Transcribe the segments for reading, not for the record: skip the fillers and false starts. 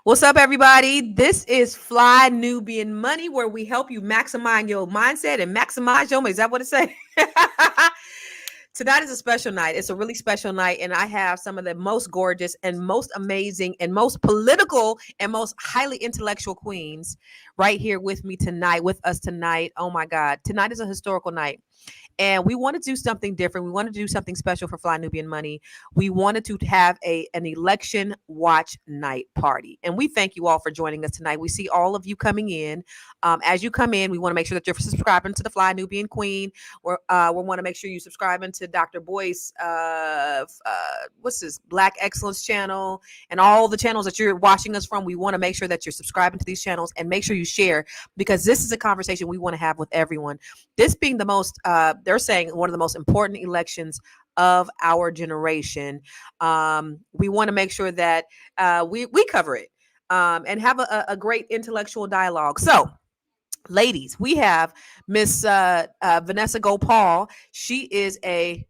What's up, everybody? This is Fly Nubian Money, where we help you maximize your mindset and maximize your money. Is that what it says? Tonight is a special night. It's a really special night, and I have some of the most gorgeous and most amazing and most political and most highly intellectual queens right here with us tonight. Oh my God. Tonight is a historical night. And we want to do something different. We want to do something special for Fly Nubian Money. We wanted to have an election watch night party. And we thank you all for joining us tonight. We see all of you coming in. As you come in, we want to make sure that you're subscribing to the Fly Nubian Queen. We want to make sure you're subscribing to Dr. Boyce, what's this, Black Excellence channel, and all the channels that you're watching us from. We want to make sure that you're subscribing to these channels and make sure you share, because this is a conversation we want to have with everyone. This being the most, they're saying, one of the most important elections of our generation. We want to make sure that we cover it and have a great intellectual dialogue. So, ladies, we have Miss Vanessa Gopal. She is a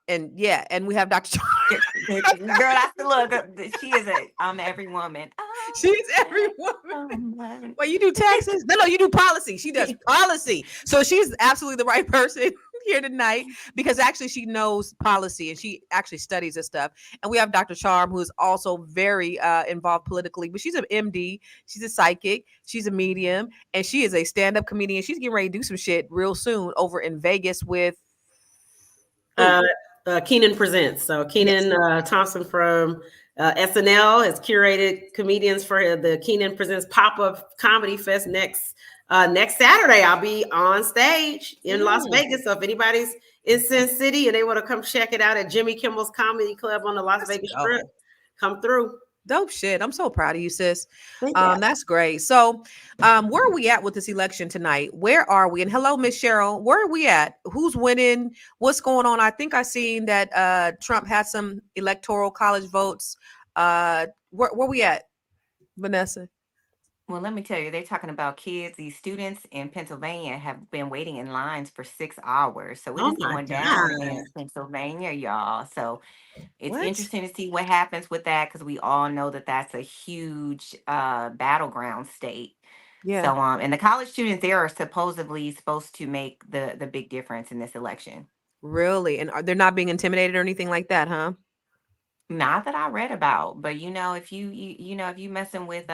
and we have Dr. Girl, I still look. She is I'm every woman. She's every woman. Well, you do taxes? No, you do policy. She does policy. So she's absolutely the right person here tonight, because actually she knows policy and she actually studies this stuff. And we have Dr. Charm, who is also very involved politically, but she's an MD. She's a psychic. She's a medium, and she is a stand-up comedian. She's getting ready to do some shit real soon over in Vegas with Keenan Presents. So Keenan Thompson from SNL has curated comedians for the Keenan Presents Pop-Up Comedy Fest next Saturday. I'll be on stage in Las Vegas. So if anybody's in Sin City and they want to come check it out at Jimmy Kimmel's Comedy Club on the Las Vegas Strip, come through. Dope shit. I'm so proud of you, sis. That's great. So where are we at with this election tonight? Where are we? And hello, Miss Cheryl. Where are we at? Who's winning? What's going on? I think I seen that Trump had some electoral college votes. Where we at, Vanessa? Well, let me tell you, they're talking about kids. These students in Pennsylvania have been waiting in lines for 6 hours. So it is going down in Pennsylvania, y'all. So it's interesting to see what happens with that, because we all know that that's a huge battleground state. Yeah. So and the college students there are supposedly supposed to make the big difference in this election. Really? And they're not being intimidated or anything like that, huh? Not that I read about, but if you messing with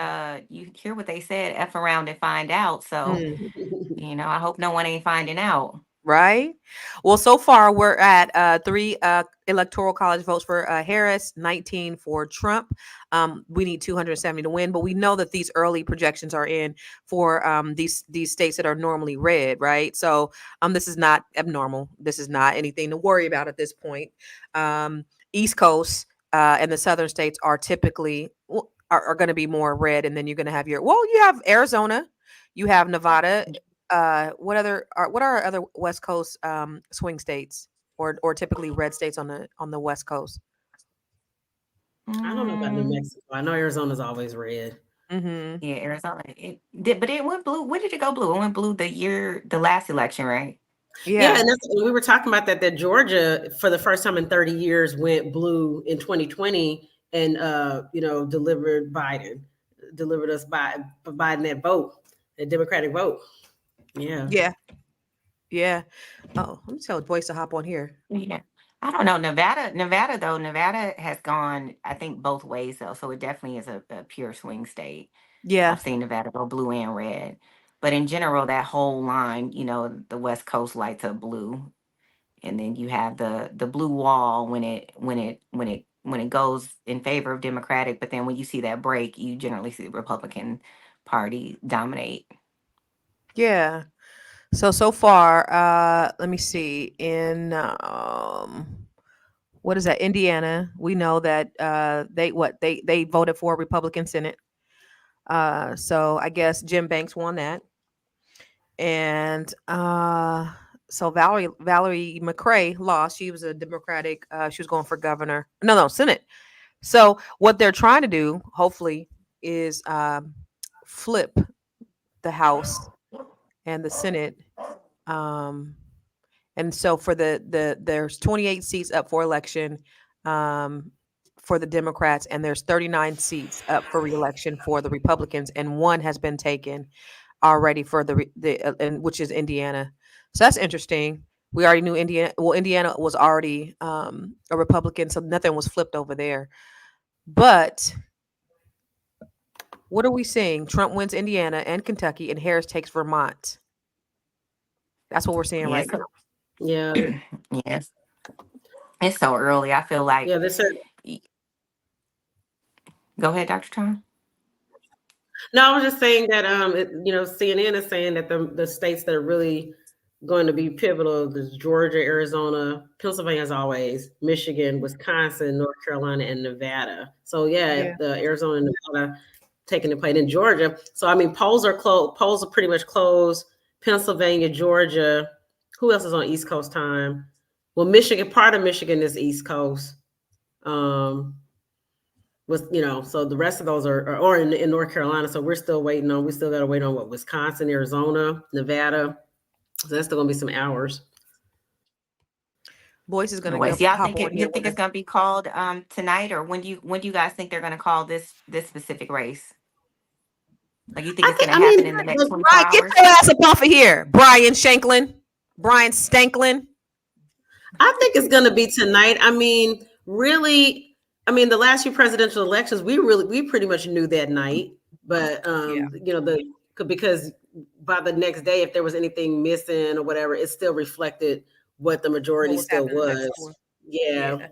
you hear what they said, F around and find out. So I hope no one ain't finding out. Right. Well, so far we're at 3 electoral college votes for Harris, 19 for Trump. We need 270 to win, but we know that these early projections are in for these states that are normally red, right? So this is not abnormal. This is not anything to worry about at this point. East Coast and the southern states are typically are going to be more red, and then you're going to have you have Arizona, you have Nevada. What are other West Coast swing states or typically red states on the West Coast? I don't know about New Mexico. I know Arizona's always red. Mm-hmm. Yeah, Arizona. But it went blue. When did it go blue? It went blue the last election, right? Yeah, and we were talking about that Georgia, for the first time in 30 years, went blue in 2020, and delivered us by Biden that vote, that Democratic vote. Yeah. Oh, let me tell Boyce to hop on here. Yeah. I don't know. Nevada has gone, I think, both ways, though. So it definitely is a pure swing state. Yeah. I've seen Nevada go blue and red. But in general, that whole line, the West Coast lights up blue. And then you have the blue wall when it goes in favor of Democratic. But then when you see that break, you generally see the Republican Party dominate. Yeah. So far, let me see. In what is that? Indiana. We know that they voted for a Republican Senate. So I guess Jim Banks won that. And so Valerie McRae lost. She was a Democratic. She was going for governor. No, Senate. So what they're trying to do, hopefully, is flip the House and the Senate. And so for there's 28 seats up for election. for the Democrats, and there's 39 seats up for reelection for the Republicans, and one has been taken already for and which is Indiana. So that's interesting. We already knew Indiana. Well, Indiana was already a Republican, so nothing was flipped over there. But what are we seeing? Trump wins Indiana and Kentucky, and Harris takes Vermont. That's what we're seeing right now. Yeah. Yes. It's so early. I feel like. Yeah, this is. Go ahead, Dr. Tom. No, I was just saying that CNN is saying that the states that are really going to be pivotal is Georgia, Arizona, Pennsylvania as always, Michigan, Wisconsin, North Carolina, and Nevada. So the Arizona and Nevada taking the plate in Georgia. So I mean, polls are closed. Polls are pretty much closed. Pennsylvania, Georgia. Who else is on East Coast time? Well, Michigan. Part of Michigan is East Coast. So the rest of those are in North Carolina. So we're still waiting on. We still got to wait on Wisconsin, Arizona, Nevada. So that's still gonna be some hours. Boyce is gonna go. So y'all think you think it's gonna be called tonight, or when do you guys think they're gonna call this specific race? Like, you think it's gonna happen in the next 24 hours? Get your ass up off of here, Brian Stanklin. I think it's gonna be tonight. I mean, really. I mean, the last few presidential elections, we pretty much knew that night, but because by the next day, if there was anything missing or whatever, it still reflected what the majority still was. Yeah.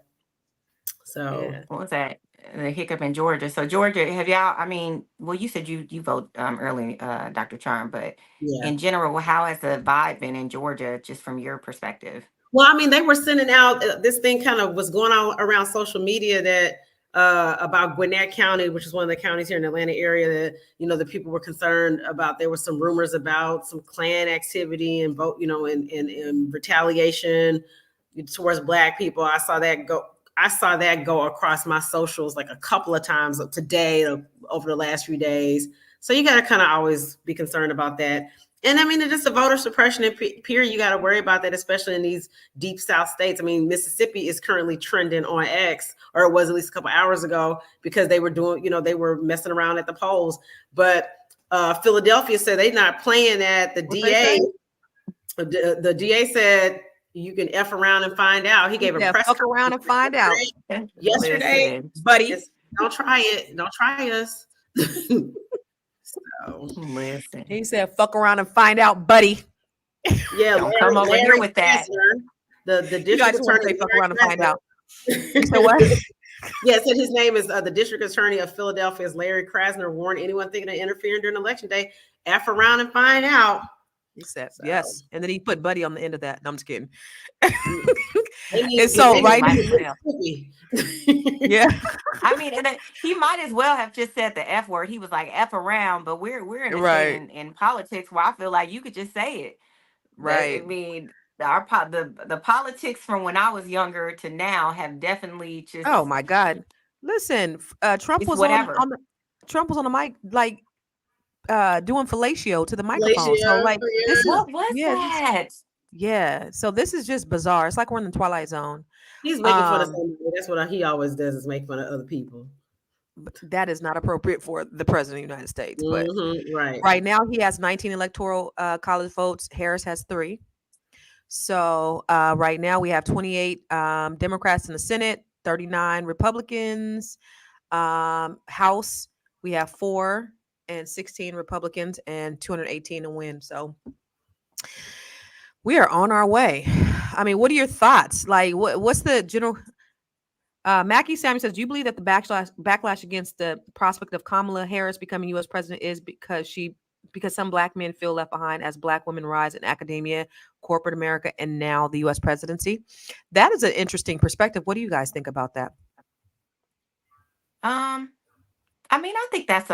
So what was that? The hiccup in Georgia. So Georgia, have y'all? I mean, well, you said you vote early, Dr. Charm, but in general, how has the vibe been in Georgia, just from your perspective? Well, I mean, they were sending out this thing kind of was going on around social media that about Gwinnett County, which is one of the counties here in the Atlanta area that, the people were concerned about. There were some rumors about some Klan activity and vote, and retaliation towards Black people. I saw that go across my socials like a couple of times today over the last few days. So you got to kind of always be concerned about that. And I mean, it's just a voter suppression and period. You got to worry about that, especially in these deep South states. I mean, Mississippi is currently trending on X, or it was at least a couple hours ago, because they were doing, they were messing around at the polls. But Philadelphia said they're not playing that. The DA said you can F around and find out. He gave a press fuck around and find out yesterday, buddy. Don't try it. Don't try us. So, listen. He said, "Fuck around and find out, buddy." Yeah, don't come over here with that. The district attorney. Fuck around and find out. So what? Yes, and his name is the district attorney of Philadelphia is Larry Krasner. Warned anyone thinking of interfering during election day, F around and find out. He said yes, and then he put buddy on the end of that. No, I'm just kidding. And so right, yeah. I mean, and he might as well have just said the F word. He was like F around, but we're in a state in politics where I feel like you could just say it. Right. I mean, the politics from when I was younger to now have definitely just. Oh my God! Listen, Trump was on the mic like doing fellatio to the microphone. So like, what was that? Yeah. So this is just bizarre. It's like we're in the Twilight Zone. He's making fun of somebody. That's what he always does, is make fun of other people. But that is not appropriate for the president of the United States. But right now he has 19 electoral college votes. Harris has 3. So right now we have 28 Democrats in the Senate, 39 Republicans. House, we have 4 and 16 Republicans and 218 to win. So we are on our way. I mean, what are your thoughts? Like, what's the general? Mackie Samuel says, do you believe that the backlash against the prospect of Kamala Harris becoming U.S. president is because some Black men feel left behind as Black women rise in academia, corporate America, and now the U.S. presidency? That is an interesting perspective. What do you guys think about that? I mean, I think that's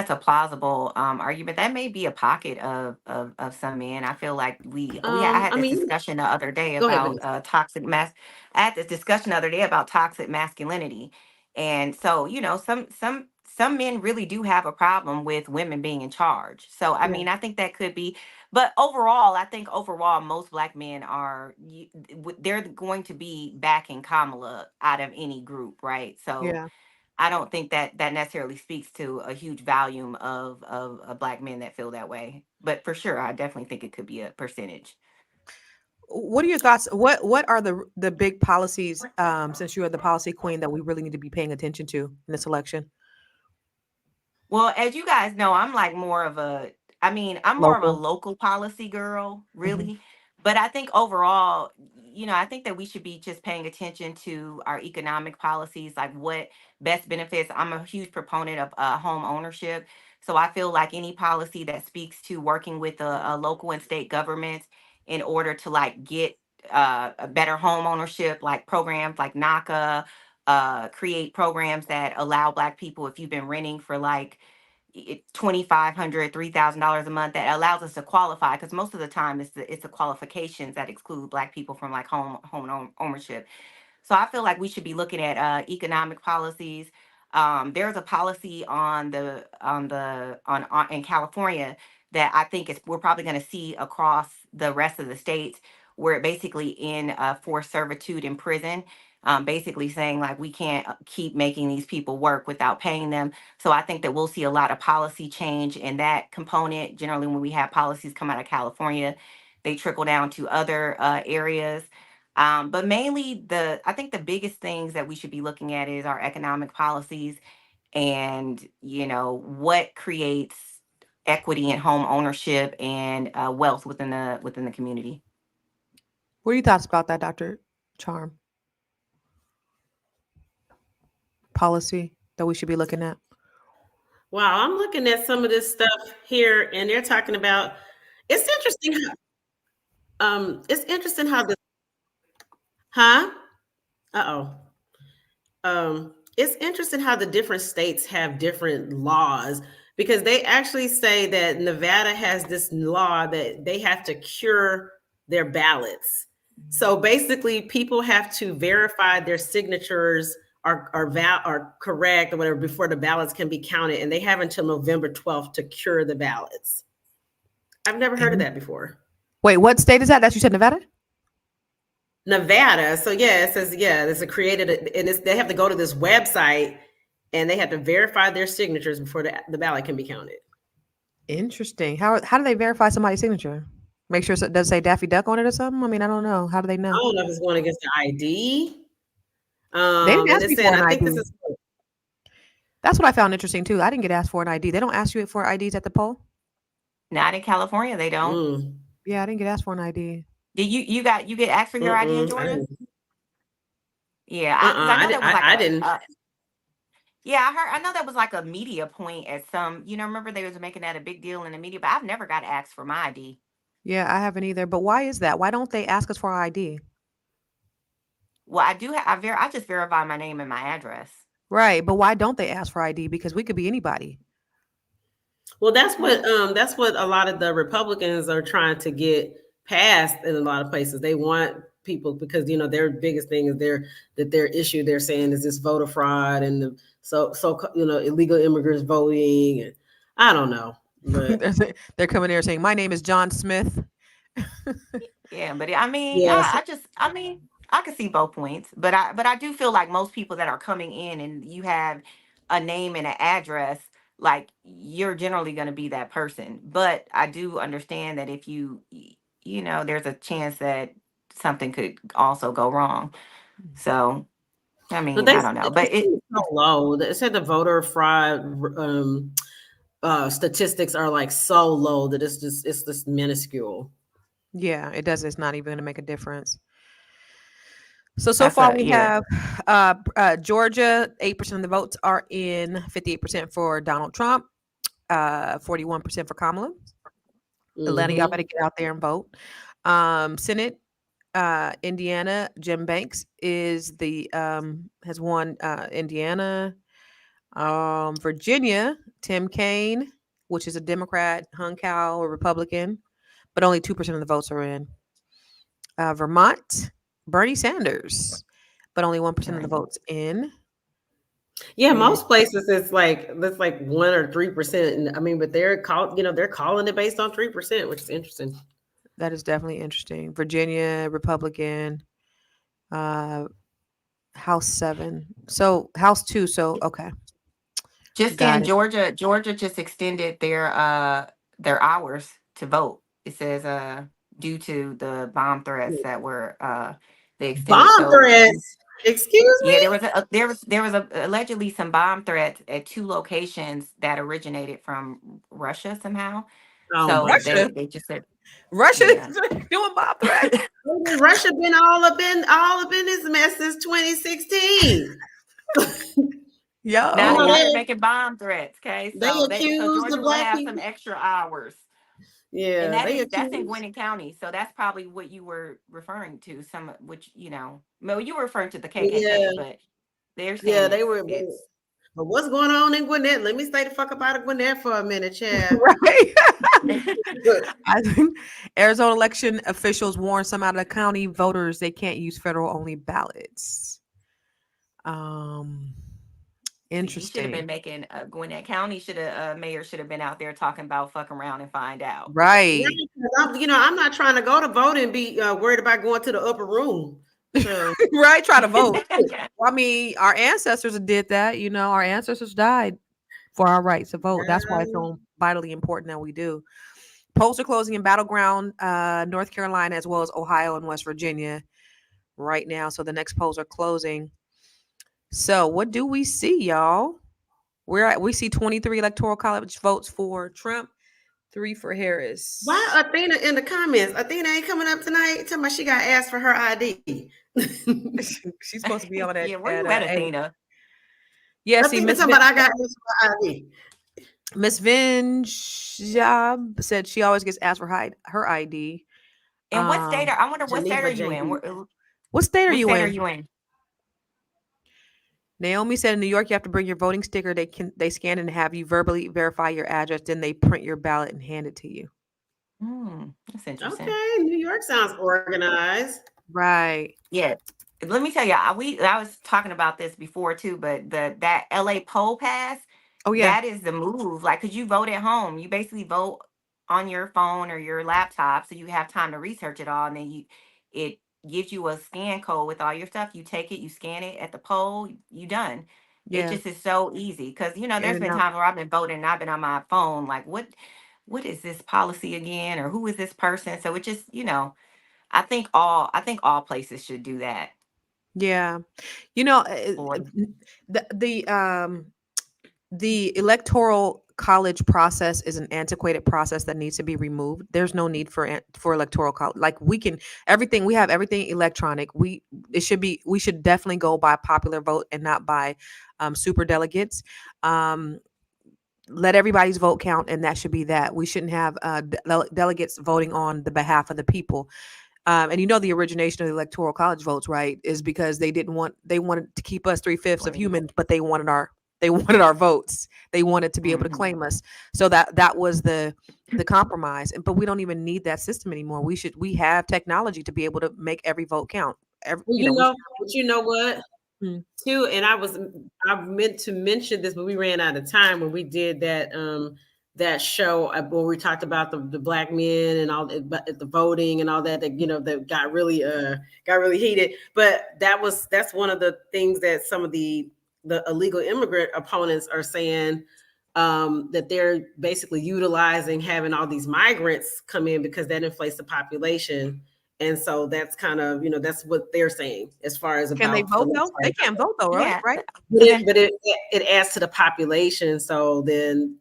a plausible argument. That may be a pocket of some men. I feel like I had this discussion the other day about toxic I had this discussion the other day about toxic masculinity, and so some some men really do have a problem with women being in charge. So I Yeah. mean, I think that could be, but overall, I think overall most black men are they're going to be backing Kamala out of any group, right? So Yeah. I don't think that that necessarily speaks to a huge volume of black men that feel that way. But for sure, I definitely think it could be a percentage. What are your thoughts? What are the big policies, since you are the policy queen, that we really need to be paying attention to in this election? Well, as you guys know, I'm like more of a, I mean, I'm more of a Local. local policy girl, Hmm. really. But I think overall, I think that we should be just paying attention to our economic policies, like what best benefits. I'm a huge proponent of home ownership. So I feel like any policy that speaks to working with a local and state governments in order to like get a better home ownership, like programs like NACA, create programs that allow Black people, if you've been renting for like $2,500, $3,000 a month, that allows us to qualify, because most of the time it's the qualifications that exclude Black people from like ownership. So I feel like we should be looking at economic policies. There's a policy on in California that I think is we're probably going to see across the rest of the states, where it basically in forced servitude in prison. Basically saying like we can't keep making these people work without paying them. So I think that we'll see a lot of policy change in that component. Generally, when we have policies come out of California, they trickle down to other areas. But mainly I think the biggest things that we should be looking at is our economic policies, and what creates equity and home ownership and wealth within the community. What are your thoughts about that, Dr. Charm? Policy that we should be looking at? Wow, I'm looking at some of this stuff here, and they're talking about. It's interesting. It's interesting how this. Huh? Uh oh. It's interesting how the different states have different laws, because they actually say that Nevada has this law that they have to cure their ballots. So basically, people have to verify their signatures are correct or whatever before the ballots can be counted, and they have until November 12th to cure the ballots. I've never heard of that before. Wait, what state is that? That you said Nevada? Nevada. So yeah, it says there's a created, and they have to go to this website and they have to verify their signatures before the ballot can be counted. Interesting. How do they verify somebody's signature? Make sure it does say Daffy Duck on it or something? I mean, I don't know. How do they I know? don't know if it's going against the ID. They didn't And ask it's me saying, for an I think ID. this is. That's what I found interesting too. I didn't get asked for an ID. They don't ask you for IDs at the poll? Not in California, they don't. Yeah, I didn't get asked for an ID. Did you get asked for your ID in Georgia? Yeah, I know that was like I didn't. Yeah, I know that was like a media point at some. Remember they was making that a big deal in the media, but I've never got asked for my ID. Yeah, I haven't either. But why is that? Why don't they ask us for our ID? Well, I do. I just verify my name and my address. Right, but why don't they ask for ID? Because we could be anybody. Well, that's what a lot of the Republicans are trying to get passed in a lot of places. They want people, because their biggest thing is their issue they're saying is this voter fraud and so illegal immigrants voting, and I don't know, but they're coming there saying my name is John Smith. Yeah, but I mean, yes. I can see both points, but I do feel like most people that are coming in and you have a name and an address, like you're generally going to be that person. But I do understand that if there's a chance that something could also go wrong. So, I mean, I don't know, but it's so low. They said the voter fraud statistics are like so low that it's just minuscule. Yeah, it does. It's not even going to make a difference. So far we have Georgia, 8% of the votes are in, 58% for Donald Trump, 41% for Kamala. Atlanta, y'all better get out there and vote. Senate, Indiana, Jim Banks is has won Indiana. Virginia, Tim Kaine, which is a Democrat, hung cow, a Republican, but only 2% of the votes are in. Vermont, Bernie Sanders, but only 1% of the votes in. Yeah, And most places it's like that's like 1 or 3%. And I mean, but they're they're calling it based on 3%, which is interesting. that is definitely interesting. Virginia, Republican, uh, House 7. So House 2. So okay, Just got in it. Georgia just extended their hours to vote. It says due to the bomb threats that were they extended. Bomb So threats. Excuse yeah, me? there was allegedly some bomb threats at two locations that originated from Russia somehow. Oh my So Russia, God. they just said Russia yeah. doing bomb threats. Russia been all up in this mess since 2016. Now You Yo, know, now they're making bomb threats. Okay, they so accused the Georgia will black have some people. extra hours. And Yeah, they that's in accused. Gwinnett County. So that's probably what you were referring to. Some which well, you were referring to the Yeah, KKK, but they're yeah, saying they were. it's But what's going on in Gwinnett? Let me stay the fuck up out of Gwinnett for a minute, Chad. right. I think Arizona election officials warn some out of county voters they can't use federal only ballots. Um, see, you should have been interesting. making Gwinnett County should have mayor should have been out there talking about fuck around and find out. Right. Right, 'cause I'm not trying to go to vote and be worried about going to the upper room. So Right. Try to vote. Well, I mean, our ancestors did that. You know, our ancestors died for our right to vote. That's why it's yeah. so vitally important that we do. Polls are closing in battleground North Carolina as well as Ohio and West Virginia right now. So the next polls are closing. So what do we see, y'all? We see 23 electoral college votes for Trump, 3 for Why Harris. Athena in the comments? Athena ain't coming up tonight. Talking about she got asked for her ID. She's supposed to be on Yeah, where at you at, 8. Athena? Yeah, see Athena talking about I got asked for her ID. Miss Vinjab said she always gets asked for her ID. And what state Um, are I wonder what state are Geneva you in? JD. what state are What you state are in? you in? Naomi said in New York you have to bring your voting sticker. They scan and have you verbally verify your address. Then they print your ballot and hand it to you. That's interesting. Okay, New York sounds organized. Right. Yeah. Let me tell you, I was talking about this before too, but that LA poll pass, Oh yeah. that is the move. Like, cause you vote at home. You basically vote on your phone or your laptop, so you have time to research it all, and then it gives you a scan code with all your stuff. You take it, you scan it at the poll, you done. It Yeah. just is so easy. Cause In there's and been out. times where I've been voting and I've been on my phone, like what is this policy again? Or who is this person? So it just, I think all places should do that. Yeah. You know, Or the the electoral college process is an antiquated process that needs to be removed. There's no need for electoral college. Like we have everything electronic. We should definitely go by popular vote and not by super delegates. Um, let everybody's vote count, and that should be that. We shouldn't have delegates voting on the behalf of the people. And you know the origination of the electoral college votes, right, is because they wanted to keep us 3/5 of slaves. humans, but they wanted our votes. They wanted to be able to Mhm. claim us. So that was the compromise. But we don't even need that system anymore. We have technology to be able to make every vote count. Well, We should. but you know what? Mm. Too, and I meant to mention this, but we ran out of time when we did that show where we talked about the black men and all the voting and all that that got really heated. But that's one of the things that some of the illegal immigrant opponents are saying, that they're basically utilizing having all these migrants come in because that inflates the population. And so that's kind of, that's what they're saying as far as Can they about for vote the most though? They part. can't vote though, right? Yeah. Right? But So then it adds to the population. So then,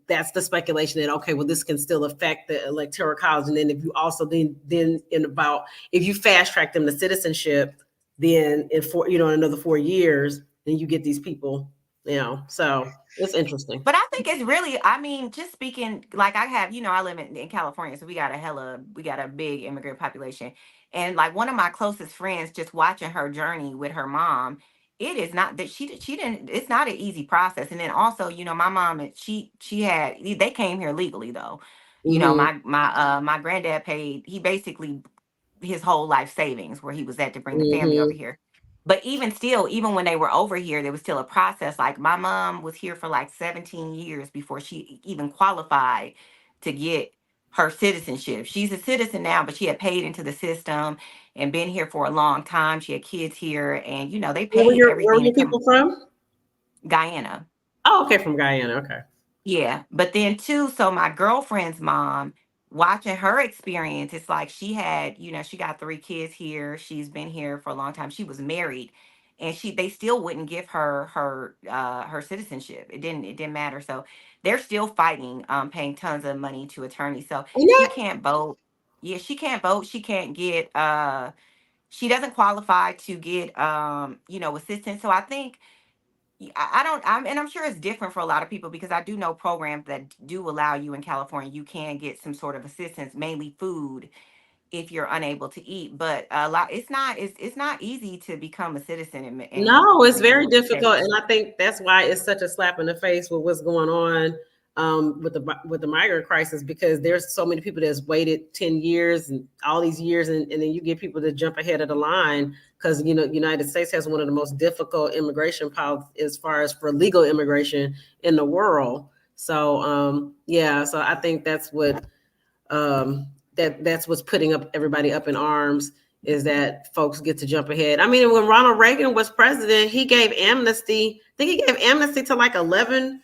that's the speculation that, okay, well, this can still affect the electoral college. And then if you also if you fast track them to citizenship, then in another 4 years, then you get these people, so it's interesting. but I think it's really, I mean, just speaking, like I have, I live in California, so we got a big immigrant population. And like one of my closest friends, just watching her journey with her mom, it is not that she didn't, it's not an easy process. And then also, my mom, they came here legally though. Mm-hmm. My granddad paid, he basically his whole life savings where he was at to bring the family over Mm-hmm. here. But even still, even when they were over here, there was still a process. Like my mom was here for like 17 years before she even qualified to get her citizenship. She's a citizen now, but she had paid into the system and been here for a long time. She had kids here, and they paid Where were everything to your come. people from? Guyana. Oh, okay, from Guyana. Okay. Yeah, but then too, so my girlfriend's mom, watching her experience, it's like she had, she got 3 kids here. She's been here for a long time. She was married, and they still wouldn't give her citizenship. It didn't matter. So they're still fighting, paying tons of money to attorneys. So And she that, can't vote. Yeah, she can't vote. She can't get she doesn't qualify to get assistance. So I think I don't, and I'm sure it's different for a lot of people, because I do know programs that do allow you in California, you can get some sort of assistance, mainly food, if you're unable to eat. But a lot, it's not easy to become a citizen no, in it's the very United difficult, States. and I think that's why it's such a slap in the face with what's going on with the migrant crisis, because there's so many people that's waited 10 years and all these years, and then you get people to jump ahead of the line because United States has one of the most difficult immigration policies as far as for legal immigration in the world. So yeah, so I think that's what that's what's putting up everybody up in arms, is that folks get to jump ahead. I mean, when Ronald Reagan was president, he gave amnesty. I think he gave amnesty to like 11,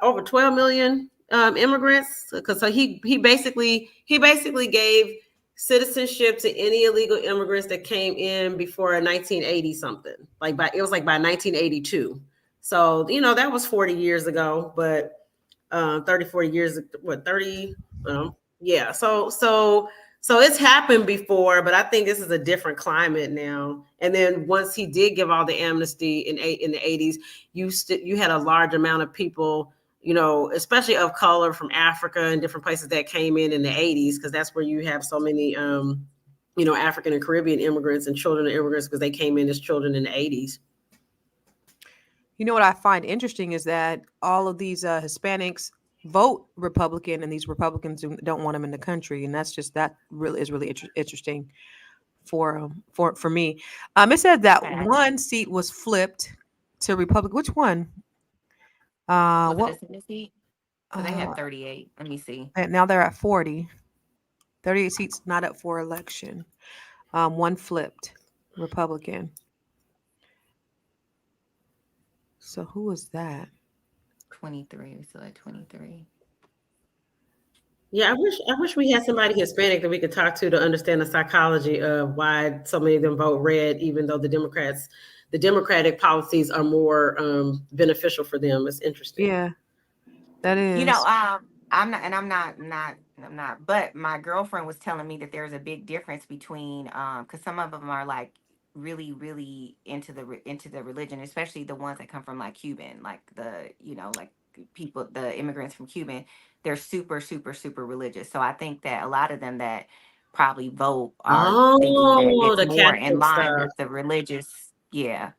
over 12 million immigrants. Because so he basically gave citizenship to any illegal immigrants that came in before 1980 something. It was like by 1982. So that was 40 years ago, but 30, 40 years, what 30? Yeah. So it's happened before, but I think this is a different climate now. And then once he did give all the amnesty in the 80s, you had a large amount of people, especially of color from Africa and different places that came in the 80s, because that's where you have so many African and Caribbean immigrants and children of immigrants, because they came in as children in the 80s. You know what I find interesting is that all of these Hispanics vote Republican, and these Republicans don't want them in the country, and that really is really interesting for me. It said that one seat was flipped to Republican. Which one? Was it What? a Senate seat? Because they had 38. Let me see. Now they're at 40. 38 seats not up for election. One flipped Republican. So who was that? 23. We still at 23. Yeah, I wish we had somebody Hispanic that we could talk to understand the psychology of why so many of them vote red, even though the Democratic policies are more beneficial for them. It's interesting. Yeah, that is. I'm not, but my girlfriend was telling me that there's a big difference between, because some of them are like really, really into the religion, especially the ones that come from like Cuban, like like people, the immigrants from Cuban, they're super, super, super religious. So I think that a lot of them that probably vote are thinking that Oh, it's the more in Catholic line stuff. with the religious, yeah.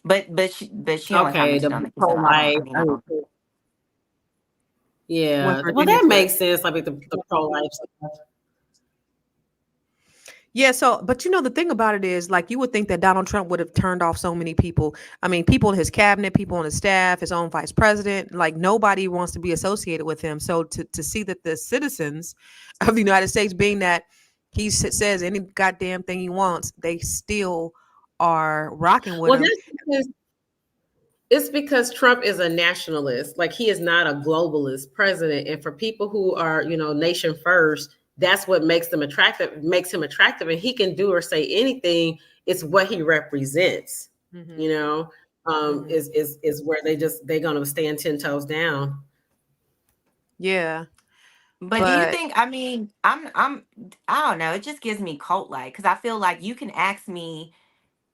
But she only Okay, commented the on it because I don't. pro-life. I mean, I don't. Yeah, West well, Virginia that for makes sense. Like the pro-life stuff. Yeah, so but the thing about it is, like, you would think that Donald Trump would have turned off so many people. I mean, people in his cabinet, people on his staff, his own vice president, like nobody wants to be associated with him. So to see that the citizens of the United States, being that he says any goddamn thing he wants, they still are rocking with Well, him. it's because Trump is a nationalist. Like, he is not a globalist president. And for people who are, nation first, that's what makes him attractive. And he can do or say anything. It's what he represents. Mhm. Is where they're gonna stand 10 toes down. Yeah, But do you but think? I mean, I don't know. It just gives me cult like, because I feel like you can ask me,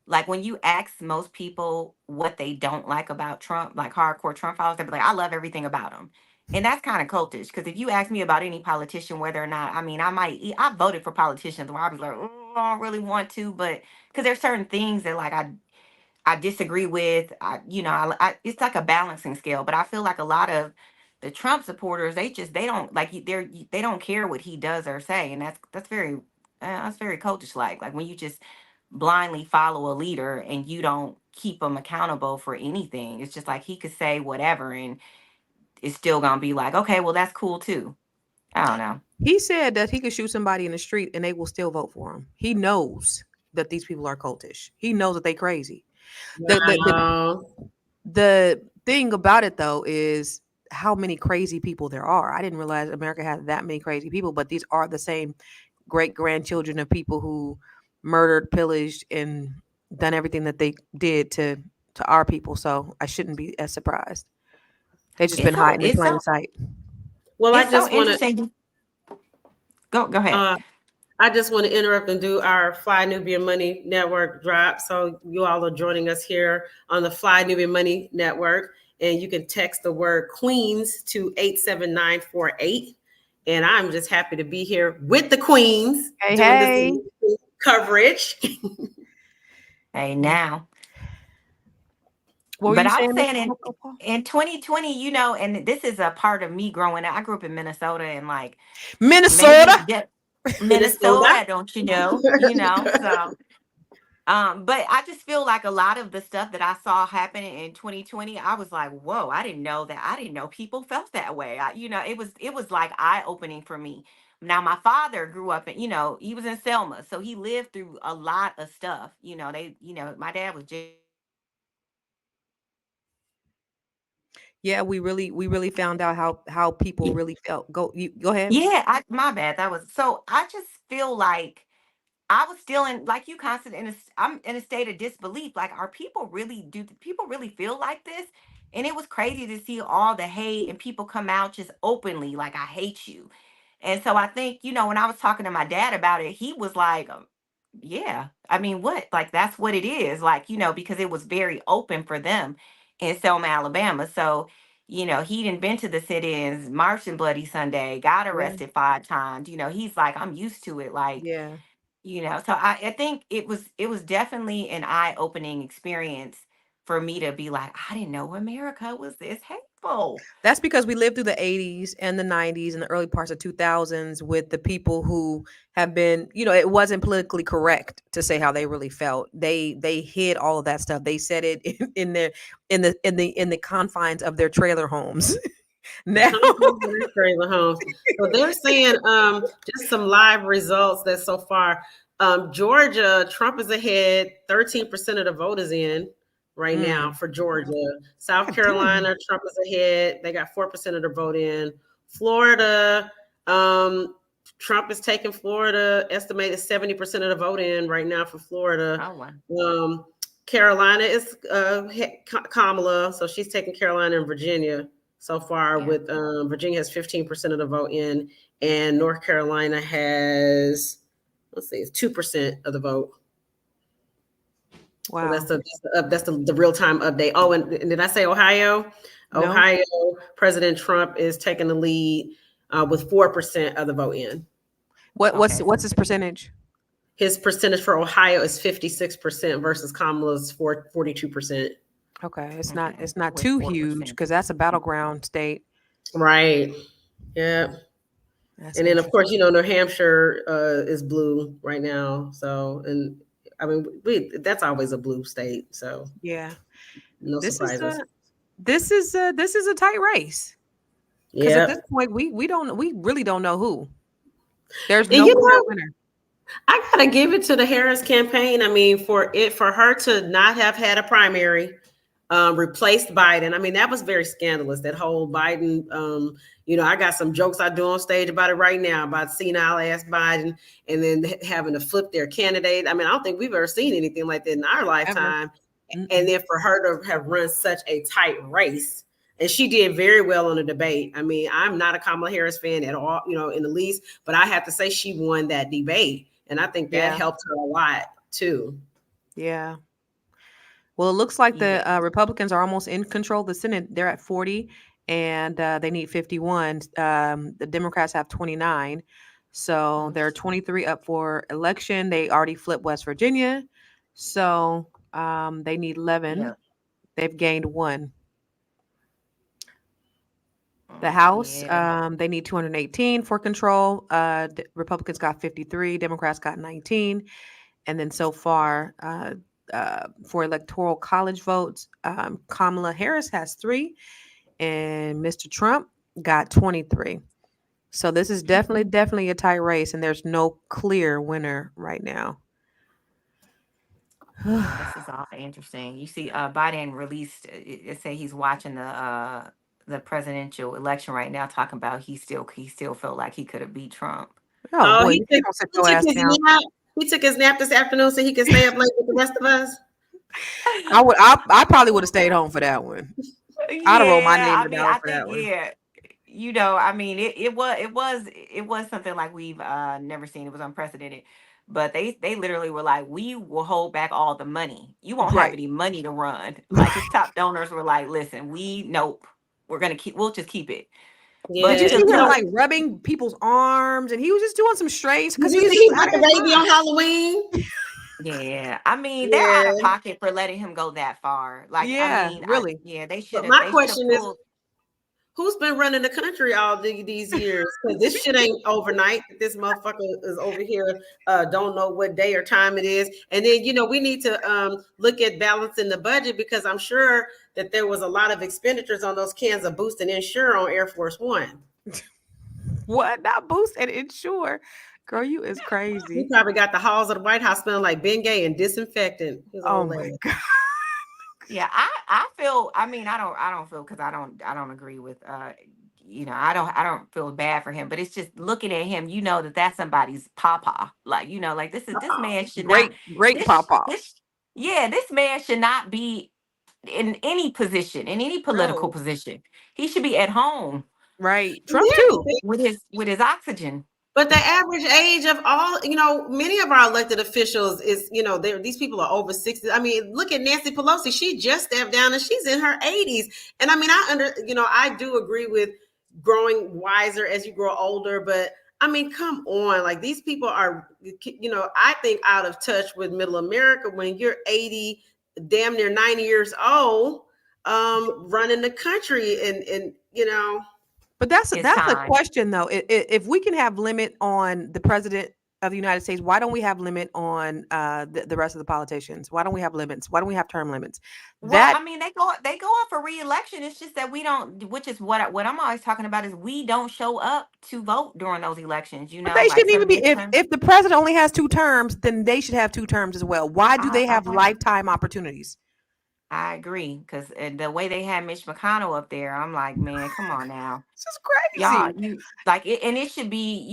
like when you ask most people what they don't like about Trump, like hardcore Trump followers, they'll be like, I love everything about him. And that's kind of cultish, because if you ask me about any politician, whether or not, I mean, I voted for politicians where I was like, oh, I don't really want to, but because there's certain things that like I disagree with. It's like a balancing scale. But I feel like a lot of the Trump supporters, they don't like they don't care what he does or say, and that's very cultish like when you just blindly follow a leader and you don't keep him accountable for anything. It's just like he could say whatever and it's still gonna be like, okay, well that's cool too. I don't know. He said that he could shoot somebody in the street and they will still vote for him. He knows that these people are cultish. He knows that they crazy. The the the, Wow. the thing about it though is how many crazy people there are. I didn't realize America had that many crazy people, but these are the same great grandchildren of people who murdered, pillaged, and done everything that they did to our people. So I shouldn't be as surprised. They've just been hiding in It's plain so sight. Well, it's so interesting. Go ahead. I just want to interrupt and do our Fly Nubian Money Network drop. So you all are joining us here on the Fly Nubian Money Network, and you can text the word Queens to 87948. And I'm just happy to be here with the Queens Hey, doing hey. this coverage. Hey now. What were But you I was saying, Mr. saying Paul? in 2020, and this is a part of me growing up. I grew up in Minnesota and like maybe Minnesota. Minnesota. Minnesota, don't you know? So but I just feel like a lot of the stuff that I saw happening in 2020, I was like, whoa, I didn't know that. I didn't know people felt that way. It was like eye opening for me. Now my father grew up in, he was in Selma, so he lived through a lot of stuff. My dad was just Yeah, we really found out how people really felt. Go ahead. yeah, my bad. That was so. I just feel like I was still in, like you, constant I'm in a state of disbelief. Like, do people really feel like this? And it was crazy to see all the hate and people come out just openly, like, I hate you. And so I think, when I was talking to my dad about it, he was like, yeah, I mean, what? Like, that's what it is. Like, because it was very open for them in Selma, Alabama. So, he didn't been to the sit-ins, marched in Bloody Sunday, got Yeah. arrested 5 times. He's like, I'm used to it. Like, Yeah. so I think it was definitely an eye-opening experience for me to be like, I didn't know America was this hateful. That's because we lived through the 80s and the 90s and the early parts of 2000s with the people who have been, it wasn't politically correct to say how they really felt. They hid all of that stuff. They said it in the confines of their trailer homes. Now, Trailer homes. So they're saying just some live results that so far. Georgia, Trump is ahead, 13% of the vote is in right now for Georgia. South God damn. Carolina, Trump is ahead. They got 4% of the vote in. Florida, Trump is taking Florida, estimated 70% of the vote in right now for Florida. Oh, wow. Carolina is Kamala, so she's taking Carolina and Virginia so far. Yeah. With Virginia has 15% of the vote in, and North Carolina has, let's see, it's 2% of the vote. Wow. So that's the real time update. Oh, and did I say Ohio? No. Ohio, President Trump is taking the lead with 4% of the vote in. What's his percentage? His percentage for Ohio is 56% versus Kamala's 42%. Okay, it's Okay, not with too 4%. huge because that's a battleground state. Right. Yeah. That's And then, of course, New Hampshire is blue right now. So, and I mean, that's always a blue state. So, yeah. no This is surprises. this is a tight race because at this point we really don't know who. There's no clear winner. I gotta give it to the Harris campaign. I mean, for her to not have had a primary, replaced Biden. I mean, that was very scandalous. That whole Biden, I got some jokes I do on stage about it right now about senile ass Biden and then having to flip their candidate. I mean, I don't think we've ever seen anything like that in our lifetime. And then for her to have run such a tight race. And she did very well on the debate. I mean, I'm not a Kamala Harris fan at all, in the least, but I have to say she won that debate. And I think that helped her a lot too. Yeah. Well, it looks like the Republicans are almost in control of the Senate. They're at 40 and they need 51. The Democrats have 29. So they're 23 up for election. They already flipped West Virginia. So they need 11. Yeah. They've gained 1. The House, they need 218 for control. Republicans got 53. Democrats got 19. And then so far, for electoral college votes, Kamala Harris has 3, and Mr. Trump got 23. So this is definitely a tight race, and there's no clear winner right now. This is all interesting. You see, Biden released. It said he's watching the presidential election right now, talking about he still felt like he could have beat Trump. Oh Oh, boy, he you took, don't sit he your took ass his down. nap. He took his nap this afternoon so he can stay up late with the rest of us. I probably would have stayed home for that one. I'd have rolled my Yeah, name I in the mean, dollar I for that think one. yeah, I mean, it was something like we've never seen. It was unprecedented. But they literally were like, we will hold back all the money. You won't have Right. any money to run. Like his top donors were like, listen, nope, we'll just keep it. Did But you Yeah, see to you him know, like rubbing people's arms, and he was just doing some strains did because you he was see just he out put of the his baby mind. on Halloween? yeah, I mean, they're out Yeah. of pocket for letting him go that far. Like, I Yeah, mean, really. they should But have my they should have question is, pulled. who's been running the country all these years? Because this shit ain't overnight. This motherfucker is over here, don't know what day or time it is. And then, we need to look at balancing the budget, because I'm sure that there was a lot of expenditures on those cans of Boost and Insure on Air Force One. What? Not boost and insure. Girl, you is He crazy. probably got the halls of the White House smelling like Bengay and disinfectant. His Oh old my lady. God. Yeah, I feel. I mean, I don't feel, because I don't agree with. I don't feel bad for him, but it's just looking at him. You know that's somebody's papa. Like, like this man should not. Great This papa. this yeah, this man should not be in any position, in any political No. position. He should be at home Right. Trump Here's the too. thing. with his oxygen. But the average age of all, many of our elected officials is, these people are over 60. I mean, look at Nancy Pelosi. She just stepped down and she's in her 80s. And I mean, I do agree with growing wiser as you grow older, but I mean, come on. Like, these people are, I think out of touch with middle America when you're 80, damn near 90 years old, running the country and. But that's It's a time. question though. If we can have limit on the president of the United States, why don't we have limit on the rest of the politicians? Why don't we have limits? Why don't we have term limits? Well, That I mean, they go up for re-election. It's just that we don't, which is what I'm always talking about, is we don't show up to vote during those elections. but they Like shouldn't for the even be. midterm. If the president only has 2 terms, then they should have 2 terms as well. Why do I they I, have I lifetime opportunities? I agree, because the way they had Mitch McConnell up there, I'm like, man, come on now, This is y'all. crazy. You like it, and it should be,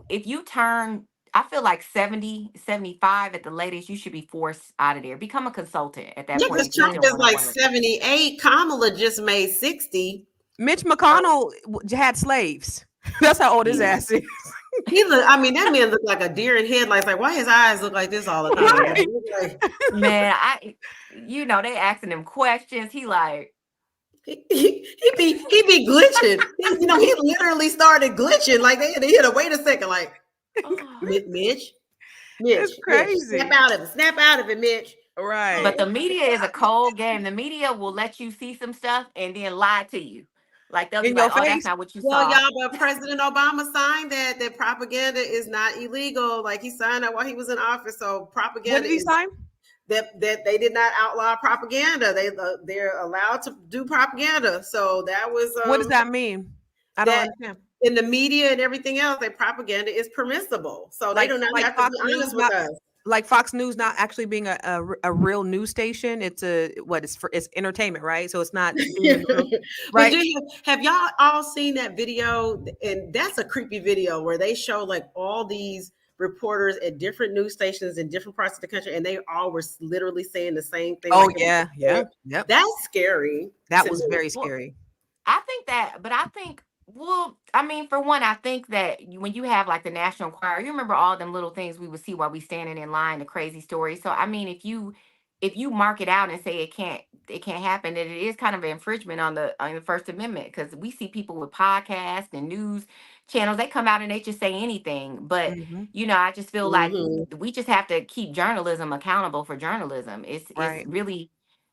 if you turn. I feel like 70, 75 at the latest, you should be forced out of there. Become a consultant at that Yeah, point because if you Trump still is want to like work. 78. Kamala just made 60. Mitch McConnell had slaves. That's how old his Yeah. ass is. I mean, that man looked like a deer in headlights. Like, why his eyes look like this all the time? Right. Like, Man, they asking him questions. He like, he be glitching. He literally started glitching. Like, they had to hit a wait a second. Like, oh. Mitch, It's crazy. snap out of it, Mitch. Right. But the media is a cold game. The media will let you see some stuff and then lie to you. Like they'll be In your like, "Oh, that's face. not what you Well, saw." y'all, but President Obama signed that propaganda is not illegal. Like, he signed that while he was in office. So propaganda What did he is sign? that they did not outlaw propaganda. They're allowed to do propaganda. So that was What does that mean? I don't that understand. in the media and everything else, that propaganda is permissible. So they do not have to Fox be News, honest with us. like Fox News not actually being a real news station. It's it's entertainment, right? So it's not being But right. have y'all all seen that video? And that's a creepy video where they show like all these reporters at different news stations in different parts of the country, and they all were literally saying the same thing. Oh like yeah, yep. That's scary. That to was me. very Well, scary. I think that, but I think, well, I mean, for one, I think that when you have like the National Enquirer, you remember all them little things we would see while we standing in line, the crazy stories. So I mean, if you mark it out and say it can't happen, that it is kind of an infringement on the First Amendment, because we see people with podcasts and news channels, they come out and they just say anything. But Hmm. I just feel like Mhm. we just have to keep journalism accountable for journalism. It's Right, really,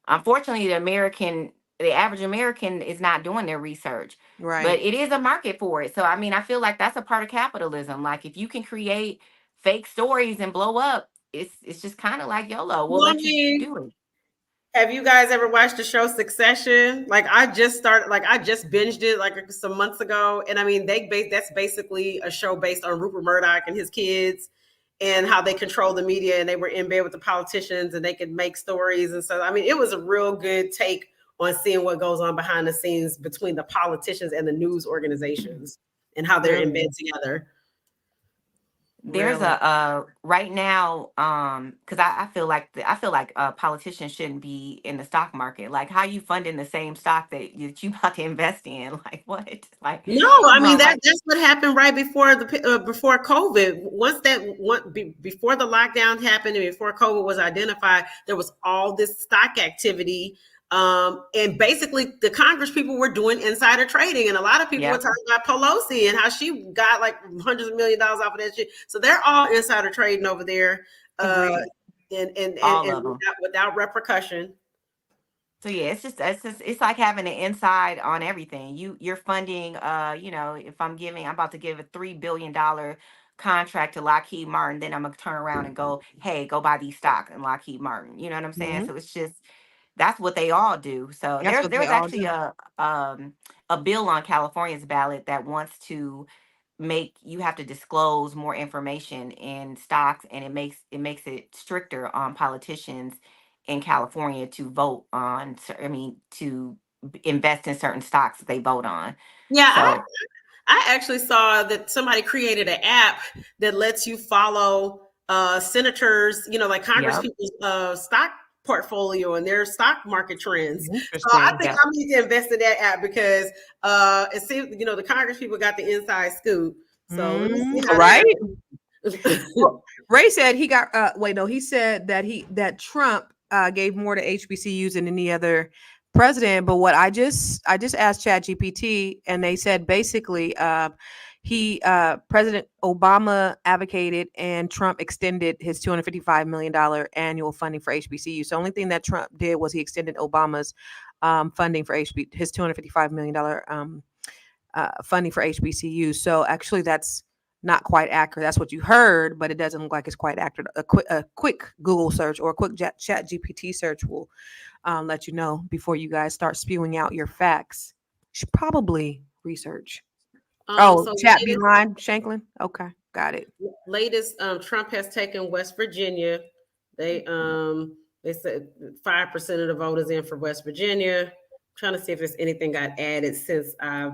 unfortunately, the average American is not doing their research, but right. it is a market for it. So, I mean, I feel like that's a part of capitalism. Like, if you can create fake stories and blow up, it's just kind of like YOLO. We'll Well, I let you mean, do it. have you guys ever watched the show Succession? Like I just binged it like some months ago, and I mean that's basically a show based on Rupert Murdoch and his kids and how they control the media, and they were in bed with the politicians and they could make stories and so I mean it was a real good take on seeing what goes on behind the scenes between the politicians and the news organizations and how they're in bed together. There's Really? a right now, because I feel like politicians shouldn't be in the stock market. Like, how you funding the same stock that you about to invest in? Like, what? Like, No, I you mean gonna like that's what happened right before before COVID. Before the lockdown happened and before COVID was identified, there was all this stock activity, and basically the Congress people were doing insider trading, and a lot of people were Yep. talking about Pelosi and how she got like hundreds of $millions off of that shit. So they're all insider trading over there, Agreed. and All of them. without repercussion. So yeah, it's like having an inside on everything. You're funding, if I'm about to give a $3 billion contract to Lockheed Martin, then I'm gonna turn around and go, hey, go buy these stocks in Lockheed Martin. You know what I'm saying? Mhm. So it's just that's what they all do. So That's what there they was all actually do. a bill on California's ballot that wants to make you have to disclose more information in stocks, and it makes it stricter on politicians in California to vote on to invest in certain stocks that they vote on. Yeah, So I actually saw that somebody created an app that lets you follow senators, like Congress yep, people's stock portfolio and their stock market trends. So I Interesting. think yep. I need to invest in that app because it seems the Congress people got the inside scoop. So let me see how Right? they're. Well, Ray said he got wait, no, he said that Trump gave more to HBCUs than any other president. But what I just asked ChatGPT, and they said basically he President Obama advocated and Trump extended his $255 million annual funding for HBCUs. So the only thing that Trump did was he extended Obama's funding for his $255 million funding for HBCUs. So actually that's not quite accurate. That's what you heard, but it doesn't look like it's quite accurate. A quick Google search or a quick chat GPT search will let you know before you guys start spewing out your facts. You should probably research. So Chat Beeline, Shanklin. Okay, got it. latest, Trump has taken West Virginia. They said 5% of the voters in for West Virginia. I'm trying to see if there's anything got added since I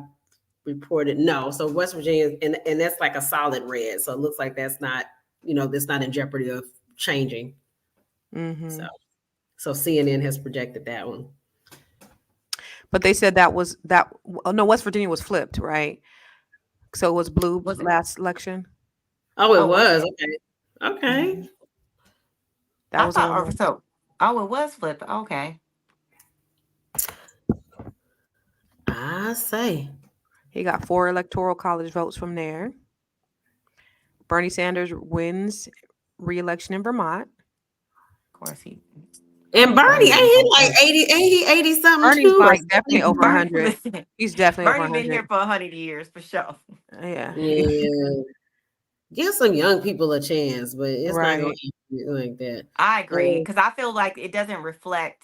reported. No, so West Virginia, and that's like a solid red. So it looks like that's not in jeopardy of changing. Mm-hmm. So CNN has projected that one. But they said that was that. Oh no, West Virginia was flipped, right? So it was blue Was it? last election. Oh, it Oh, was was it? okay. Mhm. That I was thought on. so. Oh, it was flipped. Okay. I say. He got 4 electoral college votes from there. Bernie Sanders wins re-election in Vermont. Of course he. And Bernie, Bernie ain't been he here. like 80? Ain't he 80 something Bernie's too? like definitely over Bernie, 100. listen, He's definitely over Bernie been 100. here for 100 years for sure. Yeah. Yeah. Give some young people a chance, but it's not going Right. to be like that. I agree, because I feel like it doesn't reflect.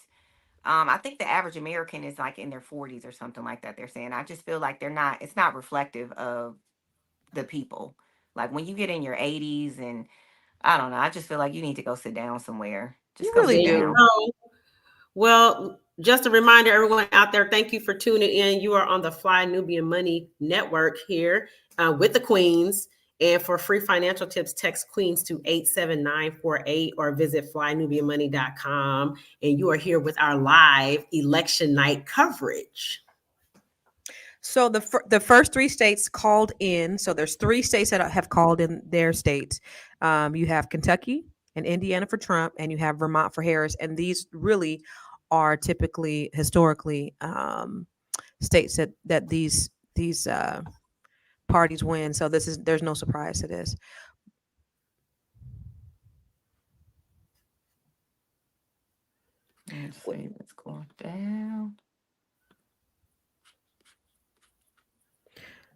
I think the average American is like in their 40s or something like that. They're saying. I just feel like they're not. It's not reflective of the people. Like when you get in your 80s, and I don't know. I just feel like you need to go sit down somewhere. You Just go really sit There you do. down. go. Well, just a reminder, everyone out there, thank you for tuning in. You are on the Fly Nubian Money Network here with the Queens. And for free financial tips, text Queens to 87948 or visit flynubianmoney.com. And you are here with our live election night coverage. So the first 3 states called in. So there's 3 states that have called in their states. You have Kentucky and Indiana for Trump, and you have Vermont for Harris. And these really are typically historically states that these parties win. So there's no surprise to this. Let's see what's going down.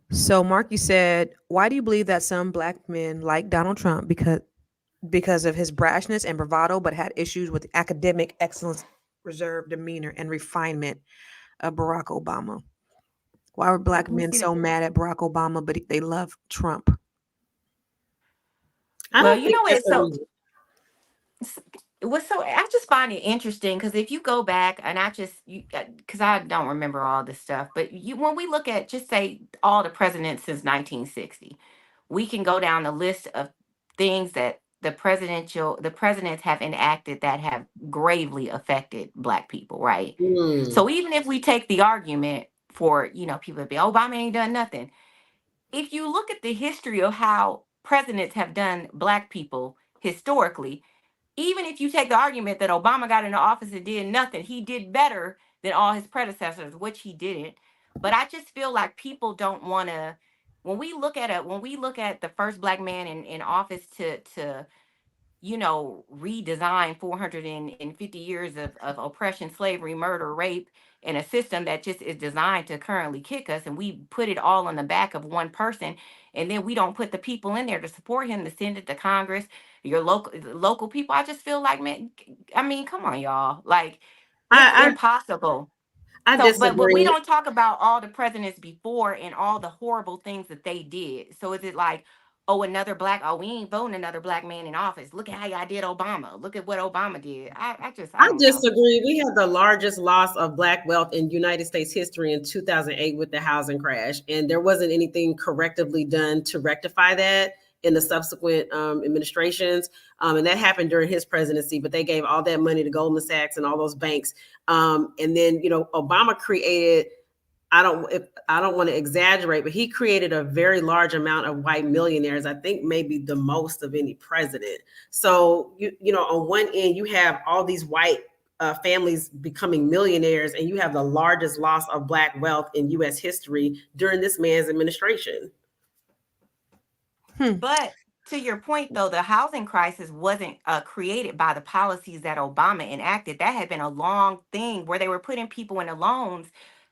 So Mark, you said, why do you believe that some black men like Donald Trump? because of his brashness and bravado, but had issues with academic excellence, reserved demeanor, and refinement of Barack Obama. Why were black Let me men see so that. mad at Barack Obama, but they love Trump? I Well, don't you think know, that's it's a so reason. I just find it interesting because if you go back and because I don't remember all this stuff, but when we look at just say all the presidents since 1960, we can go down the list of things that the presidents have enacted that have gravely affected black people, right? Hmm. So even if we take the argument for, people that be Obama ain't done nothing, if you look at the history of how presidents have done black people historically, even if you take the argument that Obama got into office and did nothing, he did better than all his predecessors, which he didn't. But I just feel like people don't want to. When we look at the first black man in office to redesign 450 years of oppression, slavery, murder, rape, and a system that just is designed to currently kick us, and we put it all on the back of one person, and then we don't put the people in there to support him, the Senate, the Congress, your local people. I just feel like, man, I mean, come on, y'all. Like, it's I impossible. I So, but we disagree. don't talk about all the presidents before and all the horrible things that they did. So is it like, oh, we ain't voting another black man in office. Look at how y'all did Obama. Look at what Obama did. I I don't know. disagree. We had the largest loss of black wealth in United States history in 2008 with the housing crash, and there wasn't anything correctively done to rectify that in the subsequent administrations. And that happened during his presidency, but they gave all that money to Goldman Sachs and all those banks. And then, Obama created, I don't want to exaggerate, but he created a very large amount of white millionaires. I think maybe the most of any president. So on one end, you have all these white families becoming millionaires, and you have the largest loss of black wealth in U.S. history during this man's administration. But to your point, though, the housing crisis wasn't created by the policies that Obama enacted. That had been a long thing where they were putting people into loans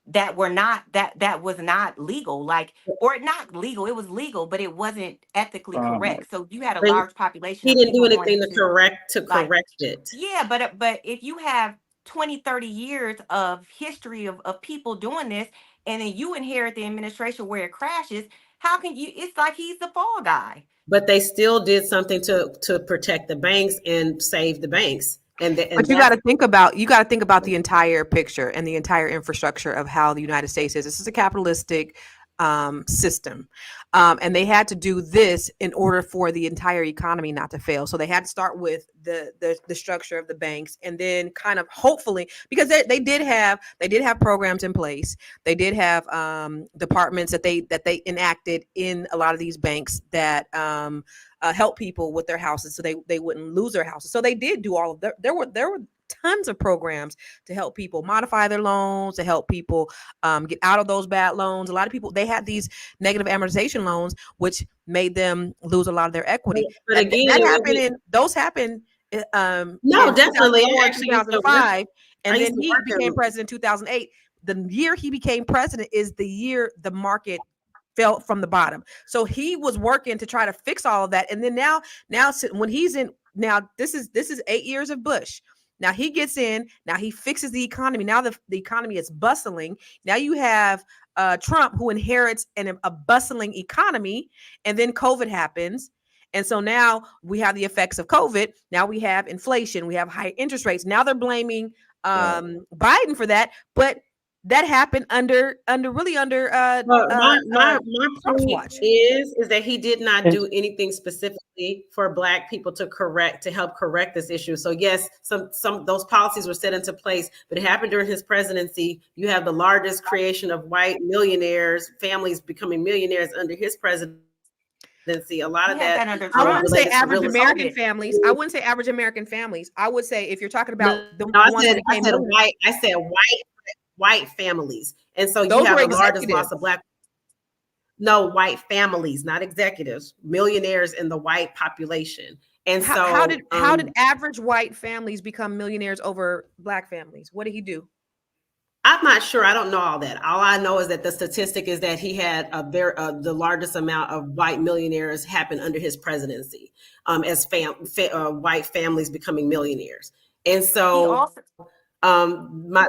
that were not that was not legal, like, or not legal. It was legal, but it wasn't ethically correct. So you had a But large population he of didn't do people going anything to into, like, correct it. yeah, but if you have 20, 30 years of history of people doing this, and then you inherit the administration where it crashes, how can you? It's like he's the fall guy. But they still did something to protect the banks and save the banks. And But you got to think about the entire picture and the entire infrastructure of how the United States is. This is a capitalistic system, and they had to do this in order for the entire economy not to fail. So they had to start with the structure of the banks, and then kind of hopefully, because they did have programs in place. They did have departments that they enacted in a lot of these banks that help people with their houses, so they wouldn't lose their houses. So they did do all of that. There were tons of programs to help people modify their loans, to help people get out of those bad loans. A lot of people, they had these negative amortization loans, which made them lose a lot of their equity. But again, Those happened no, in definitely. 2004 I and actually used to work. 2005, and I used then to he work became in. president in 2008. The year he became president is the year the market fell from the bottom. So he was working to try to fix all of that, and then now when he's in, now this is 8 years of Bush. Now he gets in, now he fixes the economy. Now the economy is bustling. Now you have Trump, who inherits a bustling economy, and then COVID happens. And so now we have the effects of COVID. Now we have inflation, we have high interest rates. Now they're blaming Biden for that, but that happened under My Trump's point watch. is that he did not do anything specifically for black people to help correct this issue. So yes, some those policies were set into place, but it happened during his presidency. You have the largest creation of white millionaires, families becoming millionaires under his presidency. A lot of that under I wouldn't say Trump. average Under American COVID. families. I wouldn't say average American families. I would say, if you're talking about the I ones said that became white. I said white families, and so you those have were the largest executives. loss of black. No, white families, not executives, millionaires in the white population. And How did average white families become millionaires over black families? What did he do? I'm not sure. I don't know all that. All I know is that the statistic is that he had the largest amount of white millionaires happen under his presidency, as white families becoming millionaires. And so my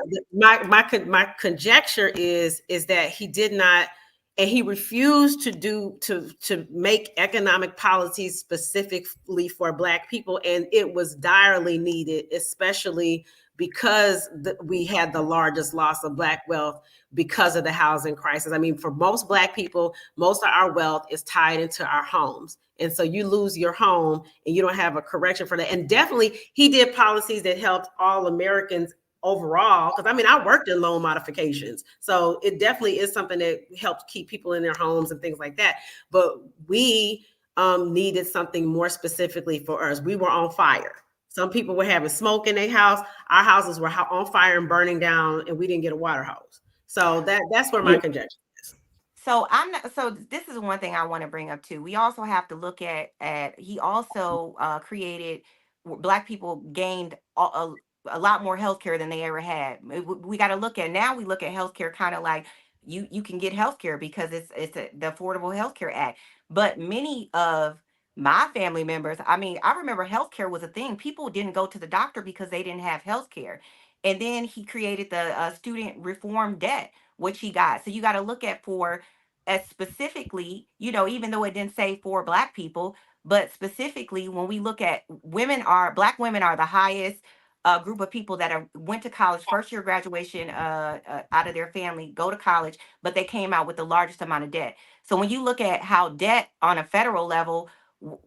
conjecture is that he did not, and he refused to make economic policies specifically for Black people, and it was direly needed, especially because we had the largest loss of Black wealth because of the housing crisis. I mean, for most Black people, most of our wealth is tied into our homes. And so you lose your home and you don't have a correction for that. And definitely he did policies that helped all Americans overall, because I mean, I worked in loan modifications. So it definitely is something that helps keep people in their homes and things like that. But we needed something more specifically for us. We were on fire. Some people were having smoke in their house. Our houses were on fire and burning down, and we didn't get a water hose. So that's where my conjecture is. So I'm not. So this is one thing I want to bring up too. We also have to look at he also created Black people gained a lot more healthcare than they ever had. We got to look at now. We look at healthcare kind of like you can get healthcare because it's the Affordable Healthcare Act. But many of my family members, I mean, I remember healthcare was a thing. People didn't go to the doctor because they didn't have healthcare. And then he created the student reform debt, which he got. So you got to look at for as specifically, you know, even though it didn't say for Black people, but specifically when we look at Black women are the highest group of people that went to college, first year graduation out of their family, go to college, but they came out with the largest amount of debt. So when you look at how debt on a federal level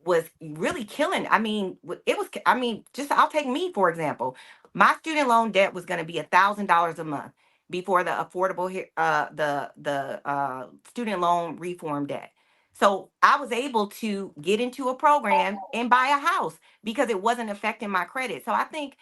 was really killing, I mean, it was, I mean, just I'll take me, for example. My student loan debt was going to be $1,000 a month before the student loan reform debt. So I was able to get into a program and buy a house because it wasn't affecting my credit. So I think,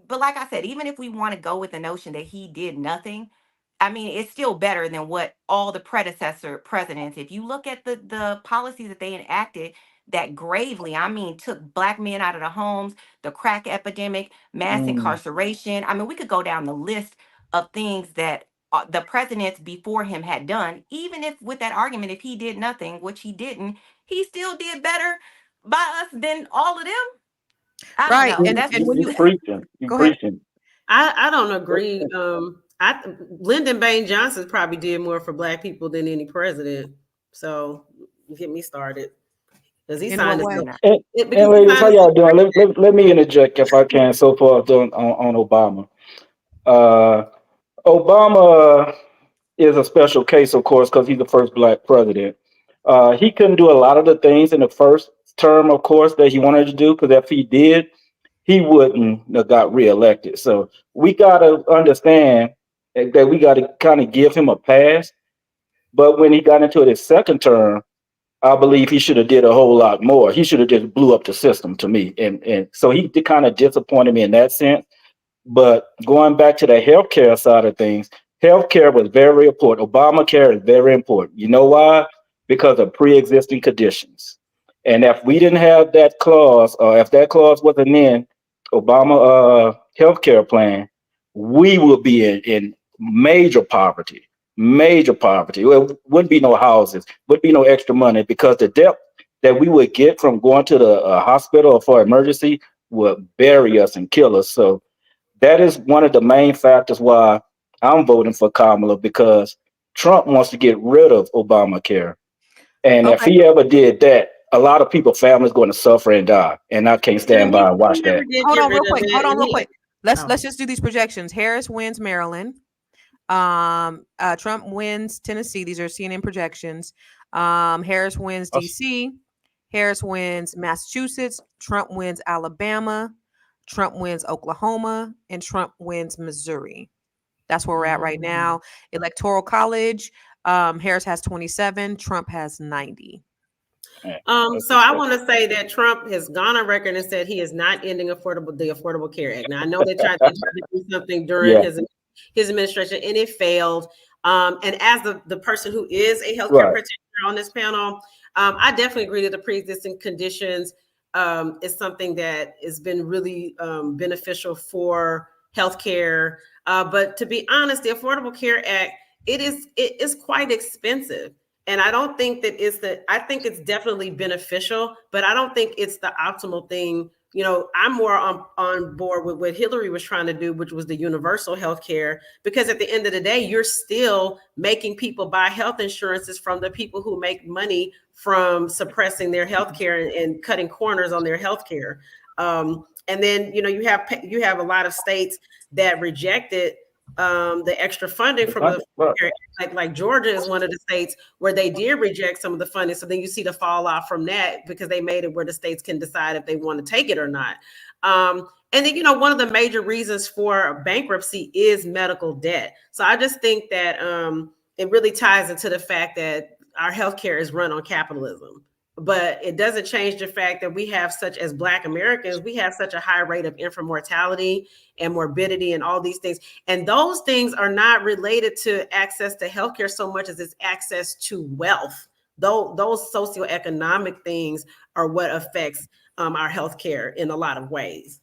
but like I said, even if we want to go with the notion that he did nothing, I mean, it's still better than what all the predecessor presidents, if you look at the policies that they enacted that gravely, I mean, took Black men out of the homes, the crack epidemic, mass incarceration. I mean, we could go down the list of things that the presidents before him had done, even if with that argument, if he did nothing, which he didn't, he still did better by us than all of them. I don't know. And, That's and just when You you preaching. You go ahead. preaching. I don't agree. Lyndon Baines Johnson probably did more for Black people than any president. So you get me started because he In signed what us. way? And ladies, how y'all doing? Let me interject if I can so far on Obama. Obama is a special case, of course, because he's the first Black president. He couldn't do a lot of the things in the first term, of course, that he wanted to do, because if he did, he wouldn't have got reelected. So we got to understand that we got to kind of give him a pass. But when he got into his second term, I believe he should have did a whole lot more. He should have just blew up the system to me. And so he kind of disappointed me in that sense. But going back to the healthcare side of things, healthcare was very important. Obamacare is very important. You know why? Because of pre-existing conditions. And if we didn't have that clause, or if that clause wasn't in Obama healthcare plan, we would be in major poverty. Major poverty. Well, wouldn't be no houses, wouldn't be no extra money, because the debt that we would get from going to the hospital or for emergency would bury us and kill us. So that is one of the main factors why I'm voting for Kamala, because Trump wants to get rid of Obamacare. And if Okay. he ever did that, a lot of people, families going to suffer and die. And I can't stand by and watch that. Hold on real quick. Let's just do these projections. Harris wins Maryland. Trump wins Tennessee. These are CNN projections. Harris wins DC. Harris wins Massachusetts. Trump wins Alabama. Trump wins Oklahoma, and Trump wins Missouri. That's where we're at right now. Electoral College, Harris has 27. Trump has 90. So I want to say that Trump has gone on record and said he is not ending the Affordable Care Act. Now I know they tried to do something during his administration and it failed. And as the person who is a healthcare practitioner on this panel, I definitely agree that the pre-existing conditions is something that has been really beneficial for healthcare. But to be honest, the Affordable Care Act, it is quite expensive. And I don't think that I think it's definitely beneficial, but I don't think it's the optimal thing. You know, I'm more on board with what Hillary was trying to do, which was the universal health care, because at the end of the day, you're still making people buy health insurances from the people who make money from suppressing their health care and cutting corners on their health care. And then, you know, you have a lot of states that rejected the extra funding from the like Georgia is one of the states where they did reject some of the funding. So then you see the fall off from that because they made it where the states can decide if they want to take it or not. And then, you know, one of the major reasons for bankruptcy is medical debt. So I just think that it really ties into the fact that our healthcare is run on capitalism. But it doesn't change the fact that we have as Black Americans, we have such a high rate of infant mortality and morbidity and all these things. And those things are not related to access to healthcare so much as it's access to wealth. Those socioeconomic things are what affects our healthcare in a lot of ways.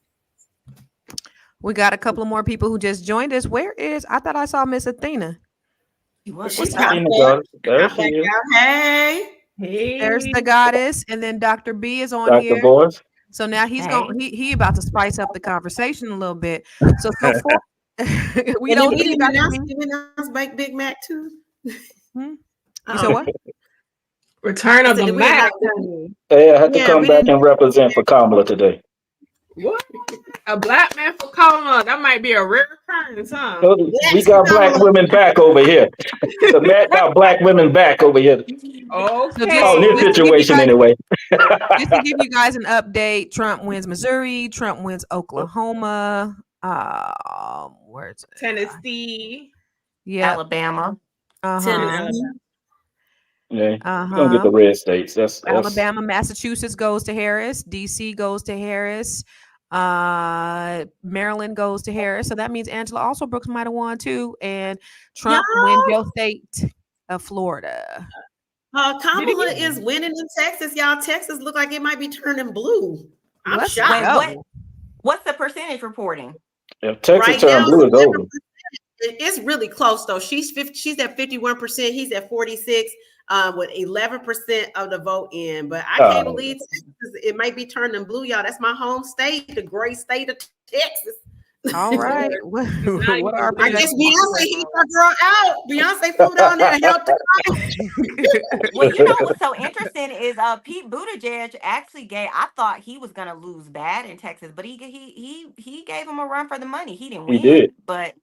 We got a couple of more people who just joined us. I thought I saw Miss Athena. She's there she is. Hey. There's the goddess, and then Dr. B is on Dr. here. Boris. So now he's going. He about to spice up the conversation a little bit. So we don't need announce Big Mac too. You said what? Return of the Mac. Yeah, I had to come back and represent for Kamala today. What? A Black man for Kamala? That might be a rare occurrence, huh? So we got Black women back over here. The Mac got Black women back over here. Okay. Oh, this situation anyway. Just to give you guys an update, Trump wins Missouri. Trump wins Oklahoma. Where's it? Tennessee. Yeah. Alabama. Alabama. Yeah, we're gonna get the red states. That's Alabama, Massachusetts goes to Harris. DC goes to Harris. Maryland goes to Harris. So that means Angela also Brooks might have won too. And Trump wins your state of Florida. Kamala is winning in Texas, y'all. Texas look like it might be turning blue. I'm shocked. What's the percentage reporting? If Texas turns blue, it's over. It's really close though. She's at 51%. He's at 46%. With 11% of the vote in, but I can't believe Texas, it might be turning blue, y'all. That's my home state, the great state of Texas. All right. What are I guess Beyonce heat her girl out. Beyonce flew down there and helped her. Well, you know what's so interesting is Pete Buttigieg actually I thought he was gonna lose bad in Texas, but he gave him a run for the money. He didn't win, but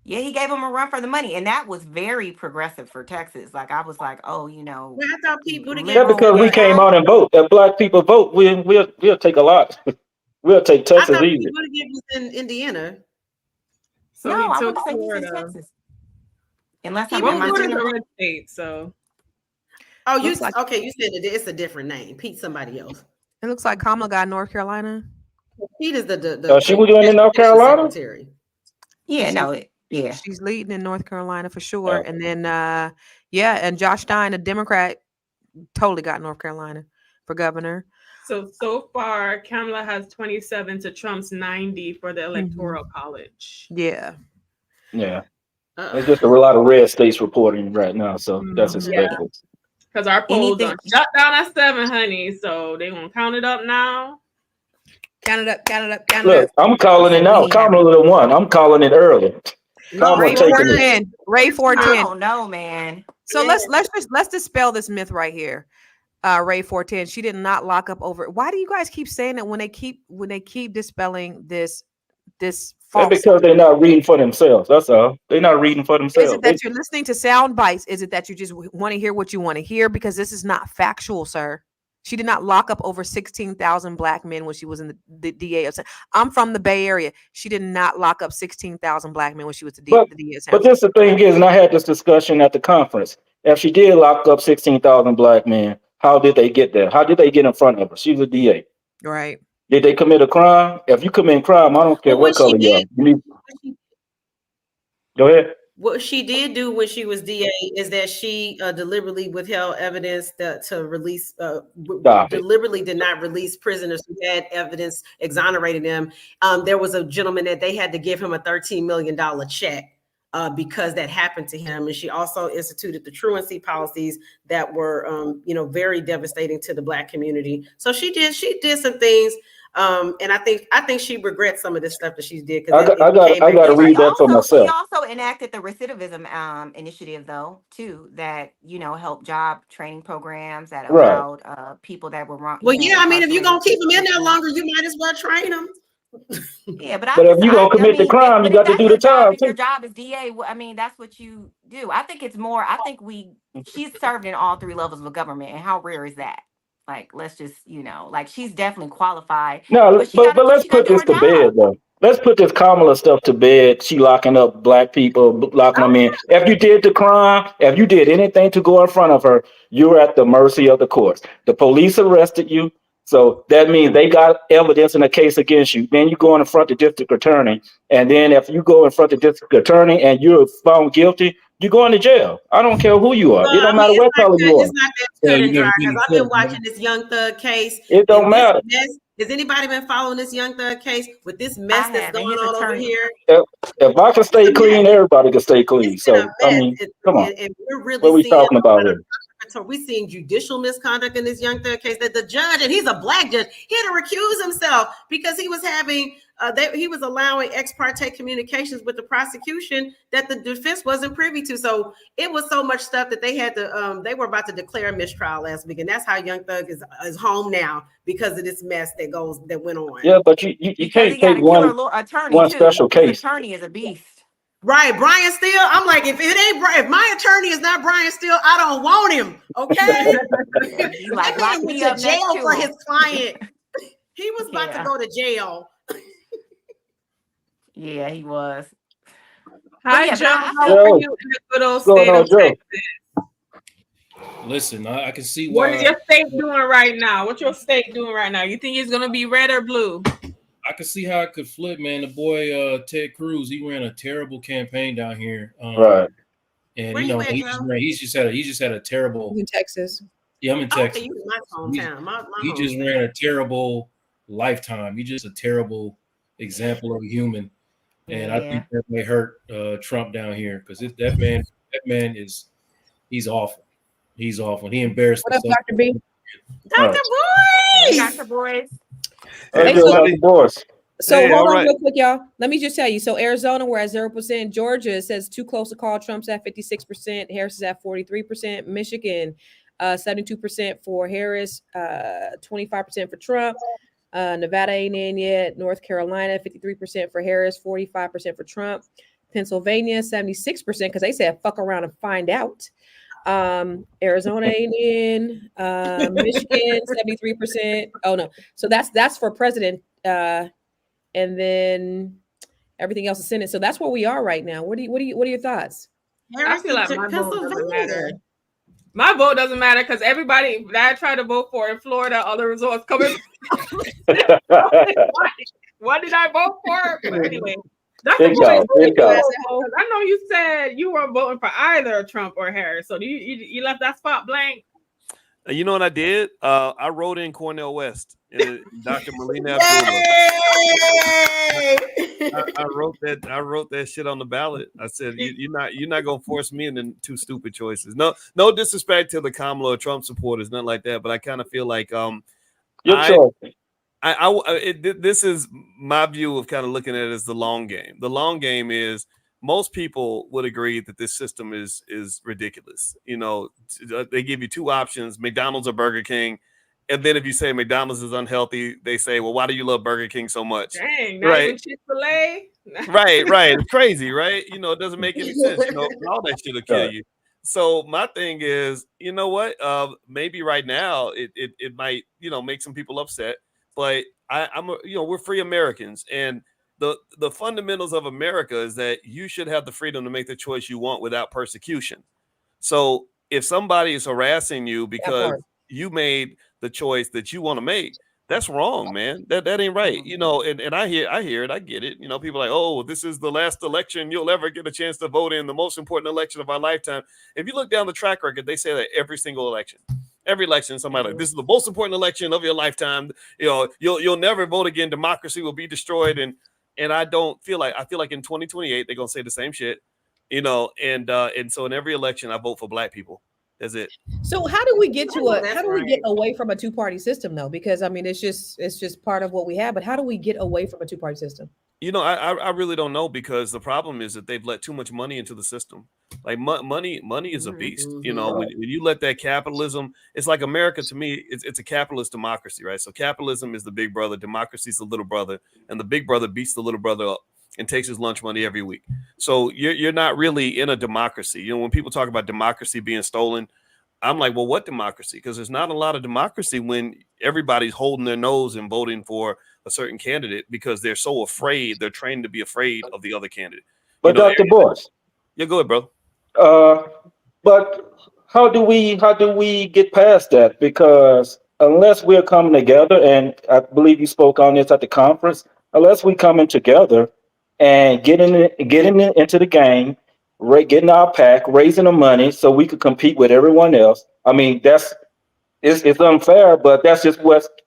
yeah, he gave him a run for the money, and that was very progressive for Texas. Like I was like, oh, you know, I thought Pete Buttigieg. Yeah, because we came out and vote. If Black people vote, we'll take a lot. We'll take Texas easy. Pete Buttigieg was in Indiana. So no, I would took say Florida. Texas. Unless I'm in the red state, so. Oh, you said it's a different name. Pete, somebody else. It looks like Kamala got North Carolina. Pete is the she was doing in North Carolina. Secretary. Yeah, no. Yeah, she's leading in North Carolina for sure. And then and Josh Stein, a Democrat, totally got North Carolina for governor. So far, Kamala has 27 to Trump's 90 for the Electoral College. Yeah. There's just a lot of red states reporting right now, so that's expected. Because our polls are shut down at 7, honey. So they gonna count it up now. Count it up. Look, I'm calling it now. Kamala the one. I'm calling it early. Ray 410. Ray 410. I don't know, man. So let's dispel this myth right here. Ray 410. She did not lock up over. Why do you guys keep saying that when they keep dispelling this false? That's because they're not reading for themselves. That's all. They're not reading for themselves. Is it that you're listening to sound bites? Is it that you just want to hear what you want to hear? Because this is not factual, sir. She did not lock up over 16,000 Black men when she was in the DA. I'm from the Bay Area. She did not lock up 16,000 Black men when she was the DA. But this the thing is, and I had this discussion at the conference. If she did lock up 16,000 Black men, how did they get there? How did they get in front of her? She was a DA. Right. Did they commit a crime? If you commit a crime, I don't care what color you are. Go ahead. What she did do when she was DA is that she deliberately withheld evidence to release, deliberately did not release prisoners who had evidence exonerating them. There was a gentleman that they had to give him a $13 million check because that happened to him. And she also instituted the truancy policies that were, very devastating to the Black community. So she did some things. And I think she regrets some of this stuff that she did. I got to read that for myself. She also enacted the recidivism initiative, though, too, that helped job training programs that allowed people that were wrong. Well, yeah, I mean, if you're gonna keep them in there longer, you might as well train them. Yeah, but if you're gonna commit the crime, you got to do the time. If your job is DA, I mean, that's what you do. I think it's more. I think she's served in all 3 levels of government, and how rare is that? Like, let's just, she's definitely qualified. No, but let's put this to bed, though. Let's put this Kamala stuff to bed. She locking up Black people, locking them in. If you did the crime, if you did anything to go in front of her, you're at the mercy of the courts. The police arrested you. So that means they got evidence in a case against you. Then you go in front of the district attorney. And then if you go in front of the district attorney and you're found guilty, you're going to jail. I don't care who you are. It don't matter what color you are. It's not that cut and dry, because I've been watching this Young Thug case. It don't matter. Has anybody been following this Young Thug case with this mess that's going on over here? If I can stay clean, everybody can stay clean. So, I mean, come on. And we're really what are we talking about here? So we're seeing judicial misconduct in this Young Thug case, that the judge, and he's a Black judge, he had to recuse himself because he was having he was allowing ex parte communications with the prosecution that the defense wasn't privy to. So it was so much stuff that they had to they were about to declare a mistrial last week, and that's how Young Thug is home now because of this mess that went on. Yeah, but you can't take one special case. His attorney is a beast. Right, Brian Steele. I'm like, if my attorney is not Brian Steele, I don't want him. Okay, like, lock me up jail for his client. He was about to go to jail. Yeah, he was. Hi, Joe. How are you in the good old state of Texas? Listen, I can see why. What is your state doing right now? What's your state doing right now? You think it's gonna be red or blue? I can see how it could flip, man. The boy Ted Cruz, he ran a terrible campaign down here. Right. And he just had a terrible. In Texas. Yeah, I'm in Texas. Okay, my hometown. He just ran a terrible lifetime. He's just a terrible example of a human. And I think that may hurt Trump down here because that man he's awful. He's awful. He embarrassed himself. What up, Dr. B? Dr. Boyce! Dr. Boyce. So hold on real quick, y'all. Let me just tell you. So Arizona, we're at 0%. Georgia says too close to call. Trump's at 56%. Harris is at 43%. Michigan, 72% for Harris, 25% for Trump. Nevada ain't in yet. North Carolina, 53% for Harris, 45% for Trump. Pennsylvania, 76%, because they said fuck around and find out. Arizona ain't in. Michigan, 73%. Oh no. So that's for president. And then everything else is Senate. So that's where we are right now. What are your thoughts? I feel like my vote doesn't matter. My vote doesn't matter because everybody that I try to vote for in Florida, all the results coming. What did I vote for? But anyway, that's the point. I know you said you weren't voting for either Trump or Harris, so you left that spot blank. You know what I did? I wrote in Cornel West, Dr. Melina I wrote that shit on the ballot. I said, you're not gonna force me into 2 stupid choices. No disrespect to the Kamala or Trump supporters, nothing like that. But I kind of feel like this is my view of kind of looking at it as the long game. The long game is most people would agree that this system is ridiculous. You know, they give you 2 options, McDonald's or Burger King. And then if you say McDonald's is unhealthy, they say, well, why do you love Burger King so much? Dang, not even Chick-fil-A? Right. It's crazy, right? You know, it doesn't make any sense. You know, all that shit will kill you. So my thing is, you know what? Maybe right now it might, make some people upset. But we're free Americans. And the fundamentals of America is that you should have the freedom to make the choice you want without persecution. So if somebody is harassing you because you made the choice that you want to make, That's wrong, man. That ain't right. You know, and I hear it, I get it. You know, people are like, oh, this is the last election you'll ever get a chance to vote in, the most important election of our lifetime. If you look down the track record, they say that every single election. Every election, somebody like, this is the most important election of your lifetime. You know, you'll never vote again. Democracy will be destroyed. And I feel like in 2028 they're gonna say the same shit. You know, and so in every election I vote for black people. That's it. So how do we get to That's how do we right. get away from a two-party system though? Because I mean, it's just part of what we have. But how do we get away from a two-party system? You know, I really don't know, because the problem is that they've let too much money into the system. Like money is a beast. You know, when you let that capitalism, it's like America to me, it's a capitalist democracy, right? So capitalism is the big brother, democracy is the little brother, and the big brother beats the little brother up and takes his lunch money every week. So you're not really in a democracy. You know, when people talk about democracy being stolen, I'm like, well, what democracy? Because there's not a lot of democracy when everybody's holding their nose and voting for a certain candidate because they're so afraid. They're trained to be afraid of the other candidate. But Dr. Boyce, yeah, go ahead, bro. But how do we get past that? Because unless we're coming together, and I believe you spoke on this at the conference, unless we coming together and getting into the game, getting our pack, raising the money so we could compete with everyone else. I mean, it's unfair, but that's just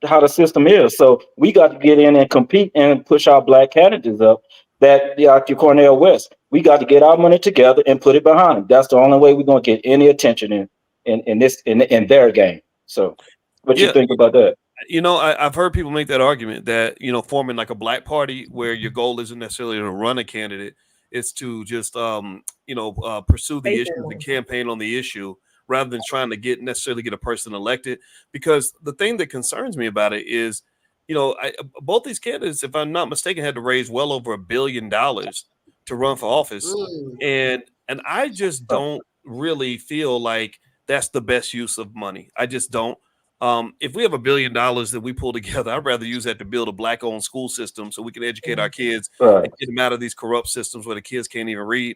how the system is. So we got to get in and compete and push our black candidates up. Like your Cornel West, we got to get our money together and put it behind them. That's the only way we're gonna get any attention in their game. So, what you think about that? You know, I've heard people make that argument that, you know, forming like a black party where your goal isn't necessarily to run a candidate, it's to just pursue the issue, the campaign on the issue, rather than trying to necessarily get a person elected. Because the thing that concerns me about it is, you know, both these candidates, if I'm not mistaken, had to raise well over $1 billion to run for office. And I just don't really feel like that's the best use of money. I just don't. If we have $1 billion that we pull together, I'd rather use that to build a black-owned school system so we can educate our kids and get them out of these corrupt systems where the kids can't even read.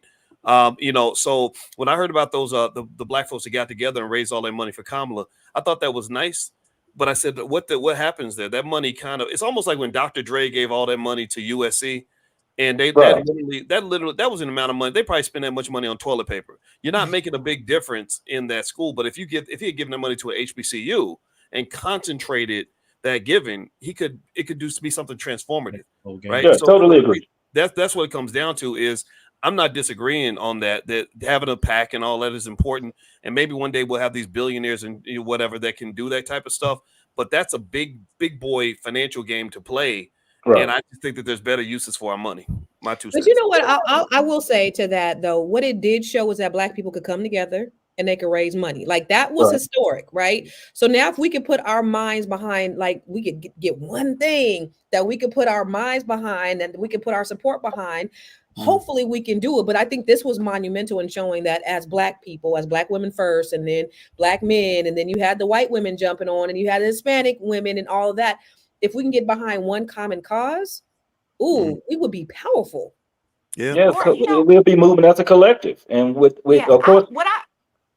You know, so when I heard about those the black folks that got together and raised all their money for Kamala, I thought that was nice. But I said, what happens there? That money it's almost like when Dr. Dre gave all that money to USC, and that was an amount of money. They probably spend that much money on toilet paper. You're not making a big difference in that school. But if he had given that money to an HBCU and concentrated that giving, it could be something transformative. Okay. Right? Yeah, so totally agree. That's what it comes down to is, I'm not disagreeing on that having a PAC and all that is important. And maybe one day we'll have these billionaires and whatever that can do that type of stuff. But that's a big boy financial game to play. Right. And I just think that there's better uses for our money. My two cents. But you know what? I will say to that, though, what it did show was that black people could come together and they could raise money. Like that was historic, right? So now if we could put our minds behind, like we could get one thing that we could put our minds behind and we could put our support behind, hopefully we can do it. But I think this was monumental in showing that as black people, as black women first, and then black men, and then you had the white women jumping on, and you had the Hispanic women and all of that. If we can get behind one common cause, we would be powerful. Yeah, we'll be moving as a collective. And with of course,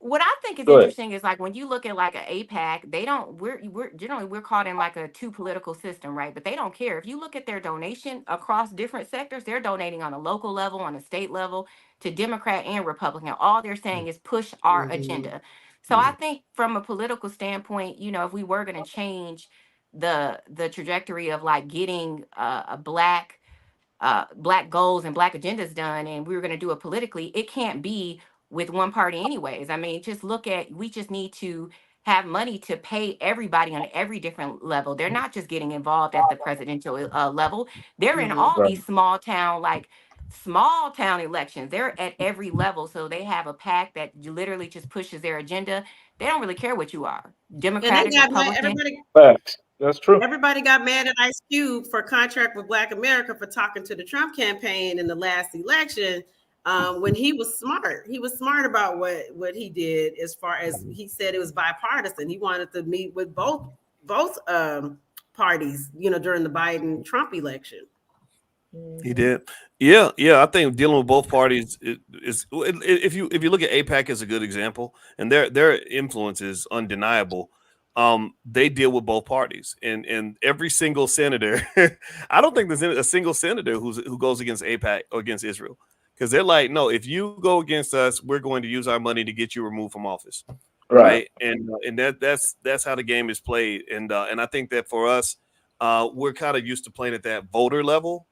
what I think is interesting is like when you look at like an APAC, we're generally caught in like a two political system, right? But they don't care. If you look at their donation across different sectors, they're donating on a local level, on a state level, to Democrat and Republican. All they're saying is push our agenda. So I think from a political standpoint, you know, if we were going to change the trajectory of like getting a black goals and black agendas done, and we were going to do it politically, it can't be with one party anyways. I mean, we just need to have money to pay everybody on every different level. They're not just getting involved at the presidential level. They're in all these small town elections. They're at every level. So they have a PAC that literally just pushes their agenda. They don't really care what you are. Democratic, Republican. That's true. Everybody got mad at Ice Cube for contract with Black America for talking to the Trump campaign in the last election. When he was smart about what he did, as far as he said it was bipartisan. He wanted to meet with both parties, you know, during the Biden-Trump election. He did. Yeah. I think dealing with both parties is if you look at AIPAC as a good example, and their influence is undeniable. they deal with both parties, and every single senator, I don't think there's a single senator who goes against AIPAC or against Israel, because they're like, no, if you go against us, we're going to use our money to get you removed from office, right? And that's how the game is played, and I think that for us, we're kind of used to playing at that voter level.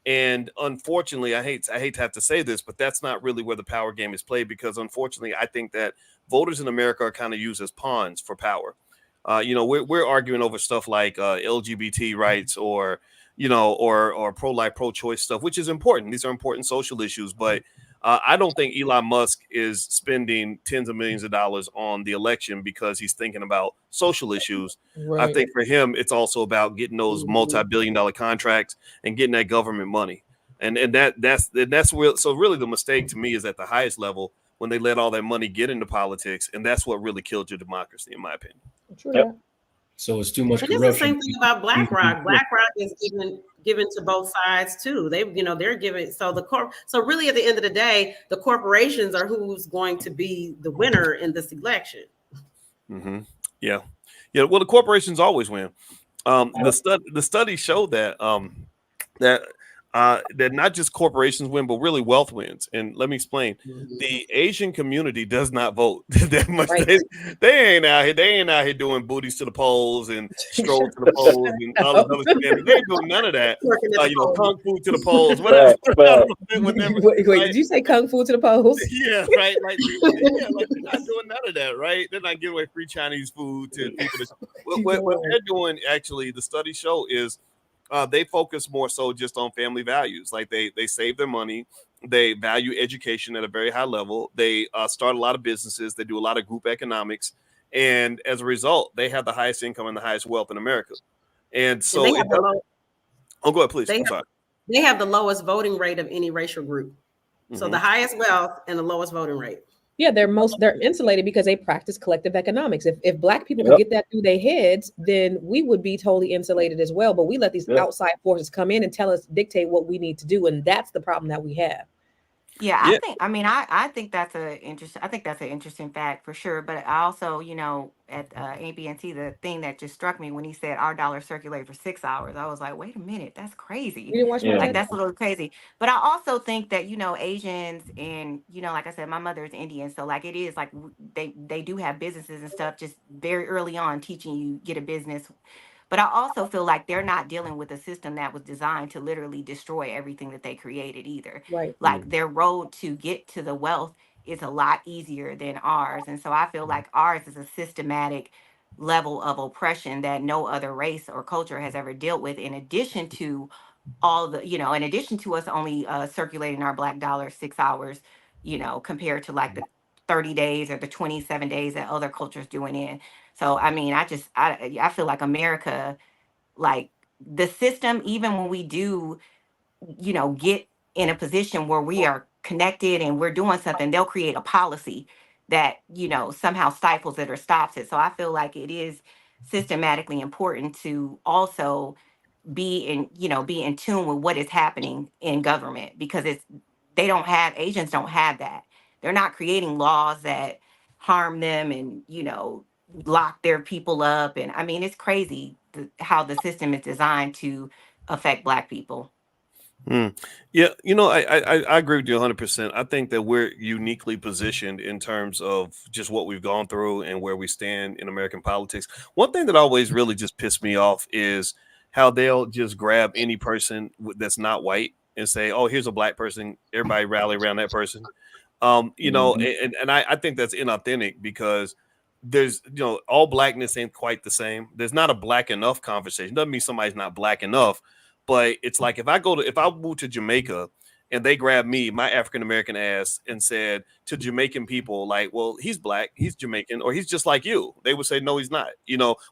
And unfortunately, I hate to have to say this, but that's not really where the power game is played, because unfortunately, I think that voters in America are kind of used as pawns for power. We're arguing over stuff like LGBT rights or pro-life, pro-choice stuff, which is important. These are important social issues, but I don't think Elon Musk is spending tens of millions of dollars on the election because he's thinking about social issues. Right. I think for him, it's also about getting those multi-billion-dollar contracts and getting that government money. And that's real. So really the mistake to me is at the highest level when they let all that money get into politics. And that's what really killed your democracy, in my opinion. Yep. So it's too much corruption. It's the same thing about BlackRock. BlackRock is given to both sides too. They're giving. So really, at the end of the day, the corporations are who's going to be the winner in this election. Mm-hmm. Yeah. Well, the corporations always win. The study showed that that not just corporations win, but really wealth wins. And let me explain. The Asian community does not vote that much. Right. They ain't out here doing booties to the polls and strolls to the polls and all this other stuff. They ain't doing none of that. Kung fu to the polls, whatever. Wait, did you say kung fu to the polls? Yeah, right. They're not doing none of that, right? They're not giving away free Chinese food to people. What they're doing, actually, the study show is they focus more so just on family values. Like they save their money. They value education at a very high level. They start a lot of businesses. They do a lot of group economics. And as a result, they have the highest income and the highest wealth in America. And so, go ahead, please. I'm sorry. They have the lowest voting rate of any racial group. So the highest wealth and the lowest voting rate. Yeah, they're insulated because they practice collective economics. If Black people could get that through their heads, then we would be totally insulated as well. But we let these outside forces come in and dictate what we need to do, and that's the problem that we have. Yeah, I think that's an interesting fact for sure. But I also, at ABNT, the thing that just struck me when he said our dollar circulated for 6 hours, I was like, wait a minute, that's crazy. You didn't watch that's a little crazy. But I also think that, Asians and, like I said, my mother is Indian. So like it is like they do have businesses and stuff just very early on teaching you get a business. But I also feel like they're not dealing with a system that was designed to literally destroy everything that they created either. Right. Like their road to get to the wealth is a lot easier than ours. And so I feel like ours is a systematic level of oppression that no other race or culture has ever dealt with, in addition to all the, in addition to us only circulating our Black dollar 6 hours, compared to like the 30 days or the 27 days that other cultures doing in. So, I mean, I feel like America, like the system, even when we do, get in a position where we are connected and we're doing something, they'll create a policy that, somehow stifles it or stops it. So I feel like it is systematically important to also be in tune with what is happening in government, because Asians don't have that. They're not creating laws that harm them and, lock their people up. And I mean, it's crazy how the system is designed to affect Black people. Yeah, I agree with you 100%. I think that we're uniquely positioned in terms of just what we've gone through and where we stand in American politics. One thing that always really just pissed me off is how they'll just grab any person that's not white and say, oh, here's a Black person. Everybody rally around that person. And I think that's inauthentic, because there's, all Blackness ain't quite the same. There's not a Black enough conversation. Doesn't mean somebody's not Black enough, but it's like if I move to Jamaica and they grab me, my African-American ass, and said to Jamaican people, like, well, he's Black, he's Jamaican, or he's just like you. They would say, no, he's not.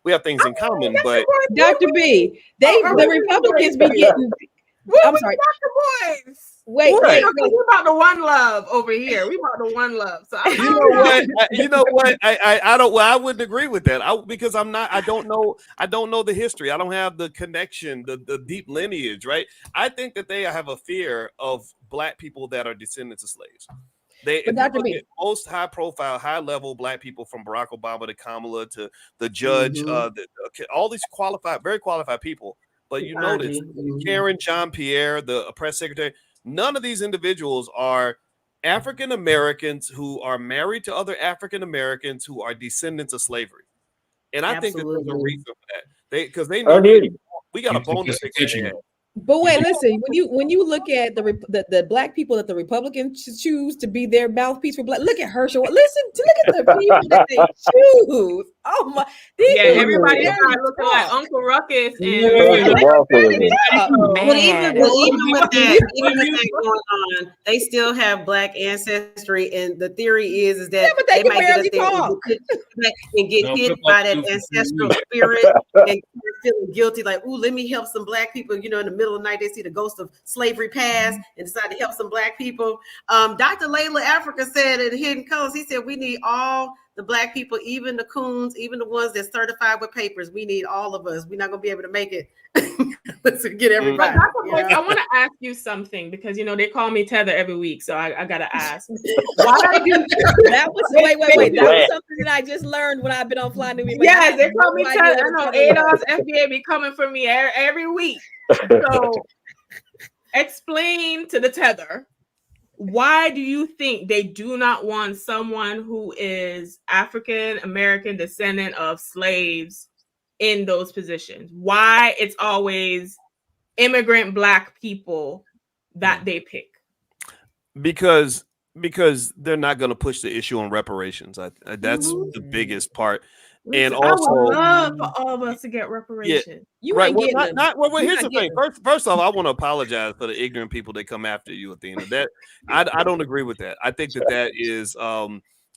We have things in common, but Dr. B, the Republicans be getting. I'm sorry. Boys. Wait, we about the one love over here. We about the one love. So you know what? I wouldn't agree with that. Because I don't know the history. I don't have the connection, the deep lineage, right? I think that they have a fear of Black people that are descendants of slaves. If you Dr. look B, at most high profile, high level black people from Barack Obama to Kamala to the judge, all these very qualified people. But you notice Karen Jean-Pierre, the press secretary, none of these individuals are African Americans who are married to other African Americans who are descendants of slavery. And I think that there's a reason for that. Because they know we got a bone to pick with their ass. But wait, listen. When you look at the black people that the Republicans choose to be their mouthpiece for black, look at Herschel. Look at the people that they choose. Oh my! Everybody started looking like Uncle Ruckus and But even with that going on, they still have black ancestry, and the theory is that they might get us there and get hit by that ancestral spirit and feeling guilty, like, ooh, let me help some black people. You know, in the middle of the night, they see the ghost of slavery pass and decide to help some black people. Dr. Layla Africa said in Hidden Colors, he said, we need all the black people, even the coons, even the ones that's certified with papers. We need all of us. We're not going to be able to make it. Let's get everybody. I want to ask you something because, you know, they call me Tether every week. So I got to ask. Why do you, that was, wait. That was something that I just learned when I've been on Fly Nubian. Yes, they call me Tether. I know ADOS FBA be coming for me every week. So explain to the Tether, why do you think they do not want someone who is African American descendant of slaves in those positions? Why it's always immigrant black people that they pick? Because they're not going to push the issue on reparations. That's the biggest part. And also, I would love for all of us to get reparations. You ain't getting here's the thing. First off, I want to apologize for the ignorant people that come after you, Athena. That I don't agree with that. I think that is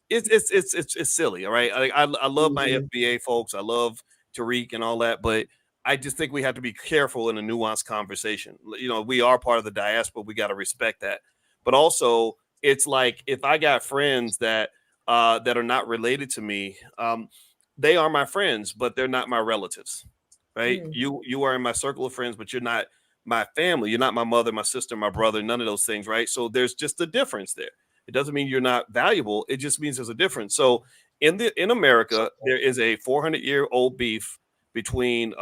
it's silly. All right, I love my FBA folks. I love Tariq and all that, but I just think we have to be careful in a nuanced conversation. You know, we are part of the diaspora. We got to respect that. But also, it's like if I got friends that are not related to me, they are my friends, but they're not my relatives, right? You are in my circle of friends, but you're not my family. You're not my mother, my sister, my brother, none of those things, right? So there's just a difference there. It doesn't mean you're not valuable. It just means there's a difference. So in America, there is a 400-year-old beef between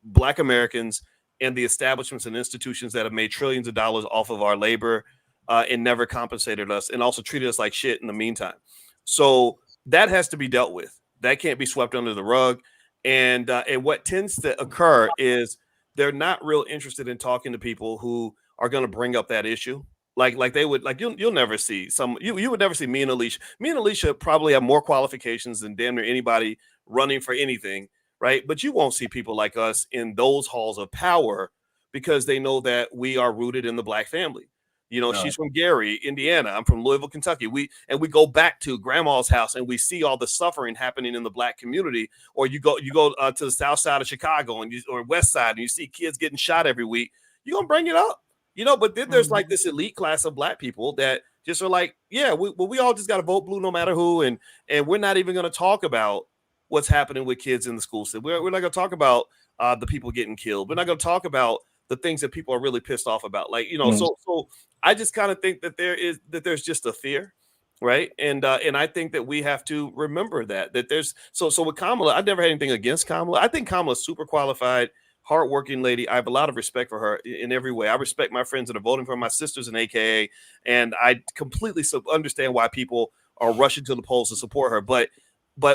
Black Americans and the establishments and institutions that have made trillions of dollars off of our labor and never compensated us and also treated us like shit in the meantime. So that has to be dealt with. That can't be swept under the rug. And what tends to occur is they're not real interested in talking to people who are going to bring up that issue. Like they would, like you'll never see you would never see me and Alicia. Me and Alicia probably have more qualifications than damn near anybody running for anything, right? But you won't see people like us in those halls of power because they know that we are rooted in the Black family. You know, she's from Gary, Indiana. I'm from Louisville, Kentucky. We go back to grandma's house and we see all the suffering happening in the Black community. Or you go to the south side of Chicago or west side and you see kids getting shot every week. You're going to bring it up, you know, but then there's like this elite class of Black people that just are like, yeah, we all just got to vote blue no matter who. And we're not even going to talk about what's happening with kids in the school system. We're not going to talk about the people getting killed. We're not going to talk about the things that people are really pissed off about. Like, you know, so I just kind of think that there's just a fear, right? And I think that we have to remember that there's so with Kamala, I've never had anything against Kamala. I think Kamala's super qualified, hardworking lady. I have a lot of respect for her in every way. I respect my friends that are voting for my sisters in AKA, and I completely understand why people are rushing to the polls to support her. But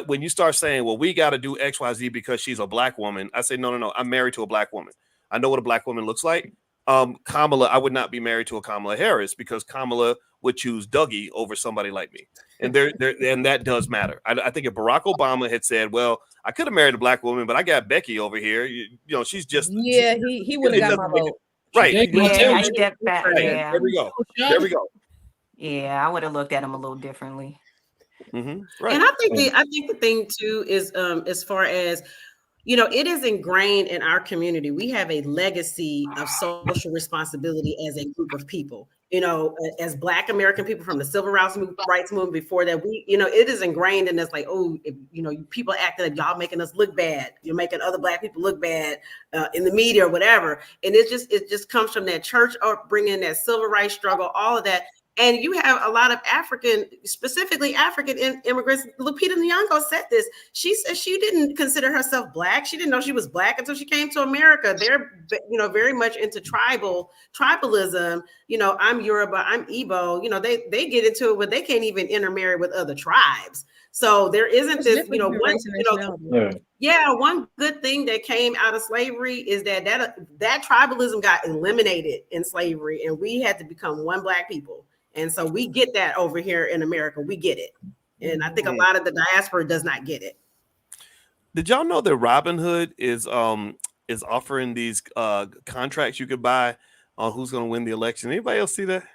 when you start saying, well, we got to do X, Y, Z because she's a Black woman, I say, no. I'm married to a Black woman. I know what a Black woman looks like. Kamala, I would not be married to a Kamala Harris because Kamala would choose Dougie over somebody like me. And and that does matter. I think if Barack Obama had said, well, I could have married a Black woman, but I got Becky over here. You know, she's just. Yeah, he would have got my vote. Right. Yeah, yeah. There we go. There we go. Yeah, I would have looked at him a little differently. Right. And I think the thing too is as far as, you know, it is ingrained in our community. We have a legacy of social responsibility as a group of people. You know, as Black American people from the Civil Rights Movement before that, it is ingrained in us like, oh, you know, people acting like y'all making us look bad. You're making other Black people look bad in the media or whatever. And it just comes from that church upbringing, that civil rights struggle, all of that. And you have a lot of specifically African immigrants. Lupita Nyong'o said this. She said she didn't consider herself Black. She didn't know she was Black until she came to America. They're, very much into tribalism. I'm Yoruba, I'm Igbo. They get into it, but they can't even intermarry with other tribes. So there isn't this, one good thing that came out of slavery is that tribalism got eliminated in slavery, and we had to become one Black people. And so we get that over here in America. We get it. And I think a lot of the diaspora does not get it. Did y'all know that Robinhood is offering these contracts you could buy on who's going to win the election? Anybody else see that?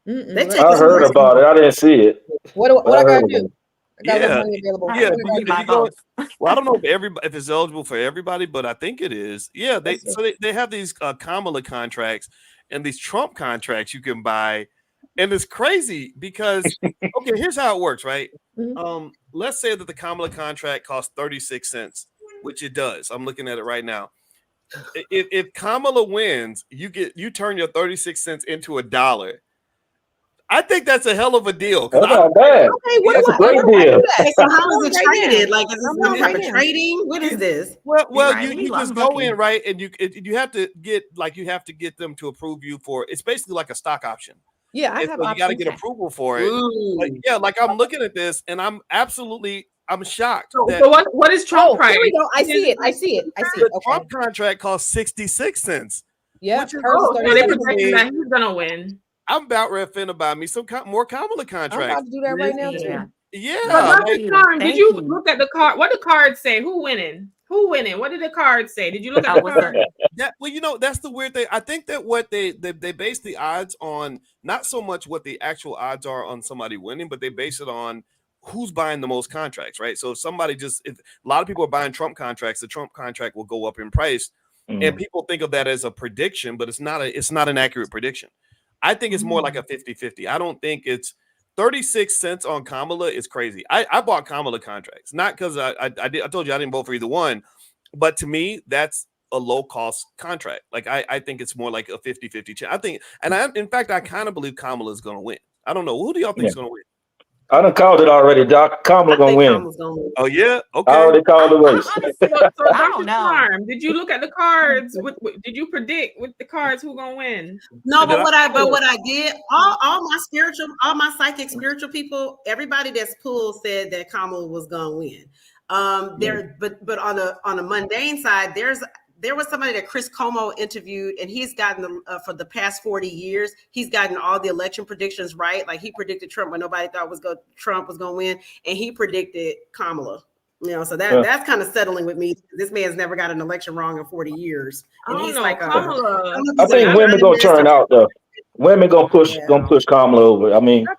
I heard about it. I didn't see it. What I gotta do? Yeah. Well, I don't know if it's eligible for everybody, but I think it is. Yeah, they have these Kamala contracts and these Trump contracts you can buy. And it's crazy because, okay, here's how it works, right? Let's say that the Kamala contract costs 36 cents, which it does. I'm looking at it right now. If Kamala wins, you turn your 36 cents into $1. I think that's a hell of a deal. That's not bad. Okay, that's a great deal. So how is it traded? Like, is this some type of trading? What is this? Well, you just go in, right, and you have to get them to approve you for. It's basically like a stock option. Yeah, I have. So you got to get approval for it. Like I'm looking at this, and I'm shocked. So what is Trump price? Here we go. I see it. The Trump contract costs 66 cents. Yeah, so they're predicting that he's gonna win. I'm about ready to buy me some more Kamala contracts. I'm about to do that right now too. Yeah. Did you look at the card? What the cards say? Who winning? What did the cards say? Did you look at the card? That's the weird thing. I think that what they base the odds on, not so much what the actual odds are on somebody winning, but they base it on who's buying the most contracts, right? So if a lot of people are buying Trump contracts, the Trump contract will go up in price, and people think of that as a prediction, but it's not an accurate prediction. I think it's more like a 50-50. I don't think it's 36 cents on Kamala is crazy. I bought Kamala contracts, not because I told you I didn't vote for either one, but to me, that's a low cost contract. Like I think it's more like a 50-50 chance. In fact, I kind of believe Kamala is going to win. I don't know. Who do y'all think is going to win? I done called it already, Doc. Kamala gonna win. Oh yeah, okay. I already called the race. I don't know. Did you look at the cards? Did you predict with the cards who gonna win? No, but what I did, all my psychic spiritual people, everybody that's pulled said that Kamala was gonna win. But on a mundane side, there was somebody that Chris Como interviewed, and he's gotten for the past 40 years, he's gotten all the election predictions right. Like he predicted Trump when nobody thought Trump was going to win, and he predicted Kamala. So that's kind of settling with me. This man's never got an election wrong in 40 years, and he's like, Kamala. I think women gonna turn out though. Women gonna push Kamala over. I mean, how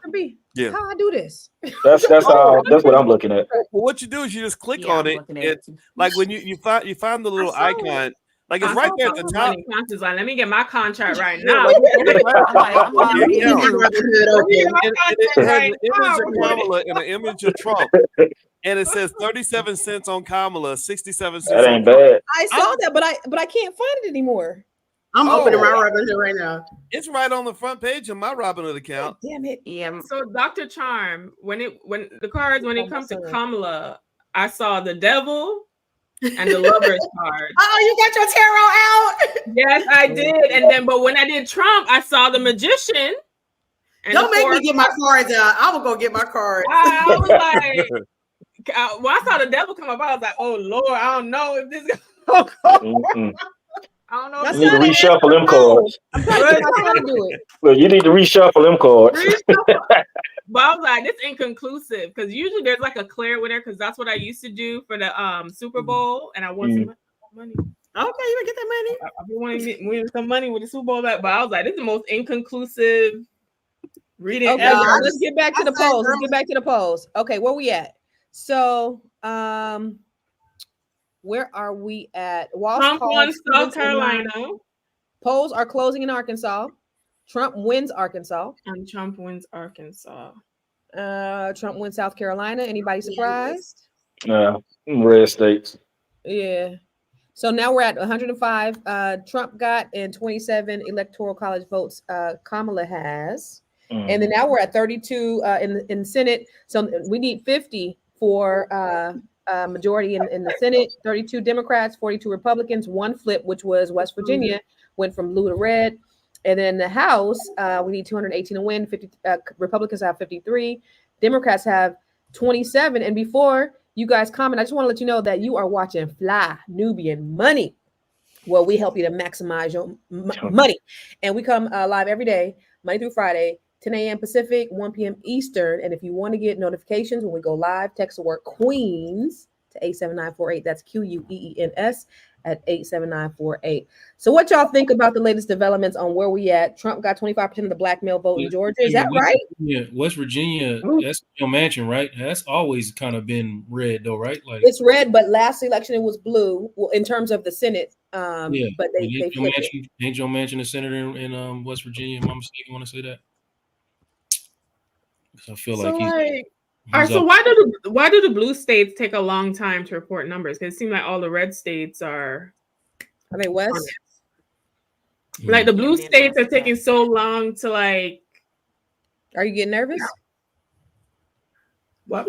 I do this? That's what I'm looking at. Well, what you do is you just click on it. It's like when you find the little icon, like it's right there at the top. Let me get my contract right now. It has an image of Kamala and an image of Trump, and it says 37 cents on Kamala, 67 cents. That ain't bad. I saw that, but I can't find it anymore. I'm opening my Robinhood right now. It's right on the front page of my Robinhood account. Oh, damn it. Yeah. So Dr. Charm, when it comes to Kamala, I saw the devil and the lovers card. Oh, you got your tarot out? Yes, I did. But when I did Trump, I saw the magician. Don't make me get my cards out. I will go get my cards. I was like, I saw the devil come up. I was like, oh Lord, I don't know if this is gonna go. I don't know. You need to reshuffle them cards. I'm trying to do it. Well, you need to reshuffle them cards. But I was like, this inconclusive because usually there's like a clear winner because that's what I used to do for the Super Bowl, and I won some money. Okay, you would get that money. I've been winning some money with the Super Bowl, but I was like, this is the most inconclusive reading. Okay, ever. let's get back to the polls. Okay, where we at? So, where are we at? Trump won South Carolina. Polls are closing in Arkansas. Trump wins Arkansas. And Trump wins Arkansas. Trump wins South Carolina. Anybody surprised? No, red states. Yeah. So now we're at 105. Trump got and 27 electoral college votes. Kamala has. And then now we're at 32 in the Senate. So we need 50 for majority in the Senate. 32 Democrats, 42 Republicans, one flip, which was West Virginia, went from blue to red. And then the House, we need 218 to win. 50 Republicans have 53. Democrats have 27. And before you guys comment, I just want to let you know that you are watching Fly Nubian Money, where we help you to maximize your money. And we come live every day, Monday through Friday, 10 a.m. Pacific, 1 p.m. Eastern. And if you want to get notifications when we go live, text the word Queens to 87948. That's QUEENS at 87948. So what y'all think about the latest developments on where we at? Trump got 25% of the black male vote in Georgia. Is that right? Yeah, West Virginia, that's your mansion, right? That's always kind of been red though, right? Like it's red, but last election it was blue. Well, in terms of the Senate. But they flipped it. Ain't Joe Manchin a senator in West Virginia? Am I mistaken when I say that? I feel So like he's all right, so why do the blue states take a long time to report numbers? Because it seems like all the red states are they West? Like the blue states are taking so long to like. Are you getting nervous? What?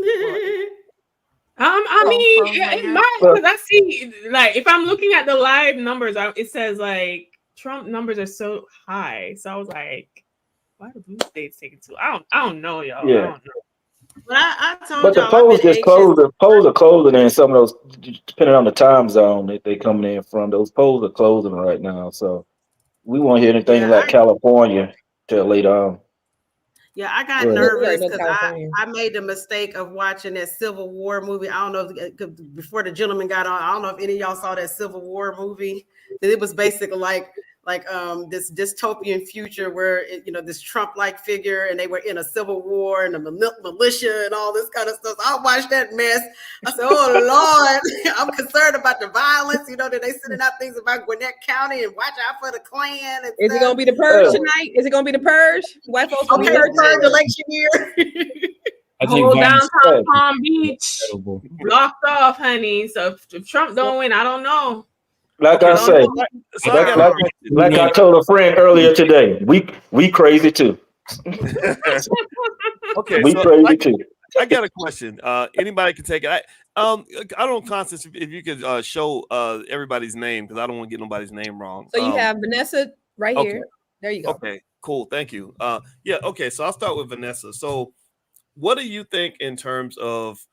I mean, it might, because I see, like, if I'm looking at the live numbers, it says like Trump numbers are so high. So I was like, why are the blue states taking too? I don't know, y'all. Yeah. I don't know. But I told But the y'all, polls just closed. The polls are closing in some of those, depending on the time zone that they coming in from. Those polls are closing right now, so we won't hear anything like California till later on. Yeah, I got nervous because I made the mistake of watching that Civil War movie. I don't know if before the gentleman got on. I don't know if any of y'all saw that Civil War movie. It was basically like this dystopian future where this Trump-like figure, and they were in a civil war and a militia and all this kind of stuff. So I watched that mess. I said, "Oh Lord, I'm concerned about the violence." That they sending out things about Gwinnett County and watch out for the Klan. And is it gonna be the purge tonight? Is it gonna be the purge? White folks gonna be purge election year. I think whole downtown Palm Beach blocked off, honey. So if Trump don't win, I don't know. Like I say, like I told a friend earlier today, we crazy too. Okay, we crazy too. I got a question. Anybody can take it. I don't know, Constance, if you could show everybody's name, because I don't want to get nobody's name wrong. So you have Vanessa right here. There you go. Okay, cool. Thank you. Yeah. Okay. So I'll start with Vanessa. So, what do you think in terms of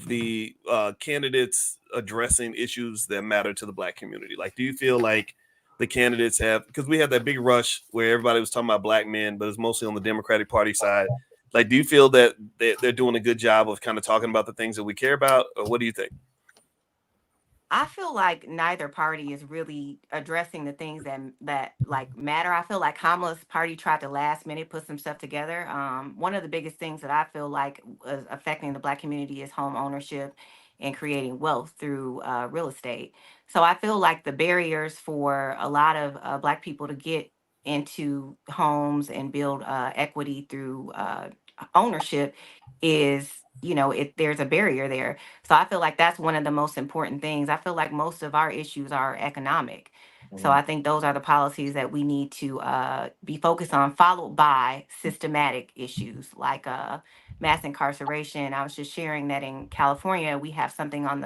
the candidates addressing issues that matter to the Black community? Like, do you feel like the candidates have, because we had that big rush where everybody was talking about Black men, but it's mostly on the Democratic Party side. Like, do you feel that they're doing a good job of kind of talking about the things that we care about, or what do you think? I feel like neither party is really addressing the things that like matter. I feel like Kamala's party tried to last minute put some stuff together. One of the biggest things that I feel like was affecting the Black community is home ownership and creating wealth through real estate. So I feel like the barriers for a lot of Black people to get into homes and build equity through ownership is, there's a barrier there. So I feel like that's one of the most important things. I feel like most of our issues are economic. So I think those are the policies that we need to be focused on, followed by systematic issues like mass incarceration. I was just sharing that in California, we have something on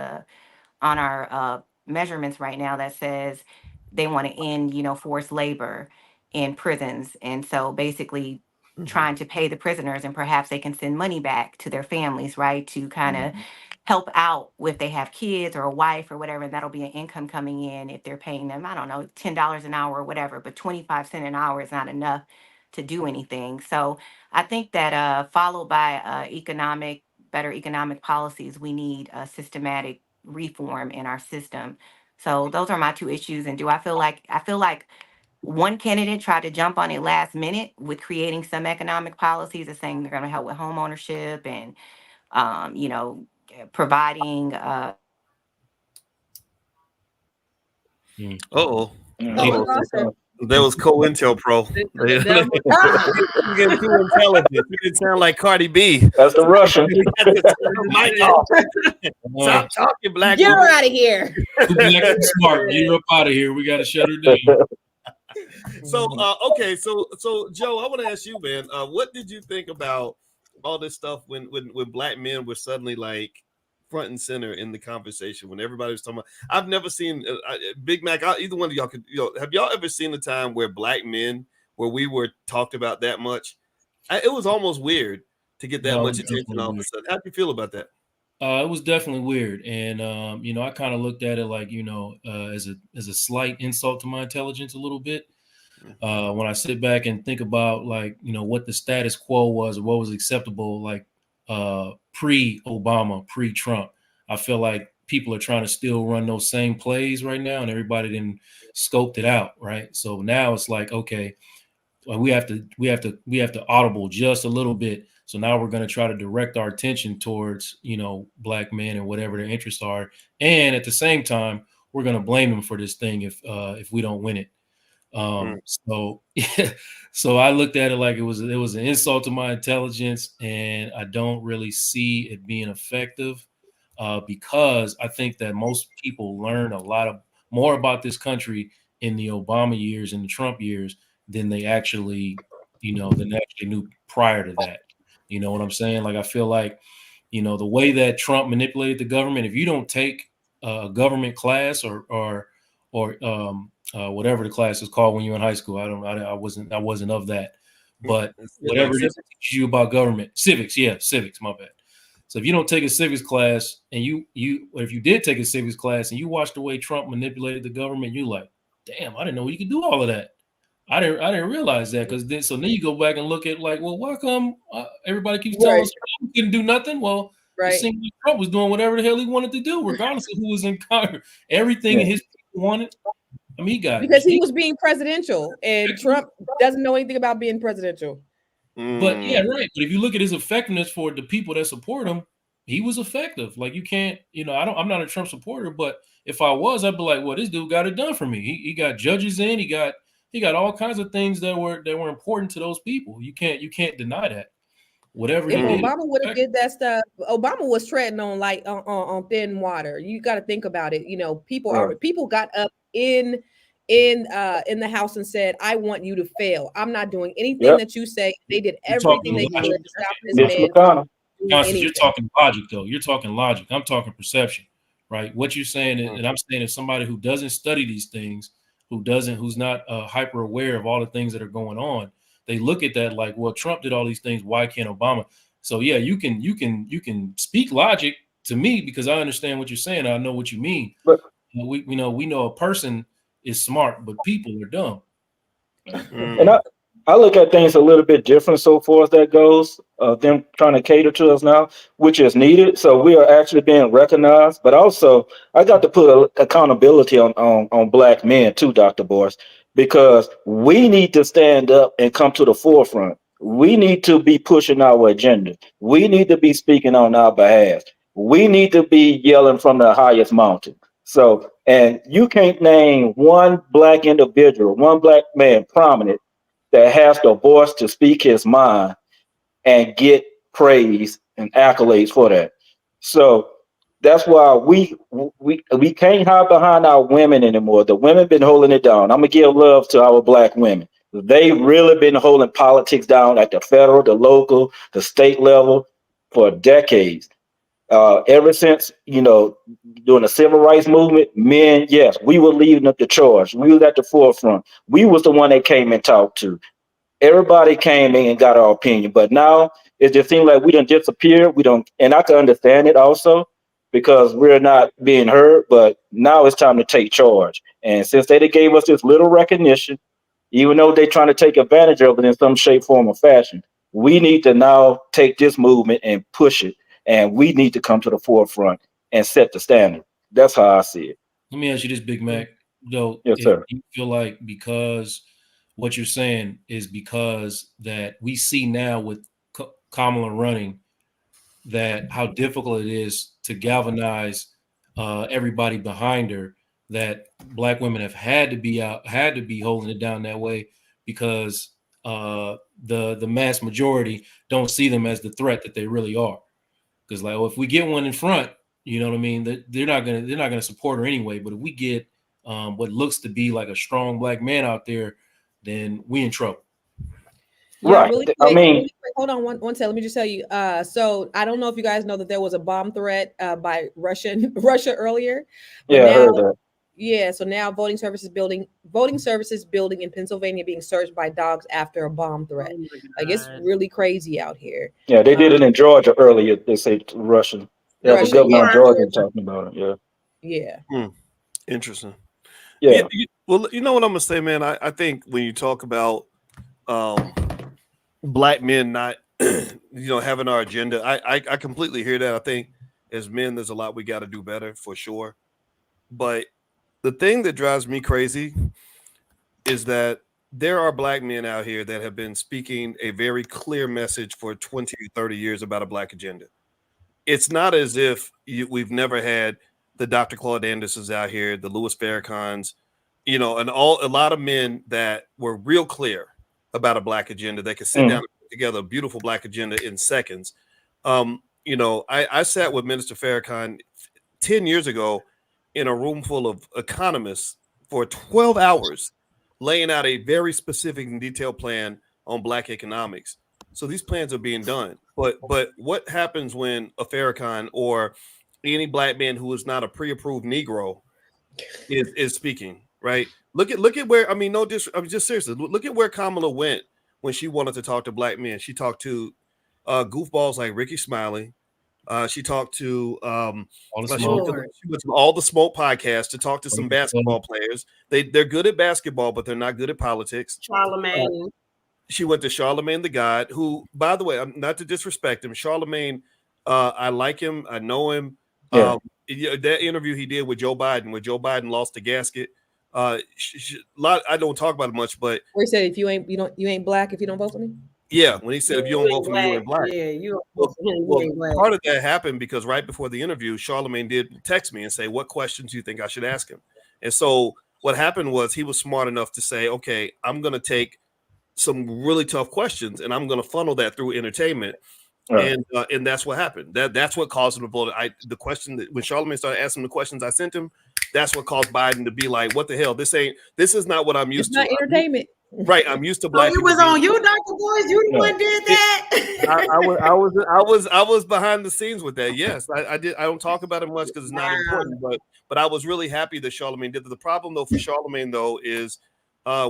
our measurements right now that says they want to end, forced labor in prisons. And so basically trying to pay the prisoners, and perhaps they can send money back to their families, right? To kind of help out if they have kids or a wife or whatever. That'll be an income coming in if they're paying them, I don't know, $10 an hour or whatever, but 25 cents an hour is not enough to do anything. So I think that followed by better economic policies, we need a systematic reform in our system. So those are my two issues. And I feel like one candidate tried to jump on it last minute with creating some economic policies and saying they're going to help with home ownership and, providing. There was COINTELPRO. Getting too intelligent. You didn't sound like Cardi B. That's the Russian. Stop talking, Black. Get her out of here. Smart. Get her up out of here. We got to shut her down. So okay, so Joe, I want to ask you, man, what did you think about all this stuff when black men were suddenly like front and center in the conversation when everybody was talking about? I've never seen Big Mac. Either one of y'all could, have y'all ever seen a time where black men where we were talked about that much? It was almost weird to get that much attention all of a sudden. How do you feel about that? It was definitely weird, and I kind of looked at it like as a slight insult to my intelligence a little bit. When I sit back and think about like what the status quo was or what was acceptable, like pre-Obama, pre-Trump, I feel like people are trying to still run those same plays right now, and everybody didn't scoped it out, right? So now it's like, okay, we have to audible just a little bit. So now we're going to try to direct our attention towards, black men and whatever their interests are. And at the same time, we're going to blame them for this thing if we don't win it. So I looked at it like it was an insult to my intelligence, and I don't really see it being effective because I think that most people learn more about this country in the Obama years and the Trump years than they actually knew prior to that. You know what I'm saying? Like, I feel like, the way that Trump manipulated the government, if you don't take a government class or whatever the class is called when you're in high school, I wasn't of that, but whatever it is that teaches you about government, civics, my bad. So if you don't take a civics class and if you did take a civics class and you watched the way Trump manipulated the government, you're like, damn, I didn't know you could do all of that. I didn't realize that, because then you go back and look at like, well, why come everybody keeps telling us we couldn't do nothing? Well, it seemed like Trump was doing whatever the hell he wanted to do, regardless of who was in Congress. Everything his people wanted. I mean, he was being presidential, and Trump doesn't know anything about being presidential. But yeah, right. But if you look at his effectiveness for the people that support him, he was effective. Like, you can't, I'm not a Trump supporter, but if I was, I'd be like, well, this dude got it done for me. He got judges in, he got all kinds of things that were important to those people. You can't deny that. Whatever if Obama would have did that stuff, Obama was treading on on thin water. You got to think about it. People got up in the House and said, "I want you to fail. I'm not doing anything that you say." They did everything they could to stop this man. You're talking logic, though. You're talking logic. I'm talking perception, right? What you're saying, and I'm saying, if somebody who doesn't study these things, who's not hyper aware of all the things that are going on, they look at that like, well, Trump did all these things, why can't Obama? So yeah, you can speak logic to me because I understand what you're saying. I know what you mean. But we know a person is smart, but people are dumb. And I look at things a little bit different so far as that goes. Them trying to cater to us now, which is needed. So we are actually being recognized. But also, I got to put accountability on black men too, Dr. Boris, because we need to stand up and come to the forefront. We need to be pushing our agenda. We need to be speaking on our behalf. We need to be yelling from the highest mountain. So, and you can't name one black individual, one black man prominent that has the voice to speak his mind and get praise and accolades for that. So that's why we can't hide behind our women anymore. The women been holding it down. I'm gonna give love to our black women. They really been holding politics down at the federal, the local, the state level for decades. Ever since, during the civil rights movement, men, yes, we were leading up the charge. We was at the forefront. We was the one they came and talked to. Everybody came in and got our opinion, but now it just seems like we don't disappear. And I can understand it also because we're not being heard, but now it's time to take charge. And since they gave us this little recognition, even though they're trying to take advantage of it in some shape, form, or fashion, we need to now take this movement and push it. And we need to come to the forefront and set the standard. That's how I see it. Let me ask you this, Big Mac. Though, yes, sir. You feel like because what you're saying is because that we see now with Kamala running, that how difficult it is to galvanize everybody behind her, that black women have had to be holding it down that way because the mass majority don't see them as the threat that they really are. Because like, well, if we get one in front, you know what I mean, they're not gonna support her anyway. But if we get what looks to be like a strong black man out there then we in trouble. Yeah, Right. really quick, I mean, really quick. Hold on one second. Let me just tell you. So I don't know if you guys know that there was a bomb threat by Russia earlier. But yeah, I now, heard that. yeah, so now voting services building in Pennsylvania being searched by dogs after a bomb threat. Oh my Like, it's God. really crazy out here. Yeah, they did it in Georgia earlier. They say Russian. They have a Russia, governor yeah, of Georgia talking about it. Yeah. yeah. Interesting. Yeah. Well, you know what I'm gonna say, man. I think when you talk about black men not having our agenda, I completely hear that. I think as men, there's a lot we got to do better for sure. But the thing that drives me crazy is that there are black men out here that have been speaking a very clear message for 20 or 30 years about a black agenda. It's not as if we've never had the Dr. Claude Andersons out here, the Louis Farrakhan's, and a lot of men that were real clear about a black agenda. They could sit down and put together a beautiful black agenda in seconds. I sat with Minister Farrakhan 10 years ago in a room full of economists for 12 hours, laying out a very specific and detailed plan on black economics. So these plans are being done. But what happens when a Farrakhan or any black man who is not a pre-approved Negro is speaking, right? Look at where, just seriously, look at where Kamala went when she wanted to talk to black men. She talked to goofballs like Ricky Smiley. She talked to she went to all the Smoke podcasts to talk to some basketball players. They're good at basketball, but they're not good at politics. Charlemagne. She went to Charlemagne the God, who, by the way, not to disrespect him, Charlemagne, I like him, I know him. Yeah. That interview he did with Joe Biden, when Joe Biden lost the gasket. I don't talk about it much, but Where he said, if you ain't black, if you don't vote for me. Yeah, when he said, if you don't vote for me, you ain't black. Yeah, you ain't black. Part of that happened because right before the interview, Charlemagne did text me and say, what questions do you think I should ask him? And so what happened was he was smart enough to say, okay, I'm going to take some really tough questions and I'm going to funnel that through entertainment. Right. And that's what happened. That's what caused him to blow the question that when Charlemagne started asking the questions I sent him, that's what caused Biden to be like, what the hell? This is not what I'm used to. It's not entertainment. Right, I'm used to black. It was on you, Dr. Boys. You the one did that. I was behind the scenes with that. Yes, I did. I don't talk about it much because it's not important. But I was really happy that Charlemagne did. The problem though for Charlemagne though is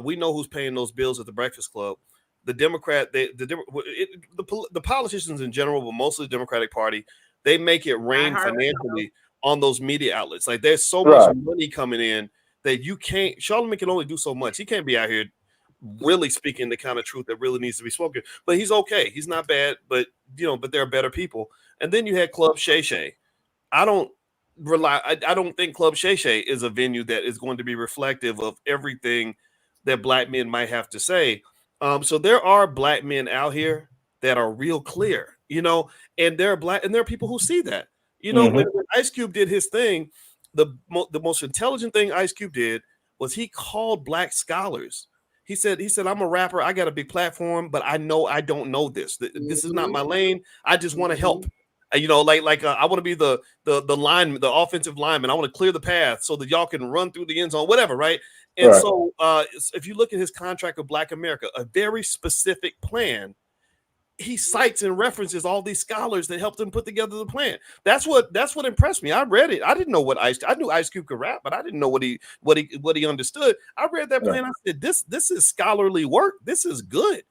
we know who's paying those bills at the Breakfast Club. The Democrat, the politicians in general, but mostly the Democratic Party, they make it rain financially on those media outlets. Like there's so much money coming in that you can't. Charlemagne can only do so much. He can't be out here really speaking the kind of truth that really needs to be spoken. But he's okay. He's not bad, but there are better people. And then you had Club Shay Shay. I don't think Club Shay Shay is a venue that is going to be reflective of everything that black men might have to say. So there are black men out here that are real clear, and there are people who see that. When Ice Cube did his thing, the most intelligent thing Ice Cube did was he called black scholars. He said, I'm a rapper. I got a big platform, but I know I don't know this. This is not my lane. I just want to help. I want to be the lineman, the offensive lineman. I want to clear the path so that y'all can run through the end zone, whatever, right? And so if you look at his contract with Black America, a very specific plan, he cites and references all these scholars that helped him put together the plan. That's what impressed me. I read it. I didn't know I knew Ice Cube could rap, but I didn't know what he understood. I read that plan. I said, this is scholarly work. This is good.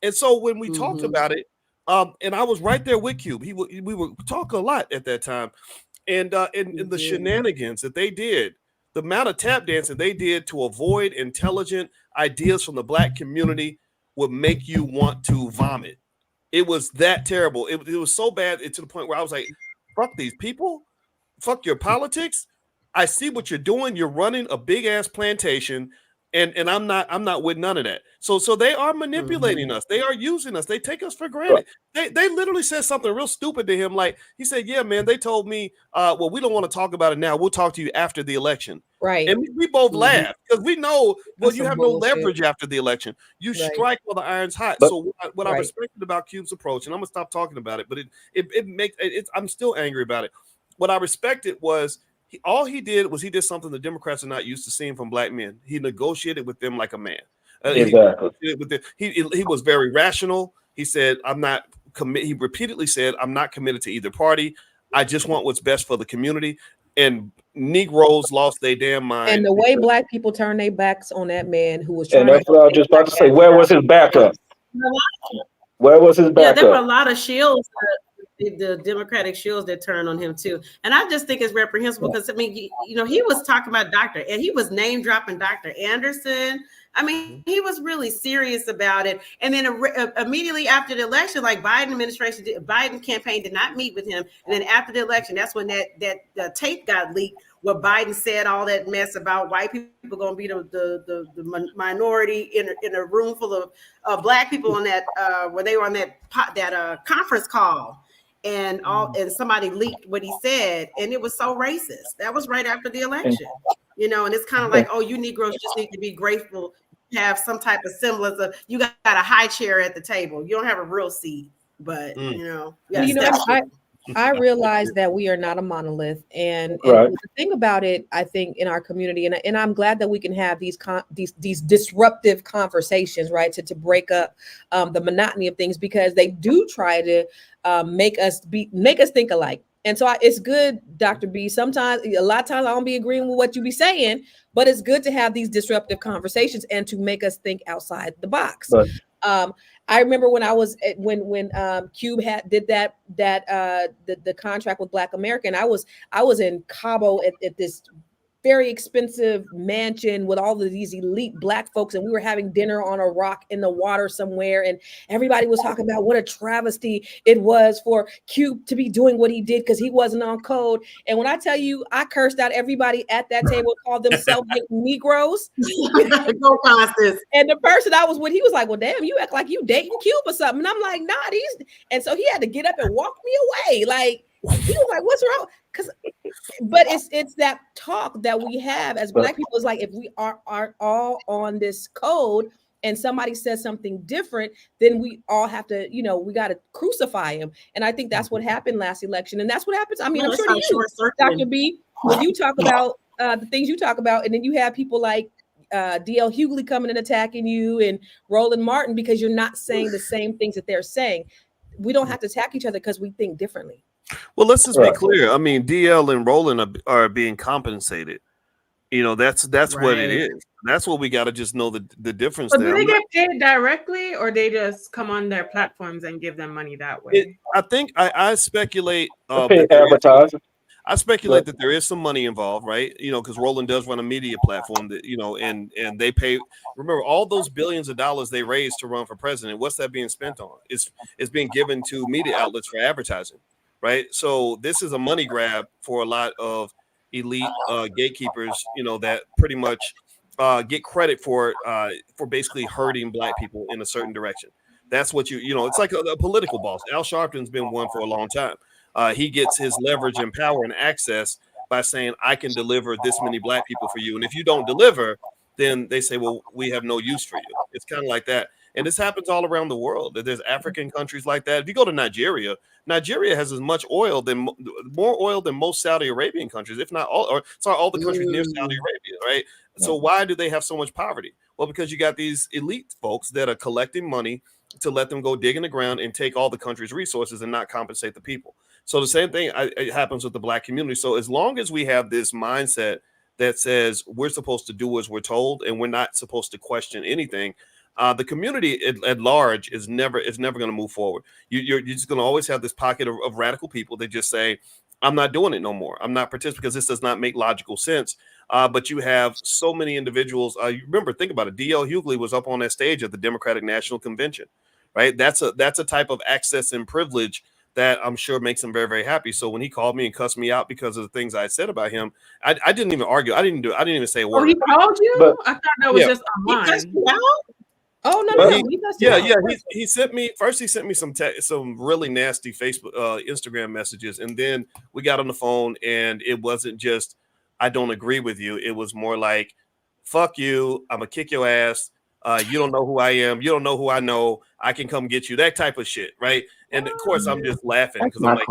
And so when we talked about it, and I was right there with Cube. We were talking a lot at that time, and the shenanigans that they did, the amount of tap dancing they did to avoid intelligent ideas from the black community would make you want to vomit. It was that terrible. It was so bad to the point where I was like, fuck these people. Fuck your politics. I see what you're doing. You're running a big ass plantation. And I'm not with none of that. So they are manipulating us. They are using us. They take us for granted. They literally said something real stupid to him. Like he said, yeah, man, they told me, well, we don't want to talk about it now. We'll talk to you after the election. Right. And we both laughed because we know, well, you have no leverage after the election. You strike while the iron's hot. So what I respected about Cube's approach, and I'm gonna stop talking about it, but I'm still angry about it. What I respected was all he did something the Democrats are not used to seeing from black men. He negotiated with them like a man. Exactly. He was very rational. He said, "I'm not commit." He repeatedly said, "I'm not committed to either party. I just want what's best for the community." And Negroes lost their damn mind. And the way black people turned their backs on that man who was And trying to that's what I was just about to say. Where was his backup? Where was his Yeah, there were a backup? lot of shields, the Democratic shields that turned on him too. And I just think it's reprehensible because I mean, you know, he was talking about Dr. and he was name dropping Dr. Anderson. I mean, he was really serious about it. And then immediately after the election, like Biden campaign did not meet with him. And then after the election, that's when that tape got leaked where Biden said all that mess about white people going to be the minority in a room full of black people on that where they were on that conference call. And somebody leaked what he said, and it was so racist. That was right after the election, you know. And it's kind of like, oh, you Negroes just need to be grateful, have some type of semblance of you got a high chair at the table. You don't have a real seat, but you know. I realize that we are not a monolith, and Right. the thing about it, I think, in our community, and I'm glad that we can have these disruptive conversations, right, to break up the monotony of things, because they do try to make us think alike. And so it's good, Dr. B. Sometimes, a lot of times, I don't be agreeing with what you be saying, but it's good to have these disruptive conversations and to make us think outside the box. Right. I remember when I was when Cube did the contract with Black American. I was in Cabo at this very expensive mansion with all of these elite Black folks, and we were having dinner on a rock in the water somewhere, and everybody was talking about what a travesty it was for Cube to be doing what he did because he wasn't on code. And when I tell you, I cursed out everybody at that table, called them self-hating Negroes. Go Constance. And the person I was with, he was like, "Well, damn, you act like you dating Cube or something." And I'm like, "Nah, these." And so he had to get up and walk me away. Like, he was like, "What's wrong?" But it's that talk that we have as Black people. Is like, if we are all on this code and somebody says something different, then we all have to, you know, we got to crucify him. And I think that's what happened last election. And that's what happens. I mean, I'm sure you, Dr. B, when you talk about the things you talk about, and then you have people like D.L. Hughley coming and attacking you, and Roland Martin, because you're not saying the same things that they're saying. We don't have to attack each other because we think differently. Well, let's just be clear. I mean, DL and Roland are being compensated. You know, that's what it is. That's what we got to just know the difference. So there. Do they get paid directly, or they just come on their platforms and give them money that way? I think I speculate. Advertising. I speculate that there is some money involved, right? You know, because Roland does run a media platform that, you know, and they pay. Remember, all those billions of dollars they raised to run for president. What's that being spent on? It's being given to media outlets for advertising, right? So this is a money grab for a lot of elite gatekeepers, you know, that pretty much get credit for basically hurting Black people in a certain direction. That's what you know. It's like a political boss. Al Sharpton's been one for a long time. He gets his leverage and power and access by saying, I can deliver this many Black people for you. And if you don't deliver, then they say, well, we have no use for you. It's kind of like that. And this happens all around the world. There's African countries like that. If you go to Nigeria has as much oil more oil than most Saudi Arabian countries, if not all, or sorry, all the countries near Saudi Arabia, right? So why do they have so much poverty? Well, because you got these elite folks that are collecting money to let them go dig in the ground and take all the country's resources and not compensate the people. So the same thing it happens with the Black community. So as long as we have this mindset that says we're supposed to do as we're told and we're not supposed to question anything, the community at large is never going to move forward. You're just going to always have this pocket of radical people that just say, I'm not doing it no more. I'm not participating because this does not make logical sense. But you have so many individuals. You remember, think about it. D.L. Hughley was up on that stage at the Democratic National Convention, right? That's a type of access and privilege that I'm sure makes him very, very happy. So when he called me and cussed me out because of the things I said about him, I didn't even argue. I didn't even say a word. Oh, he called you? But, I thought that was just online. Oh no! He sent me first. He sent me some really nasty Facebook, Instagram messages, and then we got on the phone, and it wasn't just I don't agree with you. It was more like, fuck you. I'm gonna kick your ass. You don't know who I am. You don't know who I know. I can come get you. That type of shit, right? And of course, I'm just laughing because I'm like,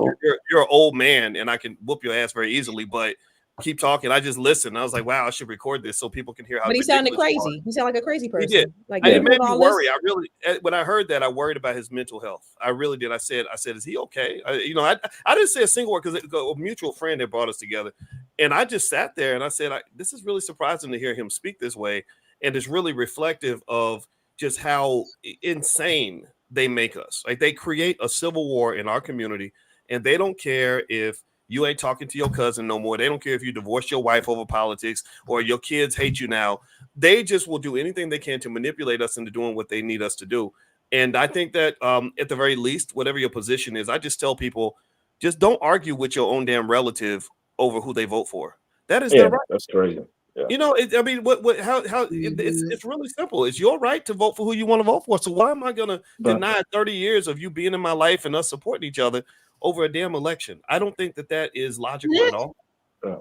you're an old man, and I can whoop your ass very easily. But keep talking. I just listened. I was like, wow, I should record this so people can hear how. But he sounded ridiculous you are. crazy. He sounded like a crazy person. He did. Like It made me all worry. this. I really, when I heard that, I worried about his mental health. I really did. I said, is he okay? I didn't say a single word because a mutual friend that brought us together, and I just sat there and I said, this is really surprising to hear him speak this way, and it's really reflective of just how insane they make us. Like, they create a civil war in our community, and they don't care if you ain't talking to your cousin no more. They don't care if you divorce your wife over politics or your kids hate you now. They just will do anything they can to manipulate us into doing what they need us to do. And I think that at the very least, whatever your position is, I just tell people, just don't argue with your own damn relative over who they vote for. That is their right. That's crazy. Yeah. It's really simple. It's your right to vote for who you want to vote for. So why am I going to deny 30 years of you being in my life and us supporting each other over a damn election? I don't think that is logical at all. Yeah.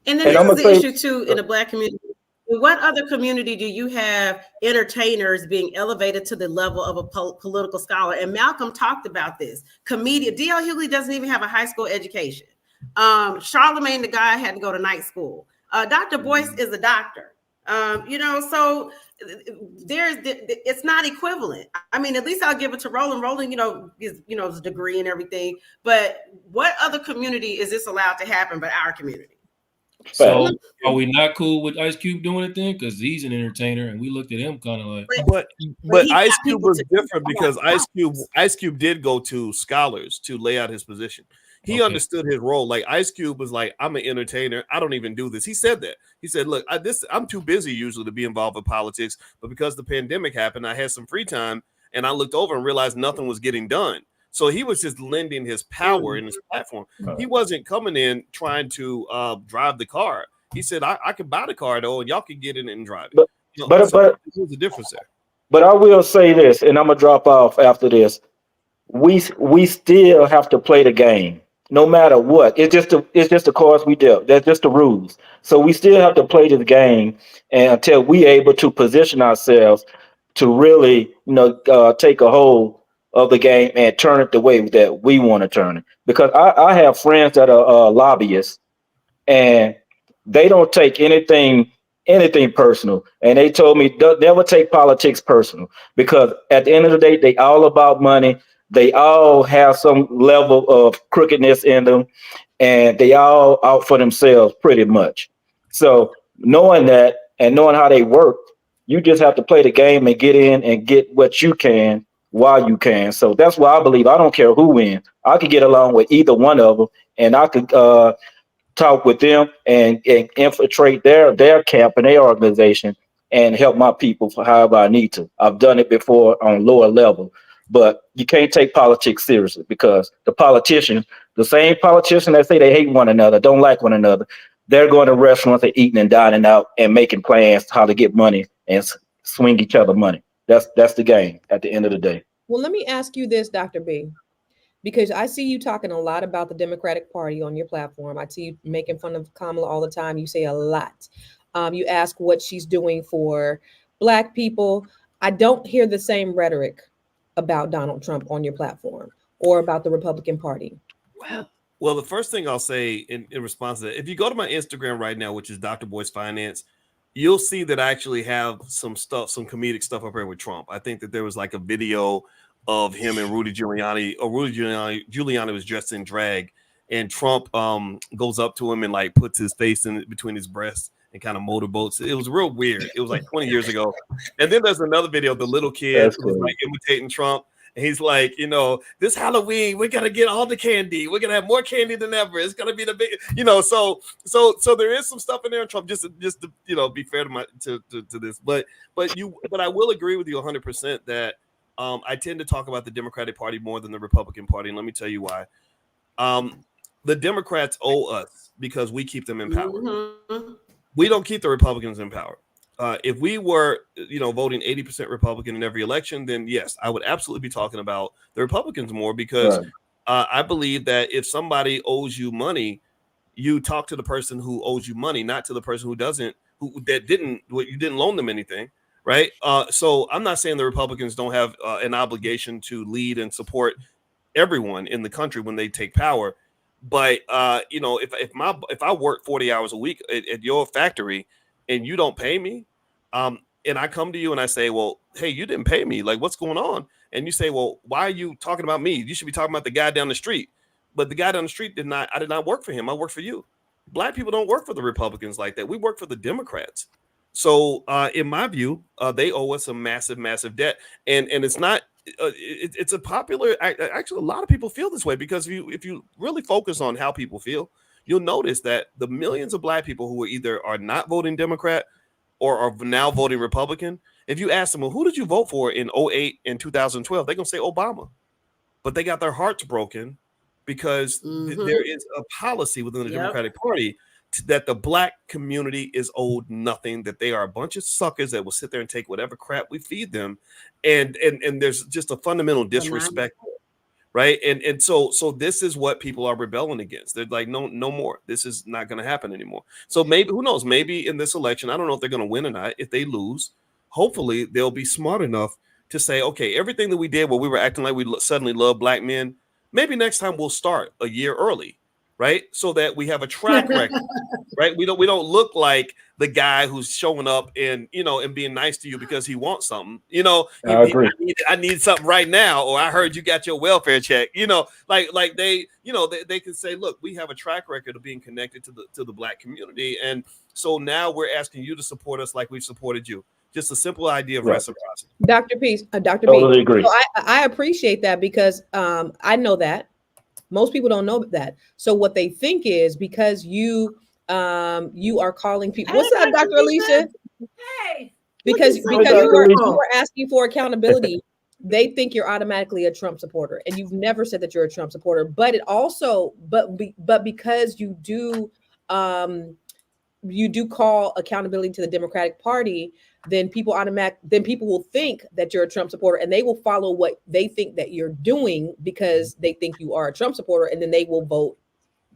And then this is the issue too in the Black community. In what other community do you have entertainers being elevated to the level of a political scholar? And Malcolm talked about this. Comedian D.L. Hughley doesn't even have a high school education. Charlemagne the guy had to go to night school. Dr. Boyce is a doctor. So it's not equivalent. I mean, at least I'll give it to Roland. Roland, is his degree and everything. But what other community is this allowed to happen but our community? So are we not cool with Ice Cube doing it then? Because he's an entertainer, and we looked at him kind of like. But Ice Cube was different because Ice Cube did go to scholars to lay out his position. He understood his role. Like, Ice Cube was like, I'm an entertainer. I don't even do this. He said that. He said, look, I'm too busy usually to be involved with politics, but because the pandemic happened, I had some free time, and I looked over and realized nothing was getting done. So he was just lending his power in his platform. He wasn't coming in trying to drive the car. He said, I could buy the car, though, and y'all can get in it and drive it. But there's a difference there. But I will say this, and I'm going to drop off after this. We still have to play the game, no matter what. It's just the cards we dealt. That's just the rules. So we still have to play this game until we able to position ourselves to really, take a hold of the game and turn it the way that we want to turn it. Because I have friends that are lobbyists, and they don't take anything personal. And they told me, never take politics personal, because at the end of the day, they all about money. They all have some level of crookedness in them, and they all out for themselves pretty much. So knowing that and knowing how they work, you just have to play the game and get in and get what you can while you can. So that's why I believe I don't care who wins. I could get along with either one of them, and I could talk with them and infiltrate their camp and their organization and help my people for however I need to. I've done it before on lower level, but you can't take politics seriously, because the same politicians that say they hate one another, don't like one another, they're going to restaurants and eating and dining out and making plans how to get money and swing each other money. That's the game at the end of the day. Well, let me ask you this, Dr. B, because I see you talking a lot about the Democratic Party on your platform. I see you making fun of Kamala all the time. You say a lot. You ask what she's doing for Black people. I don't hear the same rhetoric about Donald Trump on your platform or about the Republican Party. Well, the first thing I'll say in response to that, if you go to my Instagram right now, which is Dr. Boyce Finance, you'll see that I actually have some comedic stuff up here with Trump. I think that there was like a video of him and Rudy Giuliani, or Giuliani was dressed in drag, and Trump goes up to him and like puts his face in between his breasts and kind of motorboats. It was real weird. It was like 20 years ago. And then there's another video of the little kid who's like imitating Trump. And he's like, this Halloween, we're going to get all the candy. We're going to have more candy than ever. It's going to be the big, so there is some stuff in there in Trump, just to, be fair to this. But I will agree with you 100% that I tend to talk about the Democratic Party more than the Republican Party. And let me tell you why. The Democrats owe us because we keep them in power. Mm-hmm. We don't keep the Republicans in power. If we were, voting 80% Republican in every election, then yes, I would absolutely be talking about the Republicans more, because I believe that if somebody owes you money, you talk to the person who owes you money, not to the person who didn't loan them anything, right? So I'm not saying the Republicans don't have an obligation to lead and support everyone in the country when they take power, But you know, if I work 40 hours a week at your factory and you don't pay me, and I come to you and I say, well, hey, you didn't pay me. Like, what's going on? And you say, well, why are you talking about me? You should be talking about the guy down the street. But the guy down the street I did not work for him. I worked for you. Black people don't work for the Republicans like that. We work for the Democrats. So in my view, they owe us a massive, massive debt. And it's not, it's a popular, actually, a lot of people feel this way because if you really focus on how people feel, you'll notice that the millions of Black people who either are not voting Democrat or are now voting Republican, if you ask them, well, who did you vote for in 2008 and 2012? They're going to say Obama. But they got their hearts broken because there is a policy within the Democratic Party that the Black community is owed nothing, that they are a bunch of suckers that will sit there and take whatever crap we feed them. And there's just a fundamental disrespect. Right. And so this is what people are rebelling against. They're like, no more. This is not going to happen anymore. So maybe, who knows, maybe in this election, I don't know if they're going to win or not. If they lose, hopefully they'll be smart enough to say, okay, everything that we did where we were acting like we suddenly love Black men, maybe next time we'll start a year early. Right. So that we have a track record. Right. We don't look like the guy who's showing up and, you know, and being nice to you because he wants something, you know, I need something right now. Or I heard you got your welfare check, you know, like they, you know, they can say, look, we have a track record of being connected to the Black community. And so now we're asking you to support us like we've supported you. Just a simple idea of reciprocity. Dr. P. Dr. Totally B. agree. So I appreciate that because I know that. Most people don't know that. So what they think is because you are calling people. What's up, Dr. Alicia? Hey, Because Dr. you are asking for accountability, they think you're automatically a Trump supporter, and you've never said that you're a Trump supporter. But it also, but because you do call accountability to the Democratic Party, then people will think that you're a Trump supporter, and they will follow what they think that you're doing because they think you are a Trump supporter, and then they will vote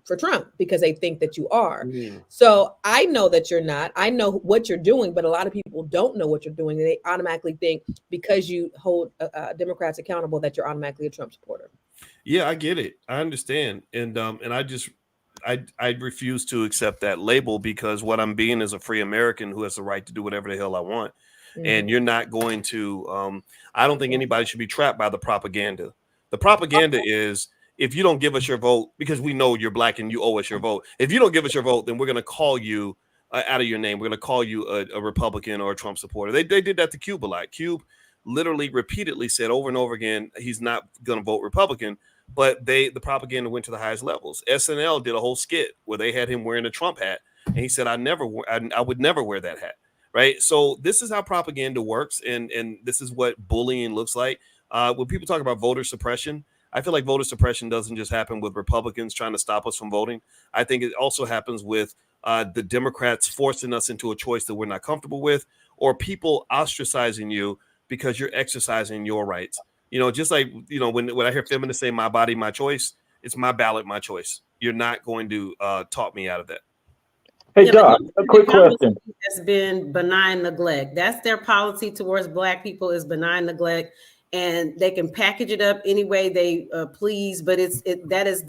for Trump because they think that you are. So I know that you're not. I know what you're doing, but a lot of people don't know what you're doing, and they automatically think because you hold Democrats accountable that you're automatically a Trump supporter. Yeah, I get it. I understand, and I refuse to accept that label because what I'm being is a free American who has the right to do whatever the hell I want. And you're not going to, I don't think anybody should be trapped by the propaganda. The propaganda is, if you don't give us your vote, because we know you're Black and you owe us your vote. If you don't give us your vote, then we're going to call you out of your name. We're going to call you a Republican or a Trump supporter. They did that to Cube a lot. Cube literally repeatedly said over and over again, he's not going to vote Republican. But the propaganda went to the highest levels. SNL did a whole skit where they had him wearing a Trump hat, and he said, I would never wear that hat. Right. So this is how propaganda works, and this is what bullying looks like. When people talk about voter suppression, I feel like voter suppression doesn't just happen with Republicans trying to stop us from voting. I think it also happens with the Democrats forcing us into a choice that we're not comfortable with, or people ostracizing you because you're exercising your rights. You know, just like, you know, when I hear feminists say my body, my choice, it's my ballot, my choice. You're not going to talk me out of that. Hey, Doc, a quick question. Has been benign neglect. That's their policy towards Black people, is benign neglect, and they can package it up any way they please. But that is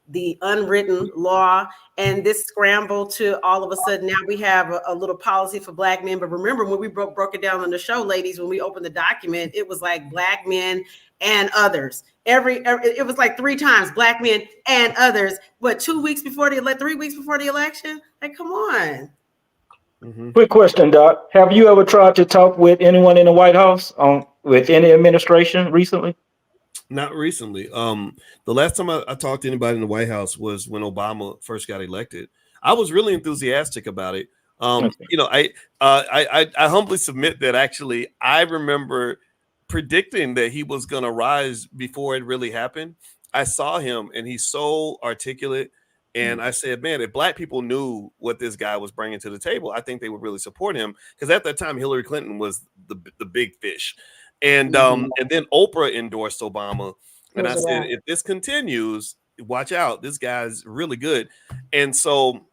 the unwritten law. And this scramble to all of a sudden now we have a little policy for Black men. But remember when we broke it down on the show, ladies, when we opened the document, it was like Black men and others. It was like 3 times Black men and others. What, 3 weeks before the election? Like, come on. Quick question, Doc. Have you ever tried to talk with anyone in the White House with any administration recently? Not recently. The last time I talked to anybody in the White House was when Obama first got elected. I was really enthusiastic about it. You know, I humbly submit that actually I remember predicting that he was going to rise before it really happened. I saw him and he's so articulate. And I said, man, if Black people knew what this guy was bringing to the table, I think they would really support him. Because at that time, Hillary Clinton was the big fish. And then Oprah endorsed Obama. And I said, if this continues, watch out. This guy's really good. And so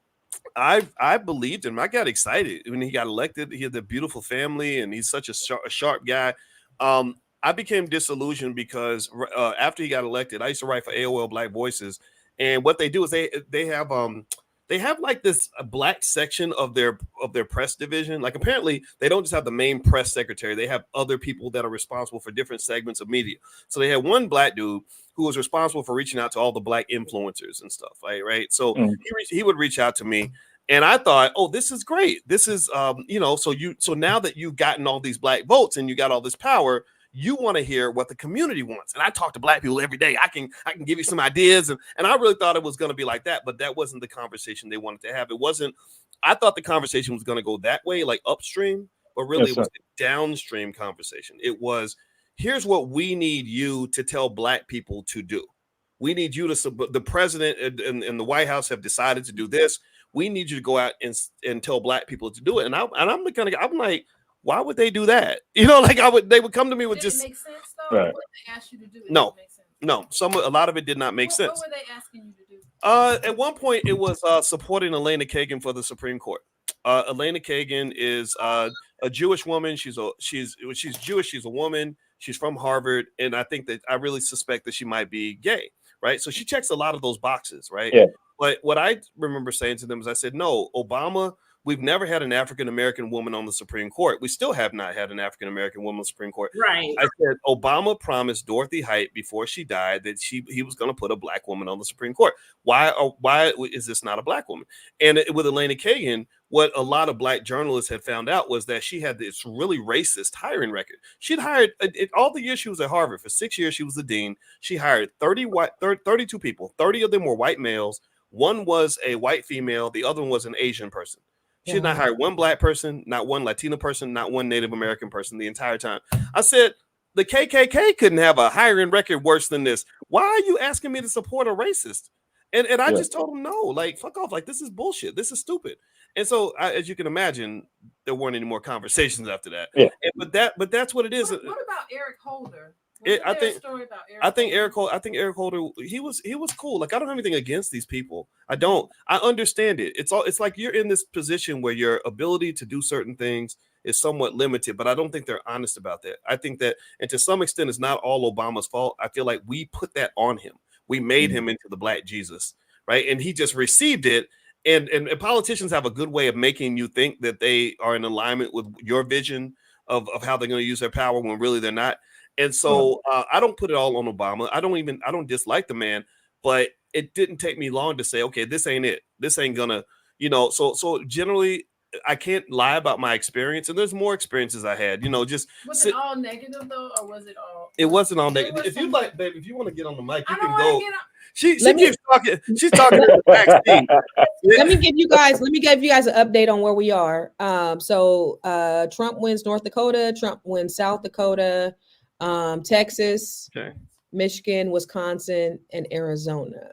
I believed him. I got excited when he got elected. He had a beautiful family and he's such a sharp guy. I became disillusioned because after he got elected, I used to write for AOL Black Voices. And what they do is they have like this black section of their press division. Like apparently they don't just have the main press secretary. They have other people that are responsible for different segments of media. So they had one black dude who was responsible for reaching out to all the black influencers and stuff. Right. So he would reach out to me. And I thought, oh, this is great. This is, so now that you've gotten all these black votes and you got all this power, you want to hear what the community wants. And I talk to black people every day. I can give you some ideas. And I really thought it was going to be like that, but that wasn't the conversation they wanted to have. It wasn't, I thought the conversation was going to go that way, like upstream, but really it was a downstream conversation. It was, here's what we need you to tell black people to do. We need you to, the president and the White House have decided to do this. We need you to go out and tell black people to do it. And I'm like, why would they do that? You know, like they would come to me with Did just. it make sense though? Right. What they asked you to do? No, Make sense? no. A lot of it did not make sense. What were they asking you to do? At one point, it was supporting Elena Kagan for the Supreme Court. Elena Kagan is a Jewish woman. She's Jewish. She's a woman. She's from Harvard, and I really suspect that she might be gay. Right. So she checks a lot of those boxes. Right. Yeah. But what I remember saying to them is I said, no, Obama, we've never had an African-American woman on the Supreme Court. We still have not had an African-American woman on the Supreme Court. Right. I said, Obama promised Dorothy Height before she died that he was going to put a black woman on the Supreme Court. Why is this not a black woman? And with Elena Kagan, what a lot of black journalists had found out was that she had this really racist hiring record. She'd hired all the years she was at Harvard. For 6 years, she was the dean. She hired 32 people. 30 of them were white males. One was a white female. The other one was an Asian person. She did not hire one black person, not one Latino person, not one Native American person the entire time. I said, the KKK couldn't have a hiring record worse than this. Why are you asking me to support a racist? And I just told him, no, like, fuck off. Like, this is bullshit. This is stupid. And so, as you can imagine, there weren't any more conversations after that. Yeah. But that's what it is. What about Eric Holder? I think Eric Holder, he was cool. Like, I don't have anything against these people. I don't. I understand it. It's like you're in this position where your ability to do certain things is somewhat limited, but I don't think they're honest about that. I think that, and to some extent, it's not all Obama's fault. I feel like we put that on him. We made him into the black Jesus, right? And he just received it. And politicians have a good way of making you think that they are in alignment with your vision of how they're going to use their power when really they're not. And so I don't put it all on Obama. I don't dislike the man, but it didn't take me long to say, okay, this ain't it. This ain't gonna, so generally I can't lie about my experience, and there's more experiences I had, just was it all negative though, or was it all? It wasn't all negative. If you'd like, babe, if you want to get on the mic, you can go. She Let keeps talking. She's talking to the backseat. Let me give you guys an update on where we are. So Trump wins North Dakota, Trump wins South Dakota, Texas, Michigan, Wisconsin, and Arizona.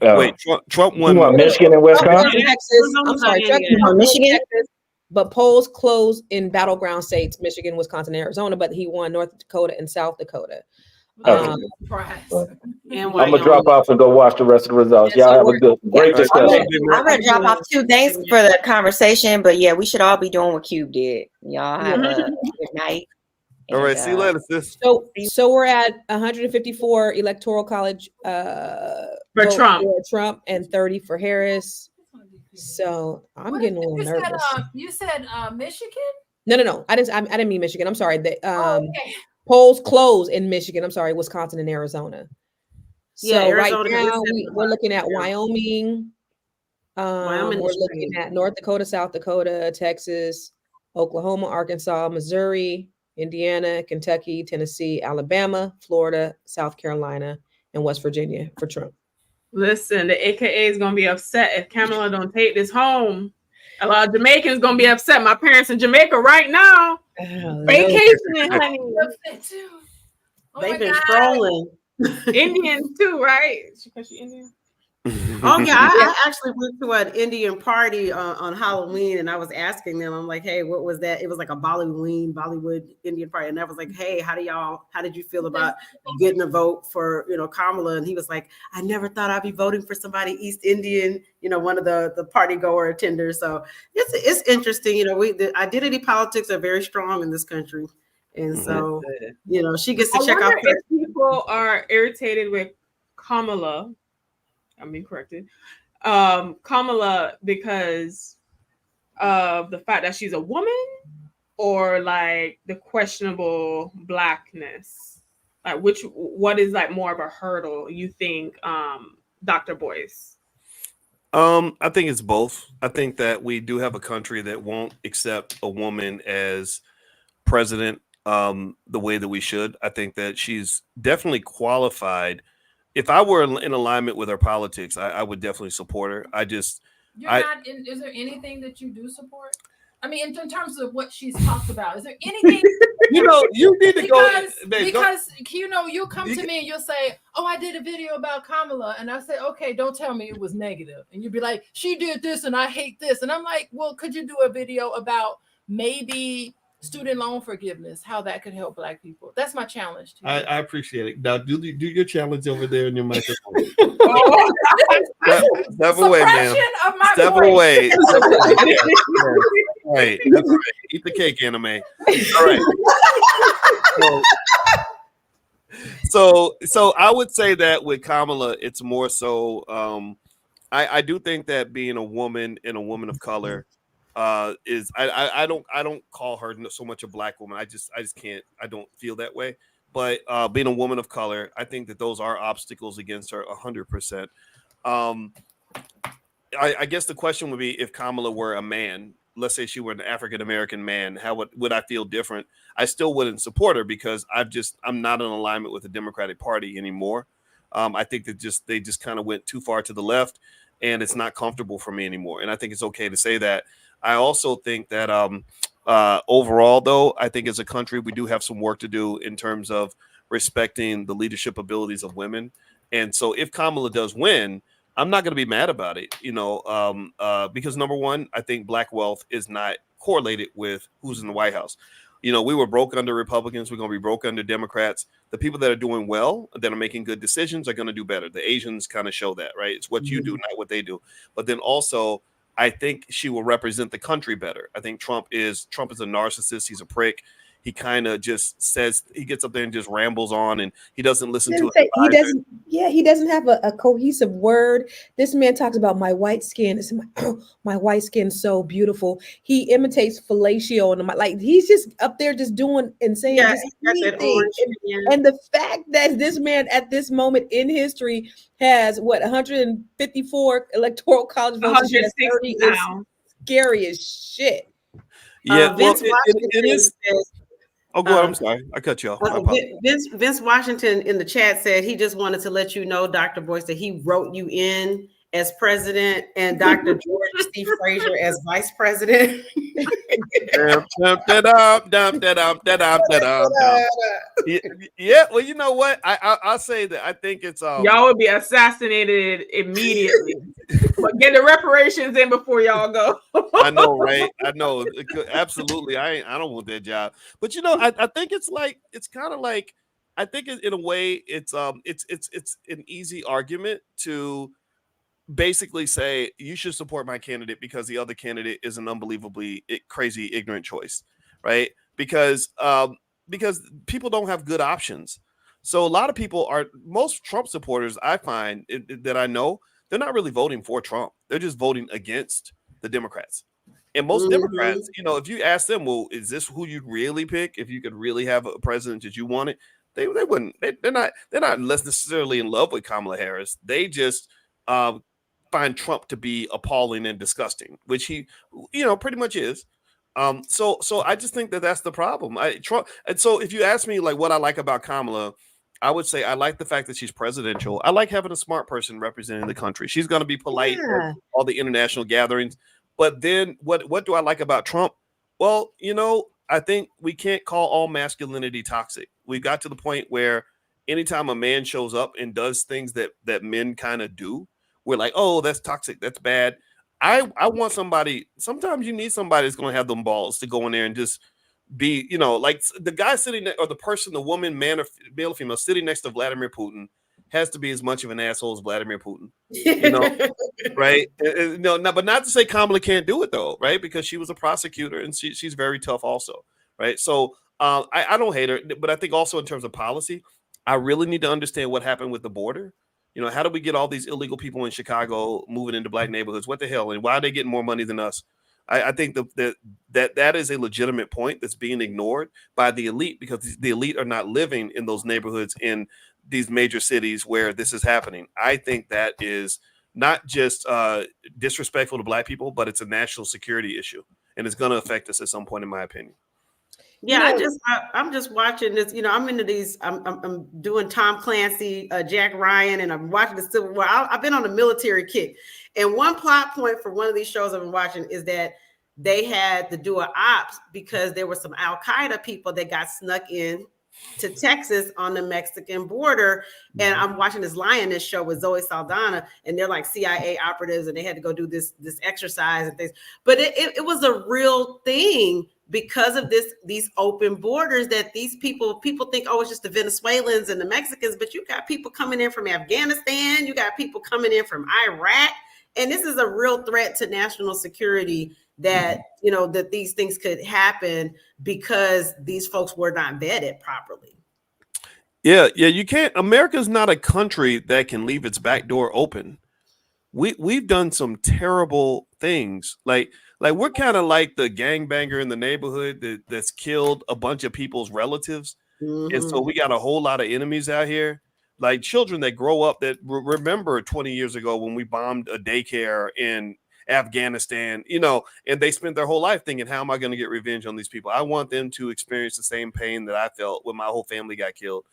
Wait, Trump won Michigan and Wisconsin? Texas. I'm sorry, Trump won Michigan, Texas, but polls closed in battleground states, Michigan, Wisconsin, and Arizona, but he won North Dakota and South Dakota. I'm gonna drop off and go watch the rest of the results. Y'all have a great discussion. I'm gonna drop off too. Thanks for the conversation, but yeah, we should all be doing what Cube did. Y'all have a good night. All right, see you later, sis. So we're at 154 electoral college for Trump and 30 for Harris. So I'm getting a little nervous. You said Michigan? No. I didn't mean Michigan. I'm sorry. Polls closed in Michigan. I'm sorry, Wisconsin and Arizona. So Arizona, right now we're looking at Wyoming. We're looking at North Dakota, South Dakota, Texas, Oklahoma, Arkansas, Missouri, Indiana, Kentucky, Tennessee, Alabama, Florida, South Carolina, and West Virginia for Trump. Listen, the AKA is gonna be upset if Kamala don't take this home. A lot of Jamaicans gonna be upset. My parents in Jamaica right now, vacationing, honey. They've been strolling. Indians too, right? Because she Indian. Oh yeah, I actually went to an Indian party on Halloween, and I was asking them, I'm like, hey, what was that? It was like a Bollywood Indian party, and I was like, hey, how did you feel about getting a vote for Kamala? And he was like, I never thought I'd be voting for somebody East Indian, one of the party goer attenders. So it's interesting, identity politics are very strong in this country, and so she gets to check out. If people are irritated with Kamala I'm being corrected. Kamala, because of the fact that she's a woman, or like the questionable blackness? Like what is like more of a hurdle you think, Dr. Boyce? I think it's both. I think that we do have a country that won't accept a woman as president the way that we should. I think that she's definitely qualified. If I were in alignment with her politics, I would definitely support her. Is there anything that you do support? I mean, in terms of what she's talked about, is there anything? You need to because you'll come to me and you'll say, "Oh, I did a video about Kamala," and I say, "Okay, don't tell me it was negative," and you'd be like, "She did this, and I hate this," and I'm like, "Well, could you do a video about maybe student loan forgiveness, how that could help Black people?" That's my challenge to you. I appreciate it. Now, do your challenge over there in your microphone. Step away, ma'am. Step away. Right. That's right. Eat the cake, anime. All right. So I would say that with Kamala, it's more so. I do think that being a woman and a woman of color is I don't call her so much a Black woman. I just can't. I don't feel that way. But being a woman of color, I think that those are obstacles against her 100%. I guess the question would be, if Kamala were a man, let's say she were an African-American man, how would I feel different? I still wouldn't support her because I'm not in alignment with the Democratic Party anymore. I think that they just kind of went too far to the left, and it's not comfortable for me anymore. And I think it's okay to say that. I also think that overall, though, I think as a country, we do have some work to do in terms of respecting the leadership abilities of women. And so if Kamala does win, I'm not going to be mad about it, because number one, I think Black wealth is not correlated with who's in the White House. We were broke under Republicans. We're going to be broke under Democrats. The people that are doing well, that are making good decisions, are going to do better. The Asians kind of show that, right? It's what you do, not what they do. But then also, I think she will represent the country better. I think Trump is a narcissist. He's a prick. He kind of just says, he gets up there and just rambles on, and he doesn't listen to it. He doesn't have a cohesive word. This man talks about my white skin. It's my white skin so beautiful. He imitates fellatio, and like he's just up there just doing and saying anything. And the fact that this man at this moment in history has 154 electoral college votes, 160 now, scary as shit. Yeah, it is. Oh, go ahead. I'm sorry. I cut you off. Vince Washington in the chat said he just wanted to let you know, Dr. Boyce, that he wrote you in as president and Dr. George C. Frazier as vice president. Yeah, well, you know what? I'll say that I think it's y'all would be assassinated immediately. But get the reparations in before y'all go. I know, right? I know, absolutely. I don't want that job. But I think it's kind of like, I think in a way it's an easy argument to basically say you should support my candidate because the other candidate is an unbelievably crazy, ignorant choice, right? Because people don't have good options. So a lot of most Trump supporters, I find that I know, they're not really voting for Trump. They're just voting against the Democrats. And most Democrats, if you ask them, well, is this who you'd really pick if you could really have a president that you wanted? They wouldn't. They're not necessarily in love with Kamala Harris. They just find Trump to be appalling and disgusting, which he, pretty much is. So I just think that that's the problem. Trump, and so if you ask me like what I like about Kamala, I would say I like the fact that she's presidential. I like having a smart person representing the country. She's going to be polite at all the international gatherings. But then what do I like about Trump? Well, I think we can't call all masculinity toxic. We got to the point where anytime a man shows up and does things that men kind of do, we're like, oh, that's toxic. That's bad. I want somebody. Sometimes you need somebody that's going to have them balls to go in there and just be, like the guy sitting there, or the person, the woman, man, or male or female sitting next to Vladimir Putin has to be as much of an asshole as Vladimir Putin, right? No, but not to say Kamala can't do it though, right? Because she was a prosecutor and she's very tough also, right? So I don't hate her, but I think also in terms of policy, I really need to understand what happened with the border. You know, how do we get all these illegal people in Chicago moving into black neighborhoods? What the hell? And why are they getting more money than us? I think that is a legitimate point that's being ignored by the elite, because the elite are not living in those neighborhoods in these major cities where this is happening. I think that is not just disrespectful to black people, but it's a national security issue, and it's going to affect us at some point, in my opinion. Yeah, I'm just watching this. You know, I'm into these. I'm doing Tom Clancy, Jack Ryan, and I'm watching the Civil War. I've been on a military kick, and one plot point for one of these shows I've been watching is that they had to do an ops because there were some Al Qaeda people that got snuck in to Texas on the Mexican border. And I'm watching this Lioness show with Zoe Saldana, and they're like CIA operatives, and they had to go do this exercise and things. But it was a real thing because of these open borders, that these people think, oh, it's just the Venezuelans and the Mexicans, but you got people coming in from Afghanistan, you got people coming in from Iraq, and this is a real threat to national security, that you know that these things could happen because these folks were not vetted properly. Yeah, you can't. America's not a country that can leave its back door open. We've done some terrible things. Like we're kind of like the gangbanger in the neighborhood that's killed a bunch of people's relatives. And so we got a whole lot of enemies out here, like children that grow up that remember 20 years ago when we bombed a daycare in Afghanistan, you know, and they spent their whole life thinking, how am I going to get revenge on these people? I want them to experience the same pain that I felt when my whole family got killed.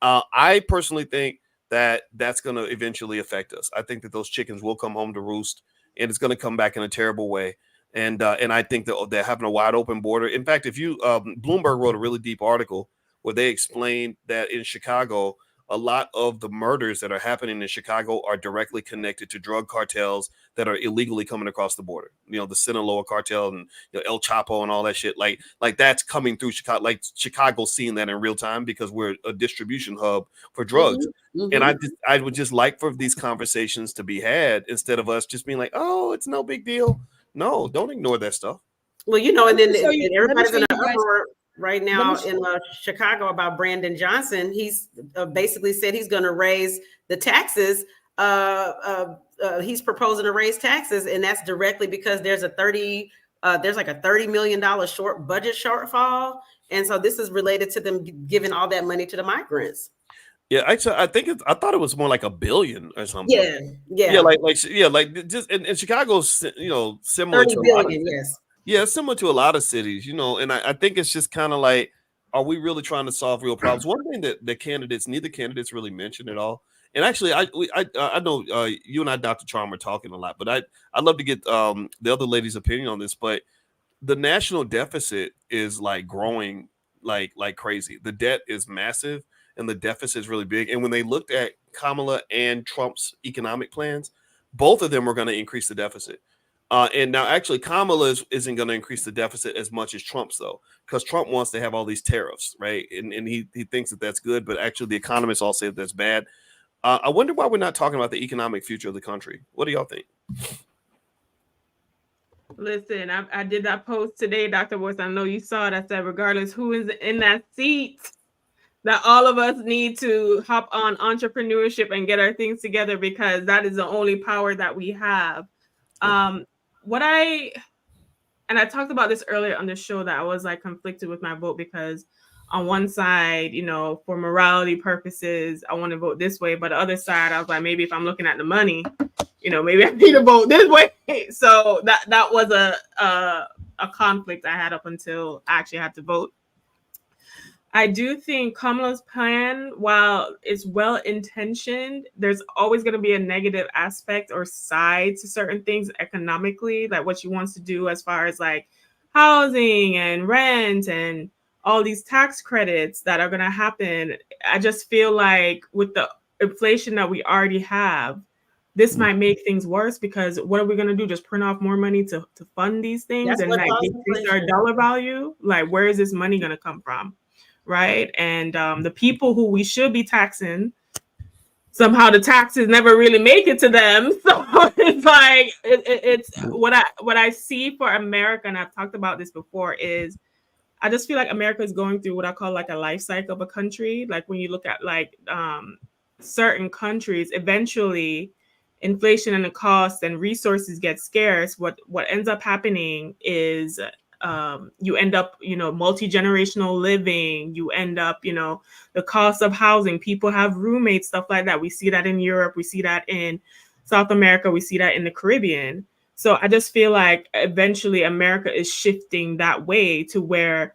I personally think that that's going to eventually affect us. I think that those chickens will come home to roost, and it's going to come back in a terrible way. And I think that they're having a wide open border. In fact, if you Bloomberg wrote a really deep article where they explained that in Chicago, a lot of the murders that are happening in Chicago are directly connected to drug cartels that are illegally coming across the border. You know, the Sinaloa cartel and El Chapo and all that shit. Like that's coming through Chicago. Like Chicago's seeing that in real time because we're a distribution hub for drugs. And I would just like for these conversations to be had instead of us just being like, oh, it's no big deal. No, don't ignore that stuff. Well, you know, and then everybody's in an uproar right now in Chicago about Brandon Johnson. He's basically said he's going to raise the taxes. He's proposing to raise taxes, and that's directly because there's like a $30 million budget shortfall, and so this is related to them giving all that money to the migrants. Yeah, actually, I thought it was more like $1 billion or something. Yeah, like just in Chicago's, you know, similar 30 to billion, yes. Yeah, it's similar to a lot of cities, you know, and I think it's just kind of like, are we really trying to solve real problems? One thing that neither candidates really mentioned at all. And actually, I know you and I, Dr. Charm, are talking a lot, but I'd love to get the other lady's opinion on this. But the national deficit is like growing like crazy. The debt is massive, and the deficit is really big. And when they looked at Kamala and Trump's economic plans, both of them were going to increase the deficit. And now, actually, Kamala isn't going to increase the deficit as much as Trump's, though, because Trump wants to have all these tariffs, right? And he thinks that that's good, but actually, the economists all say that that's bad. I wonder why we're not talking about the economic future of the country. What do y'all think? Listen, I did that post today, Dr. Boyce. I know you saw it. I said, regardless who is in that seat, that all of us need to hop on entrepreneurship and get our things together, because that is the only power that we have. I talked about this earlier on the show, that I was like conflicted with my vote, because on one side, you know, for morality purposes, I want to vote this way, but the other side, I was like, maybe if I'm looking at the money, you know, maybe I need to vote this way. So that was a conflict I had up until I actually had to vote. I do think Kamala's plan, while it's well-intentioned, there's always going to be a negative aspect or side to certain things economically, like what she wants to do as far as like housing and rent and all these tax credits that are going to happen. I just feel like with the inflation that we already have, this might make things worse, because what are we going to do? Just print off more money to fund these things and like increase our dollar value? Like, where is this money going to come from? Right. And the people who we should be taxing, somehow the taxes never really make it to them. So it's like it's what I see for America, and I've talked about this before, is I just feel like America is going through what I call like a life cycle of a country. Like when you look at like certain countries, eventually inflation and the costs and resources get scarce. What ends up happening is you end up, multi-generational living. You end up, the cost of housing. People have roommates, stuff like that. We see that in Europe. We see that in South America. We see that in the Caribbean. So I just feel like eventually America is shifting that way to where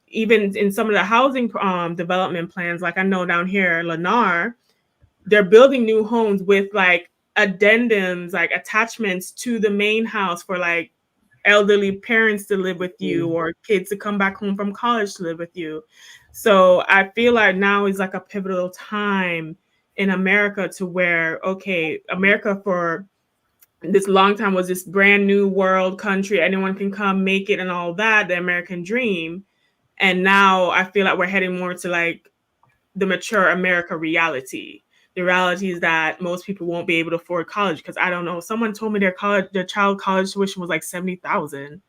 even in some of the housing development plans, like I know down here, Lennar, they're building new homes with like addendums, like attachments to the main house for like elderly parents to live with you or kids to come back home from college to live with you. So I feel like now is like a pivotal time in America to where, okay, America for this long time was this brand new world country. Anyone can come make it and all that, the American dream. And now I feel like we're heading more to like the mature America reality. The reality is that most people won't be able to afford college because I don't know. Someone told me their child college tuition was like $70,000.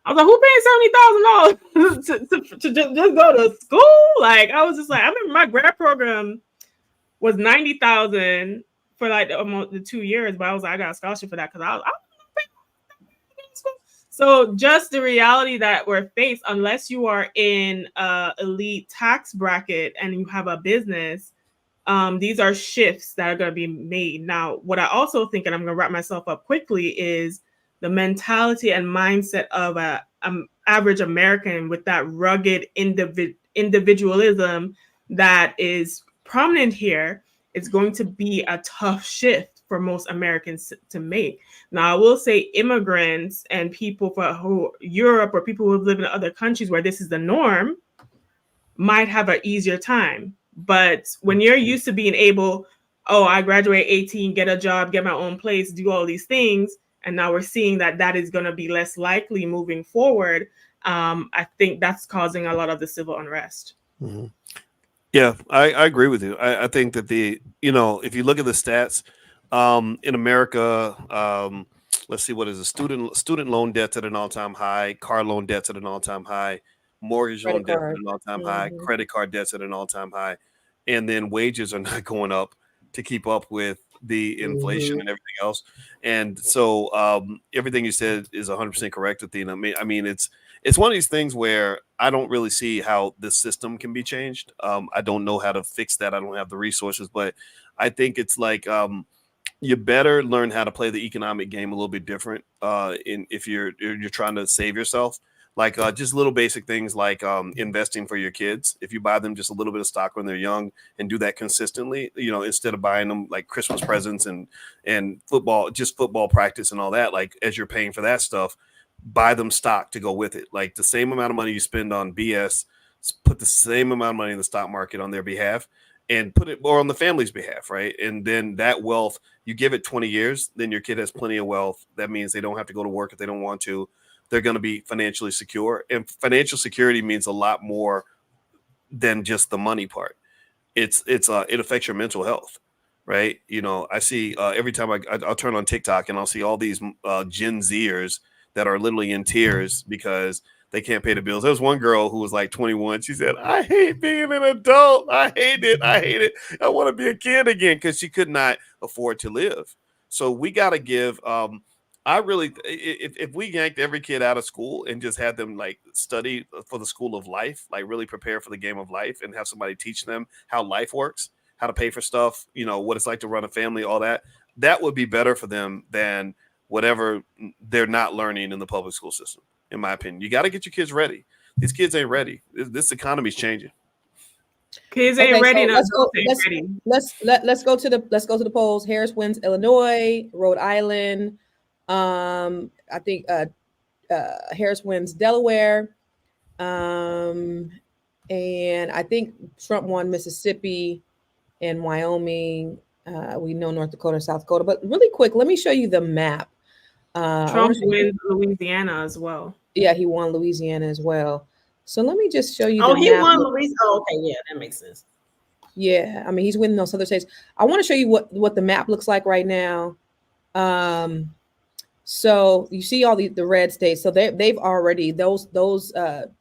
I was like, who pays $70,000 to just go to school? Like, I was just like, I remember my grad program was $90,000 for like almost the 2 years, but I was like, I got a scholarship for that because I was so just the reality that we're faced, unless you are in elite tax bracket and you have a business, these are shifts that are going to be made. Now, what I also think, and I'm going to wrap myself up quickly, is the mentality and mindset of a average American with that rugged individualism that is prominent here. It's going to be a tough shift for most Americans to make. Now, I will say immigrants and people who Europe or people who live in other countries where this is the norm might have an easier time. But when you're used to being able, I graduate 18, get a job, get my own place, do all these things, and now we're seeing that is going to be less likely moving forward, I think that's causing a lot of the civil unrest. Mm-hmm. Yeah, I agree with you. I think that if you look at the stats in America, let's see, what is it? Student loan debts at an all-time high, car loan debts at an all-time high, mortgage loan debts at an all-time high, credit card debts at an all-time high, and then wages are not going up to keep up with the inflation and everything else. And so everything you said is 100% correct, Athena. I mean, it's one of these things where I don't really see how the system can be changed. I don't know how to fix that. I don't have the resources, but I think it's like you better learn how to play the economic game a little bit different. If you're trying to save yourself, like just little basic things like investing for your kids. If you buy them just a little bit of stock when they're young and do that consistently, instead of buying them like Christmas presents and football practice and all that, like as you're paying for that stuff, buy them stock to go with it. Like the same amount of money you spend on BS, put the same amount of money in the stock market on their behalf and put it more on the family's behalf, right? And then that wealth, you give it 20 years, then your kid has plenty of wealth. That means they don't have to go to work if they don't want to. They're going to be financially secure. And financial security means a lot more than just the money part. It affects your mental health, right? I see every time I'll turn on TikTok and I'll see all these Gen Zers that are literally in tears because they can't pay the bills. There was one girl who was like 21. She said, I hate being an adult. I hate it. I want to be a kid again because she could not afford to live. So we got to give if we yanked every kid out of school and just had them like study for the school of life, like really prepare for the game of life and have somebody teach them how life works, how to pay for stuff, what it's like to run a family, all that would be better for them than whatever they're not learning in the public school system, in my opinion. You got to get your kids ready. These kids ain't ready. This economy's changing. Kids ain't ready. Let's go to the polls. Harris wins Illinois, Rhode Island. I think Harris wins Delaware. And I think Trump won Mississippi and Wyoming. We know North Dakota, South Dakota. But really quick, let me show you the map. Trump wins Louisiana as well. Yeah, he won Louisiana as well. So let me just show you. He won Louisiana. Oh, okay, yeah, that makes sense. Yeah, I mean, he's winning those other states. I want to show you what the map looks like right now. So you see all the red states. So they've already, those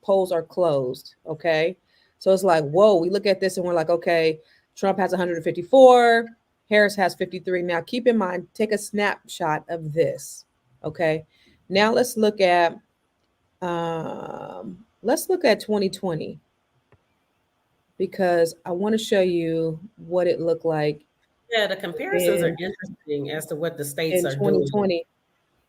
polls are closed. Okay. So it's like, whoa, we look at this and we're like, okay, Trump has 154. Harris has 53. Now, keep in mind, take a snapshot of this. Okay. Now let's look at 2020, because I want to show you what it looked like. Yeah, the comparisons are interesting as to what the states in are 2020. doing.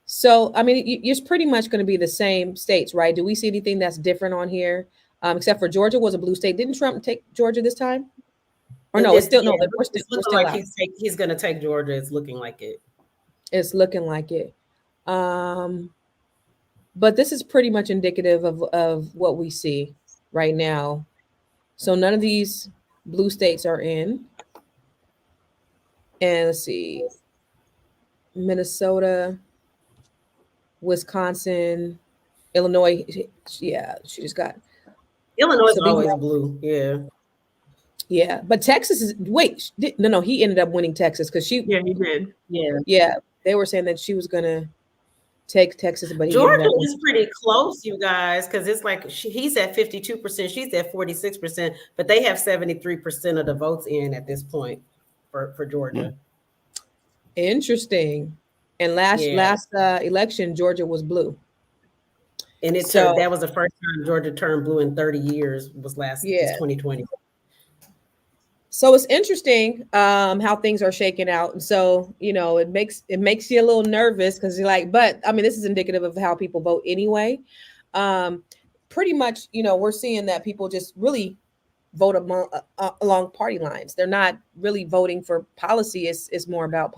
So, I mean, it's pretty much going to be the same states, right? Do we see anything that's different on here? Except for Georgia was a blue state. Didn't Trump take Georgia this time? Or no, it's still no. We're looking still like out. he's going to take Georgia. It's looking like it. It's looking like it. But this is pretty much indicative of what we see right now. So none of these blue states are in. And let's see, Minnesota, Wisconsin, Illinois. Yeah, she just got. Illinois is always blue. Yeah. Yeah, but Texas is no, he ended up winning Texas because he did. Yeah, they were saying that she was gonna take Texas, but Georgia is pretty close, you guys, because it's like he's at 52%, she's at 46%, but they have 73% of the votes in at this point for Georgia. Interesting. And last election, Georgia was blue. And that was the first time Georgia turned blue in 30 years. Was 2020. So it's interesting how things are shaking out. And so, it makes you a little nervous because you're like, but I mean, this is indicative of how people vote anyway. Pretty much, we're seeing that people just really vote along party lines. They're not really voting for policy. It's more about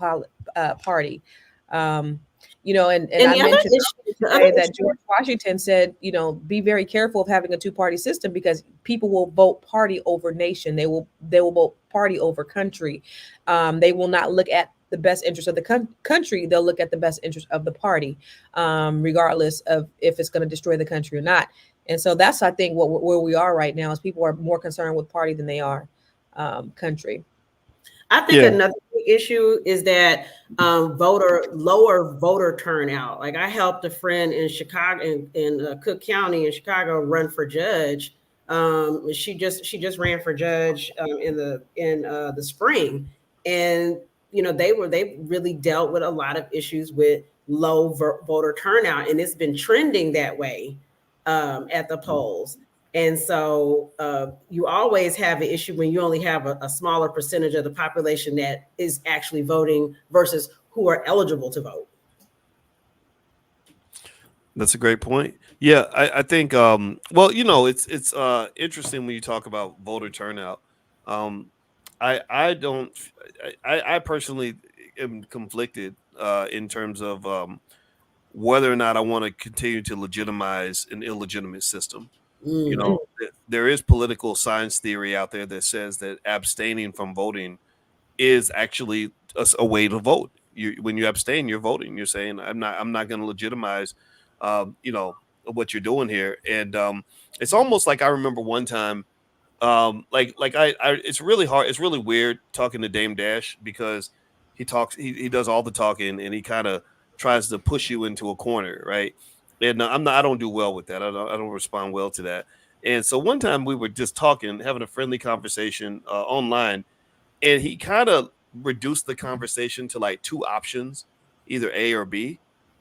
party. And I mentioned that George Washington said, be very careful of having a two-party system because people will vote party over nation. They will vote party over country. They will not look at the best interest of the country. They'll look at the best interest of the party, regardless of if it's going to destroy the country or not. And so that's, I think, where we are right now is people are more concerned with party than they are country. I think another issue is that lower voter turnout. Like I helped a friend in Chicago, in Cook County in Chicago, run for judge. She just ran for judge in the spring, and they really dealt with a lot of issues with low voter turnout, and it's been trending that way at the polls. And so you always have an issue when you only have a smaller percentage of the population that is actually voting versus who are eligible to vote. That's a great point. Yeah, I think, it's interesting when you talk about voter turnout. I personally am conflicted in terms of whether or not I want to continue to legitimize an illegitimate system. There is political science theory out there that says that abstaining from voting is actually a way to vote. When you abstain, you're voting. You're saying, I'm not going to legitimize, what you're doing here. And it's almost like I remember one time, it's really hard. It's really weird talking to Dame Dash because he does all the talking and he kind of tries to push you into a corner, right? And I don't do well with that. I don't respond well to that. And so one time we were just talking, having a friendly conversation online, and he kind of reduced the conversation to like two options, either A or B.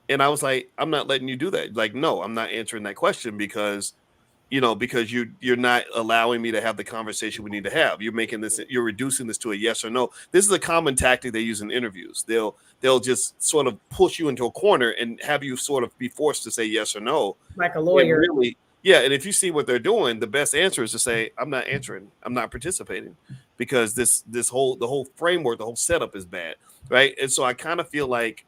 And I was like, I'm not letting you do that. Like, no, I'm not answering that question because you're not allowing me to have the conversation we need to have. You're reducing this to a yes or no. This is a common tactic they use in interviews. They'll just sort of push you into a corner and have you sort of be forced to say yes or no. Like a lawyer. And if you see what they're doing, the best answer is to say, I'm not answering. I'm not participating because the whole framework, the whole setup is bad. Right. And so I kind of feel like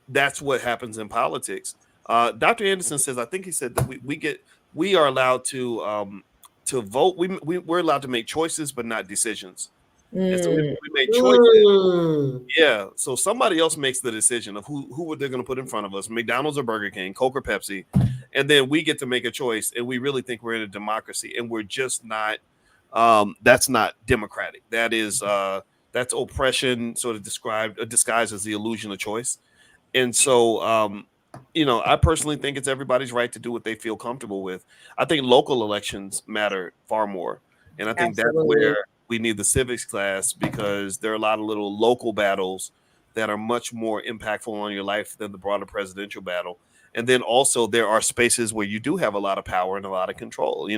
that's what happens in politics. Dr. Anderson says, I think he said that we are allowed to vote. We're allowed to make choices, but not decisions. And so we make choices. Yeah. So somebody else makes the decision of who they're going to put in front of us, McDonald's or Burger King, Coke or Pepsi. And then we get to make a choice. And we really think we're in a democracy. And we're just not. That's not democratic. That's oppression sort of disguised as the illusion of choice. And so, I personally think it's everybody's right to do what they feel comfortable with. I think local elections matter far more. And I think that's where we need the civics class, because there are a lot of little local battles that are much more impactful on your life than the broader presidential battle. And then also there are spaces where you do have a lot of power and a lot of control.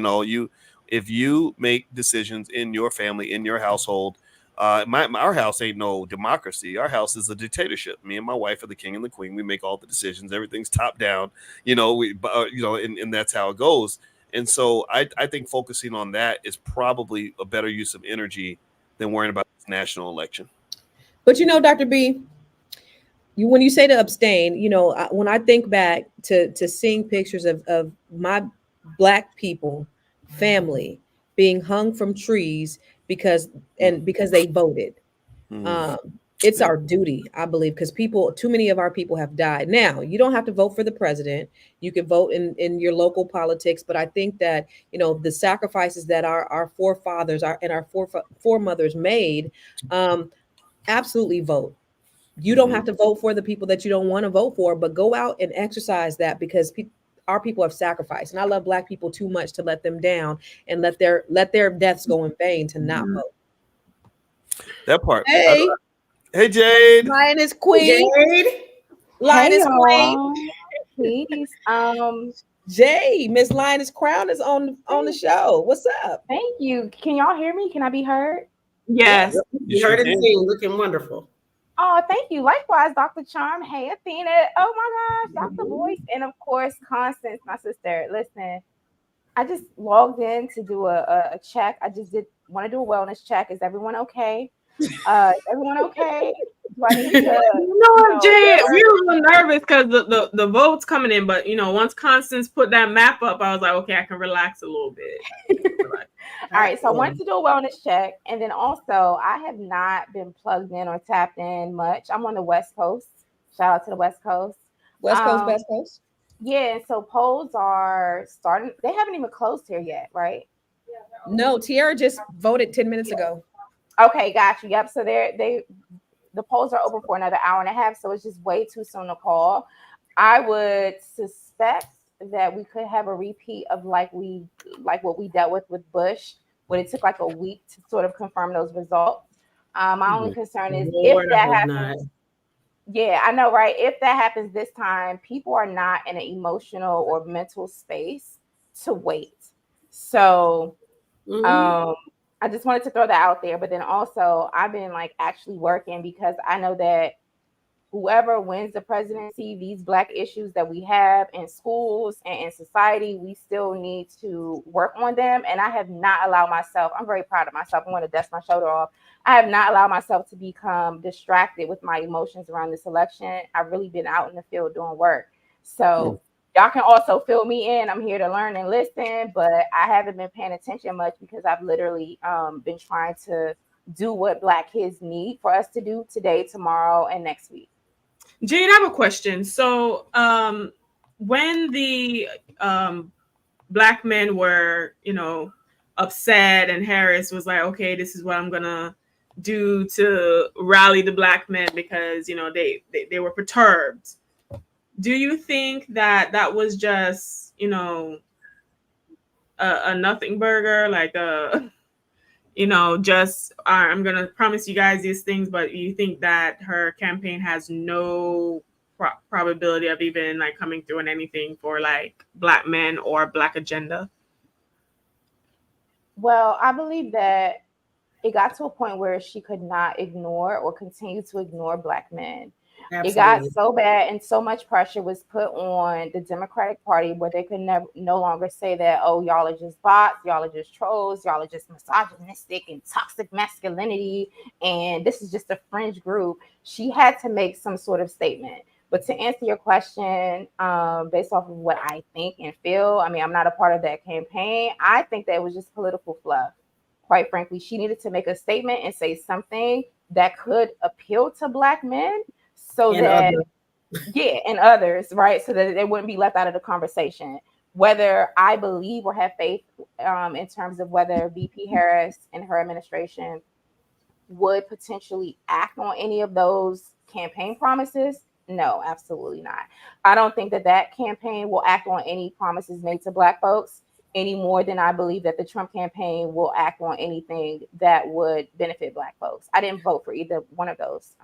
If you make decisions in your family, in your household, our house ain't no democracy. Our house is a dictatorship. Me and my wife are the king and the queen. We make all the decisions. Everything's top down, and that's how it goes. And so I think focusing on that is probably a better use of energy than worrying about this national election. But Dr. B, when you say to abstain, when I think back to seeing pictures of my Black people, family being hung from trees because they voted. It's our duty, I believe, because too many of our people have died. Now, you don't have to vote for the president. You can vote in your local politics. But I think that, the sacrifices that our forefathers and our foremothers made, absolutely vote. You don't have to vote for the people that you don't want to vote for, but go out and exercise that, because our people have sacrificed. And I love Black people too much to let them down and let their deaths go in vain to not vote. That part. Hey. Hey, Jade. Lioness Queen. Jade. Lioness Queen. Please. Jay, Miss Lioness Crown is on the show. What's up? Thank you. Can y'all hear me? Can I be heard? Yes. You heard it sing, looking wonderful. Oh, thank you. Likewise, Dr. Charm. Hey, Athena. Oh my gosh, Dr. Voice. And of course, Constance, my sister. Listen, I just logged in to do a check. I just want to do a wellness check. Is everyone okay? Is everyone okay? Do I need to, Jay, we were a little nervous because the votes coming in, but once Constance put that map up, I was like, okay, I can relax a little bit. All right, so I wanted to do a wellness check, and then also I have not been plugged in or tapped in much. I'm on the West Coast. Shout out to the West Coast. West Coast. Yeah, and so polls are starting. They haven't even closed here yet, right? No, Tiara just voted 10 minutes ago. Okay, got you. Yep. So the polls are open for another hour and a half, so it's just way too soon to call. I would suspect that we could have a repeat of like what we dealt with Bush, when it took like a week to sort of confirm those results. My only concern is if that happens. Yeah, I know, right? If that happens this time, people are not in an emotional or mental space to wait. So I just wanted to throw that out there. But then also I've been actually working, because I know that whoever wins the presidency, these Black issues that we have in schools and in society, we still need to work on them. And I have not allowed myself, I'm very proud of myself, I want to dust my shoulder off. I have not allowed myself to become distracted with my emotions around this election. I've really been out in the field doing work. So y'all can also fill me in. I'm here to learn and listen, but I haven't been paying attention much, because I've literally been trying to do what Black kids need for us to do today, tomorrow, and next week. Jade, I have a question. So when the Black men were, upset, and Harris was like, okay, this is what I'm going to do to rally the Black men, because, they were perturbed. Do you think that was just, a nothing burger, like just I'm gonna promise you guys these things, but you think that her campaign has no probability of even coming through in anything for Black men or Black agenda? Well, I believe that it got to a point where she could not ignore or continue to ignore Black men. Absolutely. It got so bad, and so much pressure was put on the Democratic Party, where they could no longer say that, oh, y'all are just bots, y'all are just trolls, y'all are just misogynistic and toxic masculinity, and this is just a fringe group. She had to make some sort of statement. But to answer your question, based off of what I think and feel, I mean, I'm not a part of that campaign. I think that it was just political fluff. Quite frankly, she needed to make a statement and say something that could appeal to Black men, and others, right? So that they wouldn't be left out of the conversation. Whether I believe or have faith in terms of whether VP Harris and her administration would potentially act on any of those campaign promises, no, absolutely not. I don't think that campaign will act on any promises made to Black folks. any more than I believe that the Trump campaign will act on anything that would benefit Black folks. I didn't vote for either one of those.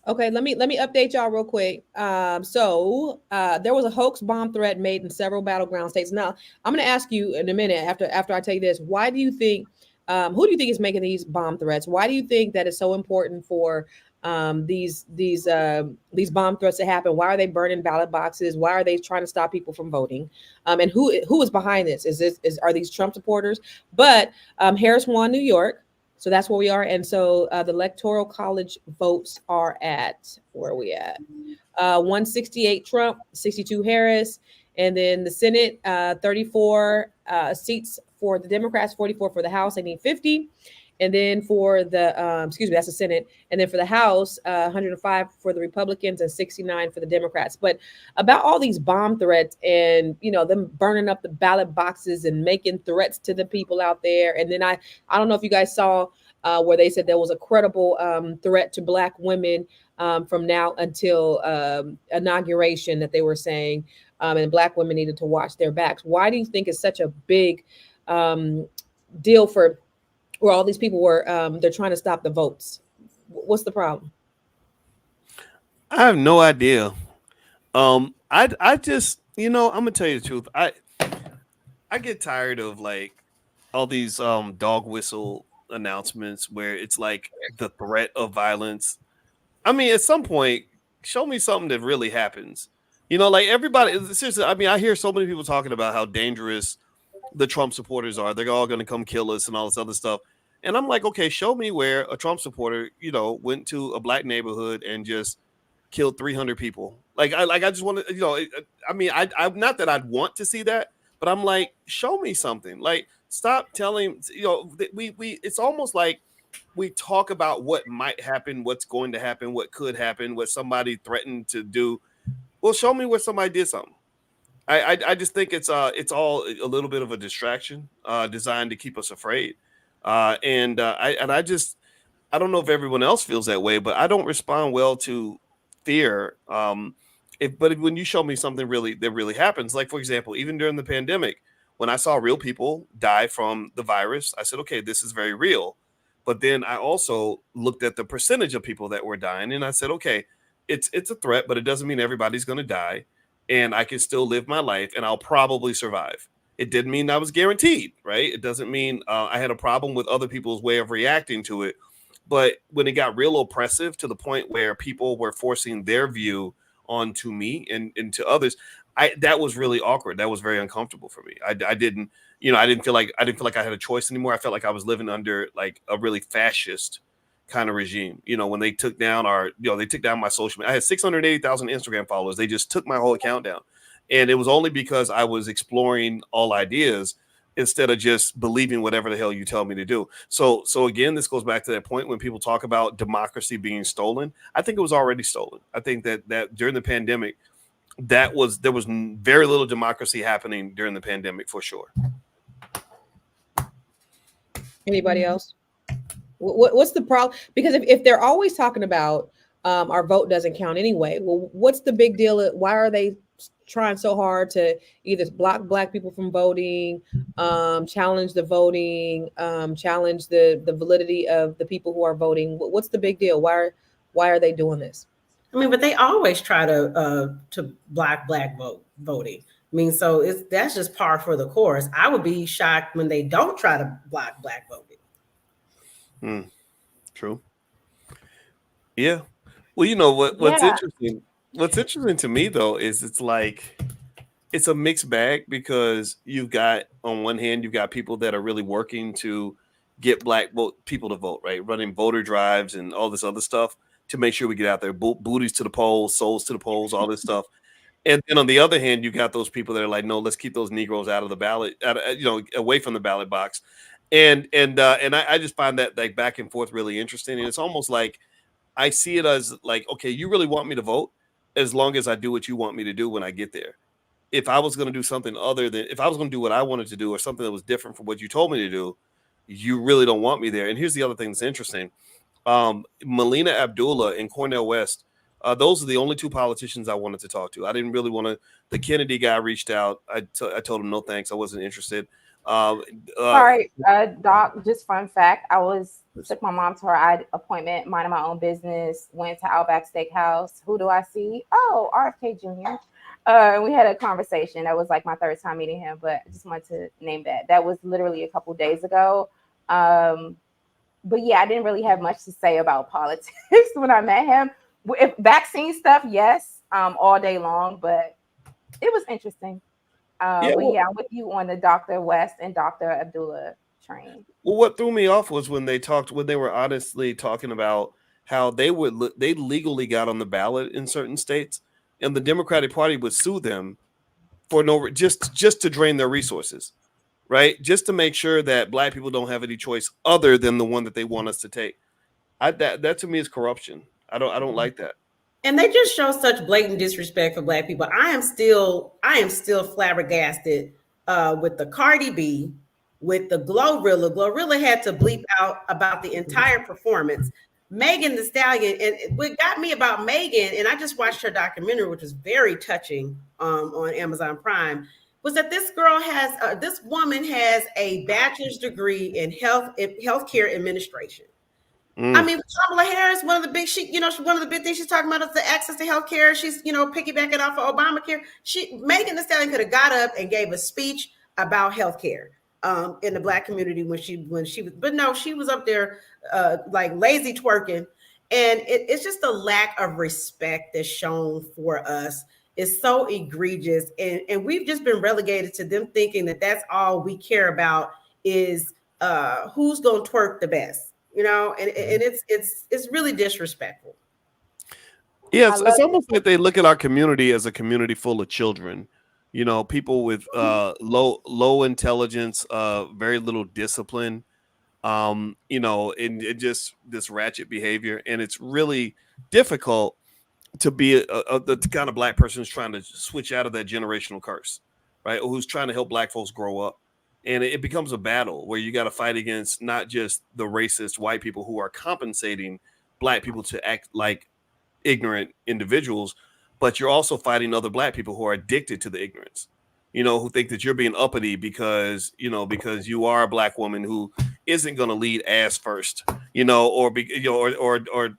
Okay, let me update y'all real quick. So there was a hoax bomb threat made in several battleground states. Now I'm going to ask you in a minute after I tell you this. Why do you think? Who do you think is making these bomb threats? Why do you think that it's so important for these bomb threats to happen? Why are they burning ballot boxes? Why are they trying to stop people from voting? And who is behind this? Are these Trump supporters? But Harris won New York. So that's where we are. And so the Electoral College votes are at, where are we at? 168 Trump, 62 Harris. And then the Senate, 34 seats for the Democrats, 44 for the House. They need 50. And then for the, that's the Senate. And then for the House, 105 for the Republicans and 69 for the Democrats. But about all these bomb threats and, them burning up the ballot boxes and making threats to the people out there. And then I don't know if you guys saw where they said there was a credible threat to Black women from now until inauguration that they were saying, and Black women needed to watch their backs. Why do you think it's such a big deal for where all these people were, they're trying to stop the votes? What's the problem? I have no idea. I just, I'm gonna tell you the truth. I get tired of like all these dog whistle announcements where it's like the threat of violence. I mean, at some point, show me something that really happens. Like everybody, seriously, I mean, I hear so many people talking about how dangerous the Trump supporters are. They're all going to come kill us and all this other stuff. And I'm like, okay, show me where a Trump supporter, went to a Black neighborhood and just killed 300 people. I just want to, I mean, I'm not that I'd want to see that, but I'm like, show me something. Like, stop telling, it's almost like we talk about what might happen, what's going to happen, what could happen, what somebody threatened to do. Well, show me where somebody did something. I just think it's all a little bit of a distraction designed to keep us afraid. I don't know if everyone else feels that way, but I don't respond well to fear. But when you show me something that really happens, like for example, even during the pandemic, when I saw real people die from the virus, I said, okay, this is very real. But then I also looked at the percentage of people that were dying, and I said, okay, it's a threat, but it doesn't mean everybody's going to die, and I can still live my life, and I'll probably survive. It didn't mean I was guaranteed, right? It doesn't mean I had a problem with other people's way of reacting to it. But when it got real oppressive to the point where people were forcing their view onto me and to others, that was really awkward. That was very uncomfortable for me. I didn't feel like I had a choice anymore. I felt like I was living under like a really fascist kind of regime. When they took down my social media. I had 680,000 Instagram followers. They just took my whole account down. And it was only because I was exploring all ideas instead of just believing whatever the hell you tell me to do. So again, this goes back to that point when people talk about democracy being stolen. I think it was already stolen. I think that during the pandemic, there was very little democracy happening during the pandemic for sure. Anybody else? What's the problem? Because if they're always talking about our vote doesn't count anyway, well, what's the big deal? Why are they trying so hard to either block Black people from voting, challenge the voting, challenge the validity of the people who are voting? What's the big deal? Why are they doing this? I mean, but they always try to block Black voting. I mean, so that's just par for the course. I would be shocked when they don't try to block Black voting. True. Yeah. Well, what's interesting. What's interesting to me though is it's a mixed bag, because you've got, on one hand, you've got people that are really working to get Black people to vote, right? Running voter drives and all this other stuff to make sure we get out there, booties to the polls, souls to the polls, all this stuff. And then on the other hand, you got those people that are like, no, let's keep those Negroes out of the ballot, away from the ballot box. And I just find that like back and forth really interesting. And it's almost like I see it as like, okay, you really want me to vote as long as I do what you want me to do when I get there. If I was going to do something if I was going to do what I wanted to do or something that was different from what you told me to do, you really don't want me there. And here's the other thing that's interesting. Melina Abdullah in Cornell West Those are the only two politicians I wanted to talk to. I didn't really want to. The Kennedy guy reached out. I told him no thanks. I wasn't interested. Sorry, Doc. Just fun fact: I took my mom to her eye appointment, minding my own business. Went to Outback Steakhouse. Who do I see? Oh, RFK Jr. We had a conversation. That was like my third time meeting him, but I just wanted to name that. That was literally a couple days ago. But yeah, I didn't really have much to say about politics when I met him. If vaccine stuff, yes, all day long, but it was interesting. But yeah, I'm with you on the Dr. West and Dr. Abdullah train. Well, what threw me off was when they were honestly talking about how they legally got on the ballot in certain states, and the Democratic Party would sue them for just to drain their resources, right? Just to make sure that Black people don't have any choice other than the one that they want us to take. That to me is corruption. I don't like that. And they just show such blatant disrespect for Black people. I am still flabbergasted with the Cardi B, with the Glorilla. Glorilla had to bleep out about the entire performance. Megan Thee Stallion, and what got me about Megan, and I just watched her documentary, which was very touching on Amazon Prime, was that this woman has a bachelor's degree in healthcare administration. I mean, Kamala Harris, one of the big things she's talking about is the access to healthcare. She's, piggybacking off of Obamacare. Megan Thee Stallion could have got up and gave a speech about healthcare in the Black community when she was, but no, she was up there like lazy twerking, and it's just a lack of respect that's shown for us. It's so egregious, and we've just been relegated to them thinking that that's all we care about is who's gonna twerk the best. And it's really disrespectful. Yeah, it's almost like they look at our community as a community full of children, people with low intelligence, very little discipline, and just this ratchet behavior. And it's really difficult to be the kind of Black person who's trying to switch out of that generational curse, right? Or who's trying to help Black folks grow up. And it becomes a battle where you got to fight against not just the racist white people who are compensating Black people to act like ignorant individuals, but you're also fighting other Black people who are addicted to the ignorance, who think that you're being uppity because you are a Black woman who isn't going to lead ass first, or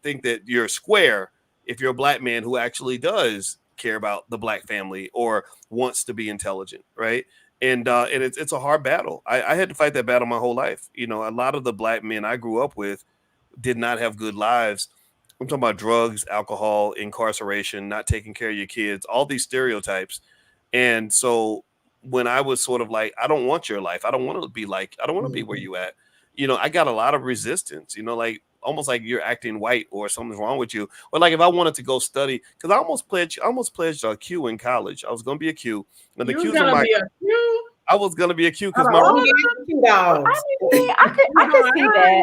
think that you're square if you're a Black man who actually does care about the Black family or wants to be intelligent, right? And it's a hard battle. I had to fight that battle my whole life. A lot of the Black men I grew up with did not have good lives. I'm talking about drugs, alcohol, incarceration, not taking care of your kids, all these stereotypes. And so when I was sort of like, I don't want your life. I don't want to be where you at. I got a lot of resistance, like almost like you're acting white or something's wrong with you. Or like if I wanted to go study, because I almost pledged a Q in college. I was going to be a Q. And the Q's on my Q? I was going to be a Q because my I can see that.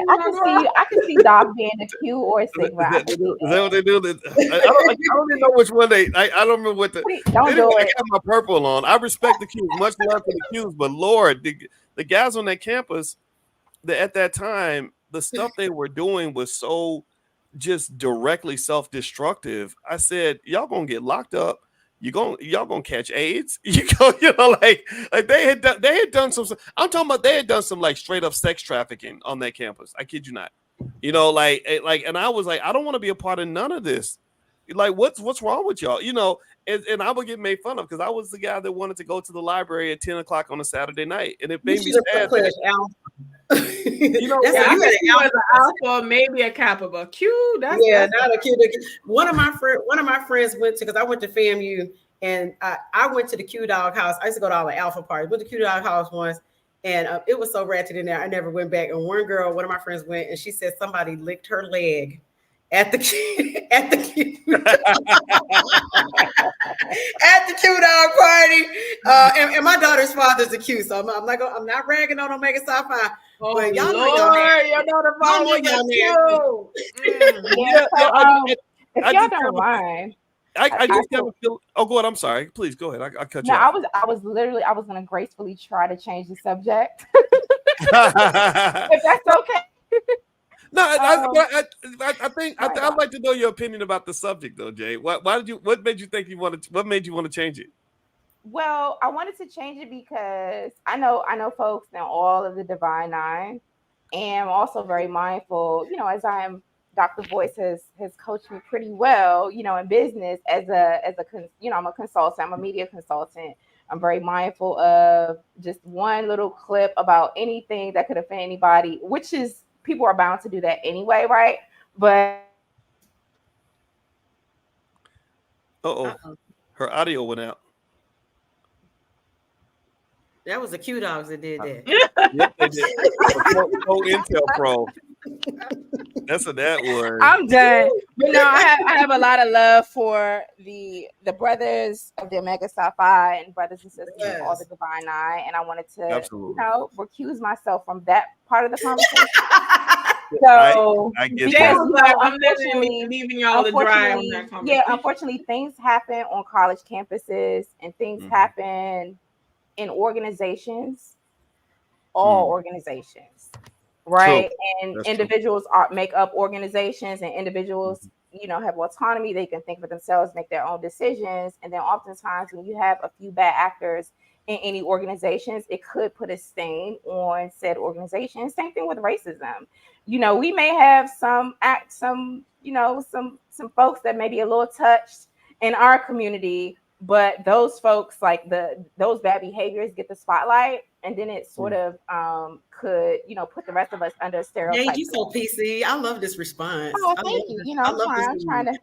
I can see Doc being a Q or a Sigma. Is that what they do? I don't even know which one I don't remember what the. Don't do it. I got my purple on. I respect the Qs. Much love for the Qs, but Lord, the guys on that campus, at that time, the stuff they were doing was so just directly self-destructive. I said, y'all gonna get locked up. Y'all gonna catch AIDS. Like they had done some. I'm talking about they had done some like straight up sex trafficking on that campus. I kid you not. And I was like, I don't want to be a part of none of this. Like, what's wrong with y'all? And I would get made fun of because I was the guy that wanted to go to the library at 10 o'clock on a Saturday night, and it made me sad. That's an alpha, maybe a kappa, but Q. That's not a Q. One of my friends went to, because I went to FAMU, and I went to the Q Dog house. I used to go to all the alpha parties. Went to Q Dog house once, and it was so ratchet in there. I never went back. And one of my friends went, and she said somebody licked her leg at the Q at the Q Dog party. And my daughter's father's a Q, so I'm not ragging on Omega Psi Phi. Oh, but y'all Lord, your daughter father was a Q. If y'all don't mind. I just kind of feel. Oh, go ahead. I'm sorry. Please go ahead. I cut you off. I was going to gracefully try to change the subject. If that's okay. No, I think Right I'd like to know your opinion about the subject, though, Jay. What made you think what made you want to change it? Well, I wanted to change it because I know folks in all of the Divine Nine, and I'm also very mindful, as I am. Dr. Voice has coached me pretty well, in business I'm a consultant, I'm a media consultant. I'm very mindful of just one little clip about anything that could offend anybody, which is people are bound to do that anyway, right? But her audio went out. That was the Q Dogs that did that. Yep, they did. Intel Pro. That's what that was. I'm done. But no, I have a lot of love for the brothers of the Omega Psi Phi and brothers and sisters of all the Divine Nine, and I wanted to recuse myself from that part of the conversation. So I get because, that. I'm leaving y'all to dry on that conversation. Yeah, unfortunately, things happen on college campuses, and things happen in organizations, all organizations. Right. And That's individuals make up organizations, and individuals, have autonomy. They can think for themselves, make their own decisions. And then oftentimes when you have a few bad actors in any organizations, it could put a stain on said organization. Same thing with racism. We may have some folks that may be a little touched in our community, but those folks, like those bad behaviors, get the spotlight, and then it sort of could put the rest of us under a stereotype. Yeah, you so PC. I love this response. Oh, thank you. I'm trying to.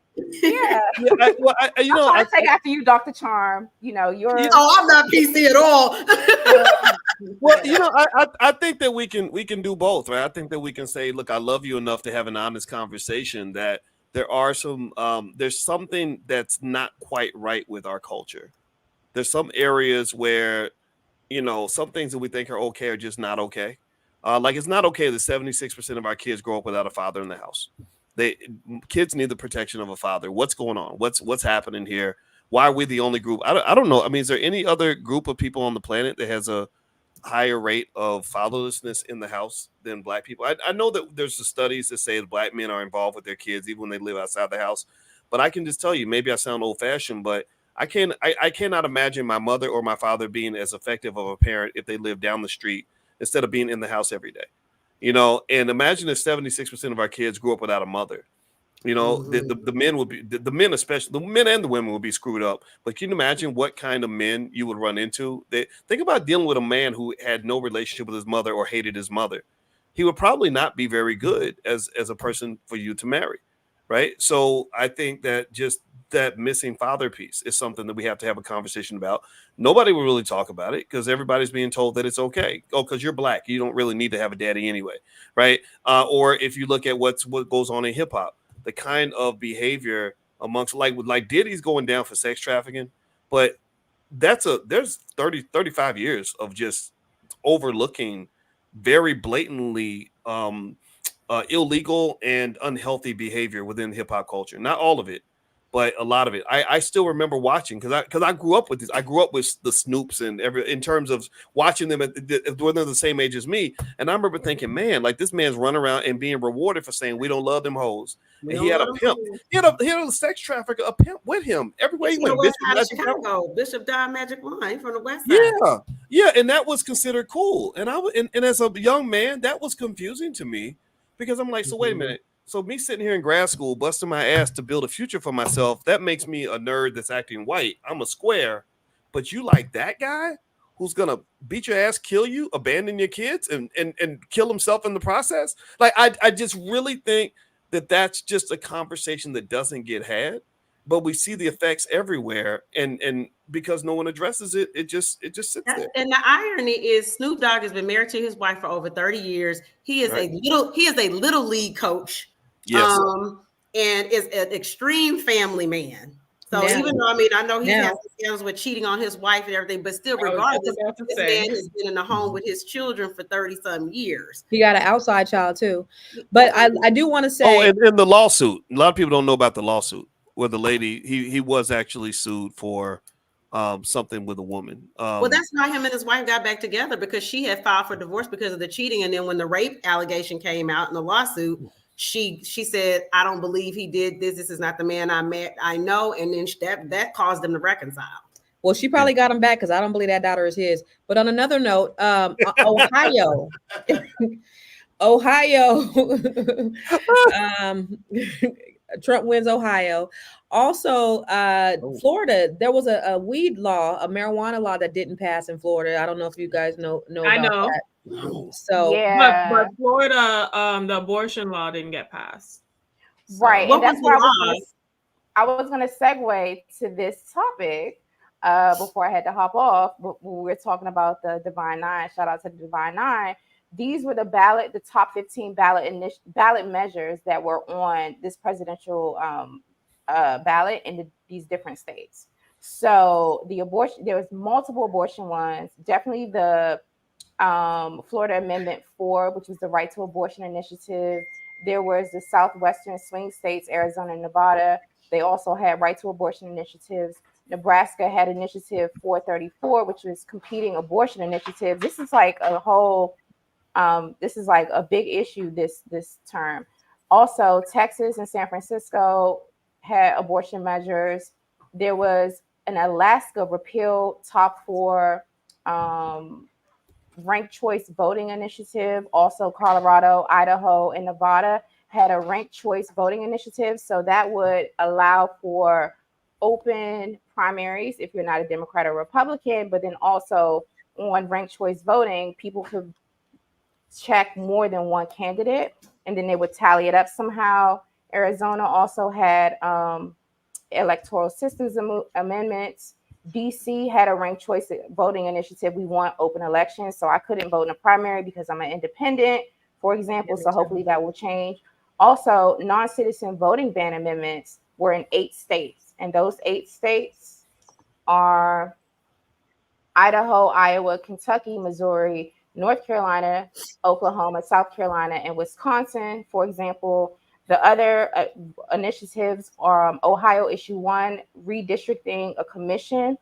Yeah. I take after you, Dr. Charm. You're. I'm not PC at all. Well, I think that we can do both, right? I think that we can say, look, I love you enough to have an honest conversation that there are there's something that's not quite right with our culture. There's some areas where, some things that we think are okay are just not okay. Like it's not okay that 76% of our kids grow up without a father in the house. Kids need the protection of a father. What's going on? What's happening here? Why are we the only group? I don't know. I mean, is there any other group of people on the planet that has a higher rate of fatherlessness in the house than Black people? I know that there's the studies that say that Black men are involved with their kids even when they live outside the house. But I can just tell you, maybe I sound old-fashioned, but I cannot imagine my mother or my father being as effective of a parent if they live down the street instead of being in the house every day. And imagine if 76% of our kids grew up without a mother. The men would be the men, especially the men and the women, would be screwed up. But can you imagine what kind of men you would run into? Think about dealing with a man who had no relationship with his mother or hated his mother. He would probably not be very good as a person for you to marry, right? So I think that just that missing father piece is something that we have to have a conversation about. Nobody will really talk about it because everybody's being told that it's okay. Oh, because you're Black, you don't really need to have a daddy anyway, right? Or if you look at what goes on in hip hop, the kind of behavior amongst like Diddy's going down for sex trafficking, but there's 35 years of just overlooking very blatantly illegal and unhealthy behavior within hip hop culture. Not all of it, but a lot of it. I still remember watching because I grew up with this. I grew up with the Snoops and in terms of watching them when they're the same age as me. And I remember thinking, man, like this man's running around and being rewarded for saying we don't love them hoes. And he had a pimp. He had a sex trafficker, a pimp with him everywhere he went. Bishop Died Magic Wine from the West Side. Yeah, and that was considered cool. And and as a young man, that was confusing to me because I'm like, so wait a minute. So me sitting here in grad school, busting my ass to build a future for myself, that makes me a nerd that's acting white. I'm a square, but you like that guy who's gonna beat your ass, kill you, abandon your kids, and kill himself in the process? Like I just really think that that's just a conversation that doesn't get had, but we see the effects everywhere, and because no one addresses it, it just sits there. And the irony is, Snoop Dogg has been married to his wife for over 30 years. He is a little league coach. Yes. And is an extreme family man. So even though I know he has scandals with cheating on his wife and everything, but still, regardless, this man has been in the home with his children for 30-some years. He got an outside child too. But I do want to say, and the lawsuit. A lot of people don't know about the lawsuit where the lady he was actually sued for something with a woman. Well, that's why him and his wife got back together, because she had filed for divorce because of the cheating, and then when the rape allegation came out in the lawsuit, she said, "I don't believe he did this. This is not the man I know," and then that caused them to reconcile. Well, she probably got him back because I don't believe that daughter is his. But on another note, Ohio, Trump wins Ohio. Also, Florida, there was a weed law, a marijuana law that didn't pass in Florida. I don't know if you guys know I about know. that. So Yeah. But Florida, the abortion law didn't get passed. Right. What And that's was the why law? I was going to segue to this topic before I had to hop off. We were talking about the Divine Nine. Shout out to the Divine Nine. These were the top 15 ballot measures that were on this presidential ballot in these different states. So there was multiple abortion ones. Definitely the Florida Amendment 4, which was the Right to Abortion Initiative. There was the Southwestern swing states, Arizona and Nevada. They also had Right to Abortion initiatives. Nebraska had Initiative 434, which was competing abortion initiatives. This is like a whole, this is like a big issue this term. Also, Texas and San Francisco had abortion measures. There was an Alaska repeal top 4 ranked choice voting initiative. Also, Colorado, Idaho, and Nevada had a ranked choice voting initiative. So that would allow for open primaries if you're not a Democrat or Republican, but then also on ranked choice voting, people could check more than one candidate and then they would tally it up somehow. Arizona also had electoral systems amendments. DC had a ranked choice voting initiative. We want open elections. So I couldn't vote in a primary because I'm an independent, for example. So hopefully that will change. Also, non-citizen voting ban amendments were in 8 states. And those 8 states are Idaho, Iowa, Kentucky, Missouri, North Carolina, Oklahoma, South Carolina, and Wisconsin. For example, the other initiatives are Ohio Issue 1, redistricting a commission.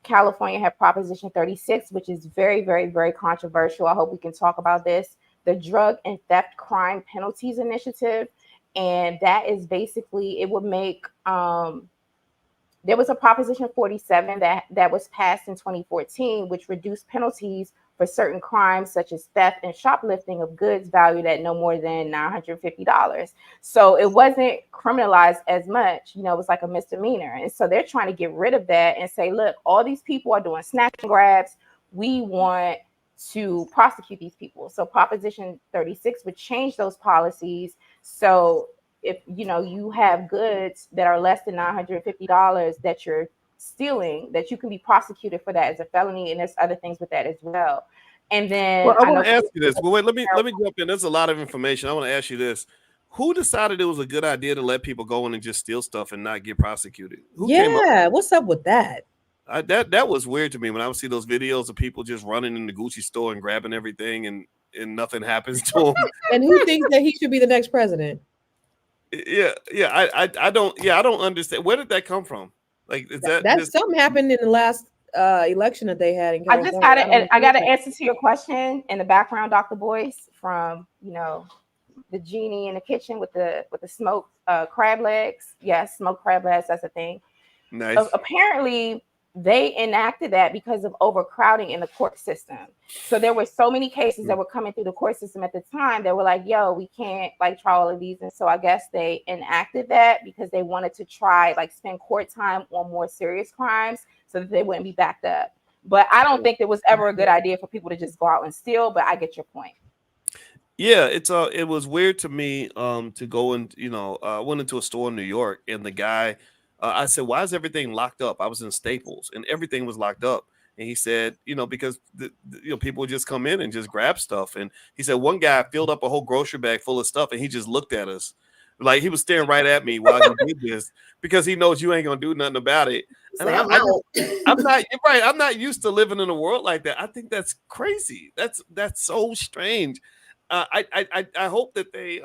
California had Proposition 36, which is very, very, very controversial. I hope we can talk about this. The Drug and Theft Crime Penalties Initiative. And that is basically, it would make, there was a Proposition 47 that was passed in 2014, which reduced penalties for certain crimes such as theft and shoplifting of goods valued at no more than $950. So it wasn't criminalized as much, it was like a misdemeanor. And so they're trying to get rid of that and say, look, all these people are doing snatch and grabs. We want to prosecute these people. So Proposition 36 would change those policies. So if you have goods that are less than $950 that you're stealing, that you can be prosecuted for that as a felony, and there's other things with that as well. And then I want to ask you this. Well, wait, let me jump in. There's a lot of information. I want to ask you this. Who decided it was a good idea to let people go in and just steal stuff and not get prosecuted? Who came up? What's up with that? That was weird to me when I would see those videos of people just running in the Gucci store and grabbing everything and nothing happens to them. And who thinks that he should be the next president? I don't understand. Where did that come from? Like, is that's something happened in the last election that they had in California. I got to answer to your question in the background, Dr. Boyce, from the genie in the kitchen with the smoked crab legs. Yes, smoked crab legs. That's a thing. Nice. Apparently, they enacted that because of overcrowding in the court system. So there were so many cases that were coming through the court system at the time that were like, yo, we can't try all of these. And so I guess they enacted that because they wanted to try spend court time on more serious crimes so that they wouldn't be backed up. But I don't think it was ever a good idea for people to just go out and steal, but I get your point. Yeah, it was weird to me to go and I went into a store in New York and the guy I said, why is everything locked up? I was in Staples and everything was locked up. And he said, because people just come in and just grab stuff. And he said one guy filled up a whole grocery bag full of stuff and he just looked at us like he was staring right at me while he did this because he knows you ain't gonna do nothing about it. And I'm not right. I'm not used to living in a world like that. I think that's crazy. That's so strange. I hope that they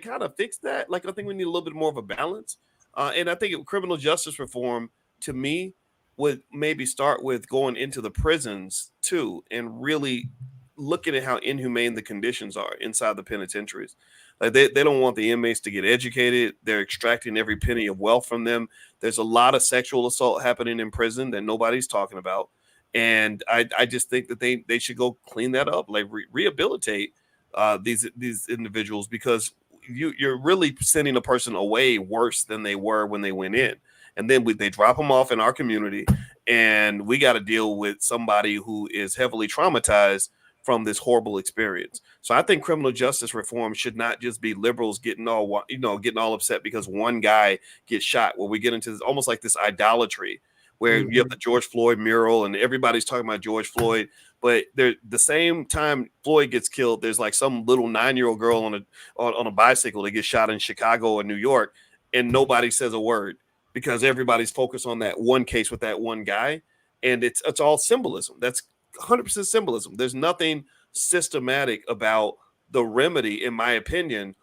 kind of fix that. I think we need a little bit more of a balance. And I think criminal justice reform, to me, would maybe start with going into the prisons too and really looking at how inhumane the conditions are inside the penitentiaries. Like they don't want the inmates to get educated. They're extracting every penny of wealth from them. There's a lot of sexual assault happening in prison that nobody's talking about. And I just think that they should go clean that up, like rehabilitate these individuals, because you're really sending a person away worse than they were when they went in. And then they drop them off in our community, and we got to deal with somebody who is heavily traumatized from this horrible experience. So I think criminal justice reform should not just be liberals getting all upset because one guy gets shot, where we get into this, almost like this idolatry where you have the George Floyd mural and everybody's talking about George Floyd, but the same time Floyd gets killed, there's like some little 9-year-old girl on a bicycle that gets shot in Chicago or New York, and nobody says a word because everybody's focused on that one case with that one guy. And it's all symbolism. That's 100% symbolism. There's nothing systematic about the remedy, in my opinion,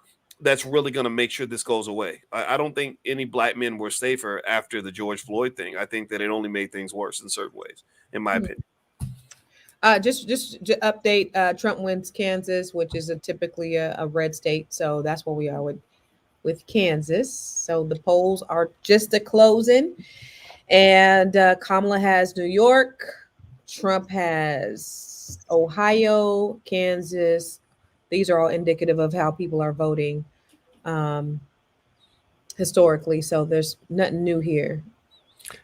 that's really going to make sure this goes away. I don't think any black men were safer after the George Floyd thing. I think that it only made things worse in certain ways, in my opinion. Just to update, Trump wins Kansas, which is typically a red state. So that's where we are with Kansas. So the polls are just a closing. And Kamala has New York. Trump has Ohio, Kansas. These are all indicative of how people are voting historically. So there's nothing new here.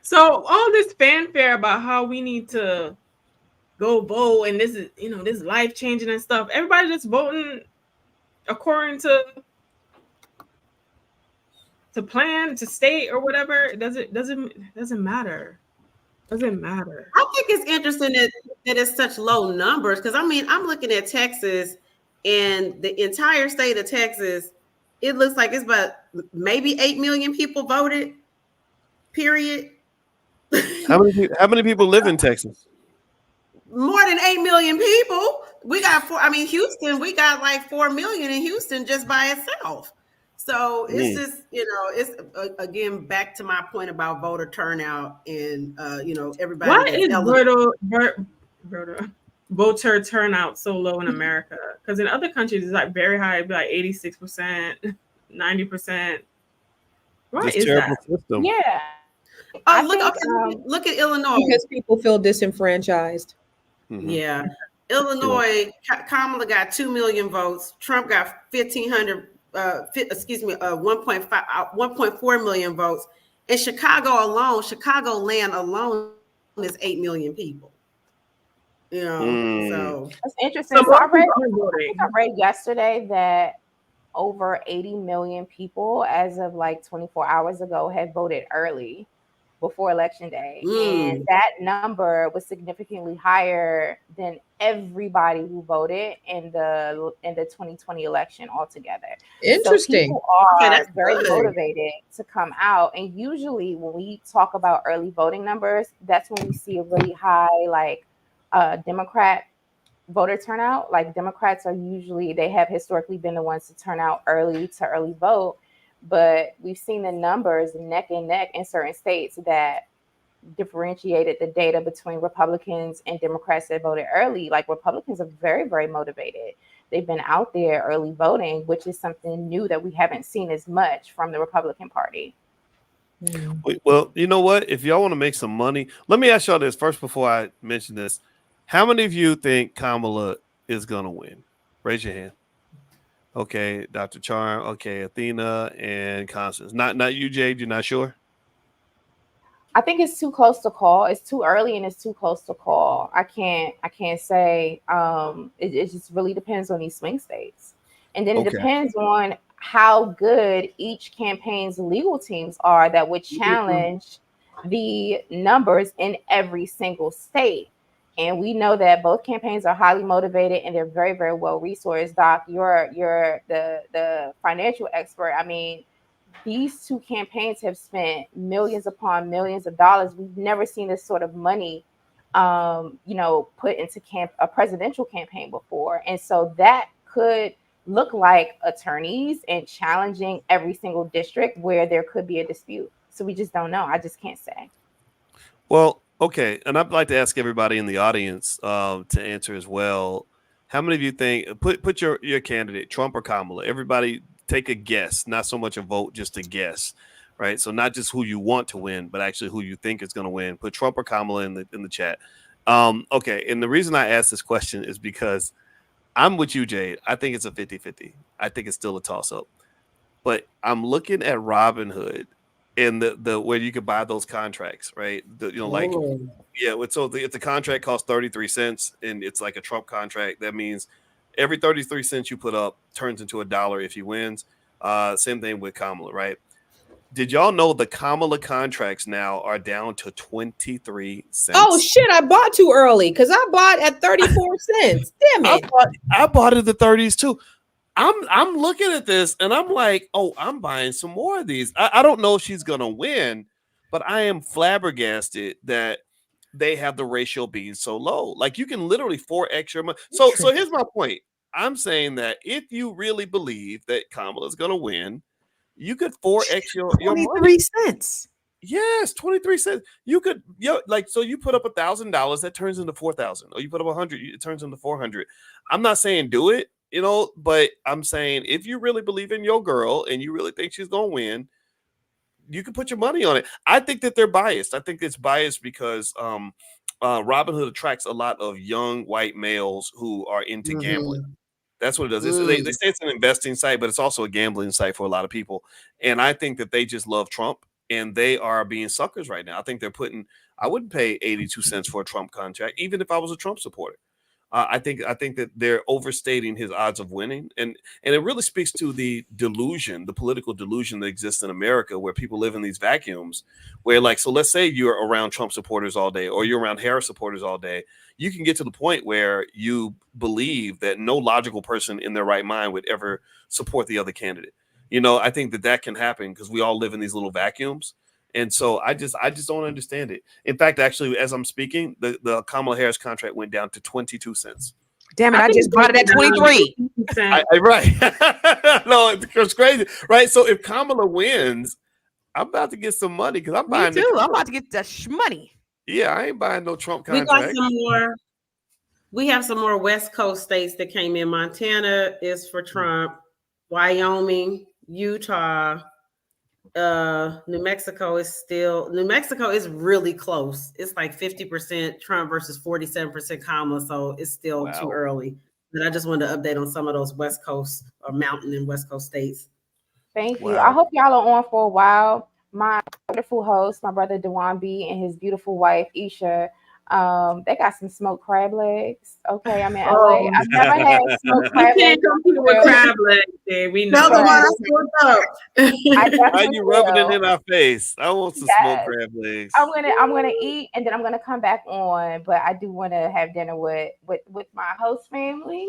So all this fanfare about how we need to go vote and this is, this life changing and stuff. Everybody just voting according to plan, to state or whatever. It doesn't matter. Doesn't matter. I think it's interesting that it's such low numbers, because I'm looking at Texas, and the entire state of Texas, it looks like it's about maybe 8 million people voted, period. How many people live in Texas? More than 8 million people. We got Houston, we got like 4 million in Houston just by itself. So it's just, it's again back to my point about voter turnout and everybody. Why is voter turnout so low in America? Because in other countries it's like very high, it'd be like 86%, 90%. Why is that? System. Yeah. Look at Illinois. Because people feel disenfranchised. Mm-hmm. Yeah. Illinois, Kamala got 2 million votes. Trump got 1.4 million votes. In Chicagoland alone is 8 million people. So that's interesting. So I read yesterday that over 80 million people, as of like 24 hours ago, had voted early before Election Day. And that number was significantly higher than everybody who voted in the 2020 election altogether. Interesting. So people are very motivated to come out. And usually when we talk about early voting numbers, that's when we see a really high Democrat voter turnout. Like Democrats they have historically been the ones to turn out early vote. But we've seen the numbers neck and neck in certain states that differentiated the data between Republicans and Democrats that voted early. Like Republicans are very, very motivated. They've been out there early voting, which is something new that we haven't seen as much from the Republican Party. Well, you know what? If y'all want to make some money, let me ask y'all this first before I mention this. How many of you think Kamala is going to win? Raise your hand. Okay, Dr. Charm. Okay, Athena and Constance. Not you, Jade. You're not sure? I think it's too close to call. It's too early and it's too close to call. I can't say. It just really depends on these swing states, and then it depends on how good each campaign's legal teams are that would challenge the numbers in every single state. And we know that both campaigns are highly motivated and they're very, very well resourced. Doc, you're the financial expert. I mean, these two campaigns have spent millions upon millions of dollars. We've never seen this sort of money, put into a presidential campaign before. And so that could look like attorneys and challenging every single district where there could be a dispute. So we just don't know. I just can't say. Well, okay, and I'd like to ask everybody in the audience to answer as well. How many of you think put your candidate, Trump or Kamala? Everybody take a guess, not so much a vote, just a guess, right? So not just who you want to win, but actually who you think is going to win. Put Trump or Kamala in the chat. Okay, and the reason I asked this question is because I'm with you, Jade. I think it's a 50-50. I think it's still a toss-up. But I'm looking at Robinhood and the where you could buy those contracts, right? Like so if the contract costs 33 cents and it's like a Trump contract, that means every 33 cents you put up turns into $1 if he wins. Same thing with Kamala, right? Did y'all know the Kamala contracts now are down to 23 cents? Oh shit! I bought too early because I bought at 34 cents. Damn it! I bought it in the 30s too. I'm looking at this and I'm like, oh, I'm buying some more of these. I don't know if she's gonna win, but I am flabbergasted that they have the ratio being so low. Like you can literally 4x your money. So here's my point. I'm saying that if you really believe that Kamala is gonna win, you could 4x your 23 money. cents. Yes, 23 cents. You could, so you put up $1,000, that turns into 4,000. Or you put up 100, it turns into 400. I'm not saying do it, but I'm saying if you really believe in your girl and you really think she's gonna win, you can put your money on it. I think that they're biased. I think it's biased because Robinhood attracts a lot of young white males who are into gambling. That's what it does. They say it's an investing site, but it's also a gambling site for a lot of people. And I think that they just love Trump and they are being suckers right now. I think I wouldn't pay 82 cents for a Trump contract, even if I was a Trump supporter. I think that they're overstating his odds of winning. And it really speaks to the delusion, the political delusion that exists in America, where people live in these vacuums where so let's say you're around Trump supporters all day or you're around Harris supporters all day. You can get to the point where you believe that no logical person in their right mind would ever support the other candidate. I think that can happen because we all live in these little vacuums. And so I just don't understand it. In fact, actually, as I'm speaking, the Kamala Harris contract went down to 22 cents. Damn it, I just bought it at 23. Right. No, it's crazy. Right. So if Kamala wins, I'm about to get some money because I'm buying. Me too. I'm about to get that money. Yeah, I ain't buying no Trump contract. We got some more. We have some more West Coast states that came in. Montana is for Trump. Wyoming, Utah, New Mexico is really close. It's like 50% Trump versus 47% Kamala. So it's still too early. But I just wanted to update on some of those West Coast or mountain and West Coast states. Thank you. I hope y'all are on for a while. My wonderful host, my brother Dewan B, and his beautiful wife Isha, they got some smoked crab legs. Okay, I'm in LA. I've never had smoked crab legs. With crab legs, there. We know. Why are you rubbing it in our face? I want some smoked crab legs. I'm gonna eat and then I'm gonna come back on. But I do want to have dinner with my host family.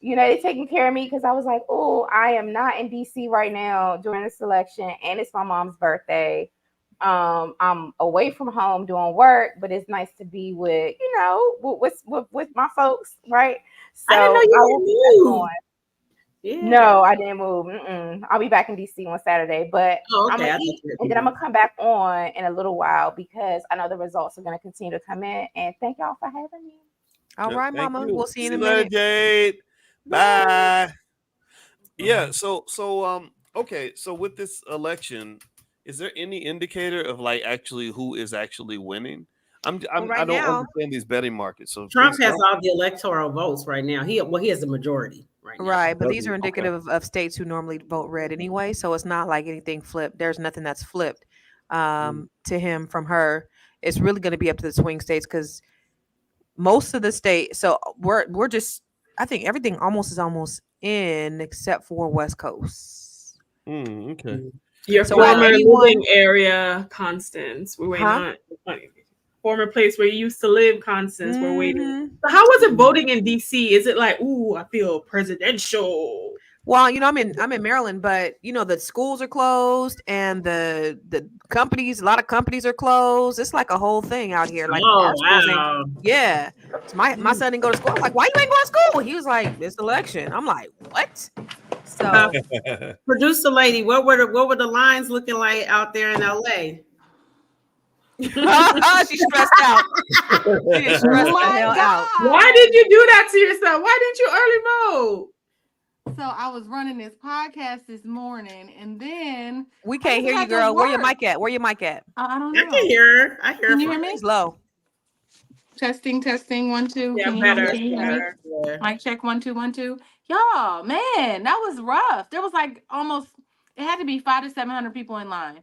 They're taking care of me because I was like, oh, I am not in DC right now during this election, and it's my mom's birthday. I'm away from home doing work, but it's nice to be with my folks, right? So I didn't know you moved. Yeah. No, I didn't move. I'll be back in DC on Saturday, but I'm gonna eat, and then I'm gonna come back on in a little while because I know the results are gonna continue to come in. And thank y'all for having me. All right, Mama. We'll see you in a minute. minute. Jade. Bye. Yeah. So okay. So with this election, is there any indicator of actually who is actually winning? I don't understand these betting markets. So Trump has all the electoral votes right now. He has the majority right now. Right, but these are indicative of states who normally vote red anyway. So it's not like anything flipped. There's nothing that's flipped to him from her. It's really going to be up to the swing states because most of the state. So we're just. I think everything almost in except for West Coast. Okay. Your former living area, Constance. We're waiting on former place where you used to live, Constance. We're waiting. So how was it voting in DC? Is it like, ooh, I feel presidential? Well, I'm in Maryland, but the schools are closed and the companies, a lot of companies are closed. It's like a whole thing out here. Like, wow. Yeah. So my son didn't go to school. I'm like, why you ain't going to school? He was like, it's election. I'm like, what? So producer lady, what were the lines looking like out there in LA? She's stressed out. She is stressed the hell out. Why did you do that to yourself? Why didn't you early mode? So I was running this podcast this morning, and then We can't hear you, girl. Where your mic at? Where your mic at? I don't know. I can hear her. I hear her. Can you hear me? It's low. Testing, 1, 2. Yeah, Can you better. hear me? Mic check 1, 2, 1, 2. Y'all, man, that was rough. There was like almost, it had to be 500 to 700 people in line.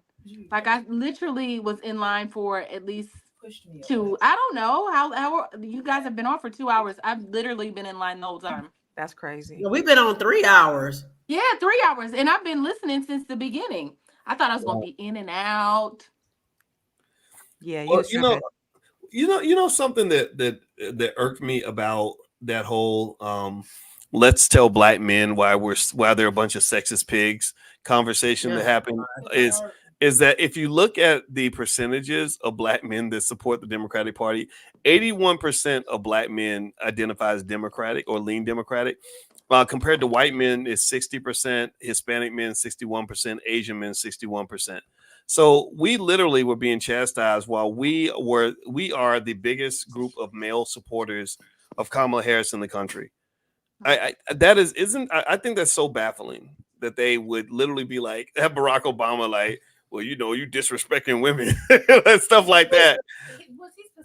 Like I literally was in line for at least 2. I don't know how you guys have been on for 2 hours. I've literally been in line the whole time. That's crazy. We've been on 3 hours. Yeah, 3 hours, and I've been listening since the beginning. I thought I was gonna be in and out. Yeah, you know something that irked me about that whole let's tell black men why they're a bunch of sexist pigs conversation that happened is that if you look at the percentages of black men that support the Democratic Party, 81% of black men identify as Democratic or lean Democratic. Compared to white men, it's 60%, Hispanic men 61%, Asian men 61%. So we literally were being chastised while we are the biggest group of male supporters of Kamala Harris in the country. I think that's so baffling that they would literally be like, have Barack Obama like, well, you disrespecting women, stuff like that.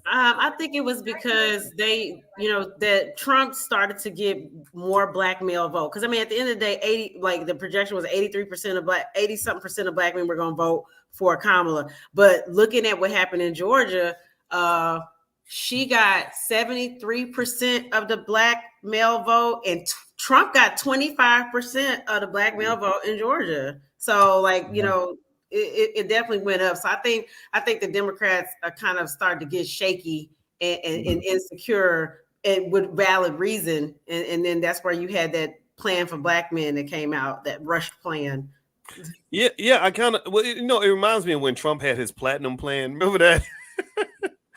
I think it was because that Trump started to get more black male vote. Because I mean, at the end of the day, the projection was 83% of 80-something% of black men were going to vote for Kamala. But looking at what happened in Georgia, she got 73% of the black male vote, and Trump got 25% of the black male vote in Georgia. So, it definitely went up. So I think the Democrats are kind of starting to get shaky and insecure, and with valid reason. And then that's where you had that plan for black men that came out, that rushed plan. Yeah. I kind of, it reminds me of when Trump had his platinum plan. Remember that?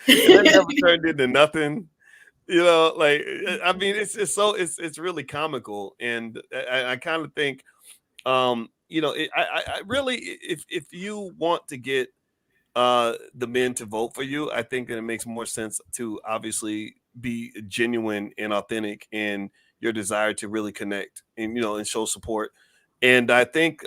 That never turned into nothing. I mean, it's really comical, and I kind of think, I really, if you want to get the men to vote for you, I think that it makes more sense to obviously be genuine and authentic in your desire to really connect and show support. And I think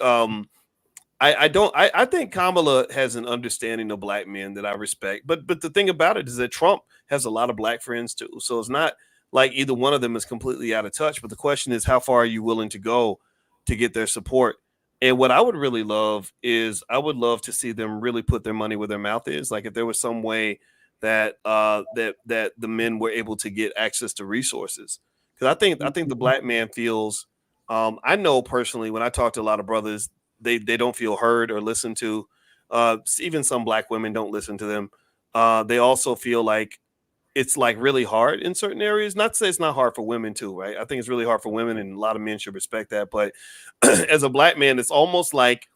I think Kamala has an understanding of black men that I respect. But the thing about it is that Trump has a lot of black friends too. So it's not like either one of them is completely out of touch. But the question is, how far are you willing to go to get their support? And what I would really love is I would love to see them really put their money where their mouth is. Like if there was some way that that the men were able to get access to resources. Because I think the black man feels, I know personally when I talk to a lot of brothers, they don't feel heard or listened to. Even some black women don't listen to them. They also feel like it's like really hard in certain areas. Not to say it's not hard for women too, right? I think it's really hard for women, and a lot of men should respect that. But as a black man, it's almost like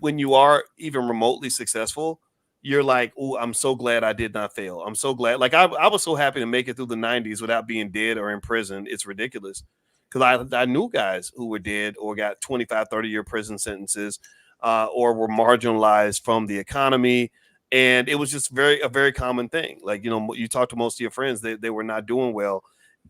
when you are even remotely successful, you're like, oh, I'm so glad I did not fail. I'm so glad. Like I was so happy to make it through the 90s without being dead or in prison. It's ridiculous. Because I knew guys who were dead or got 25, 30-year prison sentences or were marginalized from the economy. And it was just a very common thing. Like, you talk to most of your friends, they were not doing well.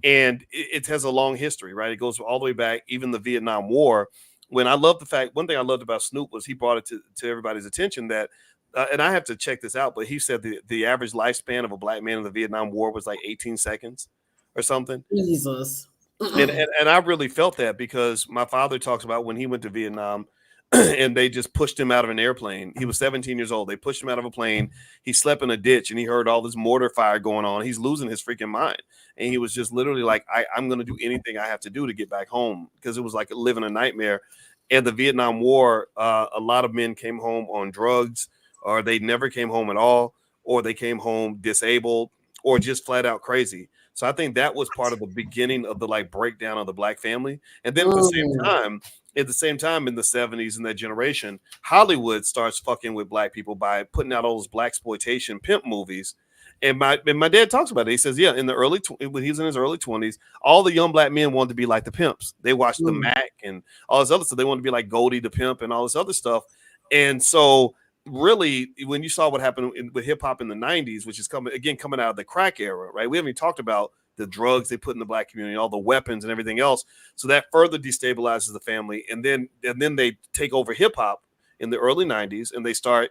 And it has a long history, right? It goes all the way back, even the Vietnam War. When I love the fact, one thing I loved about Snoop was he brought it to everybody's attention that, and I have to check this out, but he said the average lifespan of a black man in the Vietnam War was like 18 seconds or something. Jesus. And I really felt that because my father talks about when he went to Vietnam and they just pushed him out of an airplane. He was 17 years old. They pushed him out of a plane. He slept in a ditch and he heard all this mortar fire going on. He's losing his freaking mind. And he was just literally like, I'm going to do anything I have to do to get back home, because it was like living a nightmare. And the Vietnam War, a lot of men came home on drugs, or they never came home at all, or they came home disabled, or just flat out crazy. So I think that was part of the beginning of the breakdown of the black family. And then at the same time in the 70s, in that generation, Hollywood starts fucking with black people by putting out all those blaxploitation pimp movies. And my dad talks about it. He says, yeah, in the when he's in his early 20s, all the young black men wanted to be like the pimps. They watched the Mac and all this other stuff. They wanted to be like Goldie the pimp and all this other stuff. And so really, when you saw what happened with hip hop in the 90s, which is coming out of the crack era, right? We haven't even talked about the drugs they put in the black community, all the weapons and everything else. So that further destabilizes the family. And then they take over hip hop in the early 90s, and they start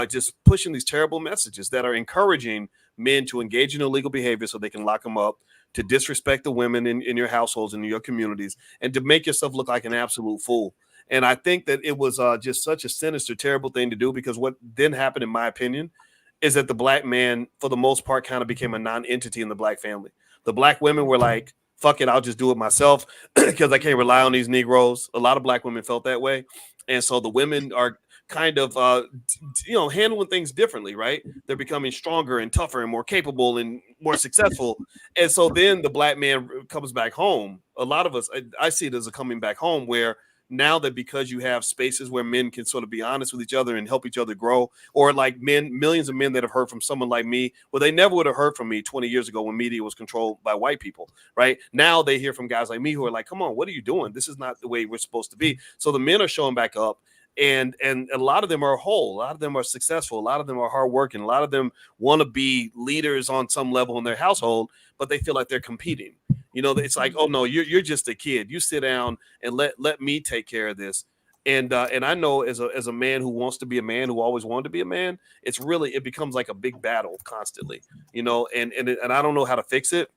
just pushing these terrible messages that are encouraging men to engage in illegal behavior so they can lock them up, to disrespect the women in your households and in your communities, and to make yourself look like an absolute fool. And I think that it was just such a sinister, terrible thing to do, because what then happened, in my opinion, is that the black man, for the most part, kind of became a non-entity in the black family. The black women were like, fuck it, I'll just do it myself because I can't rely on these Negroes. A lot of black women felt that way. And so the women are kind of, handling things differently, right? They're becoming stronger and tougher and more capable and more successful. And so then the black man comes back home. A lot of us, I see it as a coming back home, where now that because you have spaces where men can sort of be honest with each other and help each other grow, or like millions of men that have heard from someone like me, well, they never would have heard from me 20 years ago when media was controlled by white people, right? Now they hear from guys like me who are like, come on, what are you doing? This is not the way we're supposed to be. So the men are showing back up. And a lot of them are whole. A lot of them are successful. A lot of them are hardworking. A lot of them want to be leaders on some level in their household, but they feel like they're competing. It's like, oh no, you're just a kid. You sit down and let me take care of this. And I know as a man who wants to be a man, who always wanted to be a man, it becomes like a big battle constantly. And I don't know how to fix it.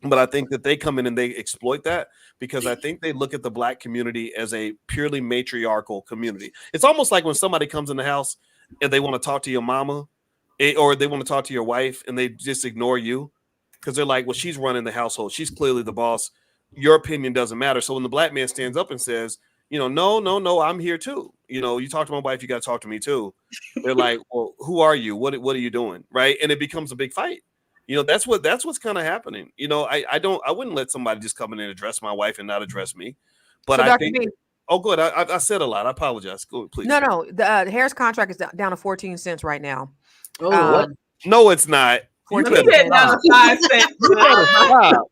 But I think that they come in and they exploit that, because I think they look at the black community as a purely matriarchal community. It's almost like when somebody comes in the house and they want to talk to your mama, or they want to talk to your wife, and they just ignore you because they're like, well, she's running the household. She's clearly the boss. Your opinion doesn't matter. So when the black man stands up and says, no, I'm here too. You talk to my wife, you got to talk to me too. They're like, well, who are you? What are you doing? Right. And it becomes a big fight. That's what's kind of happening. I wouldn't let somebody just come in and address my wife and not address me. But so I Dr. think, B, oh, good. I said a lot. I apologize. Go, please. No. The Harris contract is down to 14 cents right now. What? No, it's not. You $14. better stop. 5 cents. You better stop.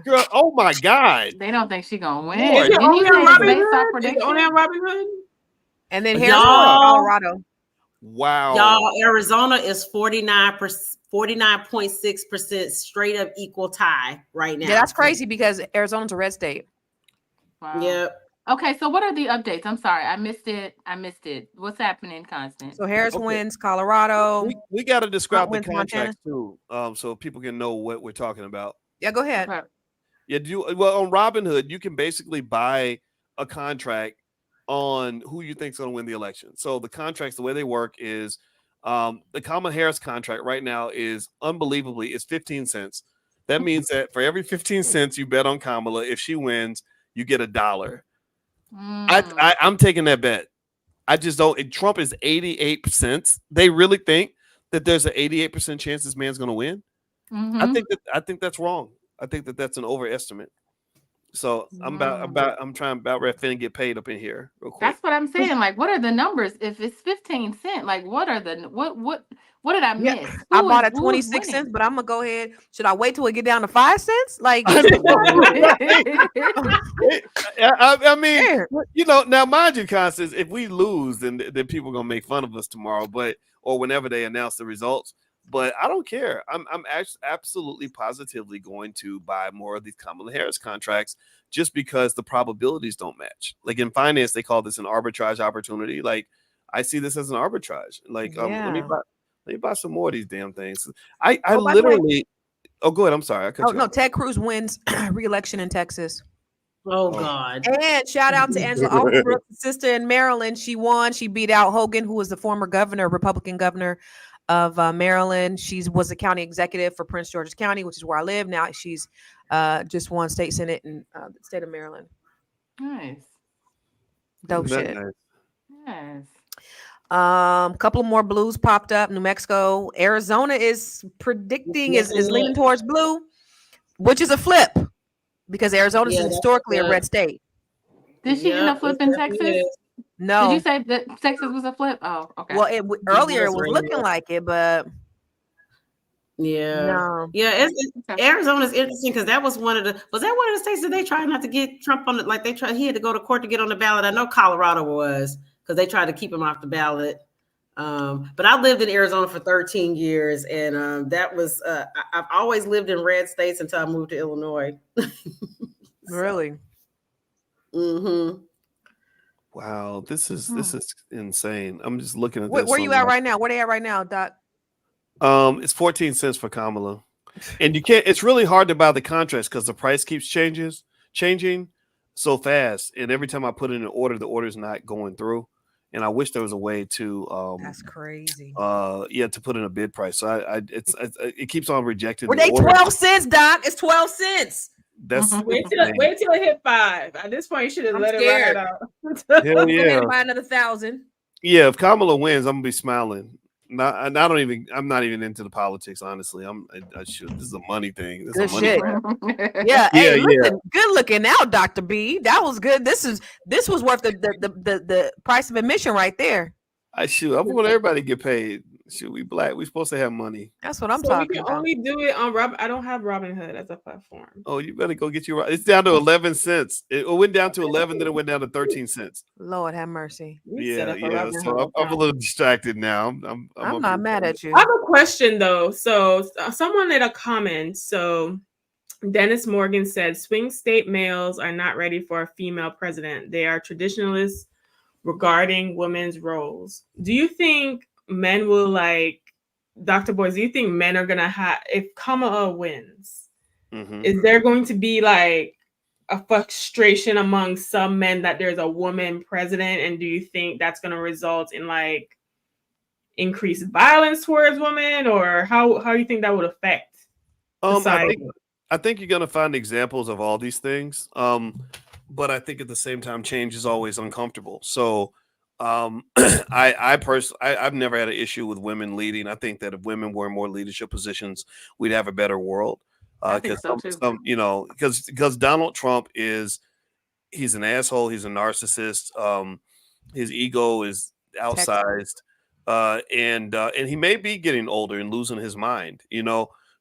Girl, oh my God. They don't think she's gonna win. Is it Didn't only you on say it's Robin based off Hood? Is it prediction? only on Robin Hood? And then Harris, Colorado. Wow. Y'all, Arizona is 49.6% straight up equal tie right now. Yeah, that's crazy because Arizona's a red state. Wow. Yep. Okay, so what are the updates? I'm sorry, I missed it. What's happening, Constant? So Harris wins Colorado. We got to describe the wins contract too, so people can know what we're talking about. Yeah, go ahead. Okay. Yeah, on Robinhood, you can basically buy a contract on who you think is going to win the election. So the contracts, the way they work is the Kamala Harris contract right now is unbelievably, it's 15 cents. That means that for every 15 cents you bet on Kamala, if she wins, you get $1. I'm taking that bet. I just don't. Trump is 88 cents. They really think that there's an 88% chance this man's going to win. Mm-hmm. I think that's wrong. I think that that's an overestimate. So I'm trying about finna get paid up in here real quick. That's what I'm saying. Like, what are the numbers? If it's 15 cents, like, what are the what did I miss? Yeah, I bought at 26 cents, but I'm gonna go ahead. Should I wait till it get down to 5 cents? Like, I mean, now mind you, Constance, if we lose, then people are gonna make fun of us tomorrow, or whenever they announce the results. But I don't care. I'm absolutely positively going to buy more of these Kamala Harris contracts just because the probabilities don't match. Like in finance, they call this an arbitrage opportunity. Like I see this as an arbitrage. Like let me buy some more of these damn things. I literally. Oh, go ahead. I'm sorry. No, Ted Cruz wins re-election in Texas. Oh God! And shout out to Angela Altenbrook's sister in Maryland. She won. She beat out Hogan, who was the former governor, Republican governor of Maryland. She was a county executive for Prince George's County, which is where I live now. She's just won state senate in the state of Maryland. Nice. Dope shit. Nice? Yes. Couple of more blues popped up. New Mexico, Arizona is predicting is leaning towards blue, which is a flip because Arizona is historically a red state. Did she end up flipping Texas? No. Did you say that Texas was a flip? Oh, okay. Well, earlier it was looking like it, but no. Arizona's interesting because that was one of the states that they tried not to get Trump on it. Like he had to go to court to get on the ballot. I know Colorado was, because they tried to keep him off the ballot. But I lived in Arizona for 13 years, and that was I've always lived in red states until I moved to Illinois. Really? Mm-hmm. Wow, this is insane. I'm just looking at Where this. you at right now? Where they at right now, Doc? It's 14 cents for Kamala, and you can't. It's really hard to buy the contracts because the price keeps changing so fast, and every time I put in an order, the order's not going through. And I wish there was a way to. That's crazy. To put in a bid price. So it keeps on rejecting. Were they 12 cents, Doc? It's 12 cents. That's wait till it hit 5. At this point, you should have let scared. it ride out. hell yeah. Buy another 1,000. Yeah, if Kamala wins, I'm gonna be smiling. I'm not even into the politics, honestly. I should. This is a money thing. This Good is a money shit. grab. Yeah. Hey, Yeah, listen, good looking out, Dr. B. That was good. This was worth the price of admission right there. I want everybody to get paid. Shoot, we black. We supposed to have money. That's what I'm So talking we can about. only do it on I don't have Robinhood as a platform. Oh, you better go get you. It's down to 11 cents. It went down to 11, then it went down to 13 cents. Lord have mercy. Yeah. So I'm a little distracted now. I'm not mad at you. I have a question though. So someone made a comment. So Dennis Morgan said, swing state males are not ready for a female president. They are traditionalists regarding women's roles. Do you think men will Dr. Boyce, do you think men are gonna if Kamala wins, is there going to be a frustration among some men that there's a woman president? And do you think that's gonna result in increased violence towards women, or how do you think that would affect society? I think you're gonna find examples of all these things. But I think at the same time, change is always uncomfortable. So I've never had an issue with women leading. I think that if women were in more leadership positions, we'd have a better world. Because Donald Trump he's an asshole. He's a narcissist. His ego is outsized, and he may be getting older and losing his mind.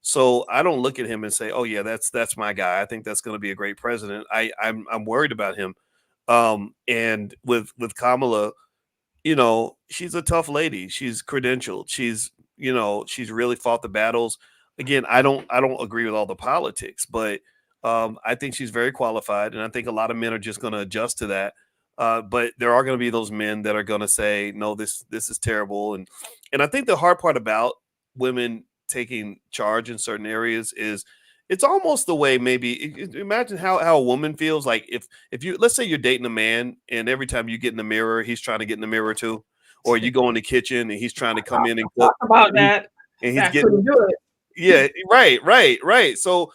So I don't look at him and say, "Oh yeah, that's my guy." I think that's going to be a great president. I'm worried about him. And with Kamala, she's a tough lady. She's credentialed. She's really fought the battles. Again, I don't agree with all the politics, but I think she's very qualified, and I think a lot of men are just going to adjust to that. But there are going to be those men that are going to say, "No, this is terrible." And I think the hard part about women taking charge in certain areas is it's almost the way imagine how a woman feels like if you, let's say you're dating a man and every time you get in the mirror, he's trying to get in the mirror too, or you go in the kitchen and he's trying to come in and cook about that. And he's getting good. Yeah, right. So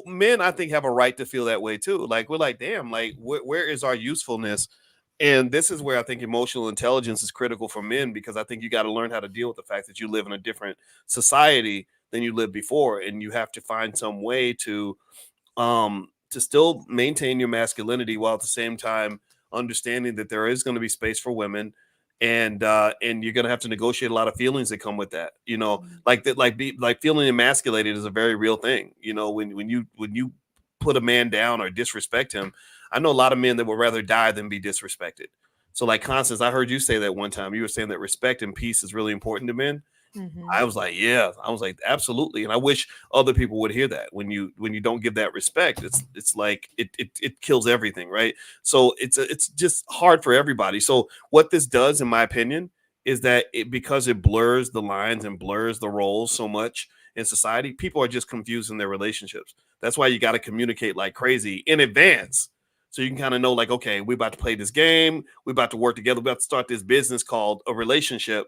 men, I think, have a right to feel that way too. We're like, damn, where is our usefulness? And this is where I think emotional intelligence is critical for men, because I think you got to learn how to deal with the fact that you live in a different society than you lived before, and you have to find some way to still maintain your masculinity while at the same time understanding that there is going to be space for women, and you're going to have to negotiate a lot of feelings that come with that. Feeling emasculated is a very real thing. When you put a man down or disrespect him. I know a lot of men that would rather die than be disrespected. So Constance, I heard you say that one time. You were saying that respect and peace is really important to men. Mm-hmm. I was like, yeah. I was like, absolutely. And I wish other people would hear that. When you don't give that respect, it's like it kills everything, right? So it's just hard for everybody. So what this does, in my opinion, is that because it blurs the lines and blurs the roles so much in society, people are just confused in their relationships. That's why you got to communicate like crazy in advance. So you can kind of know, okay, we're about to play this game. We're about to work together. We're about to start this business called a relationship.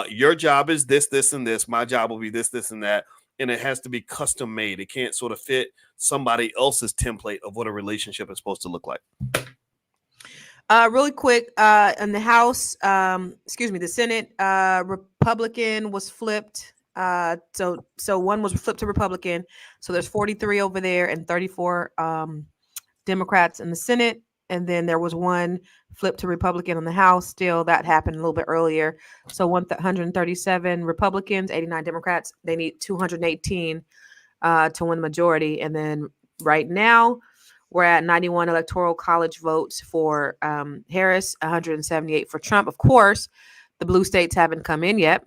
Your job is this, this, and this. My job will be this, this, and that. And it has to be custom made. It can't sort of fit somebody else's template of what a relationship is supposed to look like. Really quick, in the House, the Senate, Republican was flipped. So one was flipped to Republican. So there's 43 over there and 34 Democrats in the Senate, and then there was one flipped to Republican in the House. Still, that happened a little bit earlier. So 137 Republicans, 89 Democrats. They need 218 to win the majority. And then right now We're at 91 electoral college votes for Harris, 178 for Trump. Of course, the blue states haven't come in yet,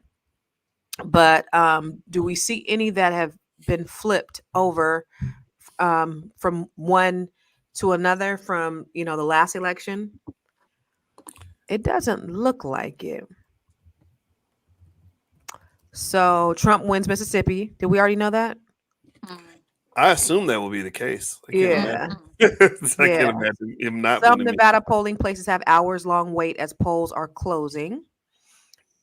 but do we see any that have been flipped over from one to another from, the last election? It doesn't look like it. So Trump wins Mississippi. Did we already know that? I assume that will be the case. I can't imagine. I Yeah. can't imagine him not Some winning. Nevada polling places have hours-long wait as polls are closing.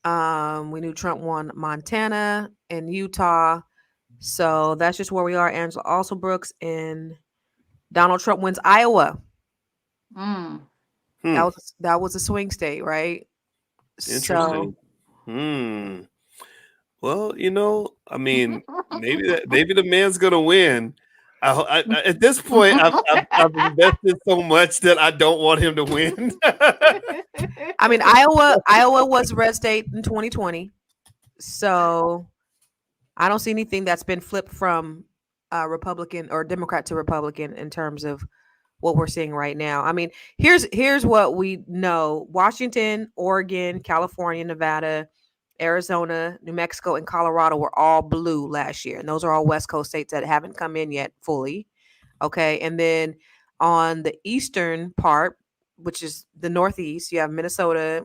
We knew Trump won Montana and Utah. So that's just where we are. Angela Alsobrooks, and Donald Trump wins Iowa. That was a swing state, right? Interesting. Well, I mean, maybe the man's gonna win. I at this point, I've invested so much that I don't want him to win. I mean, Iowa was red state in 2020, so I don't see anything that's been flipped from Republican or Democrat to Republican in terms of what we're seeing right now. I mean, here's what we know: Washington, Oregon, California, Nevada, Arizona, New Mexico, and Colorado were all blue last year. And those are all West Coast states that haven't come in yet fully. Okay. And then on the eastern part, which is the Northeast, you have Minnesota.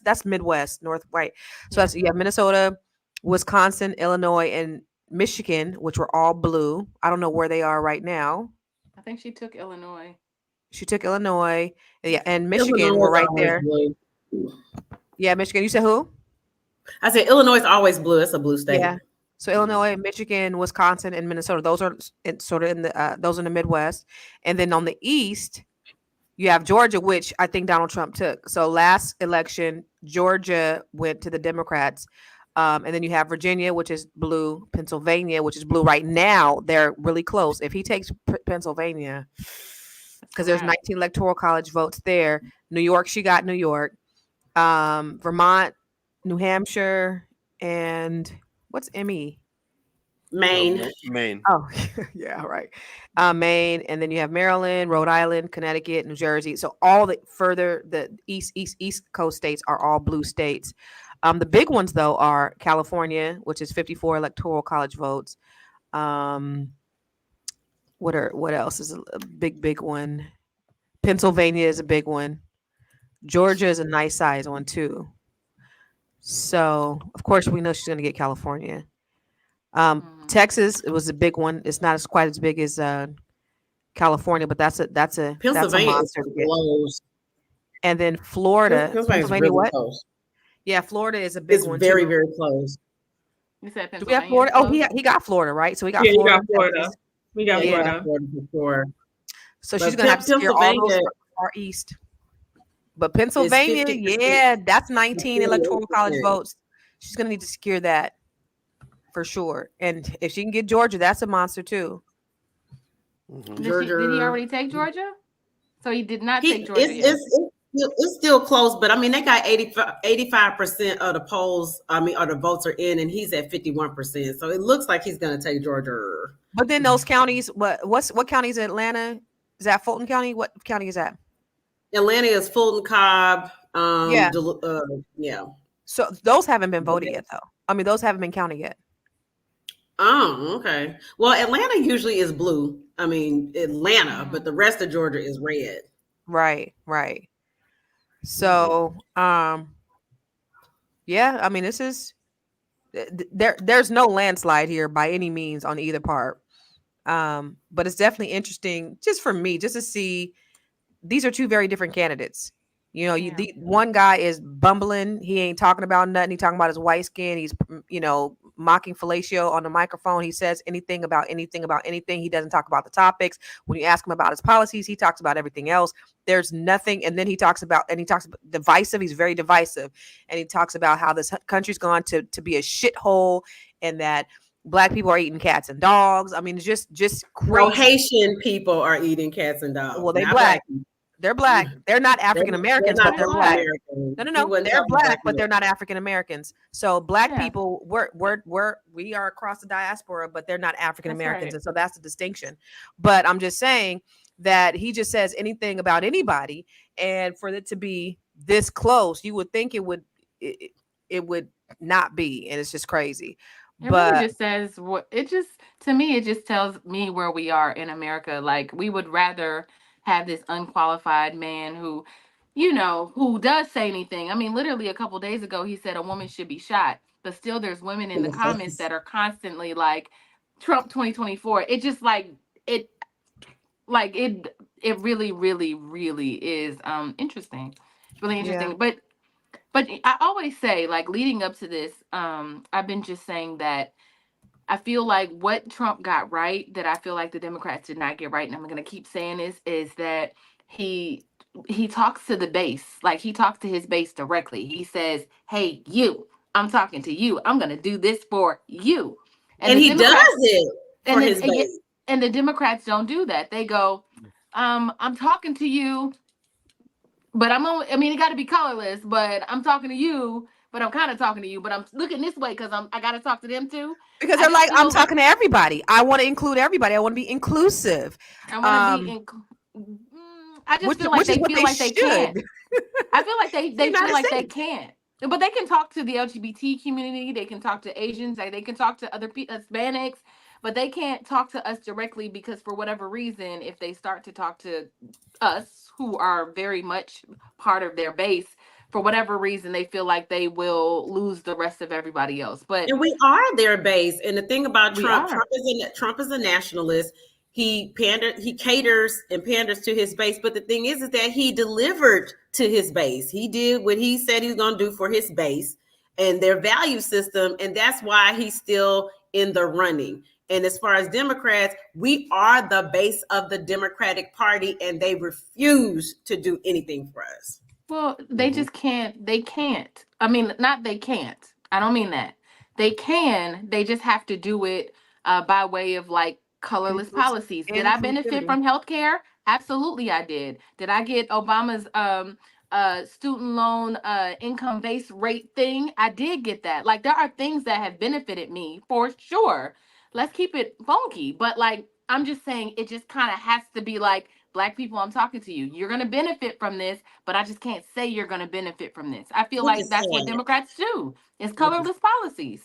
That's Midwest, North, right. So you have Minnesota, Wisconsin, Illinois, and Michigan, which were all blue. I don't know where they are right now. I think she took Illinois. Yeah, and Michigan were right there. Blue. Yeah, Michigan. You said who? I said Illinois is always blue. It's a blue state. Yeah. So Illinois, Michigan, Wisconsin, and Minnesota. Those are sort of in the Midwest. And then on the East, you have Georgia, which I think Donald Trump took. So last election, Georgia went to the Democrats. And then you have Virginia, which is blue. Pennsylvania, which is blue right now. They're really close. If he takes Pennsylvania, because there's 19 electoral college votes there. New York, she got New York. Vermont, New Hampshire, and what's ME? Maine. Oh, yeah, right. Maine, and then you have Maryland, Rhode Island, Connecticut, New Jersey. So all the East Coast states are all blue states. The big ones though are California, which is 54 electoral college votes. What else is a big one? Pennsylvania is a big one. Georgia is a nice size one too. So of course we know she's going to get California. Texas, it was a big one. It's not quite as big as California, but that's a monster to get. Close. And then Florida, Pennsylvania, really what? Close. Yeah, Florida is a big one. Very, too. very close. You said Pennsylvania. Do we have Florida? Oh, he got Florida, right? So we got Yeah, Florida. you got Florida. We got Florida. Before. So she's gonna have to secure all those far east. But Pennsylvania, yeah, that's 19 electoral college votes. She's gonna need to secure that for sure. And if she can get Georgia, that's a monster too. Did he already take Georgia? So he did not take Georgia. It's still close, but I mean, they got 85% of the polls. I mean, or the votes are in, and he's at 51%. So it looks like he's going to take Georgia. But then those counties, what county is Atlanta? Is that Fulton County? What county is that? Atlanta is Fulton, Cobb. Yeah. Yeah. So those haven't been voted yet, though. I mean, those haven't been counted yet. Oh, okay. Well, Atlanta usually is blue. I mean, Atlanta, but the rest of Georgia is red. Right. So, yeah, I mean, this is there's no landslide here by any means on either part. But it's definitely interesting just for me, just to see these are two very different candidates. You know, one guy is bumbling. He ain't talking about nothing. He's talking about his white skin. He's, mocking fellatio on the microphone. He says anything about anything. He doesn't talk about the topics. When you ask him about his policies, he talks about everything else. There's nothing. And then he talks about divisive. He's very divisive. And he talks about how this country's gone to be a shithole and that Black people are eating cats and dogs. I mean, just crazy. No, Haitian people are eating cats and dogs. Well, they're Black. They're Black. They're not African Americans, but they're Black. No. They're Black, but they're not African Americans. So Black people, we are across the diaspora, but they're not African Americans, and so that's the distinction. But I'm just saying, that he just says anything about anybody, and for it to be this close, you would think it would not be, and it's just crazy. It But really just says what it just to me. It just tells me where we are in America. Like we would rather have this unqualified man who, who does say anything. I mean, literally a couple days ago, he said a woman should be shot, but still there's women in the comments that are constantly like Trump 2024. It just it really, really, really is interesting. It's really interesting. Yeah. But I always say, like, leading up to this, I've been just saying that I feel like what Trump got right, that I feel like the Democrats did not get right, and I'm going to keep saying this, is that he talks to the base. Like, he talks to his base directly. He says, hey, you, I'm talking to you. I'm going to do this for you. And he does it for his base. And the Democrats don't do that. They go, I'm talking to you, but it got to be colorless, but I'm talking to you, but I'm kind of talking to you, but I'm looking this way because I got to talk to them too. Because they're like, I'm talking to everybody. I want to include everybody. I want to be inclusive. I want to be I just feel like they feel like they can't. I feel like they feel like they can't. But they can talk to the LGBT community. They can talk to Asians. They can talk to other Hispanics. But they can't talk to us directly because for whatever reason, if they start to talk to us, who are very much part of their base, for whatever reason, they feel like they will lose the rest of everybody else. And we are their base. And the thing about Trump is a nationalist. He caters and panders to his base. But the thing is that he delivered to his base. He did what he said he was going to do for his base and their value system. And that's why he's still in the running. And as far as Democrats, we are the base of the Democratic Party, and they refuse to do anything for us. Well, they just can't. They can't. I mean, not they can't. I don't mean that. They can. They just have to do it by way of like colorless policies. Did I benefit from healthcare? Absolutely, I did. Did I get Obama's student loan income-based rate thing? I did get that. Like, there are things that have benefited me for sure. Let's keep it funky. But like, I'm just saying it just kind of has to be like, Black people, I'm talking to you. You're going to benefit from this, but I just can't say you're going to benefit from this. I feel like that's what Democrats do. It's colorless policies.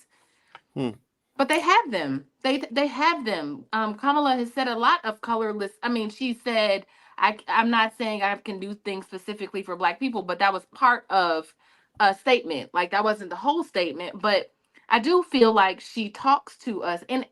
But they have them. They have them. Kamala has said a lot of colorless. I mean, she said, I'm not saying I can do things specifically for Black people, but that was part of a statement. Like, that wasn't the whole statement, but I do feel like she talks to us. And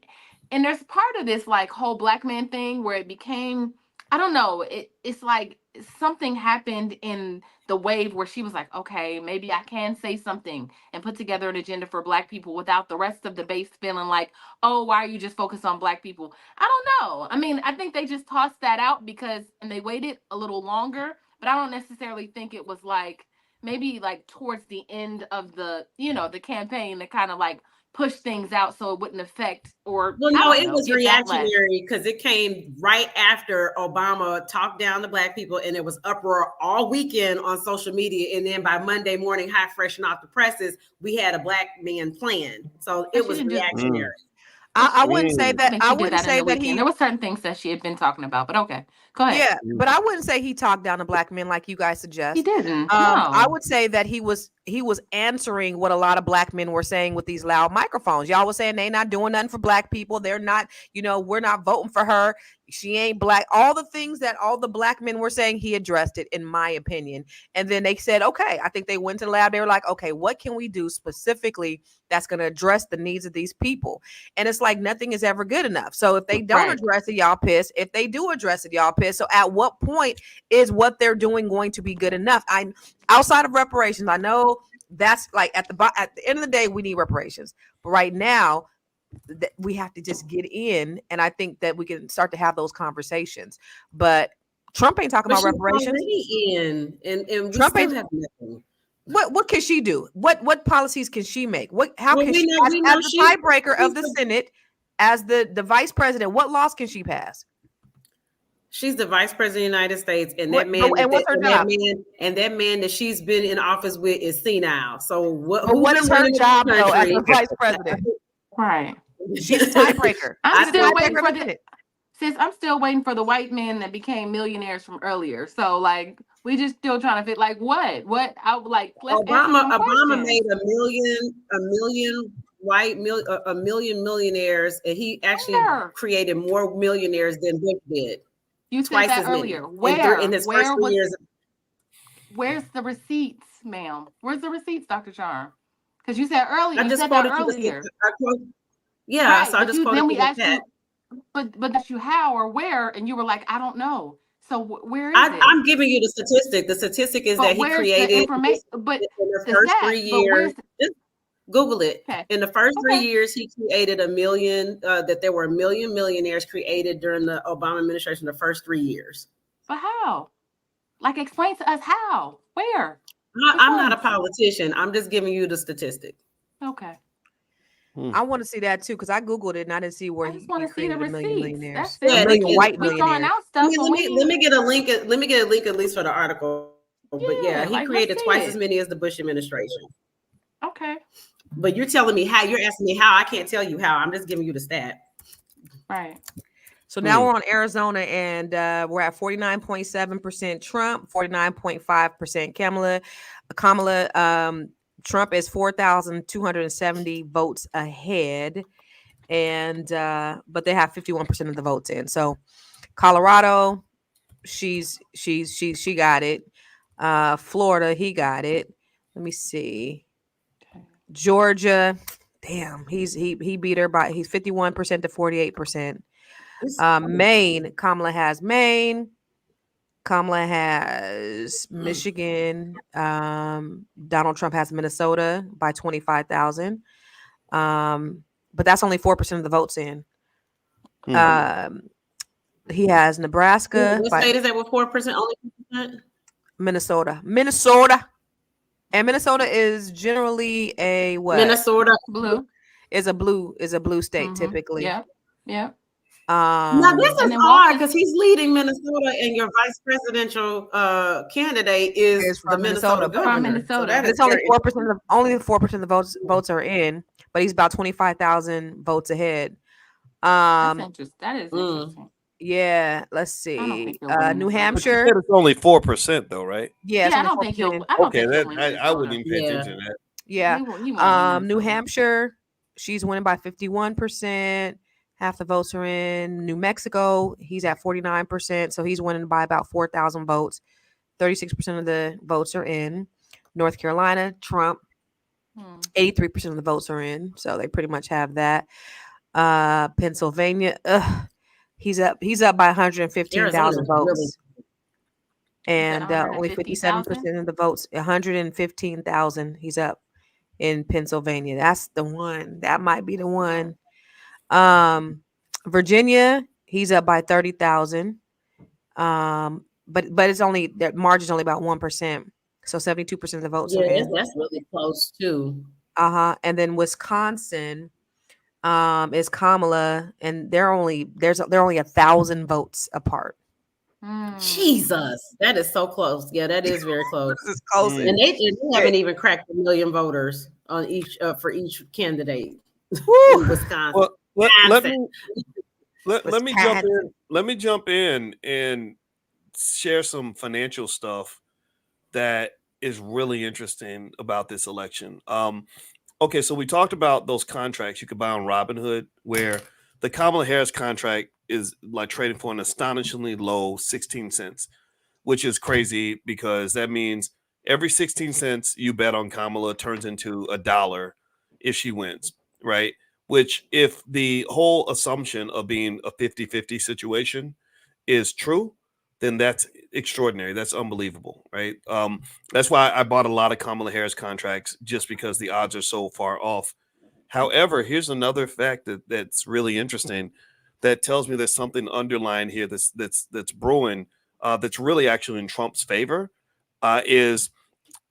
there's part of this like whole Black man thing where it became, I don't know, it's like something happened in the wave where she was like, okay, maybe I can say something and put together an agenda for Black people without the rest of the base feeling like, oh, why are you just focused on Black people? I don't know. I mean, I think they just tossed that out and they waited a little longer, but I don't necessarily think it was like, maybe like towards the end of the, the campaign that kind of like push things out so it wouldn't affect or it was reactionary because it came right after Obama talked down to Black people and it was uproar all weekend on social media, and then by Monday morning, hot fresh and off the presses, we had a Black man plan. So it was reactionary. I wouldn't say that. I wouldn't say that there were certain things that she had been talking about, but okay, go ahead. Yeah, but I wouldn't say he talked down to Black men like you guys suggest. He didn't. I would say that he was answering what a lot of Black men were saying with these loud microphones. Y'all was saying they not doing nothing for Black people. They're not, we're not voting for her. She ain't Black. All the things that all the Black men were saying, he addressed it, in my opinion. And then they said, okay, I think they went to the lab. They were like, okay, what can we do specifically that's going to address the needs of these people? And it's like nothing is ever good enough. So if they don't address it, y'all pissed. If they do address it, y'all pissed. So at what point is what they're doing going to be good enough? Outside of reparations, I know that's like at the end of the day, we need reparations. But right now, we have to just get in, and I think that we can start to have those conversations. But Trump ain't talking about reparations. And Trump we ain't still have nothing. What can she do? What policies can she make? How can she, as the tiebreaker of the Senate, as the vice president, what laws can she pass? She's the vice president of the United States, and that man that she's been in office with is senile. So what is her job though as the vice president? Right. She's a tiebreaker. I'm still waiting for the sis, I'm still waiting for the white men that became millionaires from earlier. So like, we just still trying to fit like what? I would like, let's answer some Obama questions. made a million a million millionaires, and he actually Where? created more millionaires than Bush did. You said Twice that as many. earlier. Where? In his first 3 years. Where's the receipts, ma'am? Where's the receipts, Dr. Charm? Because you said earlier. I just quoted earlier. Yeah, right, so I just quoted then we asked that. you, but that's you how or where, and you were like, I don't know. So where is it? I'm giving you the statistic. The statistic is that he created the information, but in the first 3 years. Just Google it. Okay. In the first 3 years, he created a million. That there were a million millionaires created during the Obama administration. The first 3 years. But how? Like, explain to us how? Where? I'm not a politician. I'm just giving you the statistic. Okay. I want to see that too, because I Googled it and I didn't see where he created a million millionaires. That's A million white We're throwing millionaires. out stuff. Let me get a link. Let me get a link at least for the article. But yeah, he like, created let's see twice it. as many as the Bush administration. Okay. But you're telling me how. You're asking me how. I can't tell you how. I'm just giving you the stat. Right. So now we're on Arizona, and we're at 49.7% Trump, 49.5% Kamala. Trump is 4,270 votes ahead, and but they have 51% of the votes in. So Colorado, she got it. Florida, he got it. Let me see. Georgia, damn, he beat her by 51% to 48%. Maine, Kamala has Maine. Kamala has Michigan. Donald Trump has Minnesota by 25,000. But that's only 4% of the votes in. He has Nebraska. What state is that with 4%? Only 4%? Minnesota. And Minnesota is generally a what? Minnesota blue is a blue state typically. Yeah. Yeah. Now this is odd because he's leading Minnesota, and your vice presidential candidate is the Minnesota governor. From Minnesota. So it's only 4% of the votes are in, but he's about 25,000 votes ahead. That's interesting. That is interesting. Yeah, let's see. New Hampshire. It's only 4% though, right? Yeah, I don't think he'll. Okay, I wouldn't even pay attention to that. Yeah. He won't New Hampshire, she's winning by 51%. Half the votes are in. New Mexico, he's at 49%, so he's winning by about 4,000 votes. 36% of the votes are in. North Carolina, Trump, 83% of the votes are in, so they pretty much have that. Pennsylvania, he's up by 115,000 votes. And only 57% of the votes, 115,000. He's up in Pennsylvania. That's the one. That might be the one. Virginia, he's up by 30,000. But it's only that margin's only about 1%. So 72% of the votes are in. That's really close too. And then Wisconsin is Kamala, and they're only 1,000 votes apart. Jesus, that is so close. Yeah, that is very close. This is close. And they haven't even cracked 1 million voters on each for each candidate in Wisconsin. Well, let me jump in. Let me jump in and share some financial stuff that is really interesting about this election. Okay, so we talked about those contracts you could buy on Robinhood, where the Kamala Harris contract is like trading for an astonishingly low 16 cents, which is crazy because that means every 16 cents you bet on Kamala turns into $1 if she wins, right? Which, if the whole assumption of being a 50-50 situation is true, then that's extraordinary. That's unbelievable, right? That's why I bought a lot of Kamala Harris contracts, just because the odds are so far off. However, here's another fact that's really interesting that tells me there's something underlying here that's brewing, that's really actually in Trump's favor, is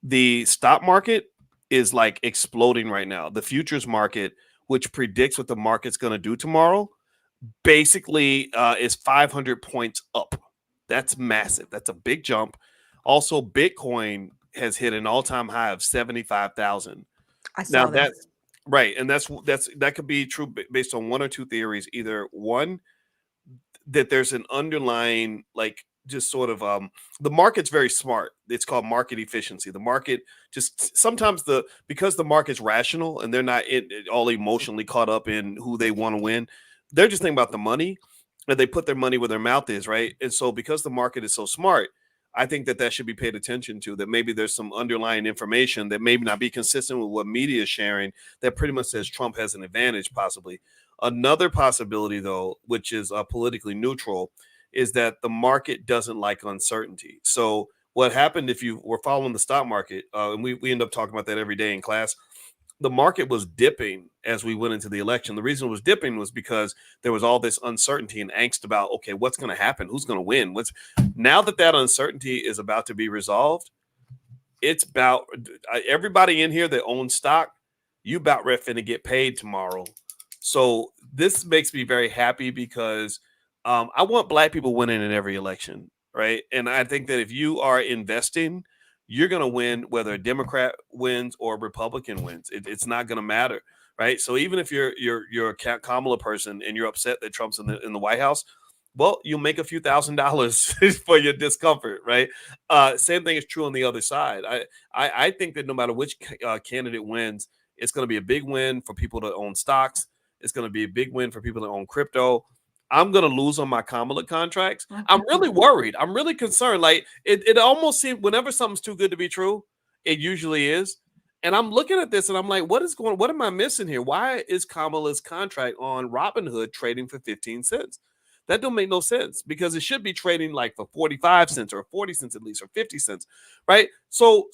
the stock market is like exploding right now. The futures market, which predicts what the market's going to do tomorrow, basically is 500 points up. That's massive. That's a big jump. Also, Bitcoin has hit an all-time high of 75,000. Now that's right, and that could be true based on one or two theories. Either one, that there's an underlying, like, just sort of the market's very smart. It's called market efficiency. The market just sometimes because the market's rational and they're not all emotionally caught up in who they want to win. They're just thinking about the money, and they put their money where their mouth is, right? And so because the market is so smart, I think that should be paid attention to, that maybe there's some underlying information that maybe not be consistent with what media is sharing that pretty much says Trump has an advantage, possibly. Another possibility, though, which is politically neutral, is that the market doesn't like uncertainty. So what happened if you were following the stock market, and we end up talking about that every day in class, the market was dipping as we went into the election. The reason it was dipping was because there was all this uncertainty and angst about, okay, what's going to happen? Who's going to win? Now that uncertainty is about to be resolved, it's about everybody in here that owns stock, you about ready to get paid tomorrow. So this makes me very happy because I want Black people winning in every election, right? And I think that if you are investing, you're going to win whether a Democrat wins or a Republican wins. It's not going to matter, right? So even if you're a Kamala person and you're upset that Trump's in the White House, well, you'll make a few $1,000s for your discomfort, right? Same thing is true on the other side. I think that no matter which candidate wins, it's going to be a big win for people that own stocks. It's going to be a big win for people that own crypto. I'm going to lose on my Kamala contracts. I'm really worried. I'm really concerned. Like it almost seems whenever something's too good to be true, it usually is. And I'm looking at this and I'm like, what am I missing here? Why is Kamala's contract on Robinhood trading for 15 cents? That don't make no sense because it should be trading like for 45 cents or 40 cents at least or 50 cents, right? So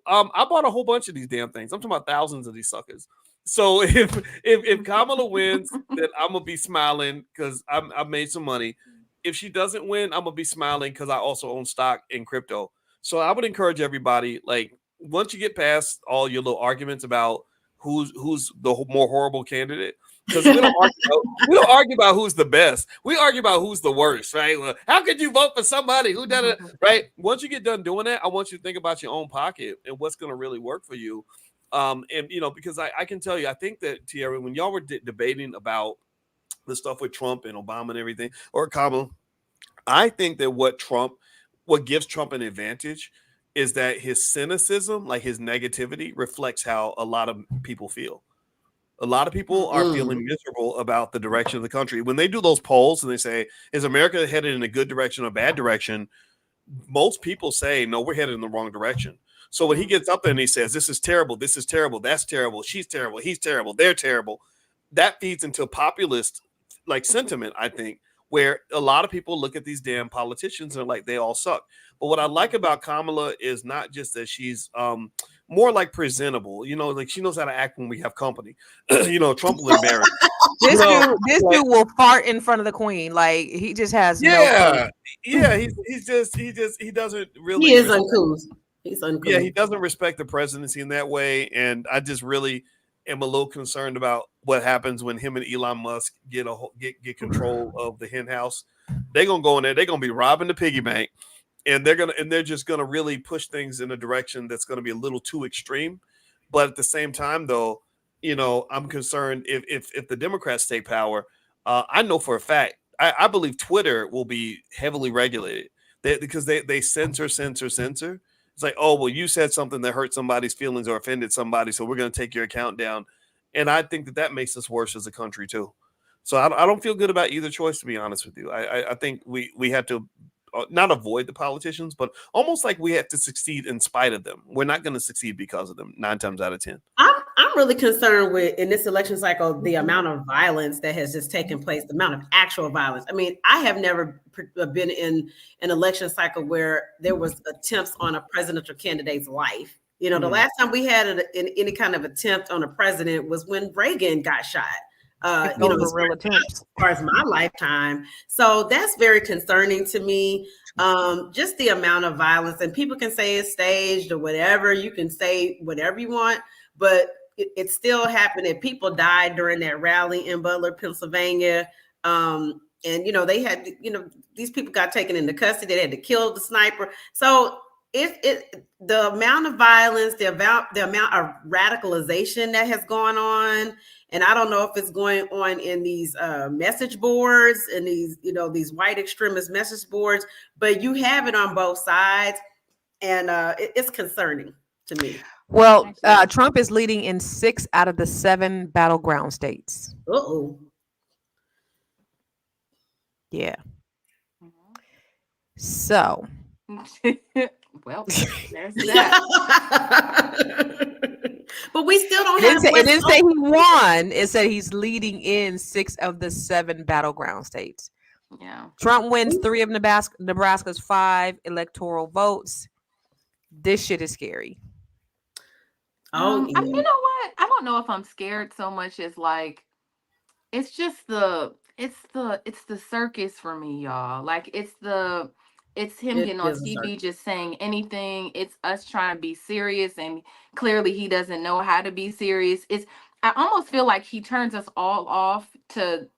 I bought a whole bunch of these damn things. I'm talking about thousands of these suckers. So if Kamala wins, then I'm gonna be smiling because I've made some money. If she doesn't win, I'm gonna be smiling because I also own stock in crypto. So I would encourage everybody, like, once you get past all your little arguments about who's the more horrible candidate, because we don't argue about who's the best. We argue about who's the worst, right? Well, how could you vote for somebody who did it, right? Once you get done doing that, I want you to think about your own pocket and what's going to really work for you. And because I can tell you, I think that Tierra, when y'all were debating about the stuff with Trump and Obama and everything, or Kamala, I think that what gives Trump an advantage is that his cynicism, like his negativity, reflects how a lot of people feel. A lot of people are feeling miserable about the direction of the country. When they do those polls and they say, is America headed in a good direction or a bad direction? Most people say, no, we're headed in the wrong direction. So when he gets up there and he says, this is terrible, that's terrible, she's terrible, he's terrible, they're terrible, that feeds into populist like sentiment, I think, where a lot of people look at these damn politicians and are like, they all suck. But what I like about Kamala is not just that she's more like presentable, like she knows how to act when we have company. Trump will embarrass. This dude will fart in front of the queen. Like he just has no. Yeah. He doesn't really. He is uncouth. He's uncouth. Yeah, he doesn't respect the presidency in that way, and I just really am a little concerned about what happens when him and Elon Musk get control of the hen house. They're gonna go in there. They're gonna be robbing the piggy bank, and they're just gonna really push things in a direction that's gonna be a little too extreme. But at the same time, though, I'm concerned if the Democrats take power. I know for a fact. I believe Twitter will be heavily regulated because they censor. It's like, oh, well, you said something that hurt somebody's feelings or offended somebody, so we're going to take your account down. And I think that makes us worse as a country, too. So I don't feel good about either choice, to be honest with you. I think we have to not avoid the politicians, but almost like we have to succeed in spite of them. We're not going to succeed because of them 9 times out of 10. I'm really concerned with, in this election cycle, the amount of violence that has just taken place, the amount of actual violence. I mean, I have never been in an election cycle where there was attempts on a presidential candidate's life. The last time we had any kind of attempt on a president was when Reagan got shot. As far as my lifetime. So that's very concerning to me. Just the amount of violence, and people can say it's staged or whatever. You can say whatever you want, but it still happened, and people died during that rally in Butler, Pennsylvania. And they had, these people got taken into custody. They had to kill the sniper. So the amount of violence, the amount of radicalization that has gone on, and I don't know if it's going on in these message boards and these white extremist message boards, but you have it on both sides, and it's concerning to me. Well, Trump is leading in 6 out of the 7 battleground states. Uh-oh. Yeah. So. Well, there's that. But we still don't It have. didn't say he won. It said he's leading in 6 of the 7 battleground states. Yeah. Trump wins 3 of Nebraska's 5 electoral votes. This shit is scary. Oh, you know what? I don't know if I'm scared so much as like, it's just it's the circus for me, y'all. Like it's him getting on TV just saying anything. It's us trying to be serious, and clearly he doesn't know how to be serious. I almost feel like he turns us all off to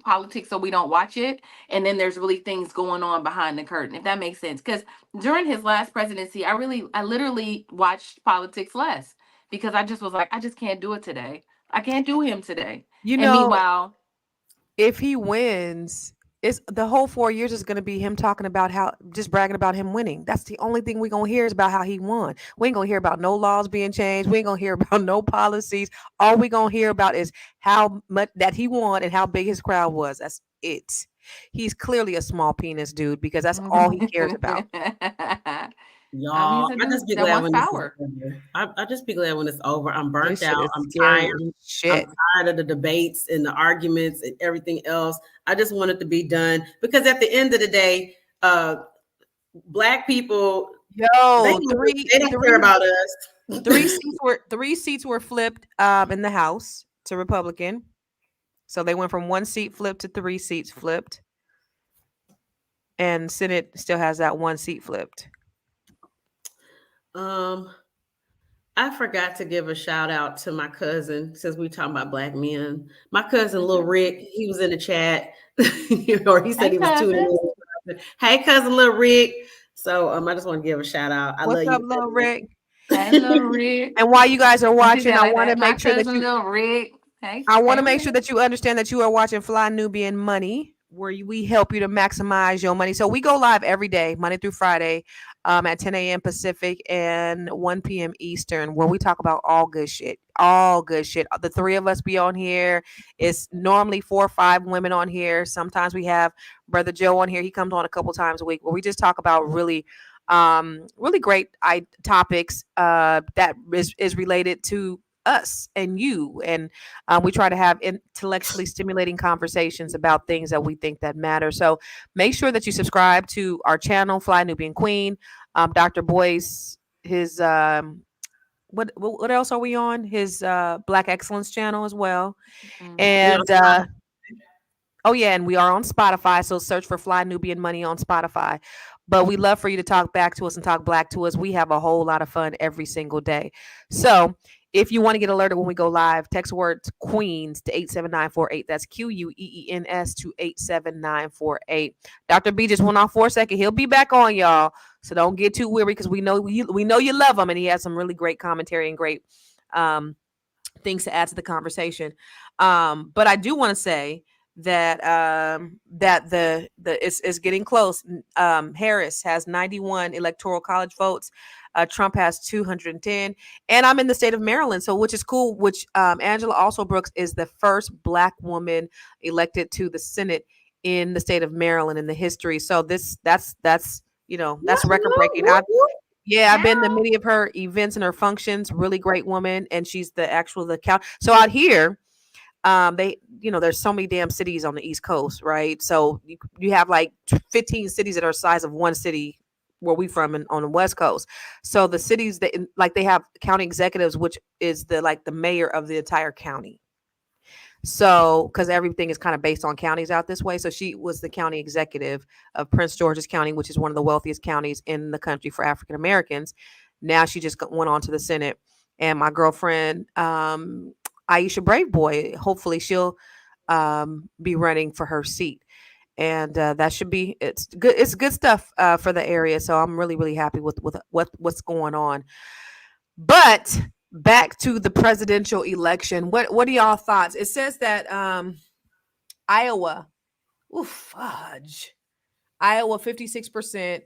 politics so we don't watch it. And then there's really things going on behind the curtain, if that makes sense. Because during his last presidency, I literally watched politics less because I just was like, I just can't do it today. I can't do him today. And meanwhile, if he wins, it's the whole 4 years is going to be him talking about just bragging about him winning. That's the only thing we're going to hear is about how he won. We ain't going to hear about no laws being changed. We ain't going to hear about no policies. All we going to hear about is how much that he won and how big his crowd was. That's it. He's clearly a small penis dude because that's all he cares about. Y'all, I just be glad when it's over. I just be glad when it's over. I'm burnt out. I'm tired. I'm tired of the debates and the arguments and everything else. I just want it to be done because at the end of the day, Black people, they don't care about us. 3 seats were flipped in the House to Republican, so they went from 1 seat flipped to 3 seats flipped, and Senate still has that 1 seat flipped. I forgot to give a shout out to my cousin since we talking about Black men. My cousin, Lil Rick, he was in the chat, or he said he was tuning in. Hey, cousin, Lil Rick. So I just want to give a shout out. What's up, Lil Rick? Hey, Lil Rick. And while you guys are watching, I want to make sure that you. Lil Rick. I want to make sure that you understand that you are watching Fly Nubian Money, where we help you to maximize your money. So we go live every day, Monday through Friday, at 10 a.m. Pacific and 1 p.m. Eastern, where we talk about all good shit. All good shit. The 3 of us be on here. It's normally 4 or 5 women on here. Sometimes we have Brother Joe on here. He comes on a couple times a week, where we just talk about really great topics that is related to us and you, and we try to have intellectually stimulating conversations about things that we think that matter. So make sure that you subscribe to our channel, Fly Nubian Queen. Dr. Boyce, his what else are we on? His Black Excellence channel as well. And and we are on Spotify, so search for Fly Nubian Money on Spotify. But we love for you to talk back to us and talk Black to us. We have a whole lot of fun every single day. So if you want to get alerted when we go live, text words Queens to 87948. That's QUEENS to 87948. Dr. B just went off for a second. He'll be back on, y'all. So don't get too weary because we know you love him, and he has some really great commentary and great things to add to the conversation. But I do want to say that it's getting close. Harris has 91 electoral college votes. Trump has 210, and I'm in the state of Maryland, so which is cool. Which Angela also Brooks is the first Black woman elected to the Senate in the state of Maryland in the history. So that's record breaking. I've been to many of her events and her functions. Really great woman, and she's the count. So out here, there's so many damn cities on the East Coast, right? So you have like 15 cities that are the size of one city where we from on the West Coast. So the cities that they have county executives, which is the mayor of the entire county. So because everything is kind of based on counties out this way. So she was the county executive of Prince George's County, which is one of the wealthiest counties in the country for African Americans. Now she just went on to the Senate. And my girlfriend, Aisha Braveboy, hopefully she'll be running for her seat. and that should be it's good. It's good stuff for the area. So I'm really really happy with what's going on. But back to the presidential election. What are y'all thoughts? It says that Iowa, fudge. Iowa 56%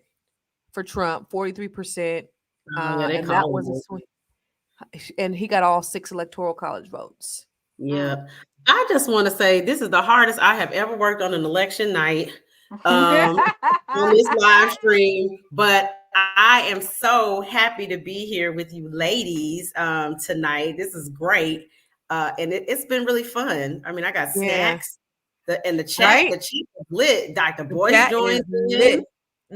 for Trump, 43%. And that was a swing. And he got all 6 electoral college votes. Yeah. I just want to say this is the hardest I have ever worked on an election night on this live stream, but I am so happy to be here with you ladies tonight. This is great. And it's been really fun. I mean, I got snacks. And the chat, right? The chat is lit. Dr. Boyce joined in.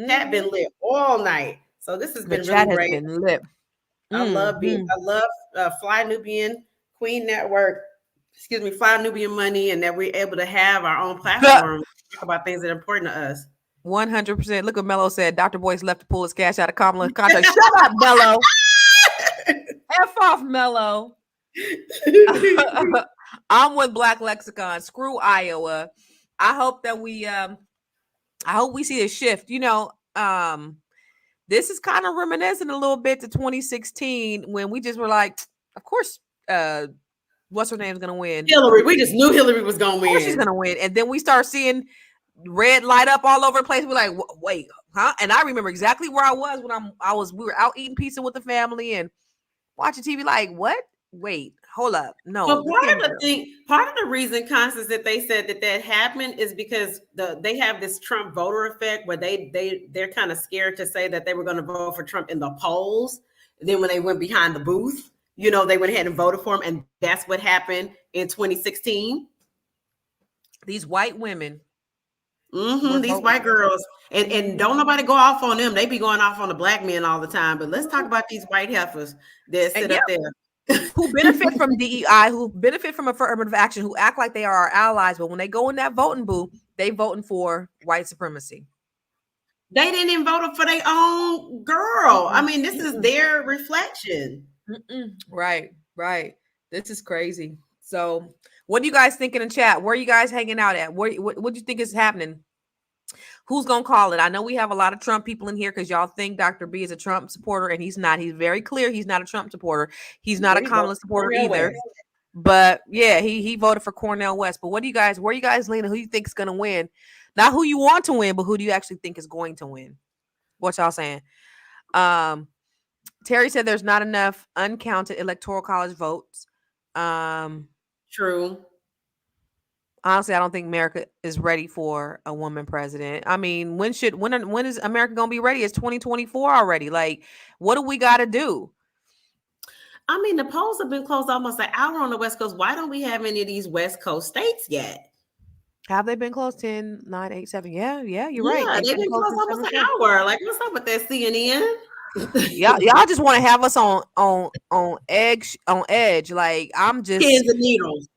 Chat been lit all night. So this has been really great. Been lit. I love Fly Nubian Queen Network. Excuse me, Fly Nubian Money, and that we're able to have our own platform talk about things that are important to us. 100%. Look what Mello said. Dr. Boyce left to pull his cash out of Kamala contract. Shut up, Mello. F off, Mello. I'm with Black Lexicon. Screw Iowa. I hope that we see a shift. You know, this is kind of reminiscent a little bit to 2016 when we just were like, of course, what's her name's gonna win? Hillary. We just knew Hillary was gonna win. Of course she's gonna win. And then we start seeing red light up all over the place. We're like, wait, huh? And I remember exactly where I was when we were out eating pizza with the family and watching TV. Like, what? Wait, hold up. No. But part of the reason, Constance, that they said that happened is because they have this Trump voter effect where they're kind of scared to say that they were going to vote for Trump in the polls. And then when they went behind the booth, you know, they went ahead and voted for him, and that's what happened in 2016. These white women. These white girls. And don't nobody go off on them. They be going off on the black men all the time. But let's talk about these white heifers that sit up there. Who benefit from DEI, who benefit from affirmative action, who act like they are our allies. But when they go in that voting booth, they voting for white supremacy. They didn't even vote for their own girl. I mean, this is their reflection. Right. This is crazy. So what do you guys think in the chat? Where are you guys hanging out at? What do you think is happening? Who's going to call it? I know we have a lot of Trump people in here because y'all think Dr. B is a Trump supporter, and he's not. He's very clear he's not a Trump supporter. He's not a Kamala supporter either. But yeah, he voted for Cornel West. But where are you guys leaning? Who you think is going to win? Not who you want to win, but who do you actually think is going to win? What y'all saying? Terry said there's not enough uncounted electoral college votes. True. Honestly, I don't think America is ready for a woman president. I mean, when is America going to be ready? It's 2024 already. Like, what do we got to do? I mean, the polls have been closed almost an hour on the West Coast. Why don't we have any of these West Coast states yet? Have they been closed? 10, 9, 8, 7. Yeah, you're right. Yeah, they've been closed almost an hour. Like, what's up with that CNN? y'all just want to have us on edge. Like, I'm just pins and needles.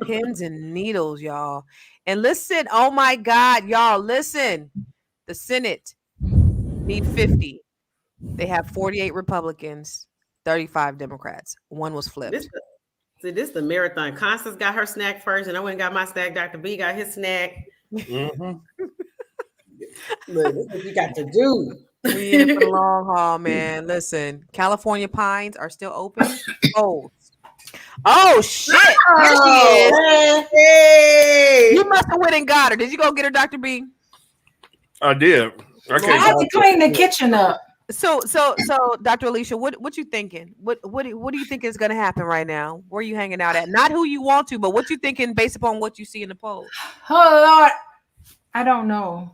Pins and needles, y'all. And listen, oh my God, y'all, listen. The Senate need 50. They have 48 Republicans, 35 Democrats. One was flipped. This is the marathon. Constance got her snack first, and I went and got my snack. Dr. B got his snack. Look, this is what you got to do. We in it for the long haul, man. Listen, California Pines are still open. Oh shit! There she is. Hey. You must have went and got her. Did you go get her, Dr. B? I did. I had to clean the kitchen up. So, Dr. Alicia, what you thinking? What do you think is going to happen right now? Where are you hanging out at? Not who you want to, but what you thinking based upon what you see in the polls? Oh Lord, I don't know.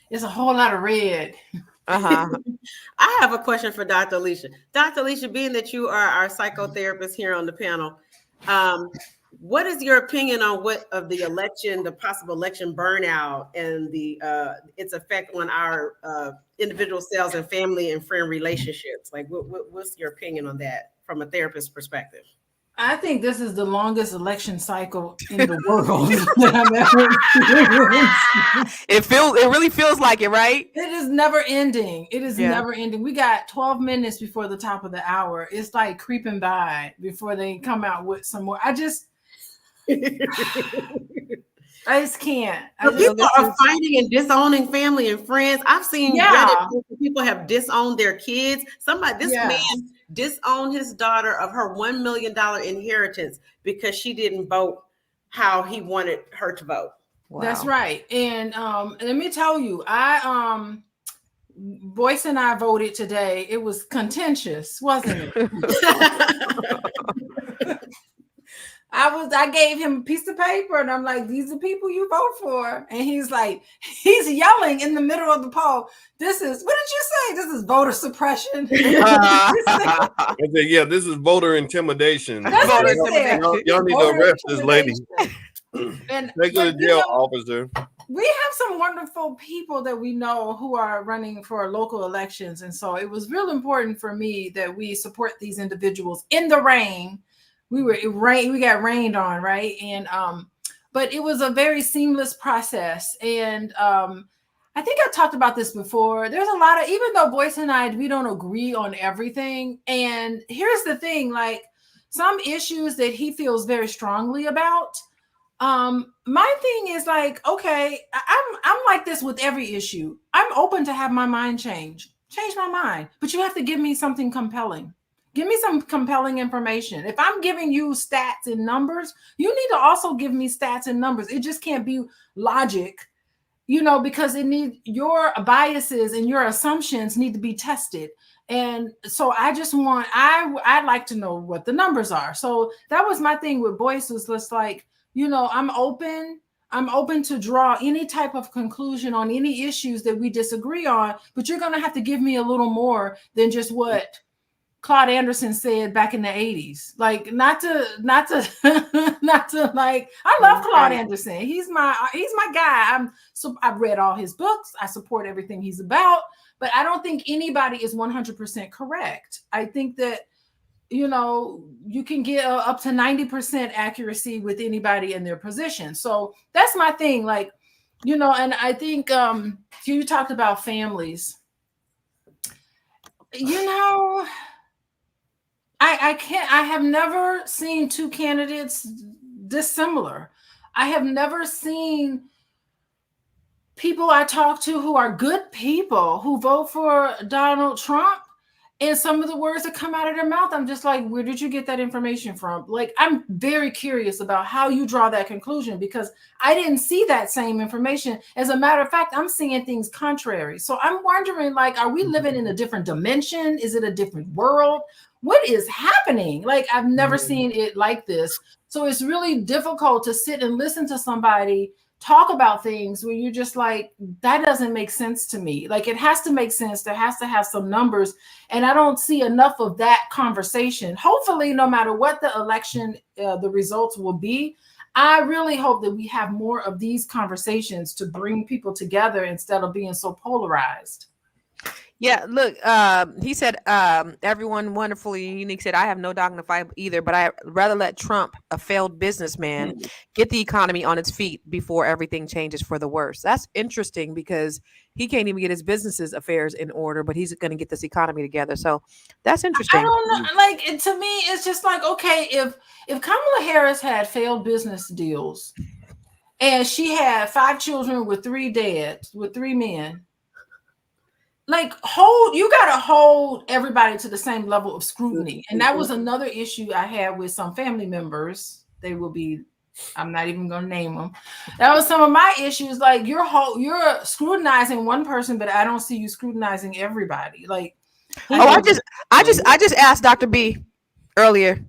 It's a whole lot of red. I have a question for Dr. Alicia. Dr. Alicia, being that you are our psychotherapist here on the panel, what is your opinion on the possible election burnout and its effect on our individual selves and family and friend relationships? Like, what's your opinion on that from a therapist perspective? I think this is the longest election cycle in the world that I've ever experienced. It really feels like it, right? It is never ending. It is never ending. We got 12 minutes before the top of the hour. It's like creeping by before they come out with some more. I just can't. But people are fighting and disowning family and friends. I've seen Reddit people have disowned their kids. This man disowned his daughter of her $1 million inheritance because she didn't vote how he wanted her to vote. Wow. That's right. And let me tell you, Boyce and I voted today. It was contentious, wasn't it? I gave him a piece of paper and I'm like, these are people you vote for. And he's yelling in the middle of the poll. What did you say? This is voter suppression. I said, yeah, this is voter intimidation. Y'all need to arrest this lady. And take her to jail, officer. We have some wonderful people that we know who are running for local elections. And so it was real important for me that we support these individuals in the rain. We got rained on, right? And but it was a very seamless process. And I think I talked about this before. There's a lot of, even though Boyce and I, we don't agree on everything. And here's the thing, like some issues that he feels very strongly about. My thing is like, okay, I'm like this with every issue. I'm open to have my mind change my mind, but you have to give me something compelling. Give me some compelling information. If I'm giving you stats and numbers, you need to also give me stats and numbers. It just can't be logic, because your biases and your assumptions need to be tested. And so I'd like to know what the numbers are. So that was my thing with Boyce, was just like, I'm open to draw any type of conclusion on any issues that we disagree on, but you're going to have to give me a little more than just what Claude Anderson said back in the 80s. Like, not to like, I love Claude Anderson. He's my guy. I've read all his books. I support everything he's about, but I don't think anybody is 100% correct. I think that, you can get up to 90% accuracy with anybody in their position. So that's my thing. Like, and I think you talked about families. I have never seen two candidates dissimilar. I have never seen people I talk to who are good people who vote for Donald Trump, and some of the words that come out of their mouth, I'm just like, where did you get that information from? Like, I'm very curious about how you draw that conclusion, because I didn't see that same information. As a matter of fact, I'm seeing things contrary. So I'm wondering, like, are we living in a different dimension? Is it a different world? What is happening? Like, I've never seen it like this. So it's really difficult to sit and listen to somebody talk about things where you're just like, that doesn't make sense to me. Like, it has to make sense. There has to have some numbers. And I don't see enough of that conversation. Hopefully, no matter what the election, the results will be, I really hope that we have more of these conversations to bring people together instead of being so polarized. Yeah, look, he said, everyone wonderfully unique said, I have no dog in the fight either, but I'd rather let Trump, a failed businessman, get the economy on its feet before everything changes for the worse. That's interesting, because he can't even get his businesses affairs in order, but he's going to get this economy together. So that's interesting. I don't know. Like, to me, it's just like, okay, if Kamala Harris had failed business deals and she had 5 children with 3 dads, with 3 men, like, you got to hold everybody to the same level of scrutiny. And that was another issue I had with some family members. I'm not even going to name them. That was some of my issues. Like, you're scrutinizing one person, but I don't see you scrutinizing everybody. Like, I just asked Dr. B earlier.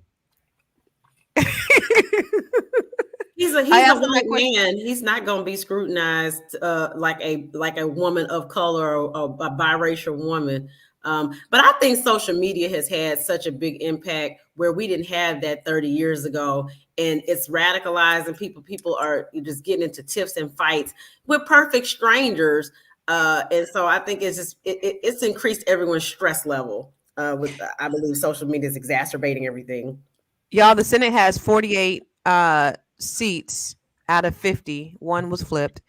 He's a white man. He's not going to be scrutinized like a woman of color or a biracial woman. But I think social media has had such a big impact where we didn't have that 30 years ago, and it's radicalizing people. People are just getting into tiffs and fights with perfect strangers, and so I think it's increased everyone's stress level. I believe social media is exacerbating everything. Y'all, the Senate has 48 seats out of 50. One was flipped,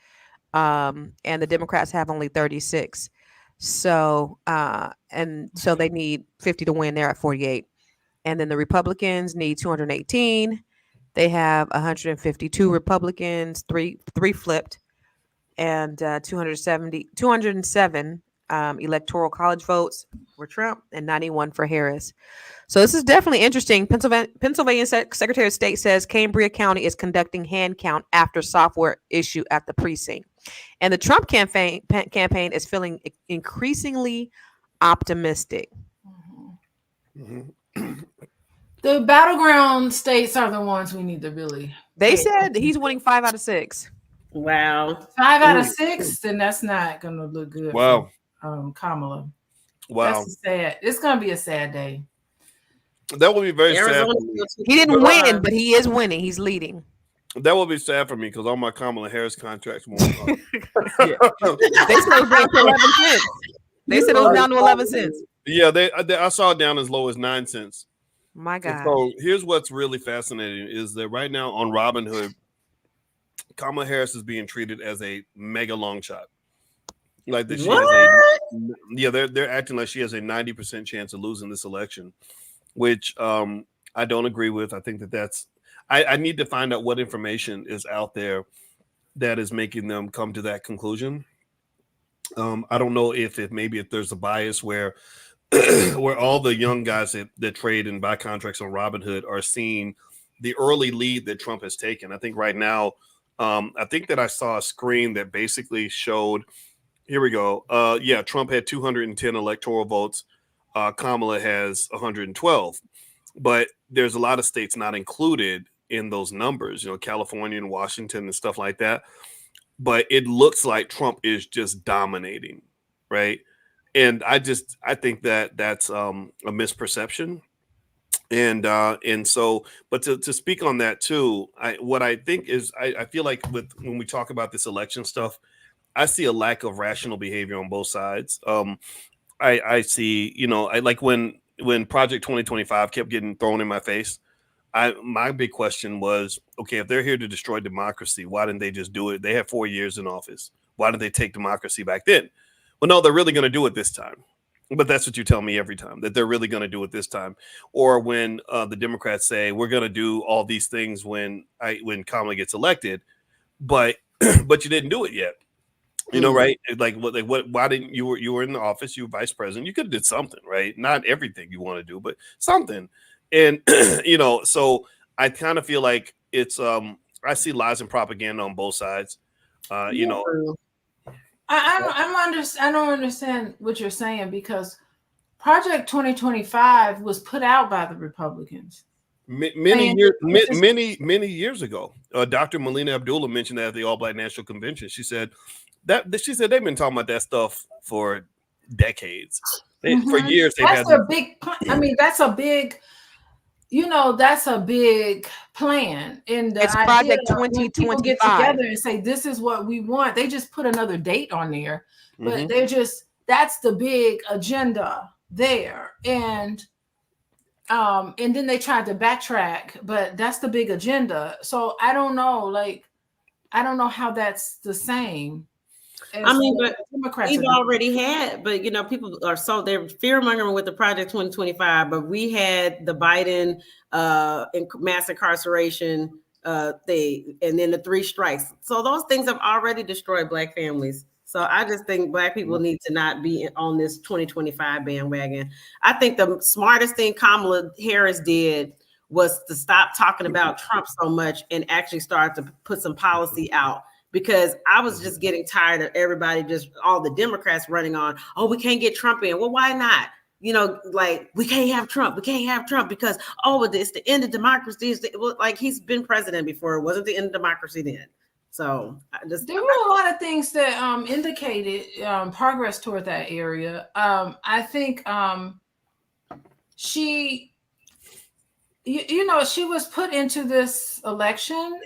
and the Democrats have only 36. So they need 50 to win. They're at 48, and then the Republicans need 218, They have 152 Republicans, three flipped, and 207 electoral college votes for Trump and 91 for Harris. So this is definitely interesting. Pennsylvania Secretary of State says Cambria County is conducting hand count after software issue at the precinct. And the Trump campaign is feeling increasingly optimistic. The battleground states are the ones we need to really. They said he's winning 5 out of 6. Wow. 5 out of 6, then that's not going to look good. Wow. For, Kamala. Wow. That's sad. It's going to be a sad day. That will be very sad. He didn't win, but he is winning. He's leading. That will be sad for me because all my Kamala Harris contracts won't. They said it was down to 11 cents. They said it was down to 11 cents. Yeah, I saw it down as low as 9 cents. My God. So here's what's really fascinating is that right now on Robinhood, Kamala Harris is being treated as a mega long shot. Like that she has they're acting like she has a 90% chance of losing this election, which I don't agree with. I think that's I need to find out what information is out there that is making them come to that conclusion. I don't know if there's a bias where where all the young guys that trade and buy contracts on Robinhood are seeing the early lead that Trump has taken. I think right now, I think that I saw a screen that basically showed, here we go. Trump had 210 electoral votes. Kamala has 112, but there's a lot of states not included in those numbers, California and Washington and stuff like that. But it looks like Trump is just dominating, right? And I think that that's a misperception. And so, but to speak on that too, what I think is, I feel like when we talk about this election stuff, I see a lack of rational behavior on both sides. I see, I like when Project 2025 kept getting thrown in my face. My big question was, okay, if they're here to destroy democracy, why didn't they just do it? They had 4 years in office. Why didn't they take democracy back then? Well, no, they're really going to do it this time. But that's what you tell me every time, that they're really going to do it this time. Or when the Democrats say we're going to do all these things when Kamala gets elected, but you didn't do it yet. Right? Like what? Why didn't you were in the office? You were vice president. You could have did something, right? Not everything you want to do, but something. And so I kind of feel like it's I see lies and propaganda on both sides. I don't understand what you're saying, because Project 2025 was put out by the Republicans many years ago. Dr. Melina Abdullah mentioned that at the All Black National Convention. She said they've been talking about that stuff for decades. For years they've had a big. I mean, that's a big. That's a big plan. And it's Project 2025. People get together and say, this is what we want. They just put another date on there, but that's the big agenda there. And then they tried to backtrack, but that's the big agenda. So I don't know, I don't know how that's the same. But Democrats we've already had, but people are they're fear mongering with the Project 2025. But we had the Biden mass incarceration thing, and then the 3 strikes. So those things have already destroyed Black families. So I just think Black people need to not be on this 2025 bandwagon. I think the smartest thing Kamala Harris did was to stop talking about Trump so much and actually start to put some policy out. Because I was just getting tired of everybody, all the Democrats running on, oh, we can't get Trump in. Well, why not? We can't have Trump. We can't have Trump because, it's the end of democracy. He's been president before. It wasn't the end of democracy then. So there were a lot of things that indicated progress toward that area. I think she was put into this election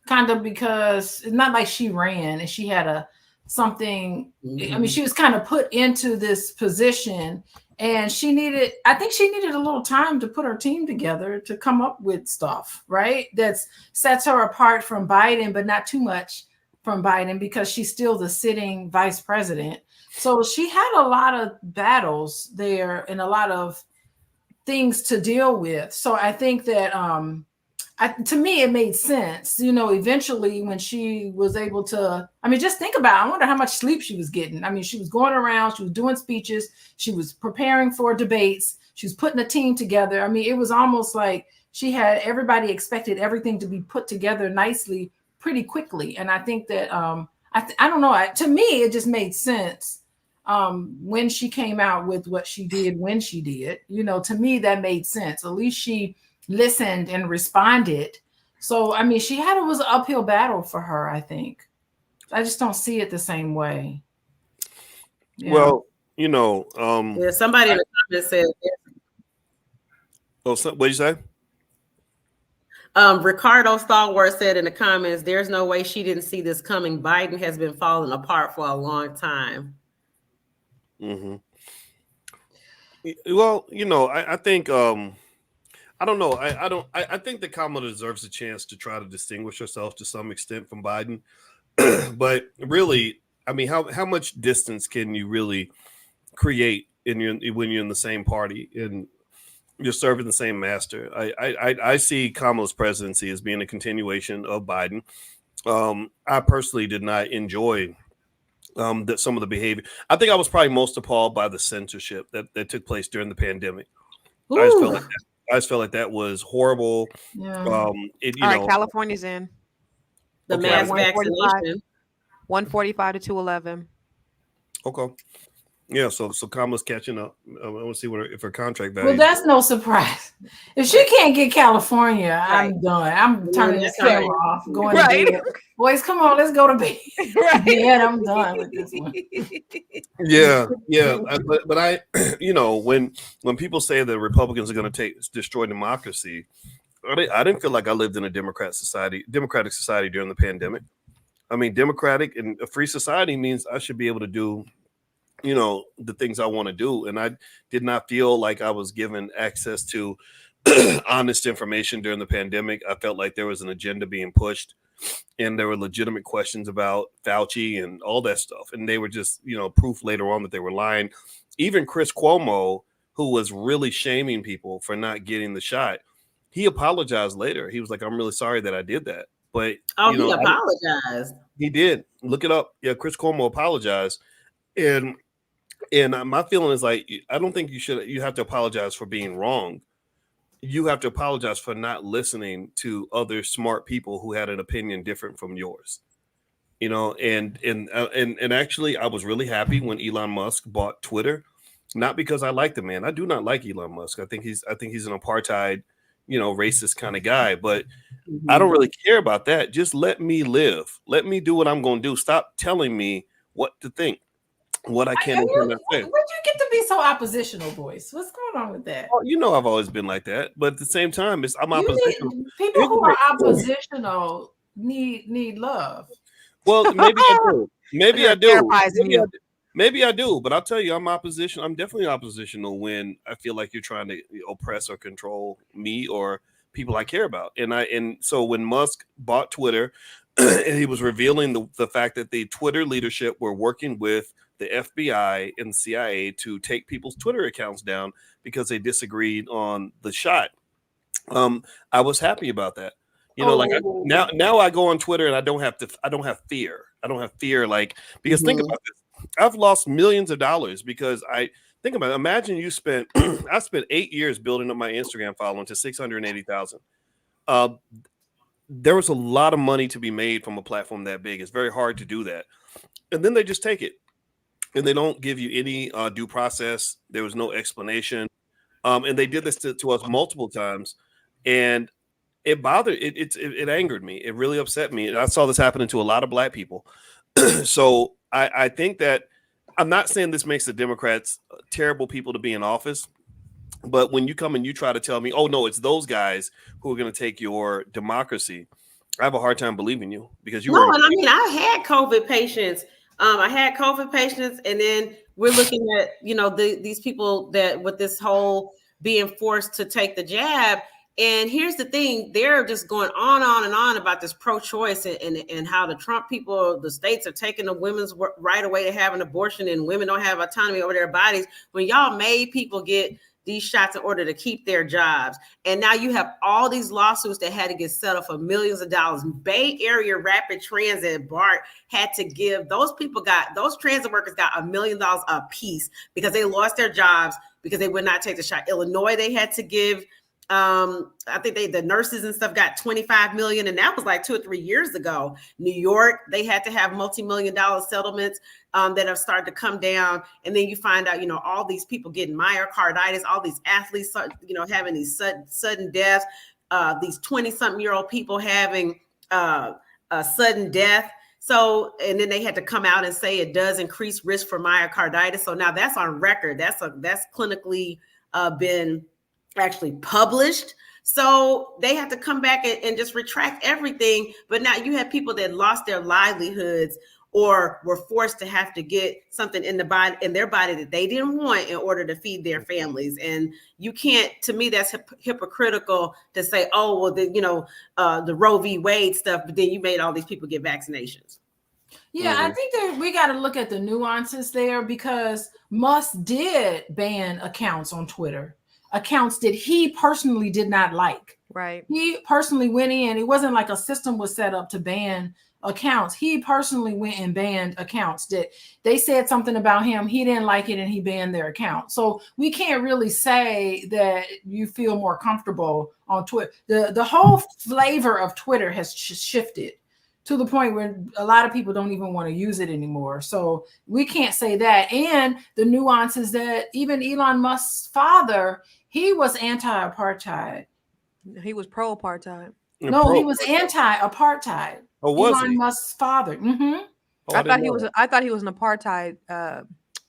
kind of because it's not like she ran and she had something. I mean, she was kind of put into this position, and I think she needed a little time to put her team together to come up with stuff, right? That sets her apart from Biden, but not too much from Biden, because she's still the sitting vice president. So she had a lot of battles there and a lot of things to deal with. So I think that to me, it made sense. You know, eventually when she was able to, I mean, just think about it. I wonder how much sleep she was getting. I mean, she was going around, she was doing speeches, she was preparing for debates, she was putting a team together. I mean, it was almost like she had everybody expected everything to be put together nicely pretty quickly. And I think that, I don't know, to me, it just made sense when she came out with what she did when she did. You know, to me, that made sense. At least she listened and responded. So I mean, it was an uphill battle for her. I think I just don't see it the same way. Yeah. Well, you know, somebody in the comments said, what'd you say? Ricardo Stalwart said in the comments, there's no way she didn't see this coming. Biden has been falling apart for a long time. Mm-hmm. Well, you know, I think I don't know. I think that Kamala deserves a chance to try to distinguish herself to some extent from Biden. But really, I mean, how much distance can you really create when you're in the same party and you're serving the same master? I see Kamala's presidency as being a continuation of Biden. I personally did not enjoy that some of the behavior. I think I was probably most appalled by the censorship that took place during the pandemic. I just felt like that was horrible. Yeah. All right, California's in. The mass vaccination. 145 to 211. Okay. Yeah, so Kamala's catching up. I want to see if her contract value. Well, that's no surprise. If she can't get California, I'm done. I'm turning this camera off, going to bed. Boys, come on, let's go to bed. Yeah, I'm done with this one. Yeah. But I, you know, when people say that Republicans are going to destroy democracy, I didn't feel like I lived in a democratic society during the pandemic. I mean, democratic and a free society means I should be able to do, you know, the things I want to do. And I did not feel like I was given access to honest information during the pandemic. I felt like there was an agenda being pushed and there were legitimate questions about Fauci and all that stuff. And they were just, you know, proof later on that they were lying. Even Chris Cuomo, who was really shaming people for not getting the shot, he apologized later. He was like, I'm really sorry that I did that. But he apologized. He did. Look it up. Yeah, Chris Cuomo apologized. And my feeling is like, I don't think you have to apologize for being wrong. You have to apologize for not listening to other smart people who had an opinion different from yours. You know, and actually, I was really happy when Elon Musk bought Twitter, not because I like the man. I do not like Elon Musk. I think he's an apartheid, you know, racist kind of guy, but I don't really care about that. Just let me live. Let me do what I'm going to do. Stop telling me what to think, what I can and cannot say. Where'd you get to be so oppositional, boys? What's going on with that? Well, you know, I've always been like that, but at the same time, I'm oppositional. People who are oppositional need love. Well, maybe I do. Maybe I do, but I'll tell you, I'm opposition. I'm definitely oppositional when I feel like you're trying to oppress or control me or people I care about. And so when Musk bought Twitter, and he was revealing the fact that the Twitter leadership were working with the FBI and the CIA to take people's Twitter accounts down because they disagreed on the shot. I was happy about that. You know, like now I go on Twitter and I don't have fear. I don't have fear, like, because think about this. I've lost millions of dollars because I think about it. Imagine I spent 8 years building up my Instagram following to 680,000. There was a lot of money to be made from a platform that big. It's very hard to do that. And then they just take it and they don't give you any due process. There was no explanation. And they did this to us multiple times. And it bothered, it angered me. It really upset me. And I saw this happening to a lot of Black people. So I think that I'm not saying this makes the Democrats terrible people to be in office, but when you come and you try to tell me, oh no, it's those guys who are going to take your democracy, I have a hard time believing you because you were. And I mean, I had COVID patients. And then we're looking at, you know, these people that with this whole being forced to take the jab. And here's the thing, they're just going on and on about this pro-choice and how the Trump people, the states are taking the women's right away to have an abortion and women don't have autonomy over their bodies. When y'all made people get these shots in order to keep their jobs. And now you have all these lawsuits that had to get settled for millions of dollars. Bay Area Rapid Transit, BART, had to give, those transit workers got $1 million a piece because they lost their jobs because they would not take the shot. Illinois, they had to give, I think the nurses and stuff got 25 million, and that was like 2 or 3 years ago. New York, they had to have multi-million-dollar settlements that have started to come down. And then you find out, all these people getting myocarditis, all these athletes, having these sudden deaths, these 20-something-year-old people having a sudden death. So, and then they had to come out and say it does increase risk for myocarditis. So now that's on record. That's clinically been actually published. So they have to come back and just retract everything. But now you have people that lost their livelihoods or were forced to have to get something in their body that they didn't want in order to feed their families. And you can't, to me, that's hypocritical to say, oh, well, the Roe v. Wade stuff, but then you made all these people get vaccinations. Yeah, I think that we got to look at the nuances there, because Musk did ban accounts on Twitter. Accounts that he personally did not like. Right. He personally went in. It wasn't like a system was set up to ban accounts. He personally went and banned accounts that they said something about him. He didn't like it and he banned their account. So we can't really say that you feel more comfortable on Twitter. The whole flavor of Twitter has shifted to the point where a lot of people don't even want to use it anymore. So we can't say that. And the nuances that even Elon Musk's father, he was anti-apartheid. He was pro-apartheid. No, he was anti-apartheid. Oh, was Elon he? Musk's father. Mm-hmm. Oh, I thought he was an apartheid,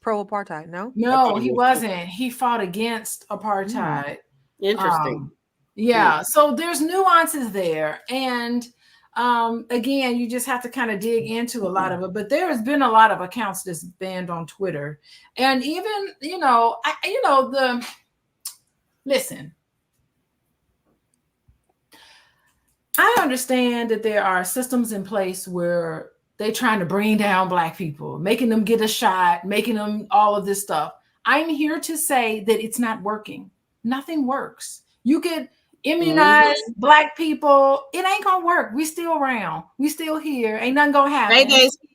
pro-apartheid. No, no, he wasn't. He fought against apartheid. Interesting. Yeah. So there's nuances there, and again, you just have to kind of dig into a lot of it. But there has been a lot of accounts that's banned on Twitter, and even listen. I understand that there are systems in place where they're trying to bring down Black people, making them get a shot, making them all of this stuff. I'm here to say that it's not working. Nothing works. You could immunize Black people. It ain't going to work. We still around. We still here. Ain't nothing going to happen.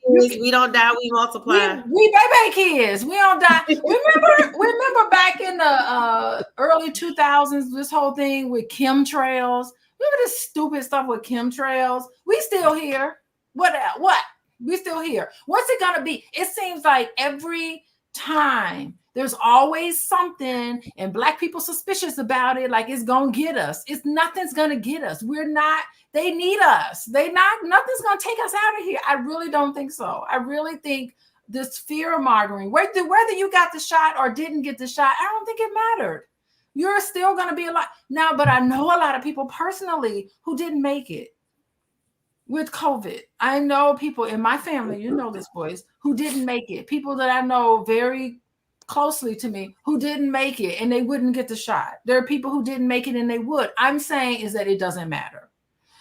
We don't die. We multiply. We baby kids. We don't die. Remember back in the early 2000s, this whole thing with chemtrails. Remember this stupid stuff with chemtrails? We still here. What? We still here. What's it gonna be? It seems like every time there's always something, and Black people suspicious about it, like it's gonna get us. Nothing's gonna get us. We're not. They need us. Nothing's gonna take us out of here. I really don't think so. I really think this fear mongering, whether you got the shot or didn't get the shot, I don't think it mattered. You're still going to be alive now, but I know a lot of people personally who didn't make it with COVID. I know people in my family, this, boys, who didn't make it. People that I know very closely to me who didn't make it and they wouldn't get the shot. There are people who didn't make it and they would. I'm saying is that it doesn't matter.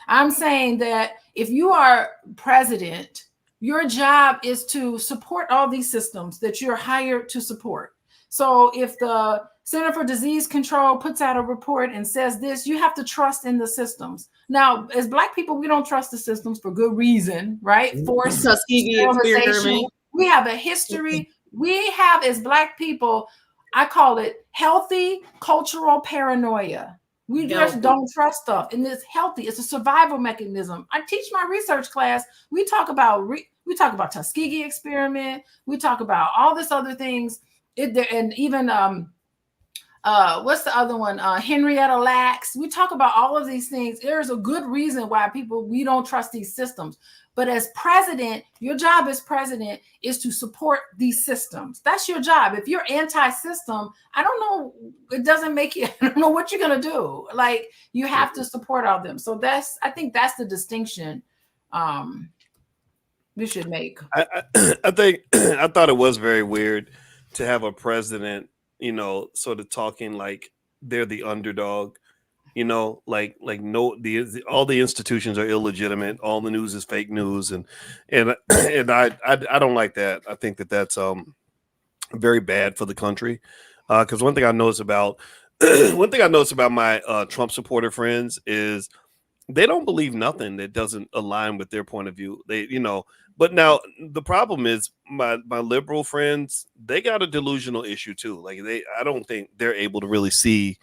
I'm saying that if you are president, your job is to support all these systems that you're hired to support. So if the Center for Disease Control puts out a report and says this, you have to trust in the systems. Now, as Black people, we don't trust the systems for good reason, right? Forced sterilization. We have a history. We have, as Black people, I call it healthy cultural paranoia. We just don't trust stuff. And it's healthy. It's a survival mechanism. I teach my research class. We talk about Tuskegee experiment. We talk about all this other things. And even what's the other one? Henrietta Lacks. We talk about all of these things. There's a good reason why we don't trust these systems. But as president, your job as president is to support these systems. That's your job. If you're anti-system, I don't know. It doesn't make you. I don't know what you're gonna do. Like you have to support all of them. So I think that's the distinction we should make. I thought it was very weird to have a president, sort of talking like they're the underdog, all the institutions are illegitimate. All the news is fake news. And I don't like that. I think that that's very bad for the country. Because one thing I notice about my Trump supporter friends is they don't believe nothing that doesn't align with their point of view. They, but now the problem is my liberal friends, they got a delusional issue too. Like I don't think they're able to really see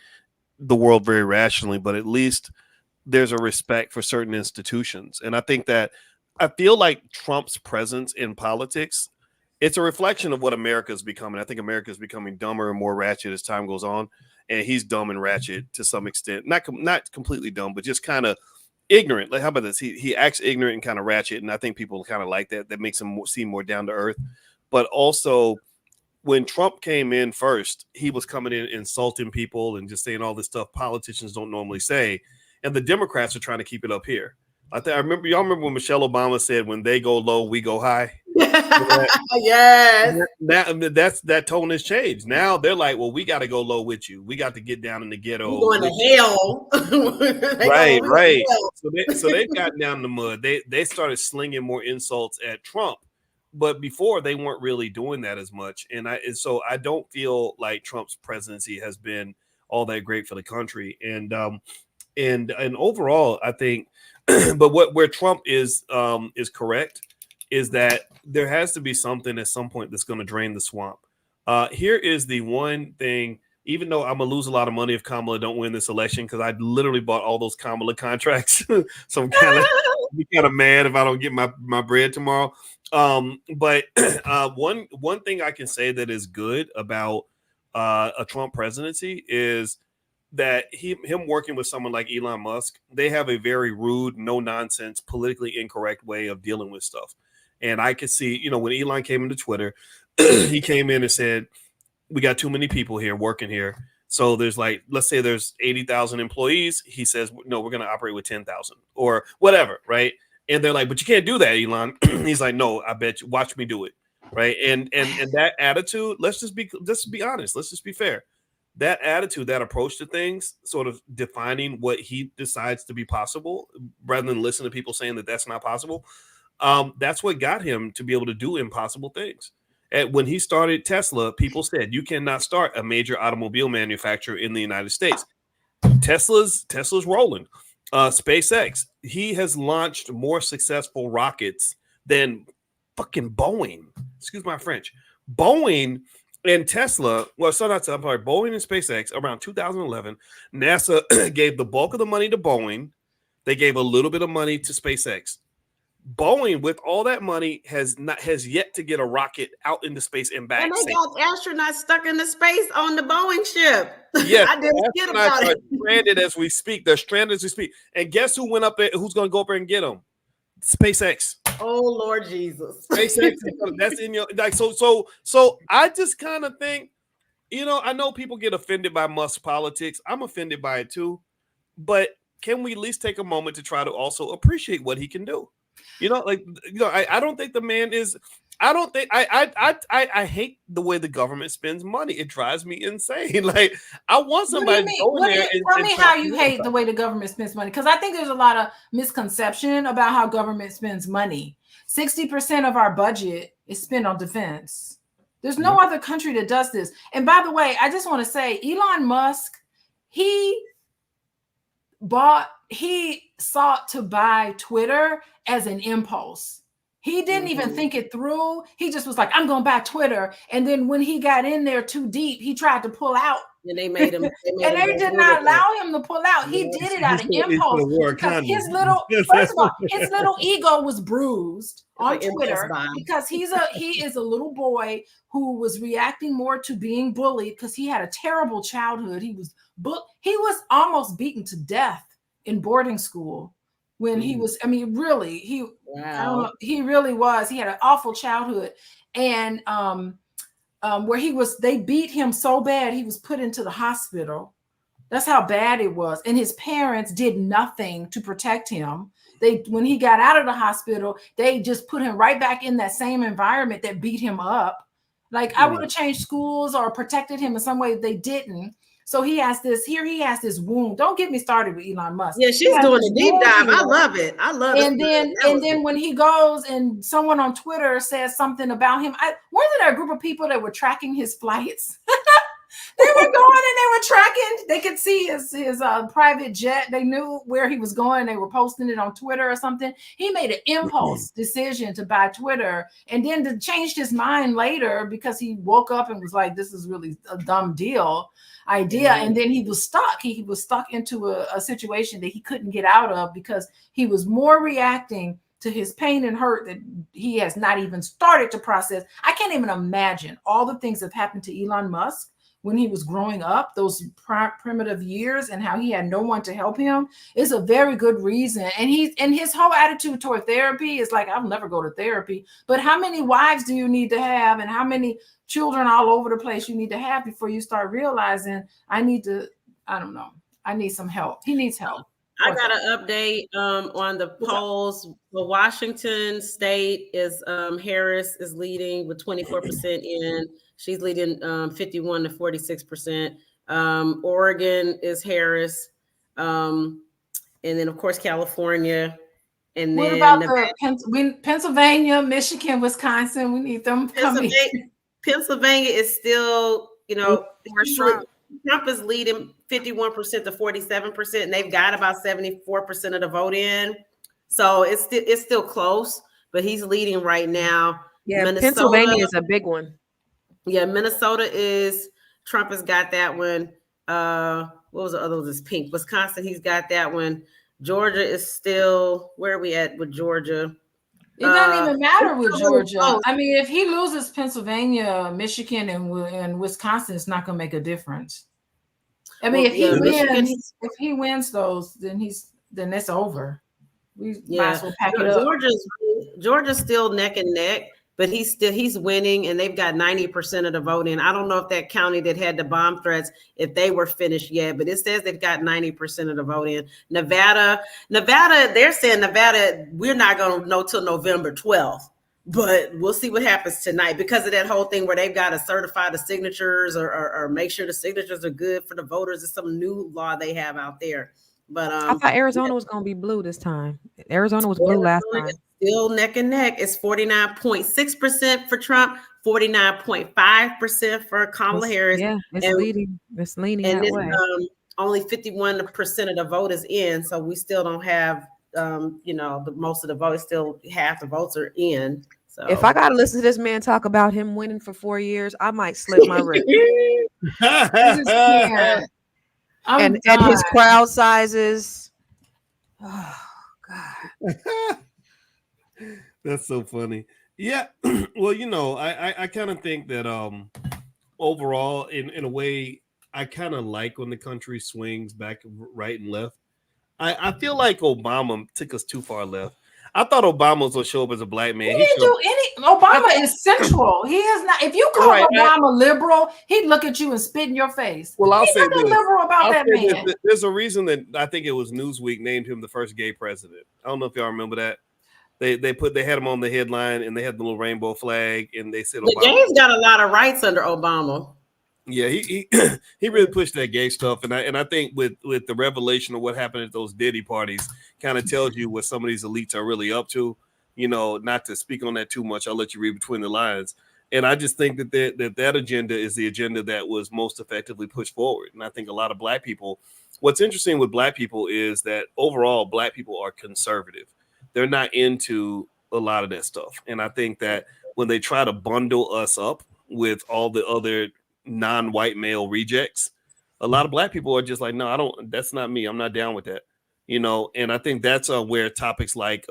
the world very rationally, but at least there's a respect for certain institutions. And I feel like Trump's presence in politics, it's a reflection of what America is becoming. I think America is becoming dumber and more ratchet as time goes on. And he's dumb and ratchet to some extent. Not completely dumb, but just kind of ignorant. Like, how about this? He acts ignorant and kind of ratchet. And I think people kind of like that. That makes him seem more down to earth. But also, when Trump came in first, he was coming in insulting people and just saying all this stuff politicians don't normally say. And the Democrats are trying to keep it up here. Y'all remember when Michelle Obama said, when they go low, we go high? Yes. That tone has changed. Now they're like, well, we got to go low with you. We got to get down in the ghetto. We're going to hell. Right. So they've gotten down in the mud. They started slinging more insults at Trump. But before, they weren't really doing that as much. And so I don't feel like Trump's presidency has been all that great for the country. And overall, I think, but where Trump is correct is that there has to be something at some point that's going to drain the swamp. Here is the one thing, even though I'm going to lose a lot of money if Kamala don't win this election, because I literally bought all those Kamala contracts. So I'm kind of mad if I don't get my bread tomorrow. But one thing I can say that is good about a Trump presidency is that him working with someone like Elon Musk, they have a very rude, no nonsense, politically incorrect way of dealing with stuff. And I could see, when Elon came into Twitter, he came in and said, we got too many people here working here. So there's let's say there's 80,000 employees. He says, no, we're going to operate with 10,000 or whatever. Right. And they're like, but you can't do that, Elon. He's like, no, I bet you, watch me do it. Right. And that attitude, let's just be honest. Let's just be fair. That attitude, that approach to things, sort of defining what he decides to be possible rather than listen to people saying that that's not possible. That's what got him to be able to do impossible things. And when he started Tesla, people said you cannot start a major automobile manufacturer in the United States. Tesla's rolling. SpaceX, he has launched more successful rockets than fucking Boeing. Excuse my French. Boeing and Tesla, Boeing and SpaceX around 2011, NASA gave the bulk of the money to Boeing. They gave a little bit of money to SpaceX. Boeing, with all that money, has yet to get a rocket out into space and back. And they got astronauts stuck in the space on the Boeing ship. Yes, I didn't forget about it. Stranded as we speak. They're stranded as we speak. And guess who went up there? Who's going to go up there and get them? SpaceX. Oh Lord Jesus. SpaceX. That's in your So I just kind of think, I know people get offended by Musk politics. I'm offended by it too. But can we at least take a moment to try to also appreciate what he can do? I don't think the man is. I don't think I hate the way the government spends money. It drives me insane. Like, I want somebody to go in there and tell me how you hate the way the government spends money, because I think there's a lot of misconception about how government spends money. 60% of our budget is spent on defense. There's no other country that does this. And by the way, I just want to say, Elon Musk, he sought to buy Twitter as an impulse. He didn't even think it through. He just was like, I'm going to buy Twitter. And then when he got in there too deep, he tried to pull out. And they made him. They did not allow him to pull out. He did it out of impulse. Because first of all, his little ego was bruised on Twitter because he is a little boy who was reacting more to being bullied because he had a terrible childhood. He was almost beaten to death in boarding school when he was, he really was. He had an awful childhood. And where they beat him so bad, he was put into the hospital. That's how bad it was. And his parents did nothing to protect him. When he got out of the hospital, they just put him right back in that same environment that beat him up. Like, I would have changed schools or protected him in some way. They didn't. So he has this wound. Don't get me started with Elon Musk. Yeah, she's doing a deep dive. I love it. And then when he goes and someone on Twitter says something about him, weren't there a group of people that were tracking his flights? They were going and they were tracking. They could see his private jet. They knew where he was going. They were posting it on Twitter or something. He made an impulse decision to buy Twitter, and then changed his mind later because he woke up and was like, "This is really a dumb idea." And then he was stuck. He was stuck into a situation that he couldn't get out of because he was more reacting to his pain and hurt that he has not even started to process. I can't even imagine all the things that happened to Elon Musk when he was growing up, those primitive years, and how he had no one to help him is a very good reason. And his whole attitude toward therapy is like, I'll never go to therapy. But how many wives do you need to have, and how many children all over the place you need to have before you start realizing I need some help. He needs help. I got an update on the polls. For Washington State is Harris is leading with 24% in. She's leading 51 to 46%. Oregon is Harris, and then of course California. And what then about Pennsylvania, Michigan, Wisconsin? We need them coming. Pennsylvania is still, Trump is leading 51% to 47%, and they've got about 74% of the vote in. So it's still close, but he's leading right now. Yeah, Pennsylvania is a big one. Yeah, Minnesota is, Trump has got that one. What was the other one? It's pink. Wisconsin, he's got that one. Georgia is still, where are we at with Georgia? It doesn't even matter with Georgia. I mean, if he loses Pennsylvania, Michigan, and Wisconsin, it's not going to make a difference. I mean, if he wins those, then it's over. We might as well pack it up. Georgia's still neck and neck, but he's winning, and they've got 90% of the vote in. I don't know if that county that had the bomb threats, if they were finished yet, but it says they've got 90% of the vote in. Nevada, they're saying Nevada, we're not going to know till November 12th, but we'll see what happens tonight because of that whole thing where they've got to certify the signatures or make sure the signatures are good for the voters. It's some new law they have out there. But I thought Arizona was going to be blue this time. Arizona was blue last time. Still neck and neck. It's 49.6% for Trump, 49.5% for Kamala Harris. Yeah, it's leaning and that way. Only 51% of the vote is in, so we still don't have, the most of the votes. Still half the votes are in. So if I got to listen to this man talk about him winning for 4 years, I might slip my wrist. I just can't. And his crowd sizes. Oh God. That's so funny. Yeah. Well, I kind of think that overall, in a way, I kind of like when the country swings back right and left. I feel like Obama took us too far left. I thought Obama was going to show up as a black man. He didn't do any. Obama is central. He is not. If you call Obama liberal, he'd look at you and spit in your face. Well, I'll say nothing liberal about that man. There's a reason that I think it was Newsweek named him the first gay president. I don't know if y'all remember that. They had him on the headline, and they had the little rainbow flag, and they said the gays got a lot of rights under Obama. Yeah, he really pushed that gay stuff, and I think with the revelation of what happened at those Diddy parties, kind of tells you what some of these elites are really up to. Not to speak on that too much, I'll let you read between the lines. And I just think that agenda is the agenda that was most effectively pushed forward. And I think a lot of black people. What's interesting with black people is that overall black people are conservative. They're not into a lot of that stuff, and I think that when they try to bundle us up with all the other non-white male rejects, a lot of black people are just like, no, I don't, that's not me. I'm not down with that. And I think that's where topics like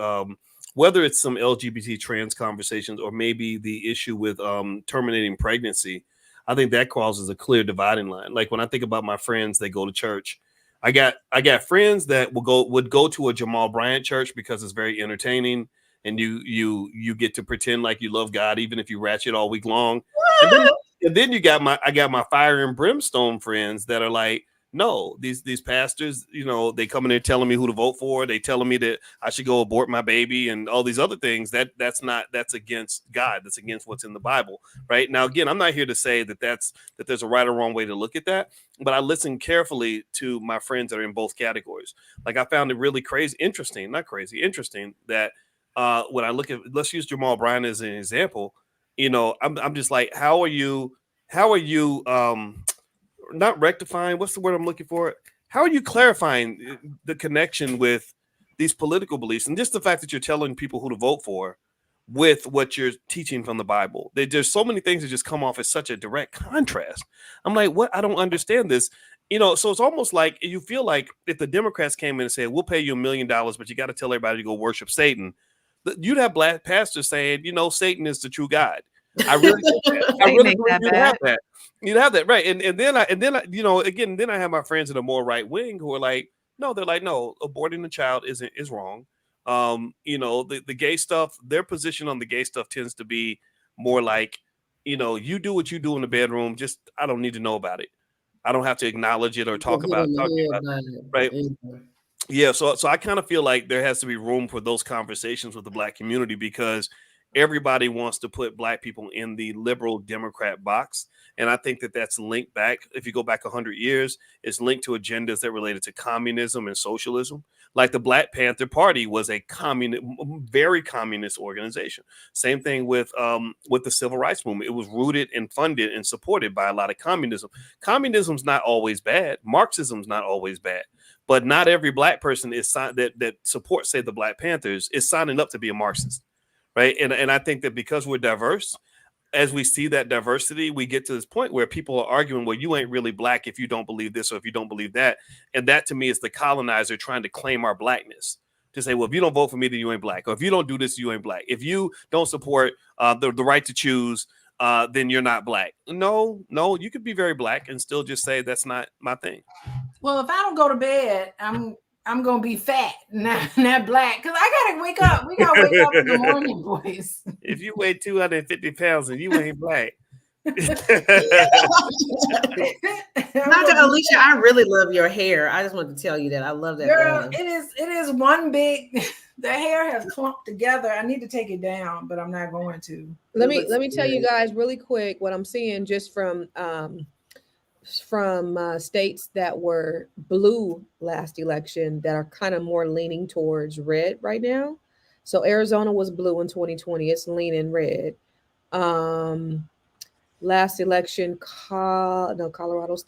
whether it's some LGBT trans conversations or maybe the issue with terminating pregnancy, I think that causes a clear dividing line. Like when I think about my friends that go to church, I got friends that would go to a Jamal Bryant church because it's very entertaining and you get to pretend like you love God even if you ratchet all week long. And then I got my fire and brimstone friends that are like, no, these pastors, they come in there telling me who to vote for. They telling me that I should go abort my baby and all these other things. That's against God. That's against what's in the Bible. Right now, again, I'm not here to say that there's a right or wrong way to look at that, but I listen carefully to my friends that are in both categories. Like I found it really interesting that when I look at, let's use Jamal Bryant as an example. I'm just like, how are you not rectifying. What's the word I'm looking for? How are you clarifying the connection with these political beliefs and just the fact that you're telling people who to vote for with what you're teaching from the Bible? There's so many things that just come off as such a direct contrast. I'm like, what? I don't understand this. So it's almost like you feel like if the Democrats came in and said, we'll pay you $1 million, but you got to tell everybody to go worship Satan, you'd have black pastors saying, Satan is the true God. I really believe you'd have that. You'd have that, right? And then I again, I have my friends that are more right wing who are like, no, they're like, no, aborting the child is wrong. The gay stuff, their position on the gay stuff tends to be more like, you do what you do in the bedroom. Just I don't need to know about it. I don't have to acknowledge it or talk about it, right? Yeah, so I kind of feel like there has to be room for those conversations with the black community because everybody wants to put black people in the liberal Democrat box. And I think that that's linked back. If you go back 100 years, it's linked to agendas that related to communism and socialism. Like the Black Panther Party was a very communist organization. Same thing with the civil rights movement. It was rooted and funded and supported by a lot of communism. Communism's not always bad. Marxism's not always bad. But not every black person is that supports, say, the Black Panthers is signing up to be a Marxist. Right. And I think that because we're diverse, as we see that diversity, we get to this point where people are arguing, well, you ain't really black if you don't believe this or if you don't believe that. And that to me is the colonizer trying to claim our blackness to say, well, if you don't vote for me, then you ain't black. Or if you don't do this, you ain't black. If you don't support the right to choose, then you're not black. No, you could be very black and still just say that's not my thing. Well, if I don't go to bed, I'm gonna be fat, not black, because I gotta wake up. We gotta wake up in the morning, boys. If you weigh 250 pounds and you ain't black. Dr. Alicia, I really love your hair. I just wanted to tell you that I love that. Girl, it is one big. The hair has clumped together. I need to take it down, but I'm not going to. Let me tell you guys really quick what I'm seeing just from states that were blue last election that are kind of more leaning towards red right now. So Arizona was blue in 2020. It's leaning red. Last election, Colorado's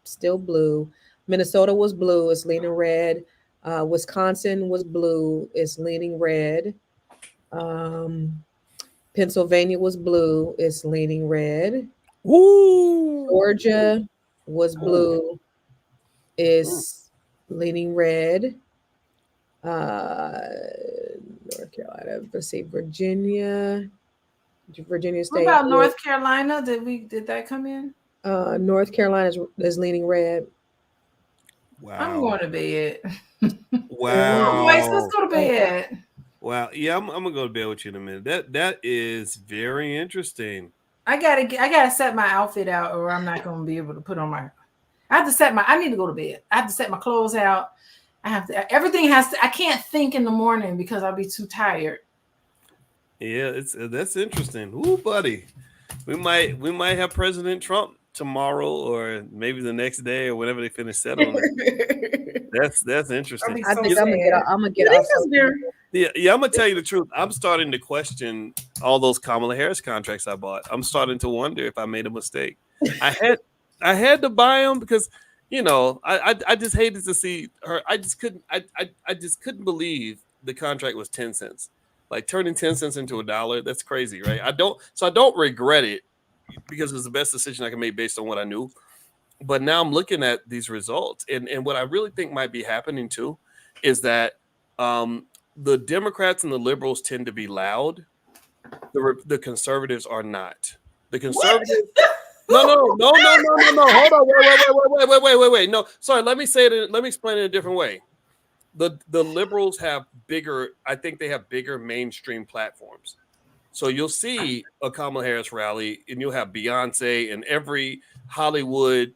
still blue. Minnesota was blue. It's leaning red. Wisconsin was blue. It's leaning red. Pennsylvania was blue. It's leaning red. Woo! Georgia was blue, is leaning red. North Carolina, let's see, Virginia State. What about North Carolina? Did that come in? North Carolina is leaning red. Wow. I'm going to bed. Wow. Boys, let's go to bed. Wow. Yeah, I'm gonna go to bed with you in a minute. That is very interesting. I gotta set my outfit out, or I'm not gonna be able to put on my. I need to go to bed. I have to set my clothes out. Everything has to. I can't think in the morning because I'll be too tired. Yeah, that's interesting. Ooh, buddy, we might have President Trump tomorrow, or maybe the next day, or whenever they finish settling. That's interesting. I think I'm gonna get off. Yeah, I'm gonna tell you the truth. I'm starting to question all those Kamala Harris contracts I bought. I'm starting to wonder if I made a mistake. I had to buy them because I just hated to see her. I just couldn't believe the contract was 10 cents. Like turning 10 cents into $1. That's crazy, right? I don't regret it because it was the best decision I could make based on what I knew. But now I'm looking at these results, and what I really think might be happening too is that the Democrats and the liberals tend to be loud. The conservatives are not. The conservatives. No. Hold on. Wait. No, sorry. Let me explain it in a different way. The liberals have bigger. I think they have bigger mainstream platforms. So you'll see a Kamala Harris rally, and you'll have Beyonce and every Hollywood,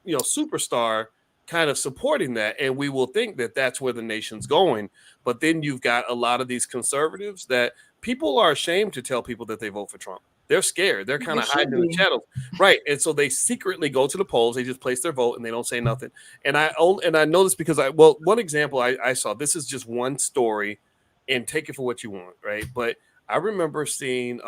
superstar kind of supporting that, and we will think that that's where the nation's going. But then you've got a lot of these conservatives that people are ashamed to tell people that they vote for Trump. They're scared. They're kind of hiding in the shadows, right? And so they secretly go to the polls. They just place their vote and they don't say nothing. And I know this because one example I saw. This is just one story, and take it for what you want, right? But I remember seeing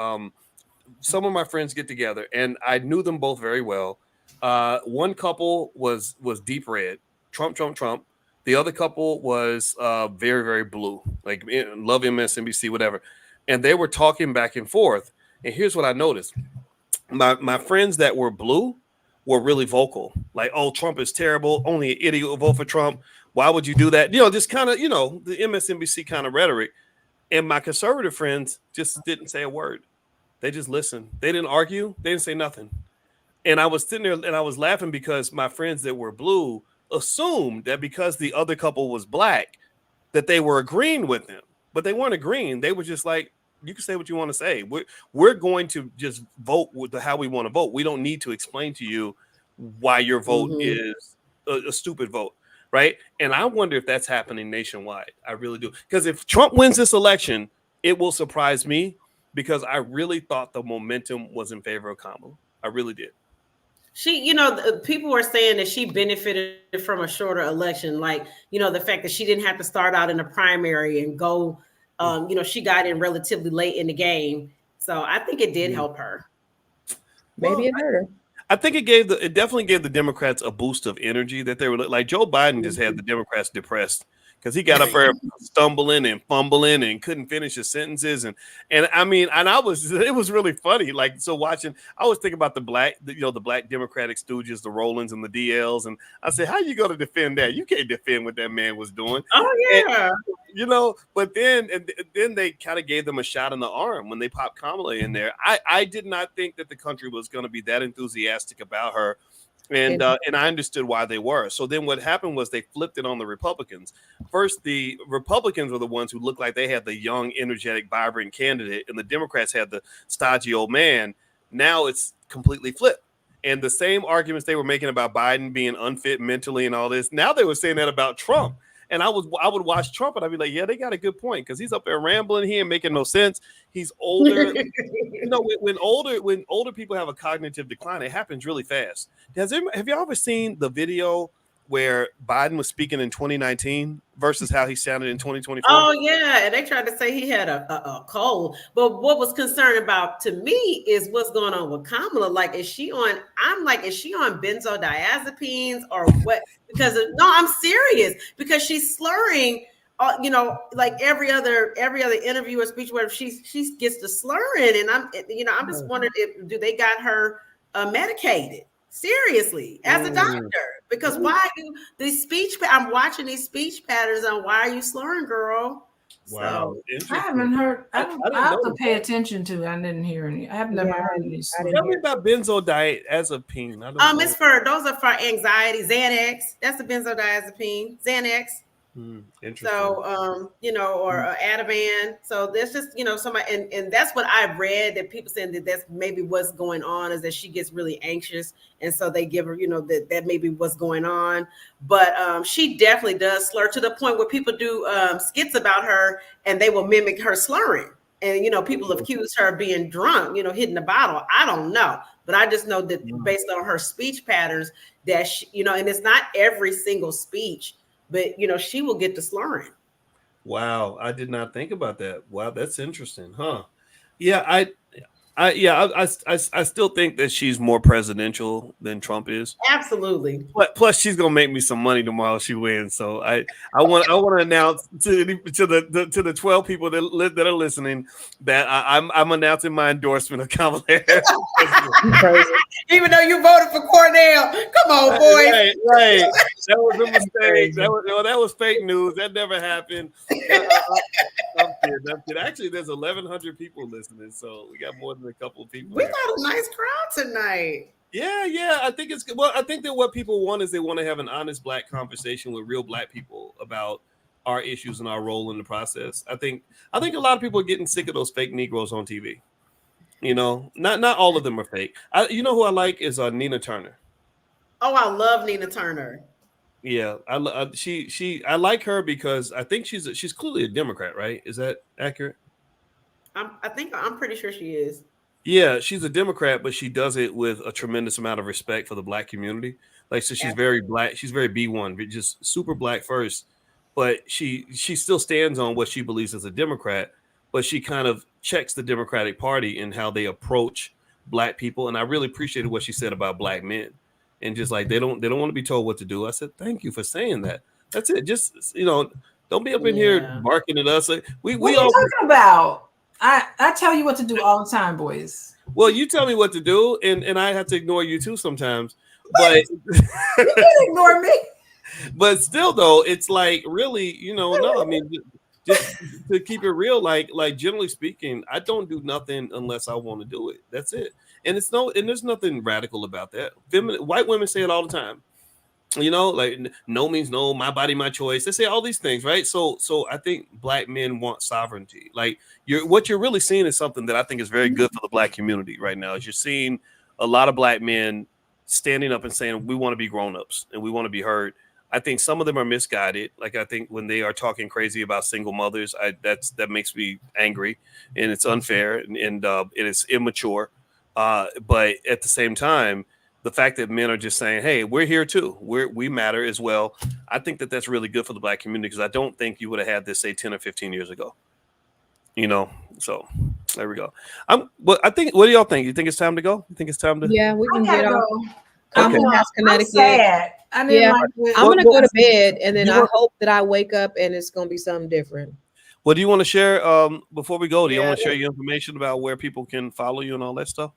some of my friends get together, and I knew them both very well. One couple was deep red, Trump. The other couple was very, very blue, like love MSNBC, whatever. And they were talking back and forth. And here's what I noticed. My friends that were blue were really vocal. Like, oh, Trump is terrible. Only an idiot will vote for Trump. Why would you do that? Just kind of, the MSNBC kind of rhetoric. And my conservative friends just didn't say a word. They just listened. They didn't argue. They didn't say nothing. And I was sitting there and I was laughing because my friends that were blue assumed that because the other couple was black, that they were agreeing with them. But they weren't agreeing. They were just like, you can say what you want to say. We're going to just vote with how we want to vote. We don't need to explain to you why your vote is a stupid vote, right? And I wonder if that's happening nationwide. I really do. Because if Trump wins this election, it will surprise me because I really thought the momentum was in favor of Kamala. I really did. She, people were saying that she benefited from a shorter election. Like, the fact that she didn't have to start out in a primary and go, she got in relatively late in the game. So I think it did help her. Maybe it hurt her. I think it definitely gave the Democrats a boost of energy that they were like Joe Biden just had the Democrats depressed because he got up there stumbling and fumbling and couldn't finish his sentences. And I mean, it was really funny. Like, so watching, I was thinking about the black Democratic stooges, the Rollins and the DLs. And I said, how you going to defend that? You can't defend what that man was doing. Oh, yeah. And, but then they kind of gave them a shot in the arm when they popped Kamala in there. I did not think that the country was going to be that enthusiastic about her. And I understood why they were. So then what happened was they flipped it on the Republicans. First, the Republicans were the ones who looked like they had the young, energetic, vibrant candidate, and the Democrats had the stodgy old man. Now it's completely flipped. And the same arguments they were making about Biden being unfit mentally and all this, now they were saying that about Trump. And I would watch Trump and I'd be like, yeah, they got a good point because he's up there rambling. He ain't making no sense. He's older. When older people have a cognitive decline, it happens really fast. Have you ever seen the video where Biden was speaking in 2019 versus how he sounded in 2024? Oh, yeah. And they tried to say he had a cold. But what was concerned about to me is what's going on with Kamala. Like, is she on benzodiazepines or what? Because I'm serious, because she's slurring, like every other interview or speech where she gets the slurring. And I'm just wondering do they got her medicated? Seriously, as a doctor, because why do these I'm watching these speech patterns on why are you slurring, girl? Wow. I haven't heard. I have to pay attention to. I didn't hear any. I have never heard any. Tell me about benzodiazepine. Those are for anxiety. Xanax. That's a benzodiazepine. Xanax. Interesting. So, or Ativan. So there's just, somebody, and that's what I've read, that people saying that that's maybe what's going on, is that she gets really anxious. And so they give her, that maybe what's going on. But she definitely does slur to the point where people do skits about her and they will mimic her slurring. And, people have accused her of being drunk, hitting the bottle. I don't know. But I just know that based on her speech patterns that she, and it's not every single speech, but, she will get the slurring. Wow. I did not think about that. Wow. That's interesting. Huh? Yeah. I still think that she's more presidential than Trump is. Absolutely. Plus, she's gonna make me some money tomorrow if she wins. So I want to announce to the 12 people that are listening that I'm announcing my endorsement of Kamala Harris. Even though you voted for Cornell, come on, boy. Right. That was a mistake. That was fake news. That never happened. I'm kidding. Actually, there's 1,100 people listening, so we got more than a couple of people. We got a nice crowd tonight. Yeah. I think it's good. Well, I think that what people want is they want to have an honest Black conversation with real Black people about our issues and our role in the process. I think a lot of people are getting sick of those fake Negroes on TV. Not all of them are fake. Who I like is Nina Turner. Oh, I love Nina Turner. Yeah, I like her because I think she's clearly a Democrat, right? Is that accurate? I'm pretty sure she is. Yeah, she's a Democrat, but she does it with a tremendous amount of respect for the Black community. Like, so she's very Black. She's very B1, just super Black first. But she still stands on what she believes as a Democrat, but she kind of checks the Democratic Party in how they approach Black people. And I really appreciated what she said about Black men. and just like they don't want to be told what to do. I said, thank you for saying that. That's it. Just don't be up in here barking at us. Like, what are you talking about? I tell you what to do all the time, boys. Well, you tell me what to do, and I have to ignore you too sometimes. But you can't ignore me. But still, though, it's like really, no. I mean, just to keep it real, like generally speaking, I don't do nothing unless I want to do it. That's it. And there's nothing radical about that. White women say it all the time. Like no means no, my body, my choice. They say all these things, right? So I think Black men want sovereignty. Like what you're really seeing is something that I think is very good for the Black community right now. Is you're seeing a lot of Black men standing up and saying we want to be grown-ups and we want to be heard. I think some of them are misguided. Like I think when they are talking crazy about single mothers, that makes me angry, and it's unfair and it is immature. But at the same time, the fact that men are just saying, "Hey, we're here too. We matter as well." I think that's really good for the Black community because I don't think you would have had this say 10 or 15 years ago. So there we go. What do y'all think? You think it's time to go? You think it's time to? Yeah, we can get off. I'm sad. I'm gonna go to bed, and then I hope that I wake up and it's gonna be something different. What do you want to share before we go? Do you want to share your information about where people can follow you and all that stuff?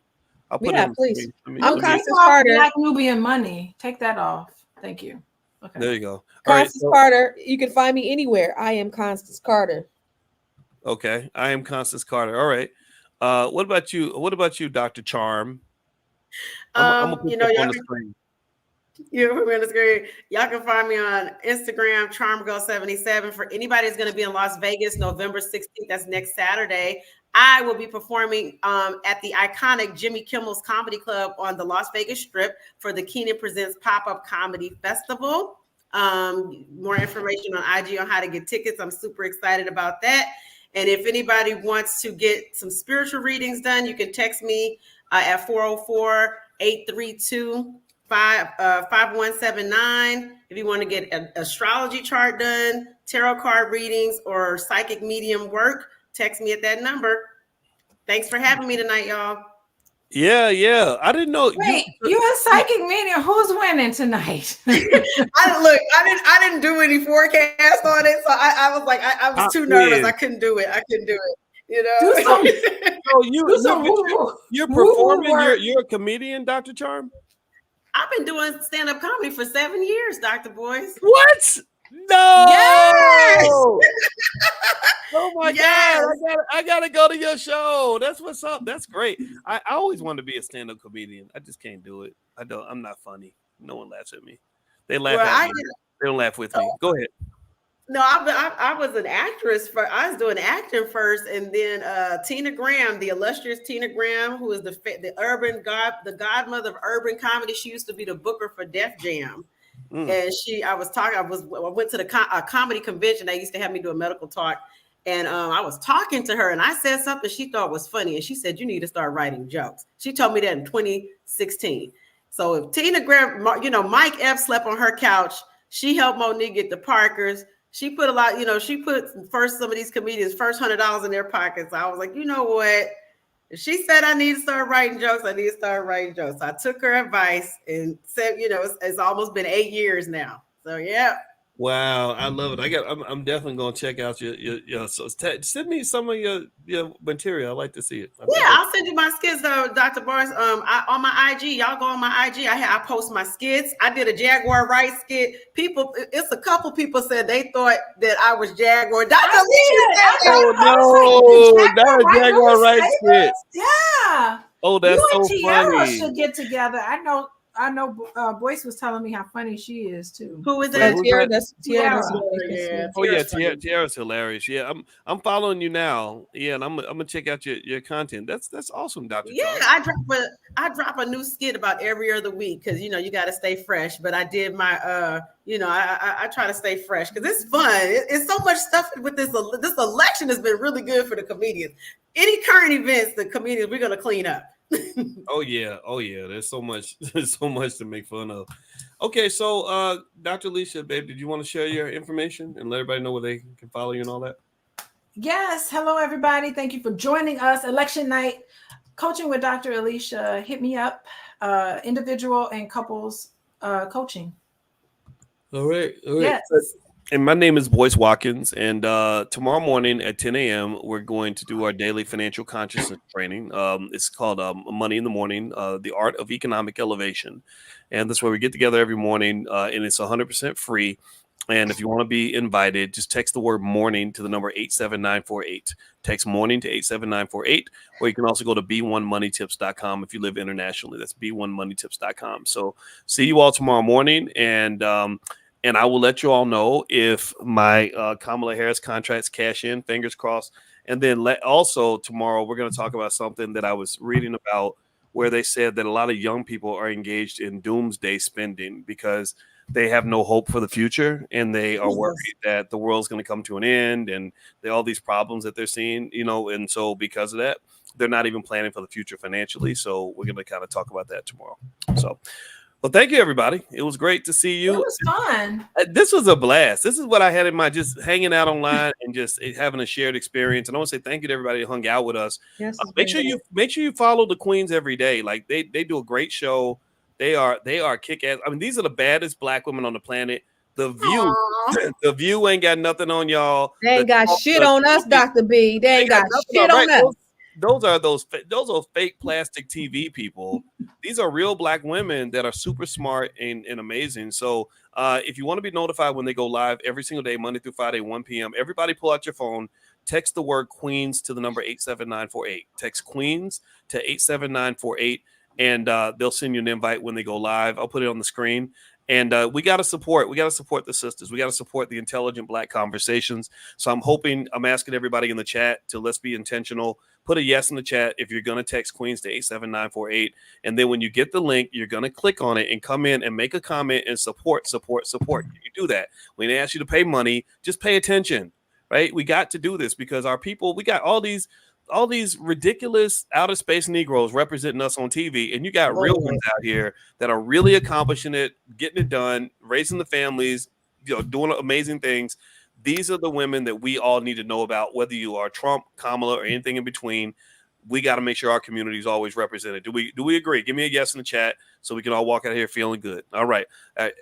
I'll put it in. Please. I'm Constance Carter. Like Nubian money. Take that off. Thank you. Okay. There you go. Constance Carter. You can find me anywhere. I am Constance Carter. Okay, I am Constance Carter. All right. What about you? What about you, Dr. Charm? I'm gonna put you on the screen. You're on the screen. Y'all can find me on Instagram, CharmGirl77. For anybody that's going to be in Las Vegas, November 16th, that's next Saturday, I will be performing at the iconic Jimmy Kimmel's Comedy Club on the Las Vegas Strip for the Keenan Presents Pop-Up Comedy Festival. More information on IG on how to get tickets. I'm super excited about that. And if anybody wants to get some spiritual readings done, you can text me at 404-832-5179. If you want to get an astrology chart done, tarot card readings, or psychic medium work, text me at that number. Thanks for having me tonight, y'all. Yeah. I didn't know. Wait, you're a psychic medium. Who's winning tonight? I didn't do any forecast on it, so I was like, I was too nervous. I couldn't do it. You're performing. You're a comedian, Dr. Charm. I've been doing stand-up comedy for 7 years, Dr. Boyce. What? No. Yes. Oh my God. I gotta go to your show. That's what's up. That's great. I always wanted to be a stand-up comedian. I just can't do it. I'm not funny. No one laughs at me. They laugh at me. They don't laugh with me. Go ahead. No, I was an actress. I was doing acting first, and then Tina Graham, the illustrious Tina Graham, who is the godmother of urban comedy. She used to be the booker for Def Jam, and I went to a comedy convention. They used to have me do a medical talk, and I was talking to her, and I said something she thought was funny, and she said, "You need to start writing jokes." She told me that in 2016. So if Tina Graham, Mike Epps slept on her couch. She helped Monique get the Parkers. She put a lot, she put some of these comedians first $100 in their pockets. I was like, you know what? If she said I need to start writing jokes, I need to start writing jokes. So I took her advice and said, it's almost been 8 years now. So yeah. Wow, I love it. I'm definitely gonna check out your so send me some of your material. I like to see it. I'll send you my skits though, Dr. Barnes. On my IG, y'all go on my IG. I post my skits. I did a Jaguar Wright skit. It's a couple people said they thought that I was Jaguar. Dr. Not a Jaguar Wright skit. Yeah. Oh, that's you so and Tiara funny. Should get together. I know. Boyce was telling me how funny she is too. Who is that? Tiara. Tiara's hilarious. Yeah, I'm following you now. Yeah, and I'm gonna check out your content. That's awesome, Dr. Yeah, I drop a new skit about every other week because you got to stay fresh. But I did my I try to stay fresh because it's fun. It's so much stuff with this election has been really good for the comedians. Any current events, the comedians we're gonna clean up. Oh yeah. There's so much to make fun of. Okay, so Dr. Alicia, babe, did you want to share your information and let everybody know where they can follow you and all that? Yes. Hello, everybody. Thank you for joining us. Election night. Coaching with Dr. Alicia, hit me up. Individual and couples coaching. All right. Yes. And my name is Boyce Watkins. And tomorrow morning at 10 a.m., we're going to do our daily financial consciousness training. It's called Money in the Morning, The Art of Economic Elevation. And that's where we get together every morning, and it's 100% free. And if you want to be invited, just text the word morning to the number 87948. Text morning to 87948, or you can also go to b1moneytips.com if you live internationally. That's b1moneytips.com. So see you all tomorrow morning, and I will let you all know if my Kamala Harris contracts cash in, fingers crossed. And then also tomorrow, we're going to talk about something that I was reading about where they said that a lot of young people are engaged in doomsday spending because they have no hope for the future, and they are worried that the world's going to come to an end, and all these problems that they're seeing, and so because of that, they're not even planning for the future financially. So we're going to kind of talk about that tomorrow. So, well, thank you, everybody. It was great to see you. It was fun. This was a blast. This is what I had in mind, just hanging out online and just having a shared experience. And I want to say thank you to everybody who hung out with us. Yes, make sure you follow the Queens every day. Like they do a great show. They are kick-ass. I mean, these are the baddest Black women on the planet. The View ain't got nothing on y'all. They ain't got shit on us, Dr. B. They ain't got shit on us. Those are fake plastic TV people. These are real Black women that are super smart and amazing. So if you want to be notified when they go live every single day, Monday through Friday, 1 p.m., everybody pull out your phone, text the word Queens to the number 87948. Text Queens to 87948. And they'll send you an invite when they go live. I'll put it on the screen. And we got to support the sisters. We got to support the intelligent Black conversations. So I'm asking everybody in the chat to let's be intentional. Put a yes in the chat if you're going to text Queens to 87948. And then when you get the link, you're going to click on it and come in and make a comment and support. You do that. We didn't ask you to pay money. Just pay attention, right? We got to do this because our people, we got all these ridiculous outer space Negroes representing us on TV, and you got real ones out here that are really accomplishing it, getting it done, raising the families, doing amazing things. These are the women that we all need to know about, whether you are Trump, Kamala, or anything in between. We got to make sure our community is always represented. Do we agree? Give me a yes in the chat so we can all walk out of here feeling good. All right.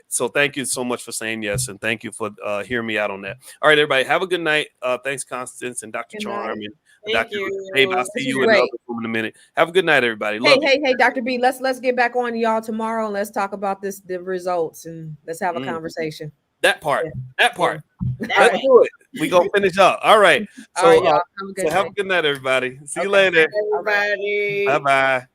So thank you so much for saying yes, and thank you for hearing me out on that. All right, everybody, have a good night. Thanks, Constance and Dr. Charm and Dr. Dave. I'll see you in another room in a minute. Have a good night, everybody. Hey, Dr. B, let's get back on y'all tomorrow and let's talk about the results, and let's have a conversation. That part. Let's do it. We gonna finish up. All right. So, have a good night, everybody. See you later. Everybody. Bye-bye.